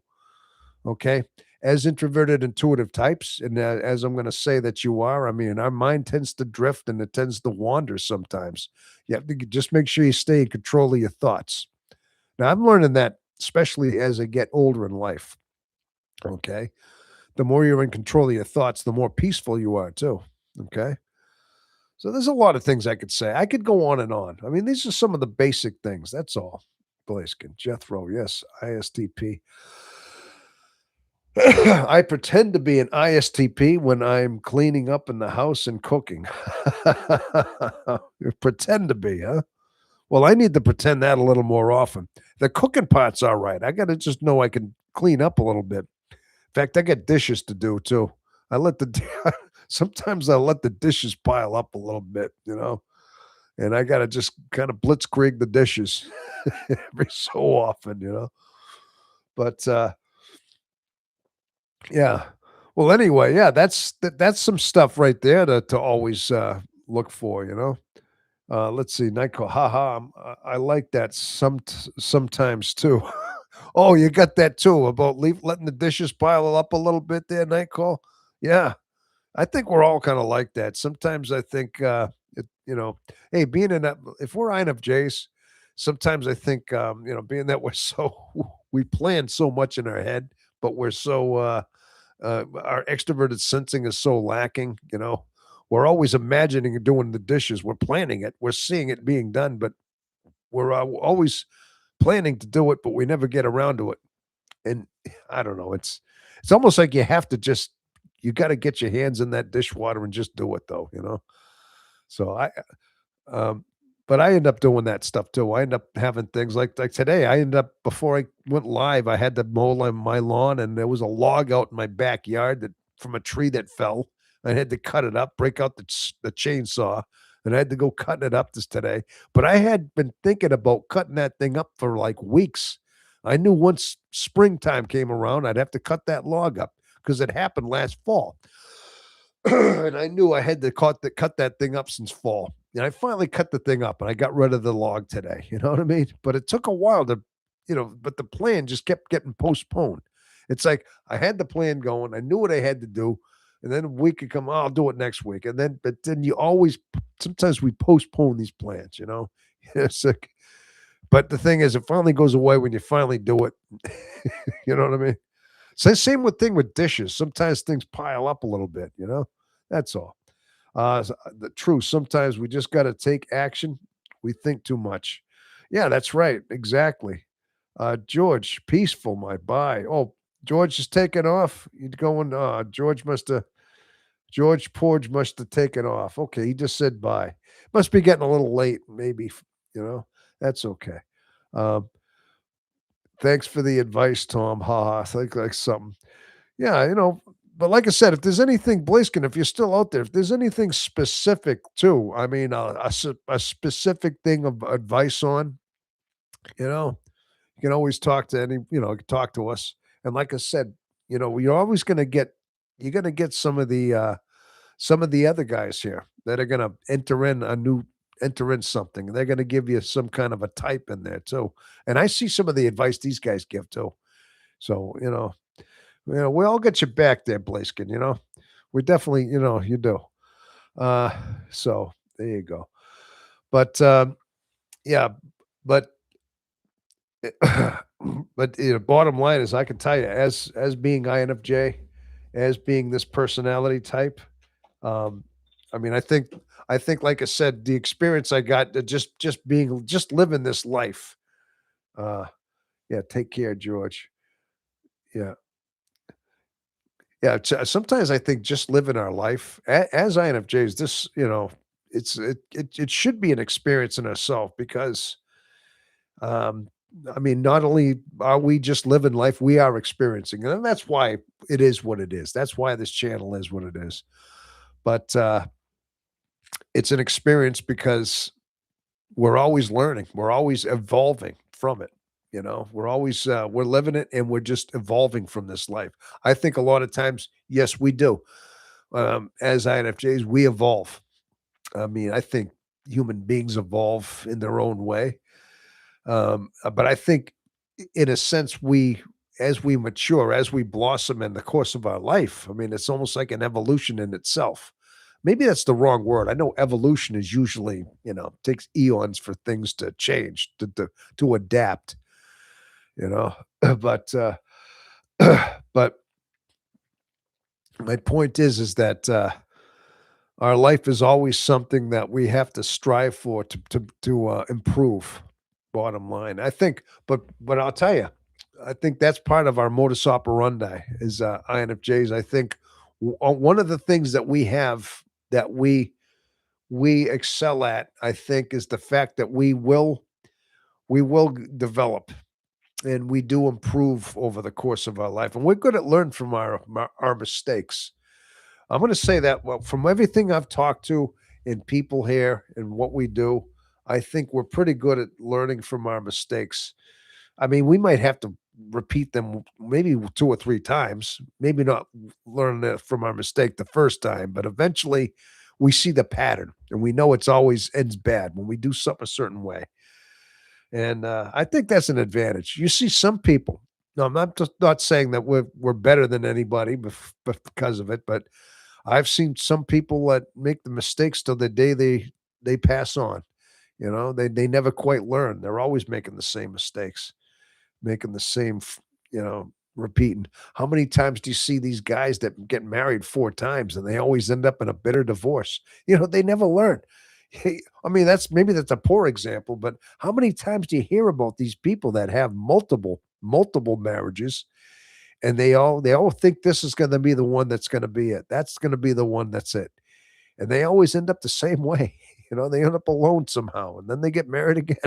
[SPEAKER 1] Okay. As introverted, intuitive types, and as I'm going to say that you are, I mean, our mind tends to drift and it tends to wander sometimes. You have to just make sure you stay in control of your thoughts. Now, I'm learning that, especially as I get older in life. Okay. The more you're in control of your thoughts, the more peaceful you are, too. Okay. So there's a lot of things I could say. I could go on and on. I mean, these are some of the basic things. That's all. Blaiskin, Jethro, yes, ISTP. I pretend to be an ISTP when I'm cleaning up in the house and cooking. You pretend to be, huh? Well, I need to pretend that a little more often. The cooking part's all right. I got to just know I can clean up a little bit. In fact, I got dishes to do too. I let the sometimes I let the dishes pile up a little bit, and I got to just kind of blitzkrieg the dishes every so often, But yeah. Well, anyway, yeah, that's some stuff right there to always look for, let's see, Nightcall. Haha, I like that sometimes too. Oh, you got that too about letting the dishes pile up a little bit there, Nightcall. Yeah, I think we're all kind of like that. Sometimes I think, hey, being in that, if we're INFJs, sometimes I think, being that we're so, we plan so much in our head, but we're so, our extroverted sensing is so lacking, we're always imagining and doing the dishes. We're planning it. We're seeing it being done, but we're always planning to do it, but we never get around to it. And I don't know. It's almost like you have to just you got to get your hands in that dishwater and just do it, though. So um, but I end up doing that stuff too. I end up having things like today. I ended up before I went live, I had to mow my lawn, and there was a log out in my backyard that from a tree that fell. I had to cut it up, break out the chainsaw, and I had to go cutting it up this today. But I had been thinking about cutting that thing up for like weeks. I knew once springtime came around, I'd have to cut that log up because it happened last fall. And I knew I had to cut that thing up since fall. And I finally cut the thing up and I got rid of the log today. You know what I mean? But it took a while to, but the plan just kept getting postponed. It's like I had the plan going. I knew what I had to do. And then a week could come, oh, I'll do it next week. But then you always, sometimes we postpone these plans. It's like, but the thing is, it finally goes away when you finally do it. You know what I mean? So same thing with dishes. Sometimes things pile up a little bit. That's all. The truth. Sometimes we just got to take action. We think too much. Yeah, that's right. Exactly. George, peaceful, my bye. Oh, George is taking off. He's going. George Porge must have taken off. Okay, he just said bye. Must be getting a little late. Maybe that's okay. Um, thanks for the advice, Tom. Ha ha. Think like something. Yeah, but like I said, if there's anything, Bliskin, if you're still out there, if there's anything specific too, I mean, a specific thing of advice on, you know, you can always talk to talk to us. And like I said, you're always you're going to get some of the other guys here that are going to enter in something. They're going to give you some kind of a type in there too. And I see some of the advice these guys give too. So, we all get your back there, Blaskin. We definitely, you do. Uh, so there you go. But yeah, but but bottom line is, I can tell you, as being INFJ, as being this personality type, um, I mean, I think, like I said, the experience I got, just living this life. Uh, yeah, take care, George. Yeah. Yeah, sometimes I think just living our life as INFJs, it should be an experience in itself because I mean, not only are we just living life, we are experiencing it. And that's why it is what it is. That's why this channel is what it is. But it's an experience because we're always learning. We're always evolving from it. You know, we're always we're living it and we're just evolving from this life. I think a lot of times, yes, we do. As INFJs, we evolve. I mean, I think human beings evolve in their own way. But I think in a sense, as we mature, as we blossom in the course of our life, I mean, it's almost like an evolution in itself. Maybe that's the wrong word. I know evolution is usually, takes eons for things to change, to adapt, you know. But but my point is that our life is always something that we have to strive for to improve. Bottom line, I think, but I'll tell you, I think that's part of our modus operandi is INFJs. I think one of the things that we have that we excel at, I think, is the fact that we will develop and we do improve over the course of our life, and we're good at learn from our mistakes. I'm going to say that, well, from everything I've talked to and people here and what we do, I think we're pretty good at learning from our mistakes. I mean, we might have to repeat them maybe 2 or 3 times, maybe not learn it from our mistake the first time, but eventually we see the pattern and we know it's always ends bad when we do something a certain way. And I think that's an advantage. You see some people. No, I'm not saying that we're better than anybody because of it, but I've seen some people that make the mistakes till the day they pass on. You know, they never quite learn. They're always making the same mistakes, making the same, repeating. How many times do you see these guys that get married 4 times and they always end up in a bitter divorce? They never learn. Hey, I mean, that's a poor example, but how many times do you hear about these people that have multiple marriages and they all think this is gonna be the one that's gonna be it. That's gonna be the one that's it. And they always end up the same way. They end up alone somehow and then they get married again.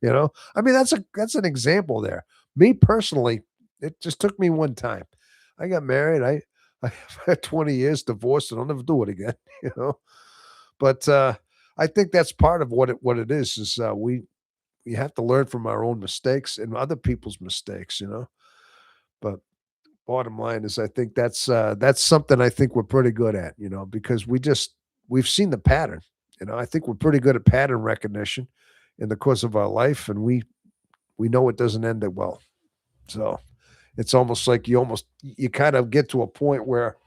[SPEAKER 1] I mean, that's an example there. Me personally, it just took me one time. I got married. I had 20 years divorced and I'll never do it again, you know. But I think that's part of what it is we have to learn from our own mistakes and other people's mistakes. But bottom line is I think that's something I think we're pretty good at, because we've seen the pattern. I think we're pretty good at pattern recognition in the course of our life, and we know it doesn't end it well. So it's almost like you kind of get to a point where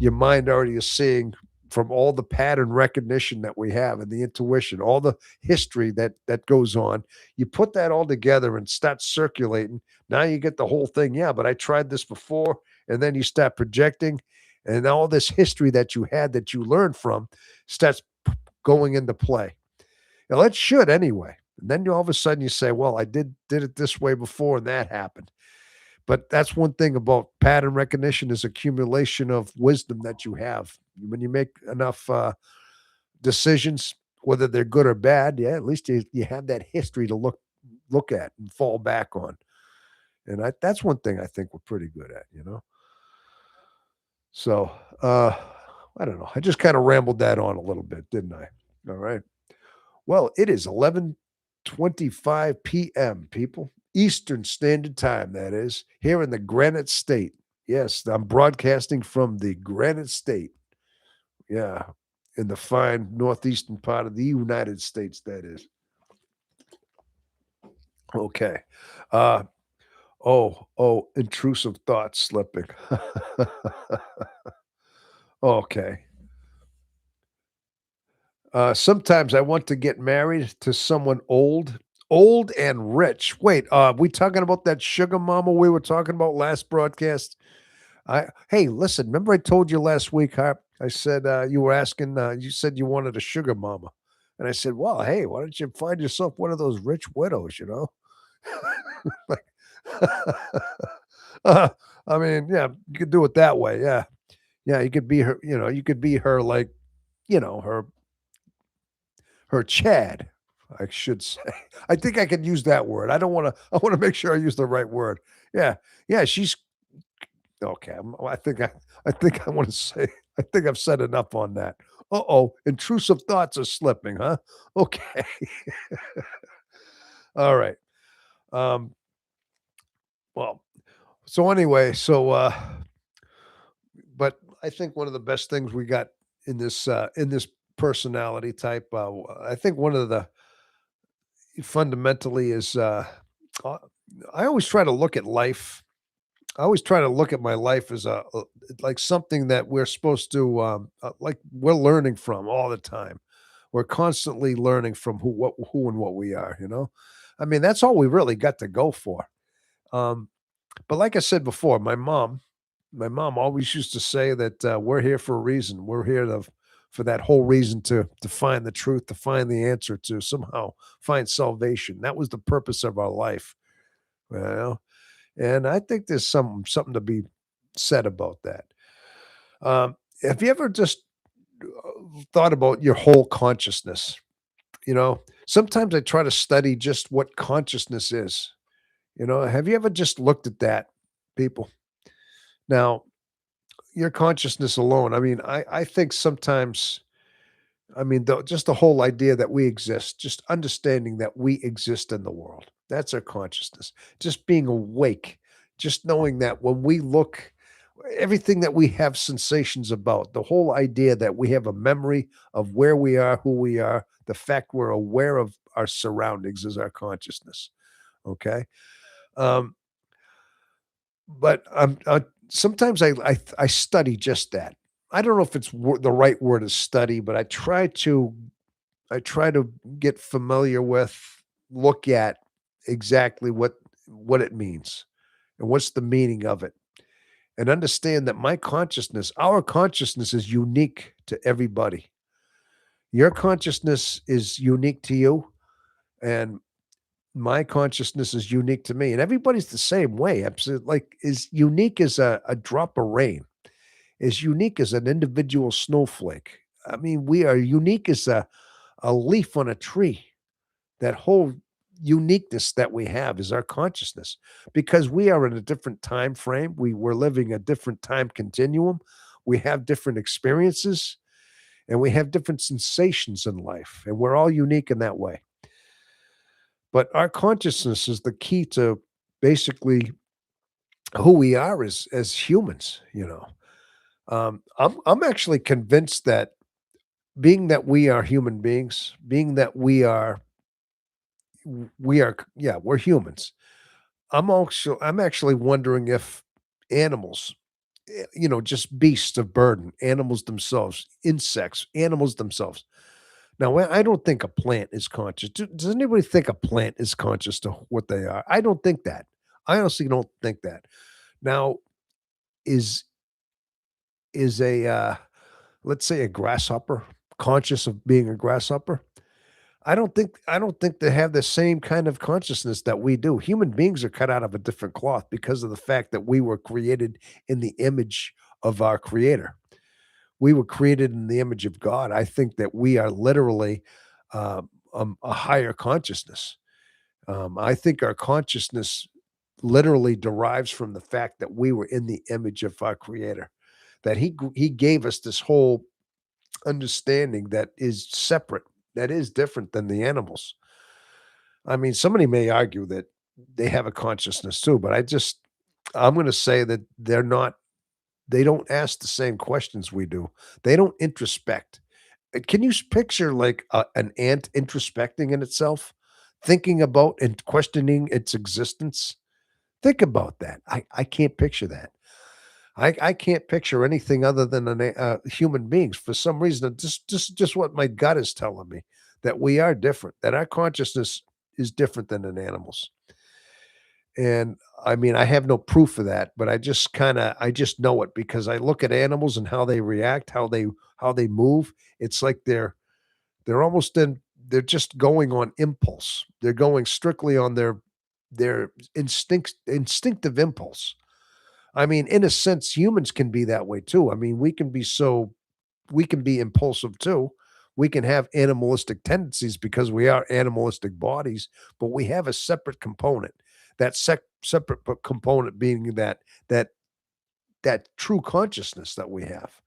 [SPEAKER 1] your mind already is seeing from all the pattern recognition that we have and the intuition, all the history that goes on. You put that all together and start circulating. Now you get the whole thing. Yeah, but I tried this before, and then you start projecting, and all this history that you had that you learned from starts going into play. Now that should anyway. And then all of a sudden you say, "Well, I did it this way before, and that happened." But that's one thing about pattern recognition is accumulation of wisdom that you have. When you make enough decisions, whether they're good or bad, yeah, at least you have that history to look at and fall back on. And that's one thing I think we're pretty good at. So I don't know. I just kind of rambled that on a little bit, didn't I? All right. Well, it is 11:25 p.m., people. Eastern Standard Time, that is, here in the Granite State. Yes, I'm broadcasting from the Granite State. Yeah, in the fine northeastern part of the United States, that is. Okay. Uh intrusive thoughts slipping. Okay. Sometimes I want to get married to someone old and rich. Wait, we talking about that sugar mama we were talking about last broadcast? Hey, listen, remember I told you last week, Harp? I said you were asking, you said you wanted a sugar mama. And I said, well, hey, why don't you find yourself one of those rich widows? Like, uh, I mean, yeah, you could do it that way. Yeah. Yeah, you could be her, you could be her like, her Chad. I should say. I think I could use that word. I wanna make sure I use the right word. Yeah. Yeah, she's okay. I think I wanna say I think I've said enough on that. Uh-oh, intrusive thoughts are slipping, huh? Okay. All right. Um, well, so anyway, but I think one of the best things we got in this personality type, I think one of the fundamentally is uh, I always try to look at life. I always try to look at my life as a like something that we're supposed to like we're learning from all the time. We're constantly learning from who and what we are, you know? I mean, that's all we really got to go for. Um, but like I said before, my mom always used to say that we're here for a reason. We're here for that whole reason to find the truth, to find the answer, to somehow find salvation. That was the purpose of our life. You know? And I think there's something to be said about that. Have you ever just thought about your whole consciousness? You know, sometimes I try to study just what consciousness is. You know, have you ever just looked at that, people? Now, your consciousness alone. I mean, I think sometimes. I mean, just the whole idea that we exist, just understanding that we exist in the world. That's our consciousness. Just being awake, just knowing that when we look, everything that we have sensations about, the whole idea that we have a memory of where we are, who we are, the fact we're aware of our surroundings is our consciousness. Okay. Um, but sometimes I study just that. I don't know if it's the right word is study, but I try to get familiar with, look at exactly what it means and what's the meaning of it, and understand that my consciousness, our consciousness is unique to everybody. Your consciousness is unique to you, and my consciousness is unique to me, and everybody's the same way. Absolutely, like as unique as a drop of rain, as unique as an individual snowflake. I mean, we are unique as a leaf on a tree. That whole uniqueness that we have is our consciousness because we are in a different time frame. We're living a different time continuum. We have different experiences and we have different sensations in life, and we're all unique in that way. But our consciousness is the key to basically who we are as humans, you know. I'm actually convinced that being that we are human beings, being that yeah, we're humans. I'm actually wondering if animals, you know, just beasts of burden, animals themselves, insects, animals themselves. Now, I don't think a plant is conscious. Does anybody think a plant is conscious to what they are? I don't think that. I honestly don't think that. Now, is is a let's say a grasshopper conscious of being a grasshopper? I don't think they have the same kind of consciousness that we do. Human beings are cut out of a different cloth because of the fact that we were created in the image of our creator. We were created in the image of God. I think that we are literally a higher consciousness. I think our consciousness literally derives from the fact that we were in the image of our creator. That he gave us this whole understanding that is separate, that is different than the animals. I mean, somebody may argue that they have a consciousness too, but I'm going to say that they don't ask the same questions we do. They don't introspect. Can you picture like an ant introspecting in itself, thinking about and questioning its existence? Think about that. I can't picture that. I can't picture anything other than human beings. For some reason, just what my gut is telling me that we are different, that our consciousness is different than an animal's. And I mean, I have no proof of that, but I just know it because I look at animals and how they react, how they move. It's like they're almost in they're just going on impulse. They're going strictly on their instinctive impulse. I mean, in a sense, humans can be that way too. I mean, we can be impulsive too. We can have animalistic tendencies because we are animalistic bodies, but we have a separate component. That separate component being that that true consciousness that we have.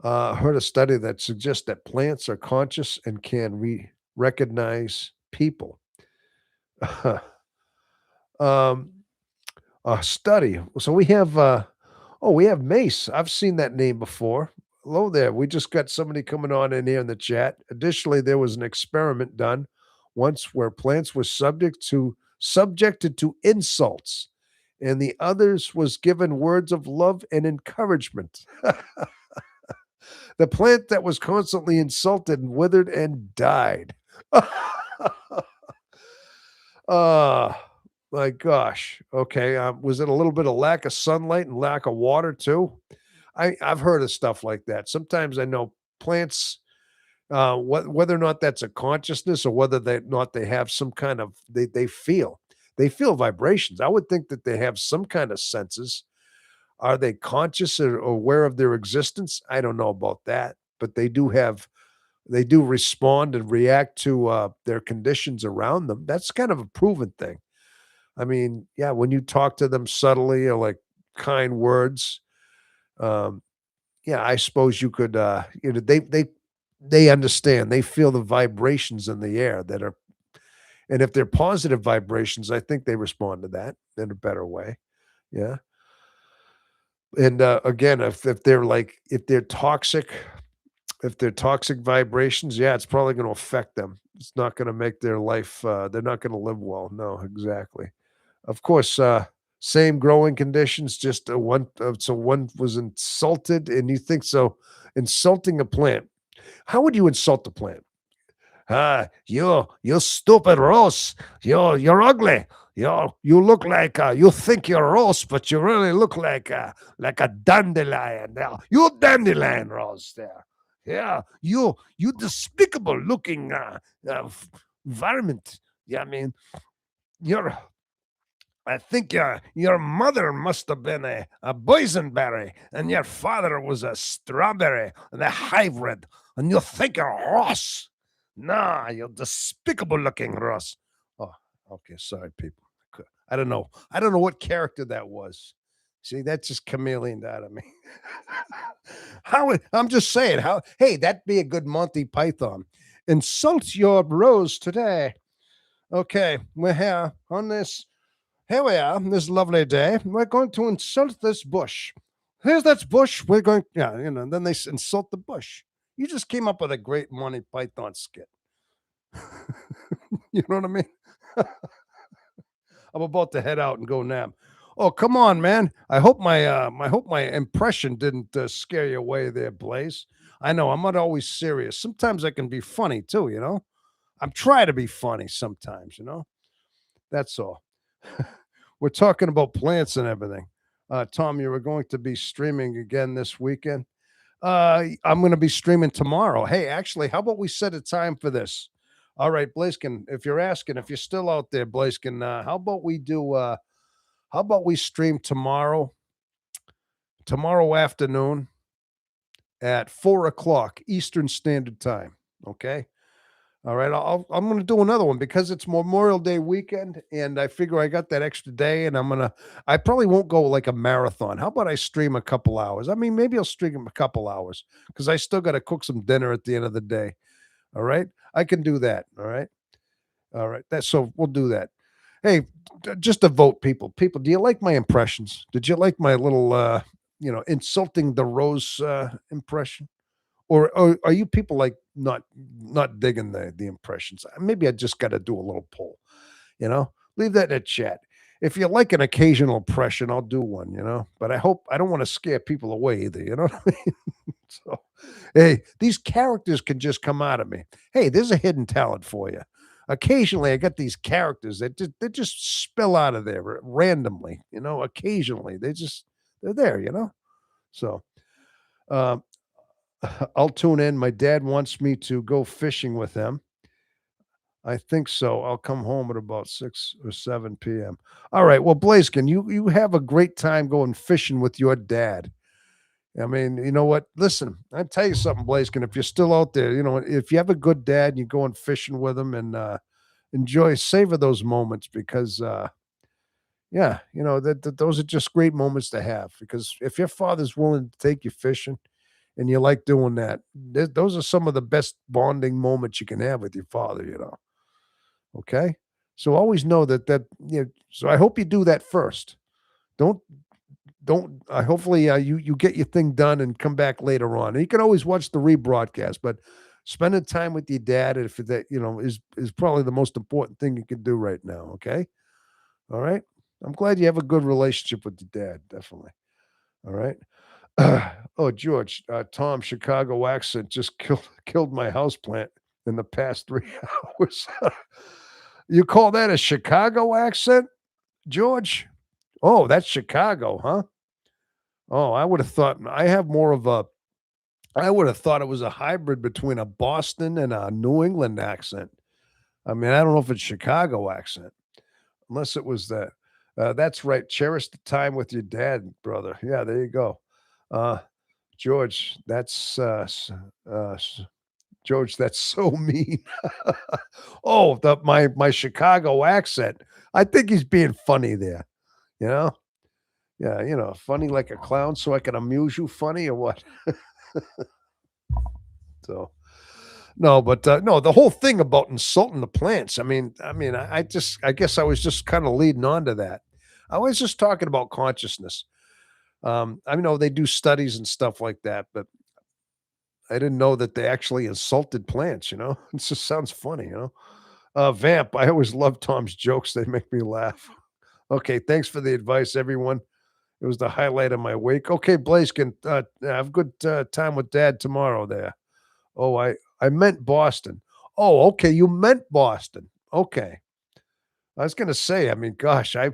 [SPEAKER 1] Heard a study that suggests that plants are conscious and can recognize people. um, a study. So we have we have Mace. I've seen that name before. Hello there. We just got somebody coming on in here in the chat. Additionally, there was an experiment done once where plants were subjected to insults, and the others was given words of love and encouragement. The plant that was constantly insulted withered and died. Oh, my gosh. Okay. Was it a little bit of lack of sunlight and lack of water too? I've heard of stuff like that. Sometimes I know plants, whether or not that's a consciousness or whether they not they have some kind of they feel vibrations. I would think that they have some kind of senses. Are they conscious or aware of their existence? I don't know about that, but they do respond and react to their conditions around them. That's kind of a proven thing. I mean, yeah, when you talk to them subtly or like kind words, um, yeah, I suppose you could, they understand. They feel the vibrations in the air that are, and if they're positive vibrations, I think they respond to that in a better way. Yeah, and again, if they're like if they're toxic vibrations, yeah, it's probably going to affect them. It's not going to make their life. They're not going to live well. No, exactly. Of course, same growing conditions, just so one was insulted, and you think so insulting a plant. How would you insult the plant? You stupid Rose. You're ugly. You look like you think you're Rose, but you really look like a dandelion. You dandelion Rose there. Yeah, you despicable looking varmint. Yeah, I mean, you're I think your mother must have been a boysenberry, and your father was a strawberry, and a hybrid, and you think you're Ross. Nah, you're despicable looking Ross. Oh, okay, sorry, people. I don't know. I don't know what character that was. See, that just chameleoned out of me. I'm just saying, how, hey, that'd be a good Monty Python. Insult your rose today. Okay, we're here on this here we are, this lovely day. We're going to insult this bush. Here's that bush. We're going, yeah, then they insult the bush. You just came up with a great Monty Python skit. You know what I mean? I'm about to head out and go nap. Oh, come on, man. I hope my impression didn't scare you away there, Blaze. I know I'm not always serious. Sometimes I can be funny too, I'm trying to be funny sometimes, That's all. We're talking about plants and everything. Tom, you were going to be streaming again this weekend. I'm going to be streaming tomorrow. Hey, actually, how about we set a time for this? All right, Blaiskin, if you're asking, if you're still out there, Blaiskin, how about we stream tomorrow afternoon at 4 o'clock Eastern Standard Time? Okay. All right, I'm going to do another one because it's Memorial Day weekend, and I figure I got that extra day, and I probably won't go like a marathon. How about I stream a couple hours? I mean, maybe I'll stream a couple hours because I still got to cook some dinner at the end of the day. All right, I can do that. All right. So we'll do that. Hey, just to vote, people. People, do you like my impressions? Did you like my little, insulting the rose impression? Or are you people like not digging the impressions? Maybe I just got to do a little poll. Leave that in the chat. If you like an occasional impression, I'll do one. But I don't want to scare people away either. You know what I mean? So, hey, these characters can just come out of me. Hey, there's a hidden talent for you. Occasionally, I get these characters that they just spill out of there randomly. Occasionally they're there. So. Um, I'll tune in. My dad wants me to go fishing with him. I think so. I'll come home at about 6 or 7 p.m. All right. Well, Blaze, can you have a great time going fishing with your dad? I mean, you know what? Listen, I tell you something, Blaiskin. If you're still out there, if you have a good dad, and you're going fishing with him, and enjoy, savor those moments because, yeah, that those are just great moments to have. Because if your father's willing to take you fishing and you like doing that, those are some of the best bonding moments you can have with your father. Okay, so always know that. So I hope you do that first. Don't don't hopefully you get your thing done and come back later on. And you can always watch the rebroadcast, but spending time with your dad, if that is probably the most important thing you can do right now. Okay, all right. I'm glad you have a good relationship with your dad. Definitely. All right. Oh, George, Tom, Chicago accent just killed my houseplant in the past 3 hours. You call that a Chicago accent, George? Oh, that's Chicago, huh? Oh, I would have thought it was a hybrid between a Boston and a New England accent. I mean, I don't know if it's Chicago accent, unless it was that. That's right. Cherish the time with your dad, brother. Yeah, there you go. Uh, George, George, that's so mean. Oh, my Chicago accent. I think he's being funny there. You know, yeah, funny like a clown, so I can amuse you. Funny or what? So no, but no, the whole thing about insulting the plants. I guess I was just kind of leading on to that. I was just talking about consciousness. I know they do studies and stuff like that, but I didn't know that they actually insulted plants. It just sounds funny. Vamp. I always love Tom's jokes. They make me laugh. Okay, thanks for the advice, everyone. It was the highlight of my week. Okay, Blaze can have a good time with Dad tomorrow. There. Oh, I meant Boston. Oh, okay, you meant Boston. Okay. I was gonna say, I mean, gosh, I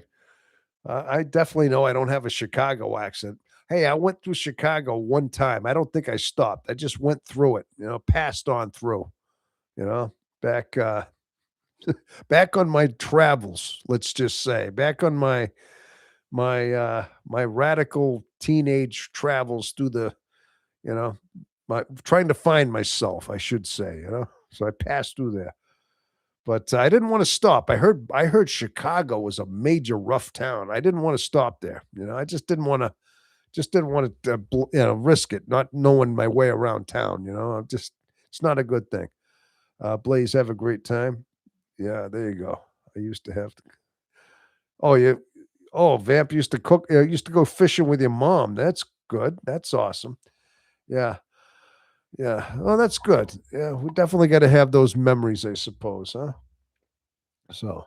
[SPEAKER 1] definitely know I don't have a Chicago accent. Hey, I went through Chicago one time. I don't think I stopped. I just went through it, passed on through, you know, back back on my travels, let's just say. Back on my radical teenage travels through you know, my trying to find myself, I should say. So I passed through there. But I didn't want to stop. I heard Chicago was a major rough town. I didn't want to stop there. I just didn't want to risk it, not knowing my way around town. It's not a good thing. Blaze, have a great time. Yeah, there you go. I used to have to. Oh, yeah. Oh, Vamp used to cook. Used to go fishing with your mom. That's good. That's awesome. Yeah, yeah. Oh, that's good. Yeah, we definitely got to have those memories, I suppose, huh? So,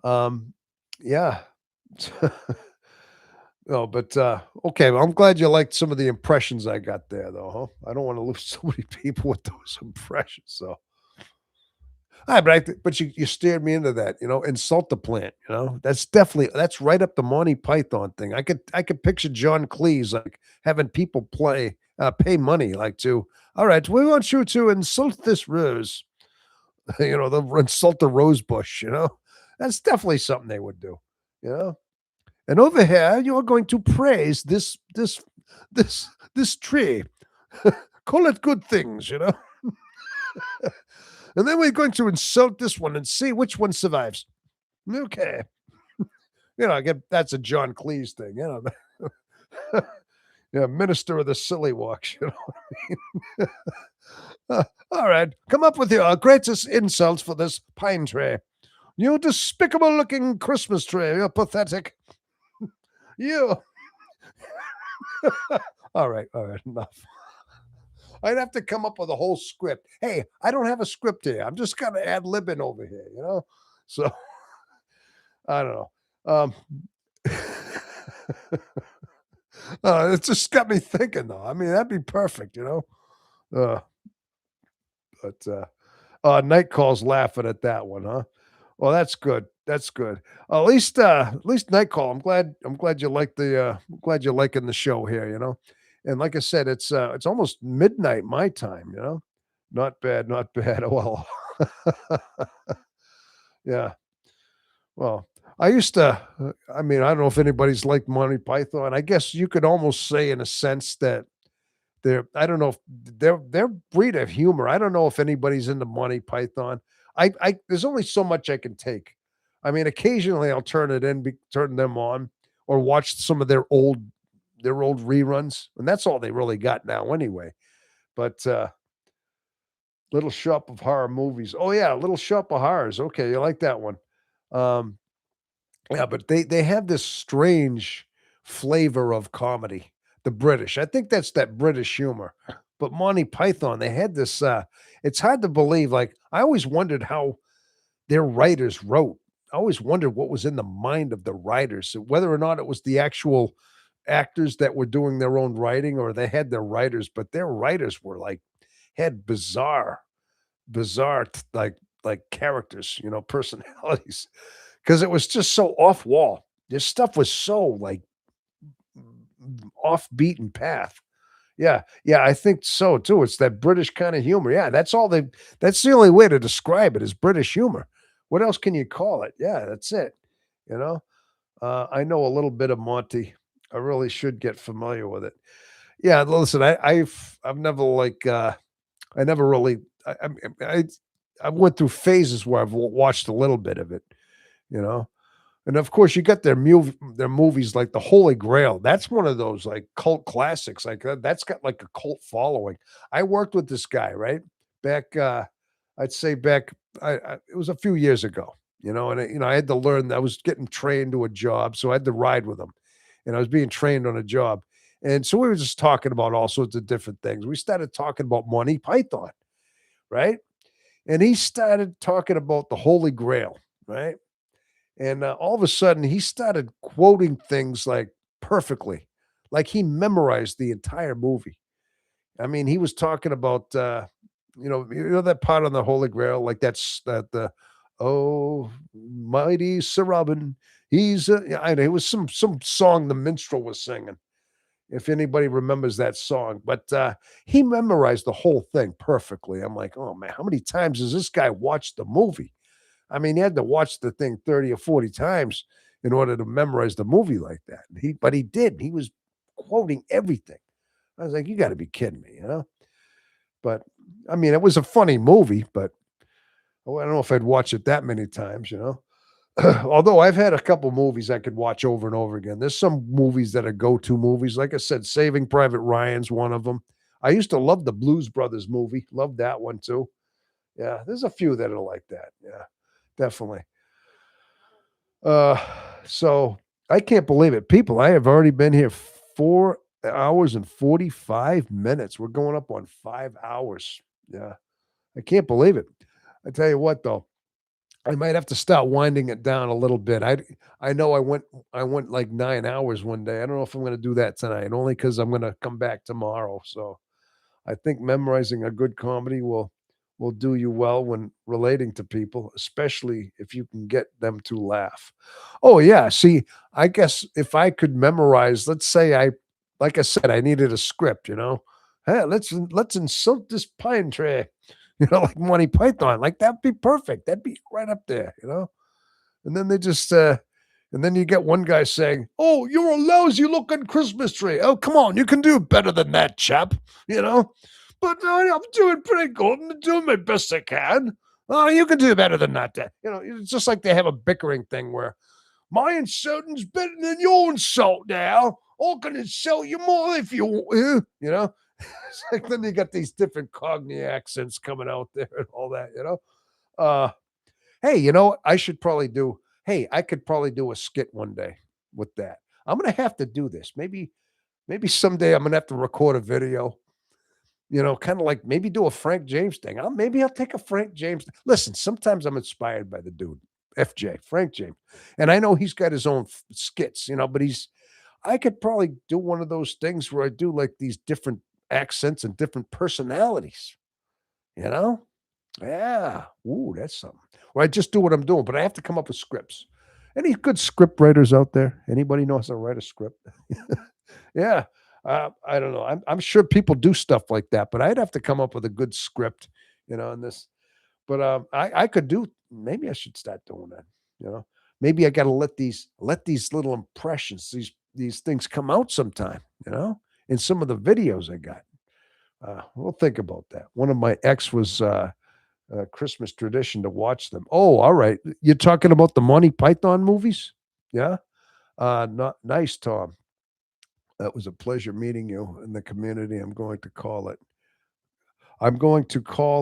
[SPEAKER 1] um, yeah. No, but okay. Well, I'm glad you liked some of the impressions I got there, though. Huh? I don't want to lose so many people with those impressions. So, but you steered me into that. Insult the plant. That's right up the Monty Python thing. I could picture John Cleese like having people pay money like to. All right, we want you to insult this rose. They'll insult the rose bush. That's definitely something they would do. You know. And over here, you are going to praise this tree. Call it good things. And then we're going to insult this one and see which one survives. Okay. I get that's a John Cleese thing. Yeah, minister of the silly walks. All right, come up with your greatest insults for this pine tree. You despicable looking Christmas tree. You're pathetic. You. All right, enough. I'd have to come up with a whole script. Hey, I don't have a script here. I'm just kind of ad libbing over here. So I don't know. It just got me thinking, though. I mean, that'd be perfect. Uh, but Night Call's laughing at that one, huh? Well, that's good. That's good. At least Night Call. I'm glad you like I'm glad you're liking the show here. And like I said, it's almost midnight my time. Not bad, not bad. Well, yeah. Well, I used to. I mean, I don't know if anybody's like Monty Python. I guess you could almost say, in a sense, that I don't know if their breed of humor. I don't know if anybody's into Monty Python. I there's only so much I can take. I mean, occasionally I'll turn them on or watch some of their old reruns, and that's all they really got now anyway. But Little Shop of Horror movies. Oh yeah, Little Shop of Horrors. Okay, you like that one. Um, yeah, but they have this strange flavor of comedy. The British. I think that's that British humor. But Monty Python, they had this it's hard to believe. Like I always wondered how their writers wrote. I always wondered what was in the mind of the writers, whether or not it was the actual actors that were doing their own writing or they had their writers, but their writers were like had bizarre like characters, personalities. Because it was just so off wall. This stuff was so like off beaten path. Yeah, yeah, I think so too. It's that British kind of humor. Yeah, that's the only way to describe it is British humor. What else can you call it? Yeah, that's it. You know, I know a little bit of Monty. I really should get familiar with it. Yeah, listen, I've never I never really I I went through phases where I've watched a little bit of it. You know, and of course, you got their movies like The Holy Grail. That's one of those like cult classics. Like that's got like a cult following. I worked with this guy, right? Back I'd say back it was a few years ago, and I had to learn I was getting trained to a job, so I had to ride with him. And I was being trained on a job. And so we were just talking about all sorts of different things. We started talking about Monty Python, right? And he started talking about the Holy Grail, right? And all of a sudden, he started quoting things like perfectly, like he memorized the entire movie. I mean, he was talking about, that part on the Holy Grail, like the oh mighty Sir Robin. Yeah, I know it was some song the minstrel was singing. If anybody remembers that song, but he memorized the whole thing perfectly. I'm like, oh man, how many times has this guy watched the movie? I mean, he had to watch the thing 30 or 40 times in order to memorize the movie like that. But he did. He was quoting everything. I was like, you got to be kidding me. But I mean, it was a funny movie, but I don't know if I'd watch it that many times. Although I've had a couple movies I could watch over and over again. There's some movies that are go-to movies. Like I said, Saving Private Ryan's one of them. I used to love the Blues Brothers movie. Love that one too. Yeah, there's a few that are like that. Yeah, definitely. Uh, so I can't believe it. People, I have already been here 4 hours and 45 minutes. We're going up on 5 hours. Yeah. I can't believe it. I tell you what though, I might have to start winding it down a little bit. I know I went like 9 hours one day. I don't know if I'm gonna do that tonight, only because I'm gonna come back tomorrow. So I think memorizing a good comedy will do you well when relating to people, especially if you can get them to laugh. Oh yeah, see, I guess if I could memorize, let's say like I said, I needed a script. Hey, let's insult this pine tree, like Monty Python, like that'd be perfect. That'd be right up there. And then they just and then you get one guy saying, "Oh, you're a lousy looking Christmas tree. Oh, come on, you can do better than that, chap." You know, but I'm doing pretty good. I'm doing my best I can. Oh, you can do better than that. It's just like they have a bickering thing where my insulting's better than your insult. Now I can insult you more if you want. It's like then you got these different Cockney accents coming out there and all that. Uh, Hey, I should probably do hey, I could probably do a skit one day with that. I'm gonna have to do this. Maybe someday I'm gonna have to record a video, kinda like maybe do a Frank James thing. Maybe I'll take a Frank James. Listen, sometimes I'm inspired by the dude, FJ, Frank James. And I know he's got his own skits, but I could probably do one of those things where I do like these different accents and different personalities, you know? Yeah. Ooh, that's something. Or I just do what I'm doing, but I have to come up with scripts. Any good script writers out there? Anybody knows how to write a script? Yeah. I don't know. I'm sure people do stuff like that, but I'd have to come up with a good script, and this. But I could do. Maybe I should start doing that. You know, maybe I got to let these little impressions, these things come out sometime. In some of the videos I got. We'll think about that. One of my ex was Christmas tradition to watch them. Oh, all right. You're talking about the Monty Python movies? Yeah. Not nice, Tom. That was a pleasure meeting you in the community. I'm going to call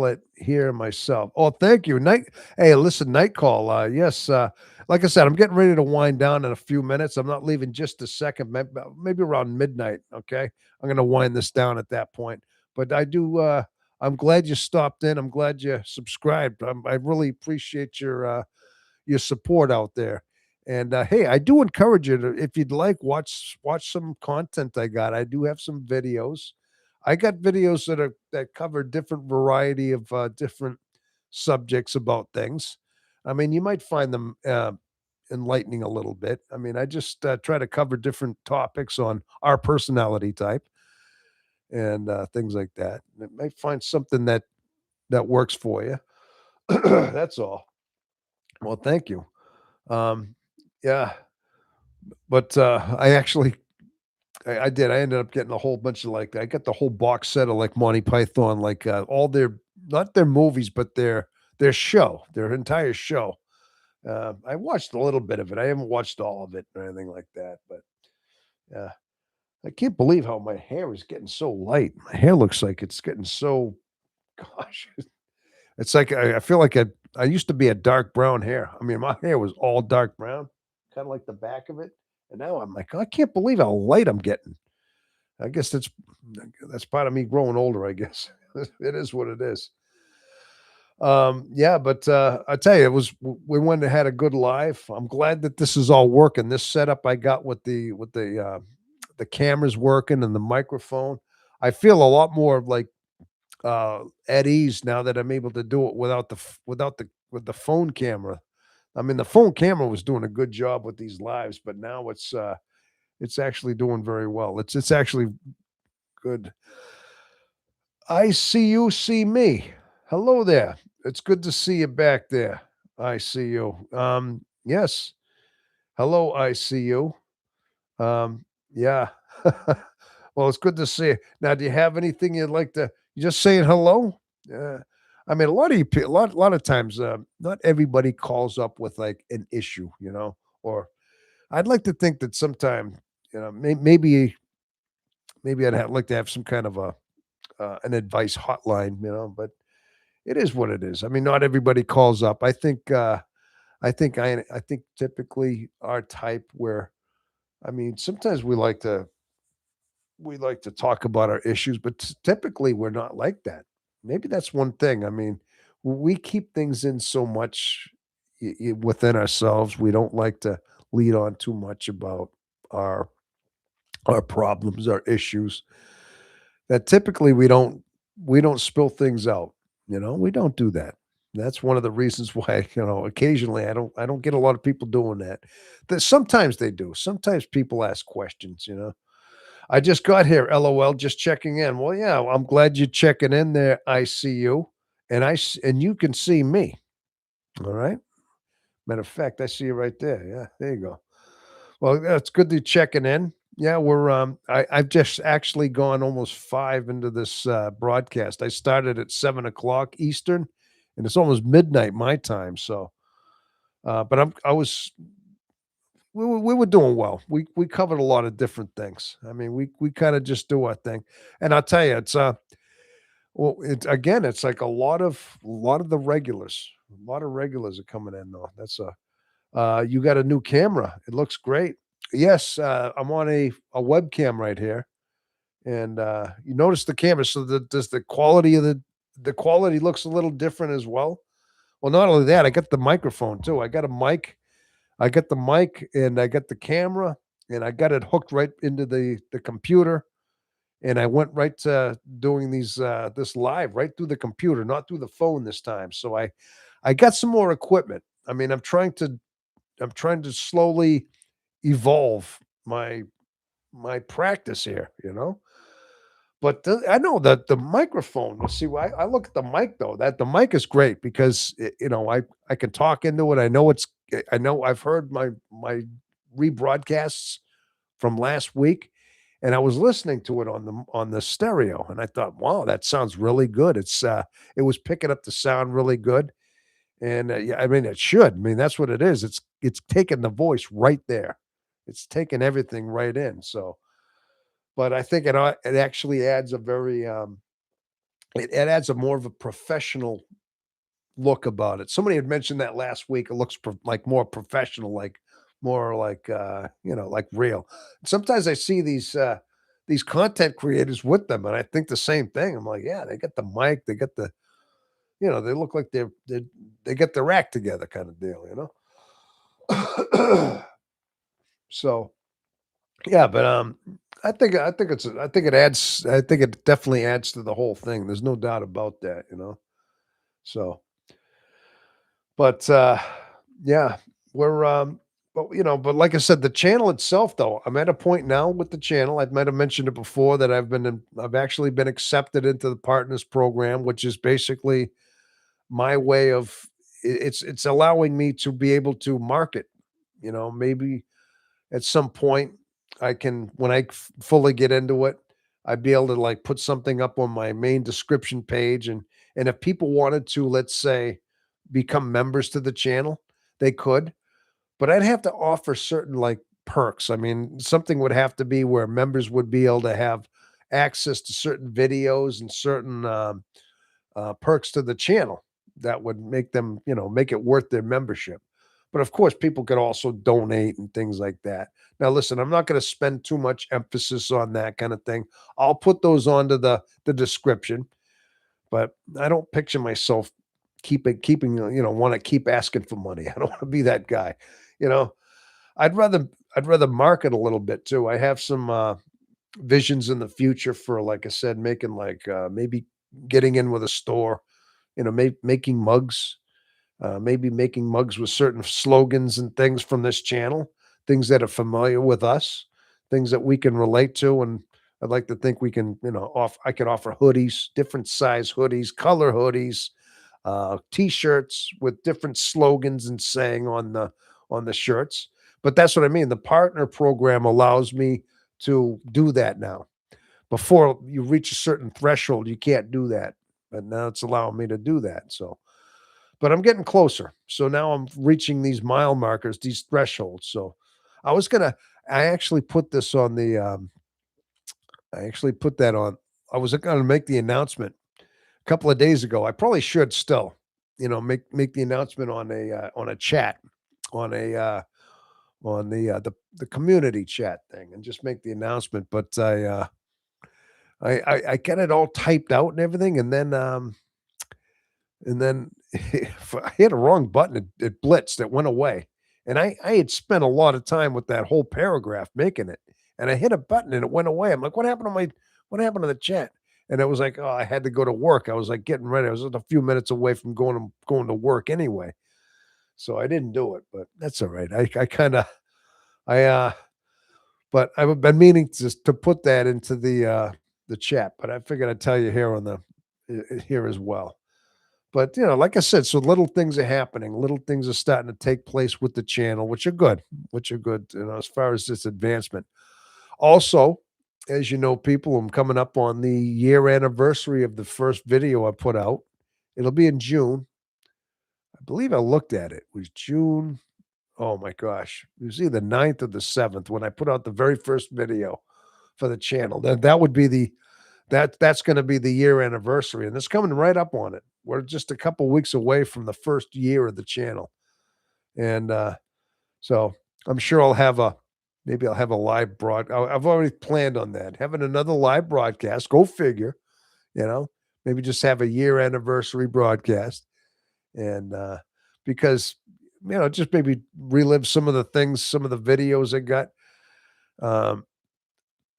[SPEAKER 1] it here myself. Oh, thank you. Night. Hey, listen, night call. Yes. Like I said, I'm getting ready to wind down in a few minutes. I'm not leaving just a second, maybe around midnight. Okay. I'm going to wind this down at that point. But I'm glad you stopped in. I'm glad you subscribed. I really appreciate your support out there. And hey, I do encourage you to, if you'd like, watch some content I got. I do have some videos. I got videos that cover different variety of different subjects about things. I mean, you might find them enlightening a little bit. I mean, I just try to cover different topics on our personality type and things like that. You might find something that works for you. That's all. Well, thank you. Um, yeah, but I did. I ended up getting a whole bunch of I got the whole box set of like Monty Python, all their not their movies, but their show, their entire show. I watched a little bit of it. I haven't watched all of it or anything like that, but yeah, I can't believe how my hair is getting so light. My hair looks like it's getting so gosh. It's like I feel like I used to be a dark brown hair. I mean, my hair was all dark brown, kind of like the back of it. And now I'm like, I can't believe how light I'm getting. I guess that's part of me growing older, I guess. It is what it is. Yeah, but I tell you, we went and had a good life. I'm glad that this is all working. This setup I got with the cameras working and the microphone. I feel a lot more like at ease now that I'm able to do it with the phone camera. I mean, the phone camera was doing a good job with these lives, but now it's actually doing very well. It's actually good. I see you see me. Hello there. It's good to see you back there. I see you. Yes. Hello, I see you. Yeah. Well, it's good to see you. Now, do you have anything you'd like to you just saying hello? Uh, I mean, a lot of you, a lot of times, not everybody calls up with like an issue, or I'd like to think that sometime, maybe like to have some kind of an advice hotline, but it is what it is. I mean, not everybody calls up. I think typically our type where I mean, sometimes we like to talk about our issues, but typically we're not like that. Maybe that's one thing. I mean, we keep things in so much within ourselves. We don't like to lead on too much about our our problems, our issues. That typically we don't spill things out. We don't do that. That's one of the reasons why, occasionally I don't get a lot of people doing that. That sometimes they do. Sometimes people ask questions. I just got here, LOL, just checking in. Well, yeah, I'm glad you're checking in there. I see you, and you can see me. All right. Matter of fact, I see you right there. Yeah, there you go. Well, yeah, it's good to checking in. Yeah, I've just actually gone almost 5 into this broadcast. I started at 7 o'clock Eastern, and it's almost midnight my time. So, but I was we were doing well. We covered a lot of different things. I mean, we kind of just do our thing. And I'll tell you, it's like a lot of the regulars. A lot of regulars are coming in though. You got a new camera. It looks great. Yes, I'm on a webcam right here. And you notice the camera. So does the quality of the quality looks a little different as well? Well, not only that, I got the microphone too. I got the mic and I got the camera and I got it hooked right into the computer. And I went right to doing this live right through the computer, not through the phone this time. So I got some more equipment. I mean, I'm trying to slowly evolve my practice here. But I know that the microphone. See, I look at the mic though. That the mic is great because I can talk into it. I know I've heard my rebroadcasts from last week, and I was listening to it on the stereo, and I thought, "Wow, that sounds really good." It was picking up the sound really good, and, yeah, I mean, it should. I mean, that's what it is. It's taking the voice right there. It's taking everything right in, so but I think it actually adds a very, it adds a more of a professional look about it. Somebody had mentioned that last week. It looks like more professional, like more like like real. Sometimes I see these content creators with them, and I think the same thing. I'm like, yeah, they got the mic, they got the they look like they get their act together, kind of deal, so yeah, but I think it definitely adds to the whole thing. There's no doubt about that. So but, yeah, we're, but like I said, the channel itself, though, I'm at a point now with the channel. I might have mentioned it before that I've actually been accepted into the partners program, which is basically my way of it's allowing me to be able to market. Maybe at some point I can when I fully get into it, I'd be able to like put something up on my main description page and if people wanted to, let's say, become members to the channel, they could, but I'd have to offer certain like perks. I mean, something would have to be where members would be able to have access to certain videos and certain perks to the channel that would make them, make it worth their membership. But of course, people could also donate and things like that. Now, listen, I'm not going to spend too much emphasis on that kind of thing. I'll put those onto the description, but I don't picture myself keeping want to keep asking for money. I don't want to be that guy. You know, I'd rather I'd rather market a little bit too. I have some visions in the future for, like I said, making like maybe getting in with a store, making mugs, maybe making mugs with certain slogans and things from this channel, things that are familiar with us, things that we can relate to. And I'd like to think we can, I could offer hoodies, different size hoodies, color hoodies, t-shirts with different slogans and saying on the shirts. But that's what I mean. The partner program allows me to do that now. Before you reach a certain threshold, you can't do that. But now it's allowing me to do that. So but I'm getting closer. So now I'm reaching these mile markers, these thresholds. So I was gonna I actually put this on the I actually put that on I was gonna make the announcement a couple of days ago. I probably should still, make the announcement on a chat, on a the community chat thing and just make the announcement. But I get it all typed out and everything, and then I hit a wrong button. It blitzed. It went away. And I had spent a lot of time with that whole paragraph making it. And I hit a button and it went away. I'm like, what happened to the chat? And it was like, oh, I had to go to work. I was like getting ready. I was just a few minutes away from going to work anyway. So I didn't do it, but that's all right. I kind of I but I've been meaning to put that into the chat, but I figured I'd tell you here on the here as well. But, like I said, so little things are happening. Little things are starting to take place with the channel, which are good, as far as this advancement. Also, as you know, people, I'm coming up on the year anniversary of the first video I put out. It'll be in June. I believe I looked at it. It was June. Oh my gosh. It was either the 9th or the 7th when I put out the very first video for the channel. That would be that's gonna be the year anniversary, and it's coming right up on it. We're just a couple weeks away from the first year of the channel, and, so I'm sure I'll have a live I've already planned on that, having another live broadcast, go figure, you know? Maybe just have a year anniversary broadcast, and, because, just maybe relive some of the things, some of the videos I got, um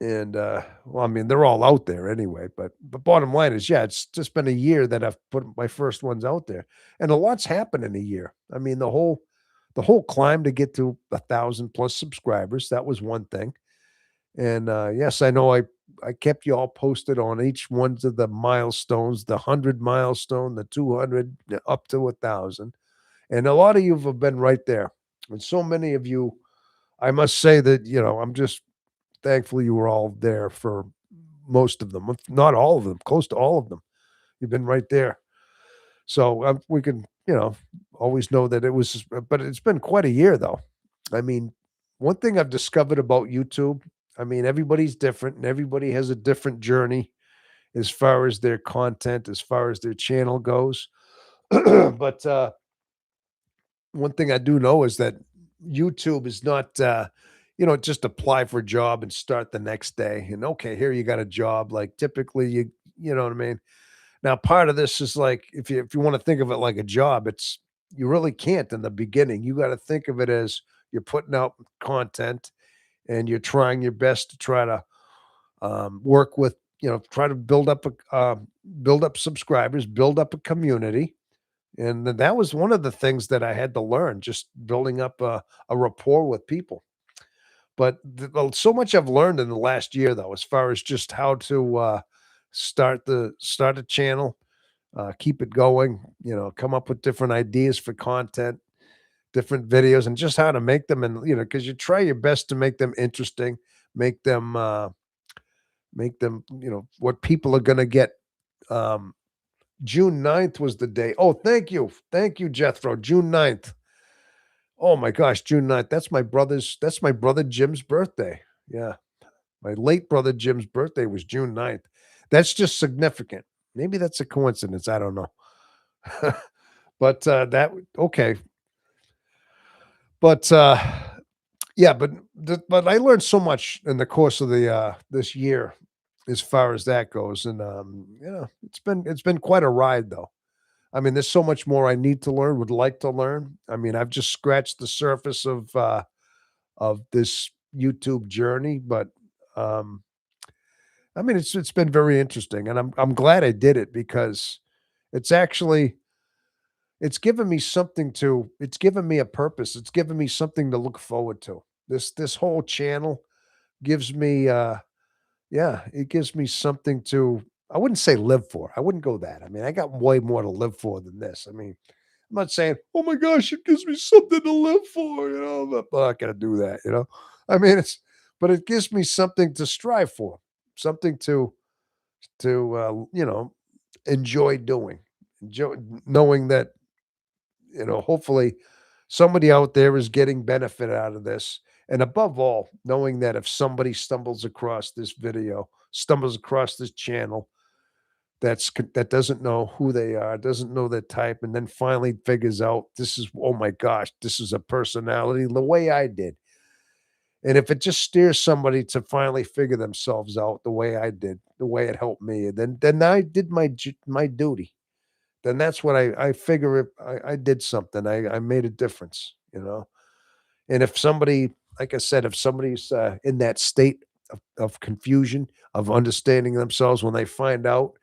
[SPEAKER 1] and, well, I mean, they're all out there anyway, but bottom line is, yeah, it's just been a year that I've put my first ones out there, and a lot's happened in a year. I mean, the whole climb to get to 1,000 plus subscribers, that was one thing. And, yes, I know I kept you all posted on each one of the milestones, the 100 milestone, the 200, up to 1,000. And a lot of you have been right there. And so many of you, I must say that, I'm just thankfully you were all there for most of them, if not all of them, close to all of them. You've been right there. So, we can, always know that it was but it's been quite a year, though. I mean, one thing I've discovered about YouTube, I mean, everybody's different and everybody has a different journey as far as their content, as far as their channel goes. But, one thing I do know is that YouTube is not, just apply for a job and start the next day and, "Okay, here you got a job." Like, typically, you know what I mean? Now, part of this is like if you wanna think of it like a job, it's you really can't in the beginning. You gotta think of it as you're putting out content and you're trying your best to try to, work with try to build up subscribers, build up a community, and then that was one of the things that I had to learn, just building up a rapport with people. But so much I've learned in the last year, though, as far as just how to start a channel, keep it going, come up with different ideas for content, different videos, and just how to make them. And, because you try your best to make them interesting, make them, what people are going to get. Um, June 9th was the day. Oh, thank you. Thank you, Jethro. June 9th. Oh my gosh, June 9th. That's my brother Jim's birthday. Yeah. My late brother Jim's birthday was June 9th. That's just significant. Maybe that's a coincidence. I don't know. But okay. But yeah, but I learned so much in the course of the this year as far as that goes. And it's been quite a ride though. I mean, there's so much more I need to learn, would like to learn. I mean, I've just scratched the surface of this YouTube journey, but um I mean, it's been very interesting, and I'm glad I did it because it's actually it's given me a purpose. It's given me something to look forward to. This whole channel gives me yeah, it gives me something to I wouldn't say live for. I wouldn't go that. I mean, I got way more to live for than this. I mean, I'm not saying, "Oh my gosh, it gives me something to live for," I'm not gonna do that. I mean, but it gives me something to strive for, something to enjoy doing, enjoy knowing that hopefully somebody out there is getting benefit out of this, and above all, knowing that if somebody stumbles across this video, stumbles across this channel, that doesn't know who they are, doesn't know their type, and then finally figures out this is oh my gosh, this is a personality the way I did. And if it just steers somebody to finally figure themselves out the way I did, the way it helped me, then I did my duty. Then that's what I figure I did something. I made a difference. And if somebody, like I said, if somebody's in that state of confusion, of understanding themselves when they find out,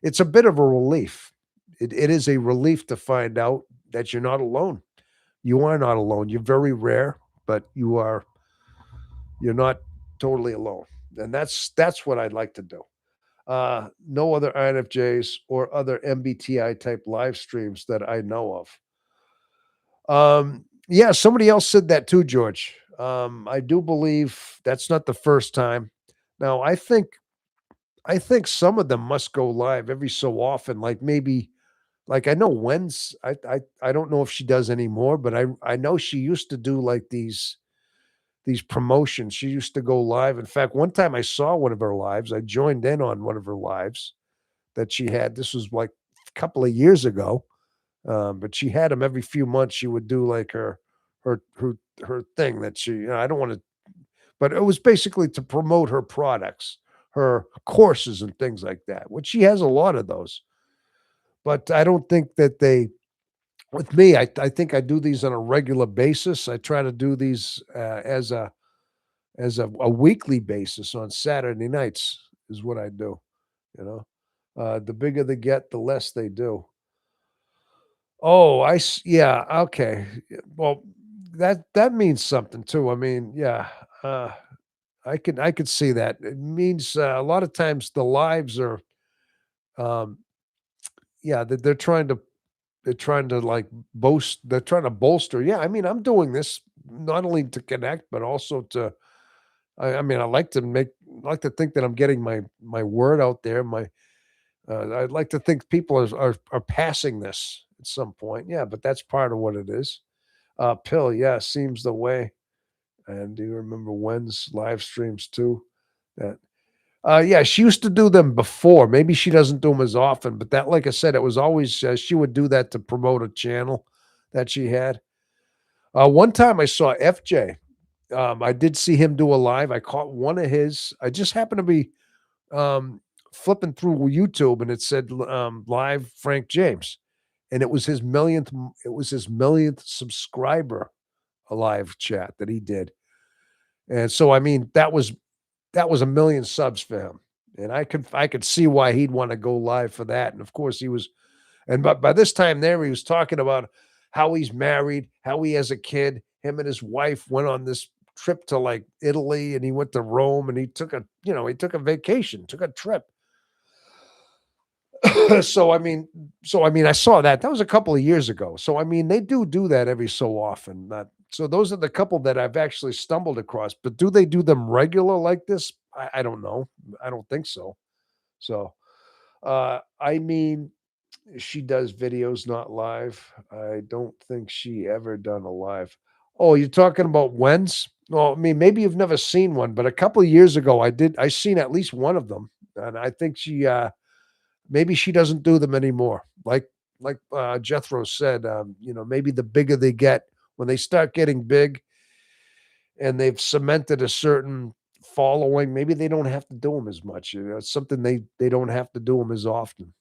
[SPEAKER 1] it's a bit of a relief. It is a relief to find out that you're not alone. You are not alone. You're very rare, but you're not totally alone. And that's what I'd like to do. No other INFJs or other MBTI type live streams that I know of. Yeah, somebody else said that too, George. I do believe that's not the first time. Now, I think some of them must go live every so often, like maybe like I know When's I don't know if she does anymore, but I know she used to do like these promotions. She used to go live. In fact, one time I saw one of her lives. I joined in on one of her lives that she had. This was like a couple of years ago. But she had them every few months. She would do like her her her thing that I don't want to, but it was basically to promote her products, her courses and things like that, which she has a lot of those. But I don't think that with me, I think I do these on a regular basis. I try to do these as a weekly basis on Saturday nights is what I do. You know, the bigger they get, the less they do. Oh, yeah, okay. Well, that means something too. I mean, yeah, uh, I could see that. It means a lot of times the lives are, um, yeah, they're trying to like boast. They're trying to bolster. Yeah, I mean, I'm doing this not only to connect, but also I mean, I like to think that I'm getting my word out there. I'd like to think people are passing this at some point. Yeah, but that's part of what it is. Pill, yeah, seems the way. And do you remember Wen's live streams too? That yeah, she used to do them before. Maybe she doesn't do them as often, but that, like I said, it was always she would do that to promote a channel that she had. One time I saw FJ. I did see him do a live. I caught one of his. I just happened to be um, flipping through YouTube, and it said live Frank James, and it was his millionth subscriber live chat that he did. And so, I mean, that was a million subs for him, and I could see why he'd want to go live for that. And of course, he was. And but by this time there, he was talking about how he's married, how he has a kid. Him and his wife went on this trip to like Italy, and he went to Rome, and he took a vacation, took a trip. so I mean, I saw that. That was a couple of years ago. So I mean, they do that every so often. So those are the couple that I've actually stumbled across. But do they do them regular like this? I don't know. I don't think so. So I mean, she does videos, not live. I don't think she ever done a live. Oh, you're talking about when's? Well, I mean, maybe you've never seen one, but a couple of years ago, I did. I seen at least one of them, and I think maybe she doesn't do them anymore. Like Jethro said, maybe the bigger they get, when they start getting big and they've cemented a certain following, maybe they don't have to do them as much. It's something they don't have to do them as often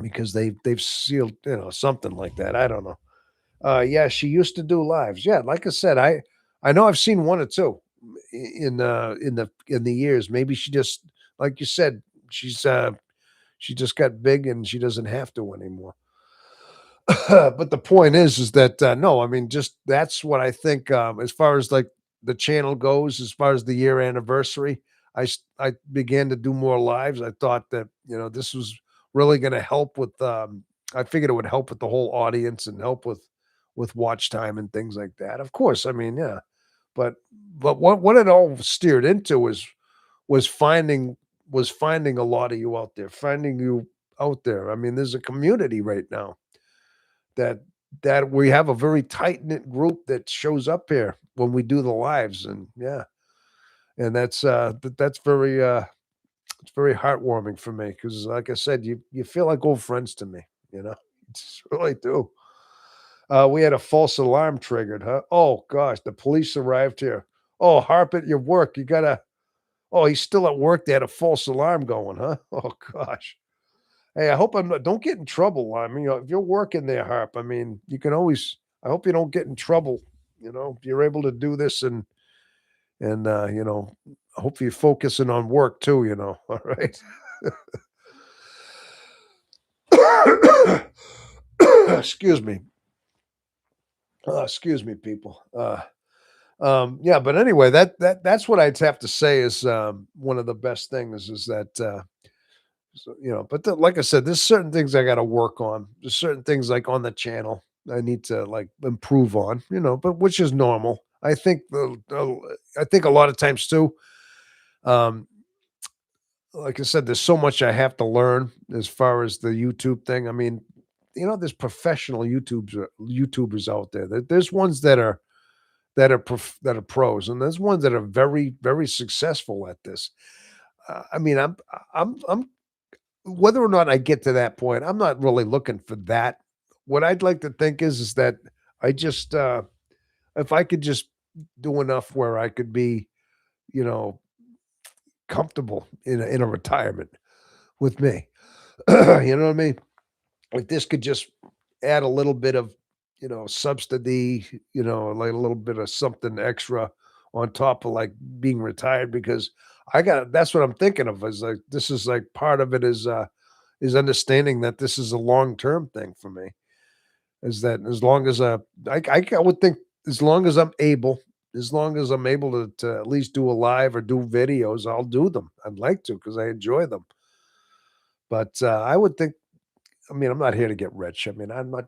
[SPEAKER 1] because they've sealed, something like that. I don't know. Yeah, she used to do lives. Yeah, like I said, I know I've seen one or two in the years. Maybe she just, like you said, she just got big and she doesn't have to anymore. But the point is that no, I mean, just that's what I think. As far as like the channel goes, as far as the year anniversary, I began to do more lives. I thought that this was really going to help with. I figured it would help with the whole audience and help with watch time and things like that. Of course, I mean, yeah, but what it all steered into was finding finding a lot of you out there, finding you out there. I mean, there's a community right now that we have a very tight knit group that shows up here when we do the lives, and yeah, and that's very it's very heartwarming for me because, like I said, you feel like old friends to me, you know, you just really do. We had a false alarm triggered, huh? Oh gosh, the police arrived here. Oh, Harp at your work, you gotta. Oh, he's still at work. They had a false alarm going, huh? Oh gosh. Hey, I hope I'm not don't get in trouble. I mean, if you're working there, Harp, I mean, you can always I hope you don't get in trouble, if you're able to do this and I hope you're focusing on work too, all right? Excuse me. Excuse me, people. Yeah, but anyway, that's what I'd have to say is one of the best things is that but like I said, there's certain things I got to work on. There's certain things like on the channel I need to like improve on, but which is normal. I think a lot of times too. Um, like I said, there's so much I have to learn as far as the YouTube thing. I mean, there's professional YouTubers out there. There's ones that are pros, and there's ones that are very very successful at this. I mean, I'm whether or not I get to that point, I'm not really looking for that. What I'd like to think is that I just if I could just do enough where I could be, you know, comfortable in a retirement with me. You know what I mean? If this could just add a little bit of, subsidy, like a little bit of something extra on top of like being retired because that's what I'm thinking of is like this is like part of it is understanding that this is a long-term thing for me. Is that as long as I would think as long as I'm able to at least do a live or do videos, I'll do them. I'd like to because I enjoy them. But I would think, I mean, I'm not here to get rich. I mean, I'm not.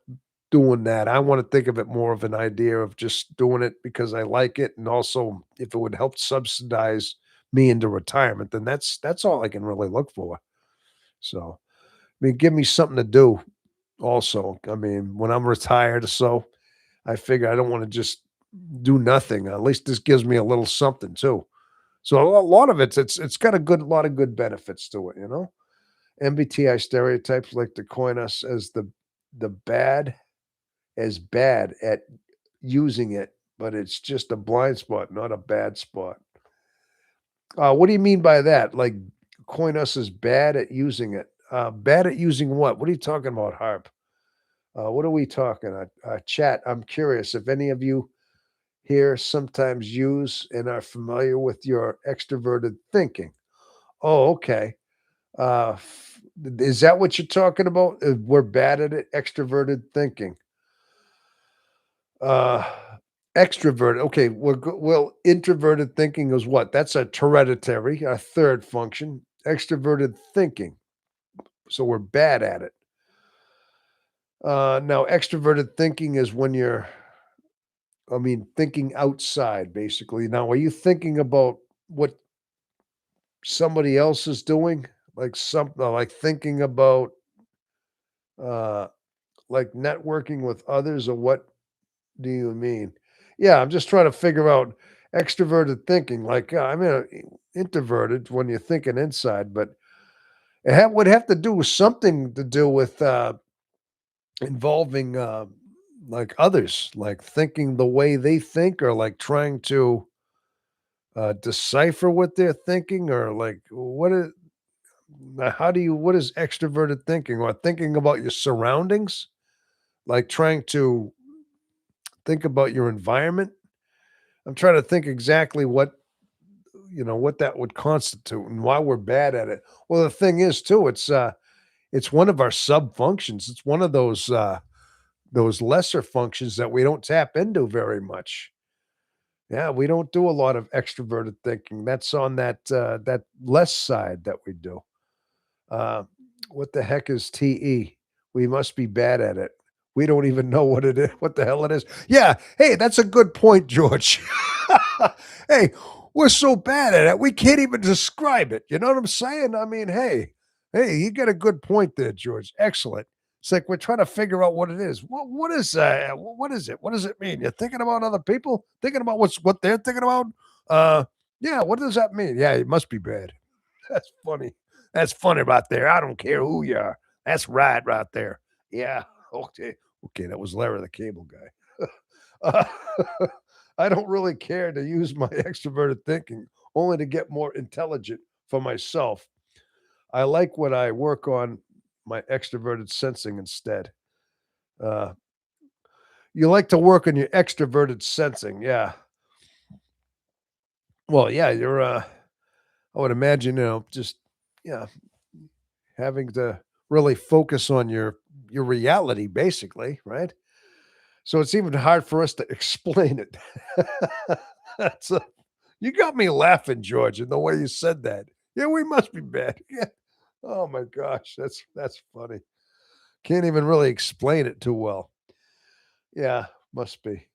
[SPEAKER 1] doing that. I want to think of it more of an idea of just doing it because I like it, and also if it would help subsidize me into retirement, then that's all I can really look for. So, I mean, give me something to do also. I mean, when I'm retired or so, I figure I don't want to just do nothing. At least this gives me a little something too. So a lot of it's got a good lot of good benefits to it, you know. MBTI stereotypes like to coin us as the bad as bad at using it, but it's just a blind spot, not a bad spot. What do you mean by that? Like coin us as bad at using it? Bad at using what? What are you talking about, Harp? What are we talking? Chat. I'm curious if any of you here sometimes use and are familiar with your extroverted thinking. Oh, okay. Is that what you're talking about? We're bad at it. Extroverted thinking. Uh, extrovert. Okay, well, introverted thinking is what? That's a hereditary, a third function. Extroverted thinking. So we're bad at it. Now, extroverted thinking is when you're, I mean, thinking outside, basically. Now, are you thinking about what somebody else is doing? Like something like thinking about uh like networking with others, or what do you mean? Yeah, I'm just trying to figure out extroverted thinking. Like, I mean, introverted when you're thinking inside, but would have to do with something to do with involving like others, like thinking the way they think, or like trying to decipher what they're thinking, or like what is. How do you? What is extroverted thinking? Or thinking about your surroundings, like trying to think about your environment. I'm trying to think exactly what what that would constitute and why we're bad at it. Well, the thing is too, it's one of our sub functions. It's one of those lesser functions that we don't tap into very much. Yeah, we don't do a lot of extroverted thinking. That's on that less side that we do. Uh, what the heck is TE? We must be bad at it. We don't even know what it is, what the hell it is. Yeah. Hey, that's a good point, George. Hey, we're so bad at it. We can't even describe it. You know what I'm saying? I mean, hey, you got a good point there, George. Excellent. It's like we're trying to figure out what it is. What is what is it? What does it mean? You're thinking about other people, thinking about what they're thinking about. Uh, yeah. What does that mean? Yeah, it must be bad. That's funny. That's funny right there. I don't care who you are. That's right there. Yeah. Okay. Okay. That was Larry the Cable Guy. Uh, I don't really care to use my extroverted thinking only to get more intelligent for myself. I like when I work on my extroverted sensing instead. Uh, you like to work on your extroverted sensing. Yeah. Well, yeah, I would imagine, just, yeah, having to really focus on your reality basically, right? So it's even hard for us to explain it. That's you got me laughing, George, in the way you said that. Yeah, we must be bad. Yeah. Oh my gosh, that's funny. Can't even really explain it too well. Yeah, must be.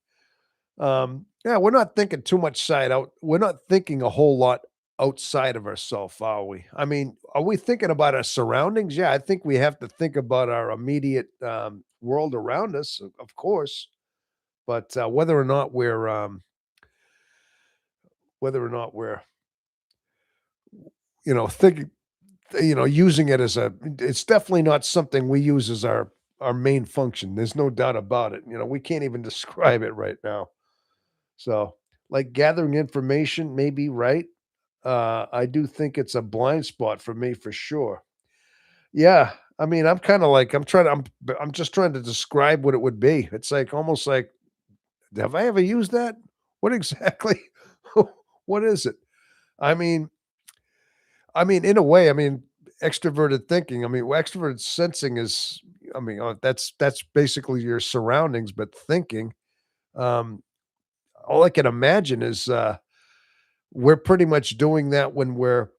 [SPEAKER 1] Yeah, we're not thinking too much side out. We're not thinking a whole lot outside of ourselves, are we? I mean, are we thinking about our surroundings? Yeah, I think we have to think about our immediate world around us, of course. But whether or not we're, thinking, using it as it's definitely not something we use as our main function. There's no doubt about it. We can't even describe it right now. So, like gathering information, maybe right. I do think it's a blind spot for me for sure. Yeah, I mean, I'm kind of like I'm just trying to describe what it would be. It's like almost like, have I ever used that? What exactly? What is it? I mean, in a way, I mean, extroverted thinking. I mean, extroverted sensing is. I mean, that's basically your surroundings, but thinking. Um, all I can imagine is we're pretty much doing that when we're.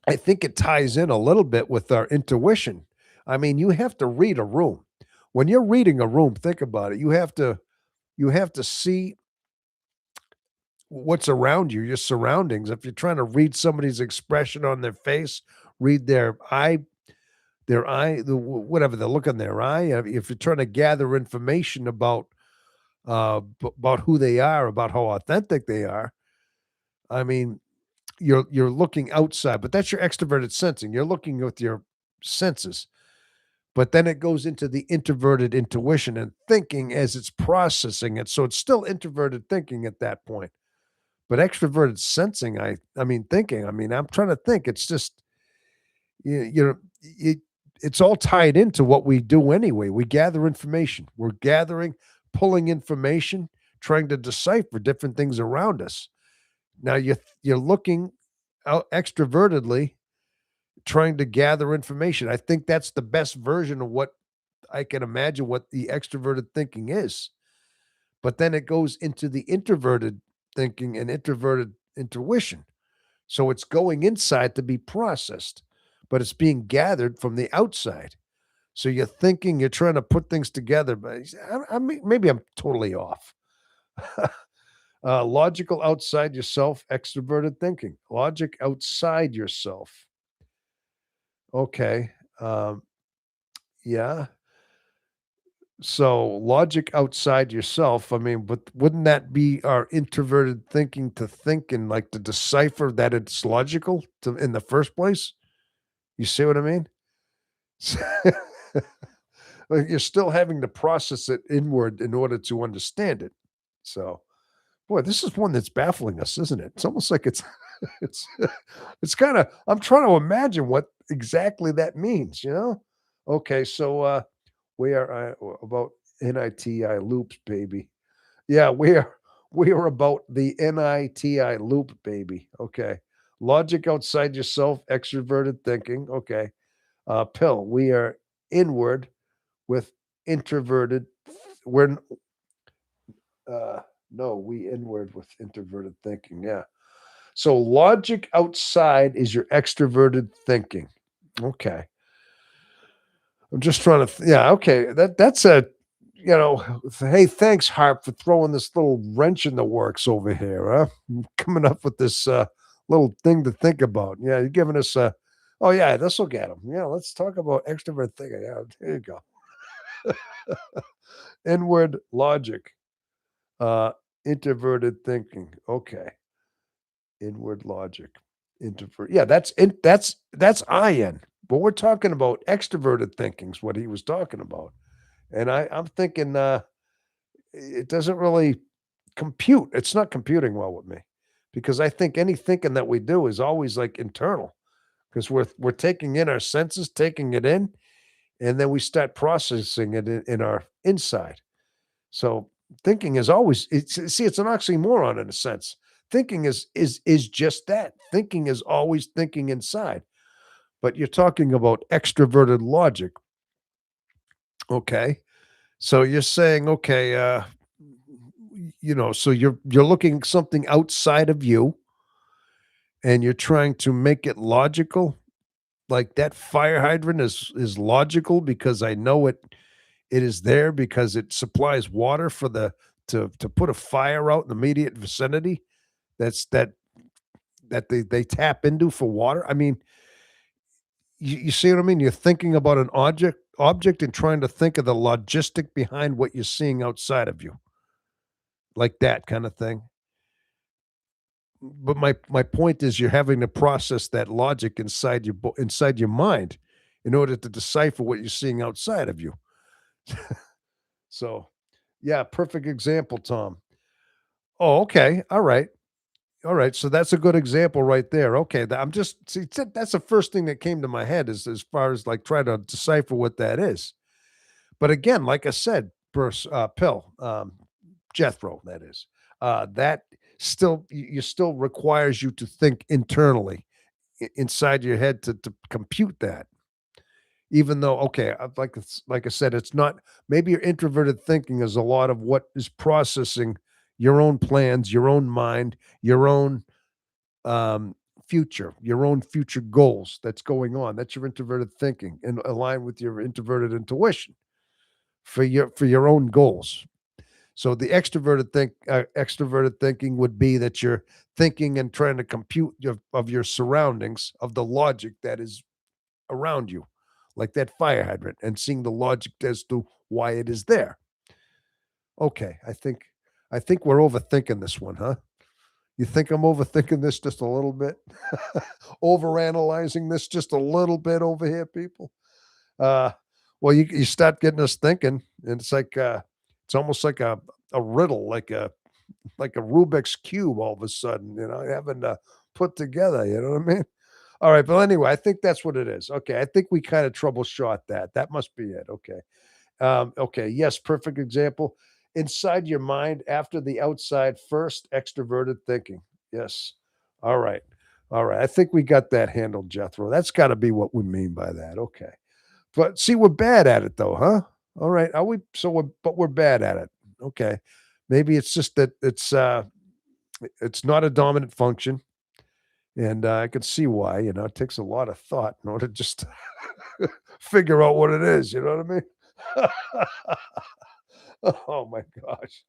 [SPEAKER 1] I think it ties in a little bit with our intuition. I mean, you have to read a room. When you're reading a room, think about it. You have to see what's around you, your surroundings. If you're trying to read somebody's expression on their face, read their eye, whatever the look in their eye. If you're trying to gather information about who they are, about how authentic they are, I mean, you're looking outside, but that's your extroverted sensing. You're looking with your senses. But then it goes into the introverted intuition and thinking as it's processing it. So it's still introverted thinking at that point. But extroverted sensing, I mean thinking. I mean, I'm trying to think. It's just you know it, it's all tied into what we do anyway. We gather information. We're gathering, pulling information, trying to decipher different things around us. Now you're looking out extrovertedly, trying to gather information. I think that's the best version of what I can imagine what the extroverted thinking is. But then it goes into the introverted thinking and introverted intuition. So it's going inside to be processed, but it's being gathered from the outside. So you're thinking, you're trying to put things together, but I mean, maybe I'm totally off. Logical outside yourself, extroverted thinking. Logic outside yourself. Okay. Um, yeah. So logic outside yourself. I mean, but wouldn't that be our introverted thinking to think and like to decipher that it's logical to in the first place? You see what I mean? Like you're still having to process it inward in order to understand it. So, boy, this is one that's baffling us, isn't it? It's almost like it's it's it's kind of I'm trying to imagine what exactly that means, you know? Okay, so we are about NITI loops, baby. Yeah, we are about the NITI loop, baby. Okay. Logic outside yourself, extroverted thinking. Okay. Pill, we are inward with introverted. We're no, we inward with introverted thinking. Yeah. So logic outside is your extroverted thinking. Okay. I'm just trying to yeah, okay. That's a hey, thanks Harp for throwing this little wrench in the works over here, huh? Coming up with this little thing to think about. Yeah, you're giving us a oh yeah, this will get them. Yeah, let's talk about extrovert thinking. Yeah, there you go. Inward logic, uh, introverted thinking. Okay, inward logic, introvert. Yeah, that's IN. But we're talking about extroverted thinking is what he was talking about. And I'm thinking it doesn't really compute. It's not computing well with me because I think any thinking that we do is always like internal because we're taking in our senses, taking it in, and then we start processing it in our inside. So thinking is always it's an oxymoron in a sense. Thinking is just that. Thinking is always thinking inside. But you're talking about extroverted logic. Okay. So you're saying, okay, so you're looking something outside of you and you're trying to make it logical. Like that fire hydrant is logical because I know it is there because it supplies water for the to put a fire out in the immediate vicinity. That they tap into for water. I mean, you see what I mean? You're thinking about an object and trying to think of the logistic behind what you're seeing outside of you, like that kind of thing. But my point is you're having to process that logic inside your mind in order to decipher what you're seeing outside of you. So, yeah, perfect example, Tom. Oh, okay. All right. All right. So that's a good example right there. Okay. I'm just see that's the first thing that came to my head is as far as like trying to decipher what that is. But again, like I said, pill, Jethro, that is, that still requires you to think internally inside your head to compute that. Even though, okay, like I said, it's not. Maybe your introverted thinking is a lot of what is processing your own plans, your own mind, your own um, future, your own future goals. That's going on. That's your introverted thinking, and align with your introverted intuition for your own goals. So the extroverted thinking would be that you're thinking and trying to compute of your surroundings, of the logic that is around you, like that fire hydrant, and seeing the logic as to why it is there. Okay, I think we're overthinking this one, huh? You think I'm overthinking this just a little bit? Overanalyzing this just a little bit over here, people? Uh, well, you start getting us thinking, and it's like it's almost like a riddle, like a Rubik's cube. All of a sudden, having to put together. You know what I mean? All right, but anyway, I think that's what it is. Okay, I think we kind of troubleshot that. That must be it. Okay. Okay. Yes. Perfect example. Inside your mind, after the outside, first extroverted thinking. Yes. All right. All right. I think we got that handled, Jethro. That's got to be what we mean by that. Okay. But see, we're bad at it though, huh? All right. Are we? But we're bad at it. Okay. Maybe it's just that it's not a dominant function, and I can see why. It takes a lot of thought in order just to figure out what it is. You know what I mean? Oh my gosh.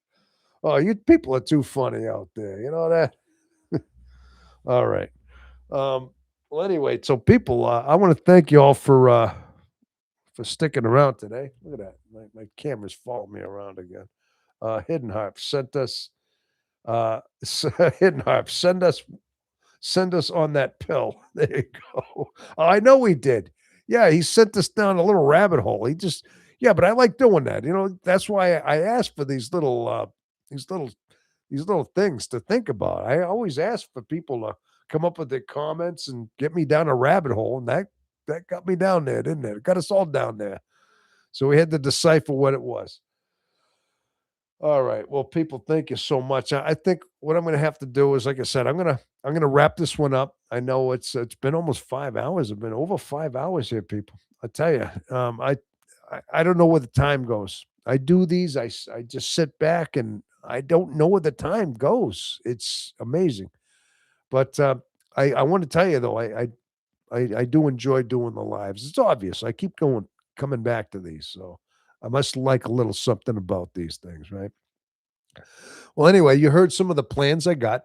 [SPEAKER 1] Oh, you people are too funny out there. You know that? All right. Um, well, anyway, so people, I want to thank you all for sticking around today. Look at that. My camera's following me around again. Hidden Harp sent us Hidden Harp, send us on that pill. There you go. I know he did. Yeah, he sent us down a little rabbit hole. He just yeah, but I like doing that. That's why I ask for these little these little things to think about. I always ask for people to come up with their comments and get me down a rabbit hole, and that got me down there, didn't it? It got us all down there. So we had to decipher what it was. All right. Well, people, thank you so much. I think what I'm going to have to do is, like I said, I'm gonna wrap this one up. I know it's been almost 5 hours. It's been over 5 hours here, people. I tell you, I don't know where the time goes. I do these. I just sit back and I don't know where the time goes. It's amazing. But I want to tell you though, I do enjoy doing the lives. It's obvious. I keep coming back to these, so I must like a little something about these things, right? Well, anyway, you heard some of the plans I got,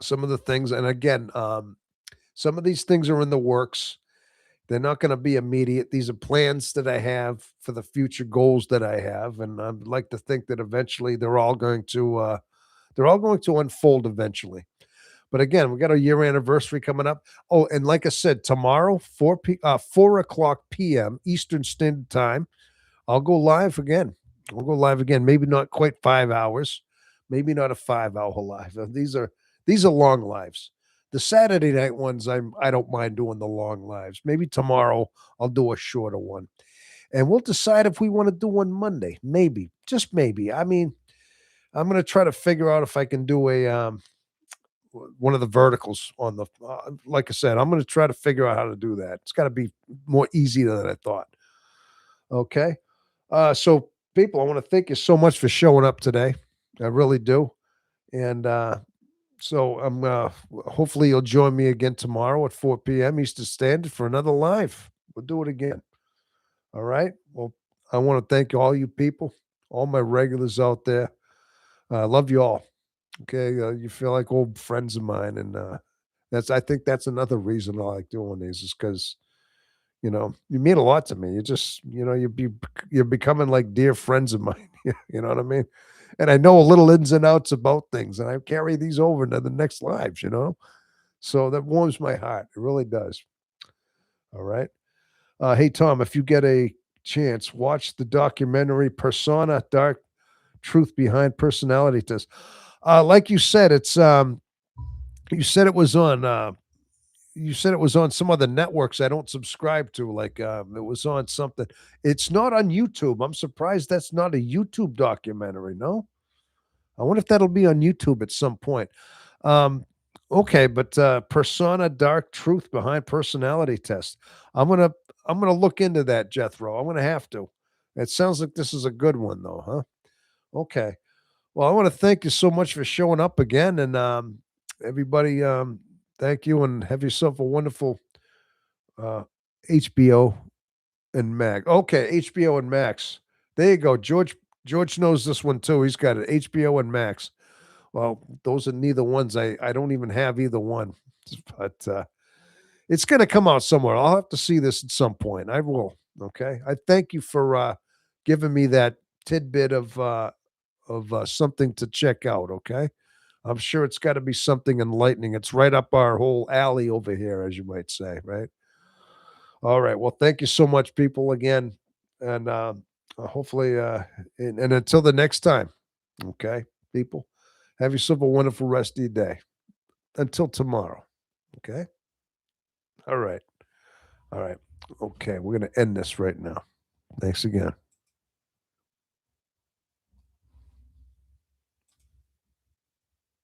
[SPEAKER 1] some of the things, and again, some of these things are in the works. They're not going to be immediate. These are plans that I have for the future goals that I have, and I'd like to think that eventually they're all going to unfold eventually. But again, we got a year anniversary coming up. Oh, and like I said, tomorrow, 4 o'clock p.m. Eastern Standard Time, I'll go live again. We'll go live again. Maybe not quite 5 hours. Maybe not a 5 hour live. These are long lives. The Saturday night ones, I don't mind doing the long lives. Maybe tomorrow I'll do a shorter one, and we'll decide if we want to do one Monday. Maybe, just maybe. I mean, I'm going to try to figure out if I can do a one of the verticals on the. Like I said, I'm going to try to figure out how to do that. It's got to be more easy than I thought. Okay. So people, I want to thank you so much for showing up today. I really do. And so I'm hopefully you'll join me again tomorrow at 4 p.m. Eastern Standard for another live. We'll do it again. All right. Well, I want to thank all you people, all my regulars out there. I love you all. Okay. You feel like old friends of mine. And I think that's another reason I like doing these is because you mean a lot to me. You just, you're becoming like dear friends of mine. You know what I mean? And I know a little ins and outs about things, and I carry these over into the next lives. So that warms my heart. It really does. All right. Hey Tom, if you get a chance, watch the documentary Persona: Dark Truth Behind Personality Test. Like you said, you said it was on you said it was on some other networks I don't subscribe to. Like it was on something. It's not on YouTube. I'm surprised that's not a YouTube documentary. No, I wonder if that'll be on YouTube at some point. Um, okay, but Persona: Dark Truth Behind Personality Test. I'm gonna I'm gonna look into that, Jethro. I'm gonna have to. It sounds like this is a good one, though, huh? Okay. Well, I want to thank you so much for showing up again, and everybody, thank you, and have yourself a wonderful uh, HBO and Max. Okay, HBO and Max. There you go. George knows this one too. He's got it. HBO and Max. Well, those are neither ones. I don't even have either one. But it's gonna come out somewhere. I'll have to see this at some point. I will. Okay. I thank you for giving me that tidbit of something to check out. Okay. I'm sure it's got to be something enlightening. It's right up our whole alley over here, as you might say, right? All right. Well, thank you so much, people, again. And hopefully, and until the next time, okay, people, have yourself a wonderful rest of your day. Until tomorrow. Okay. All right. All right. Okay. We're going to end this right now. Thanks again.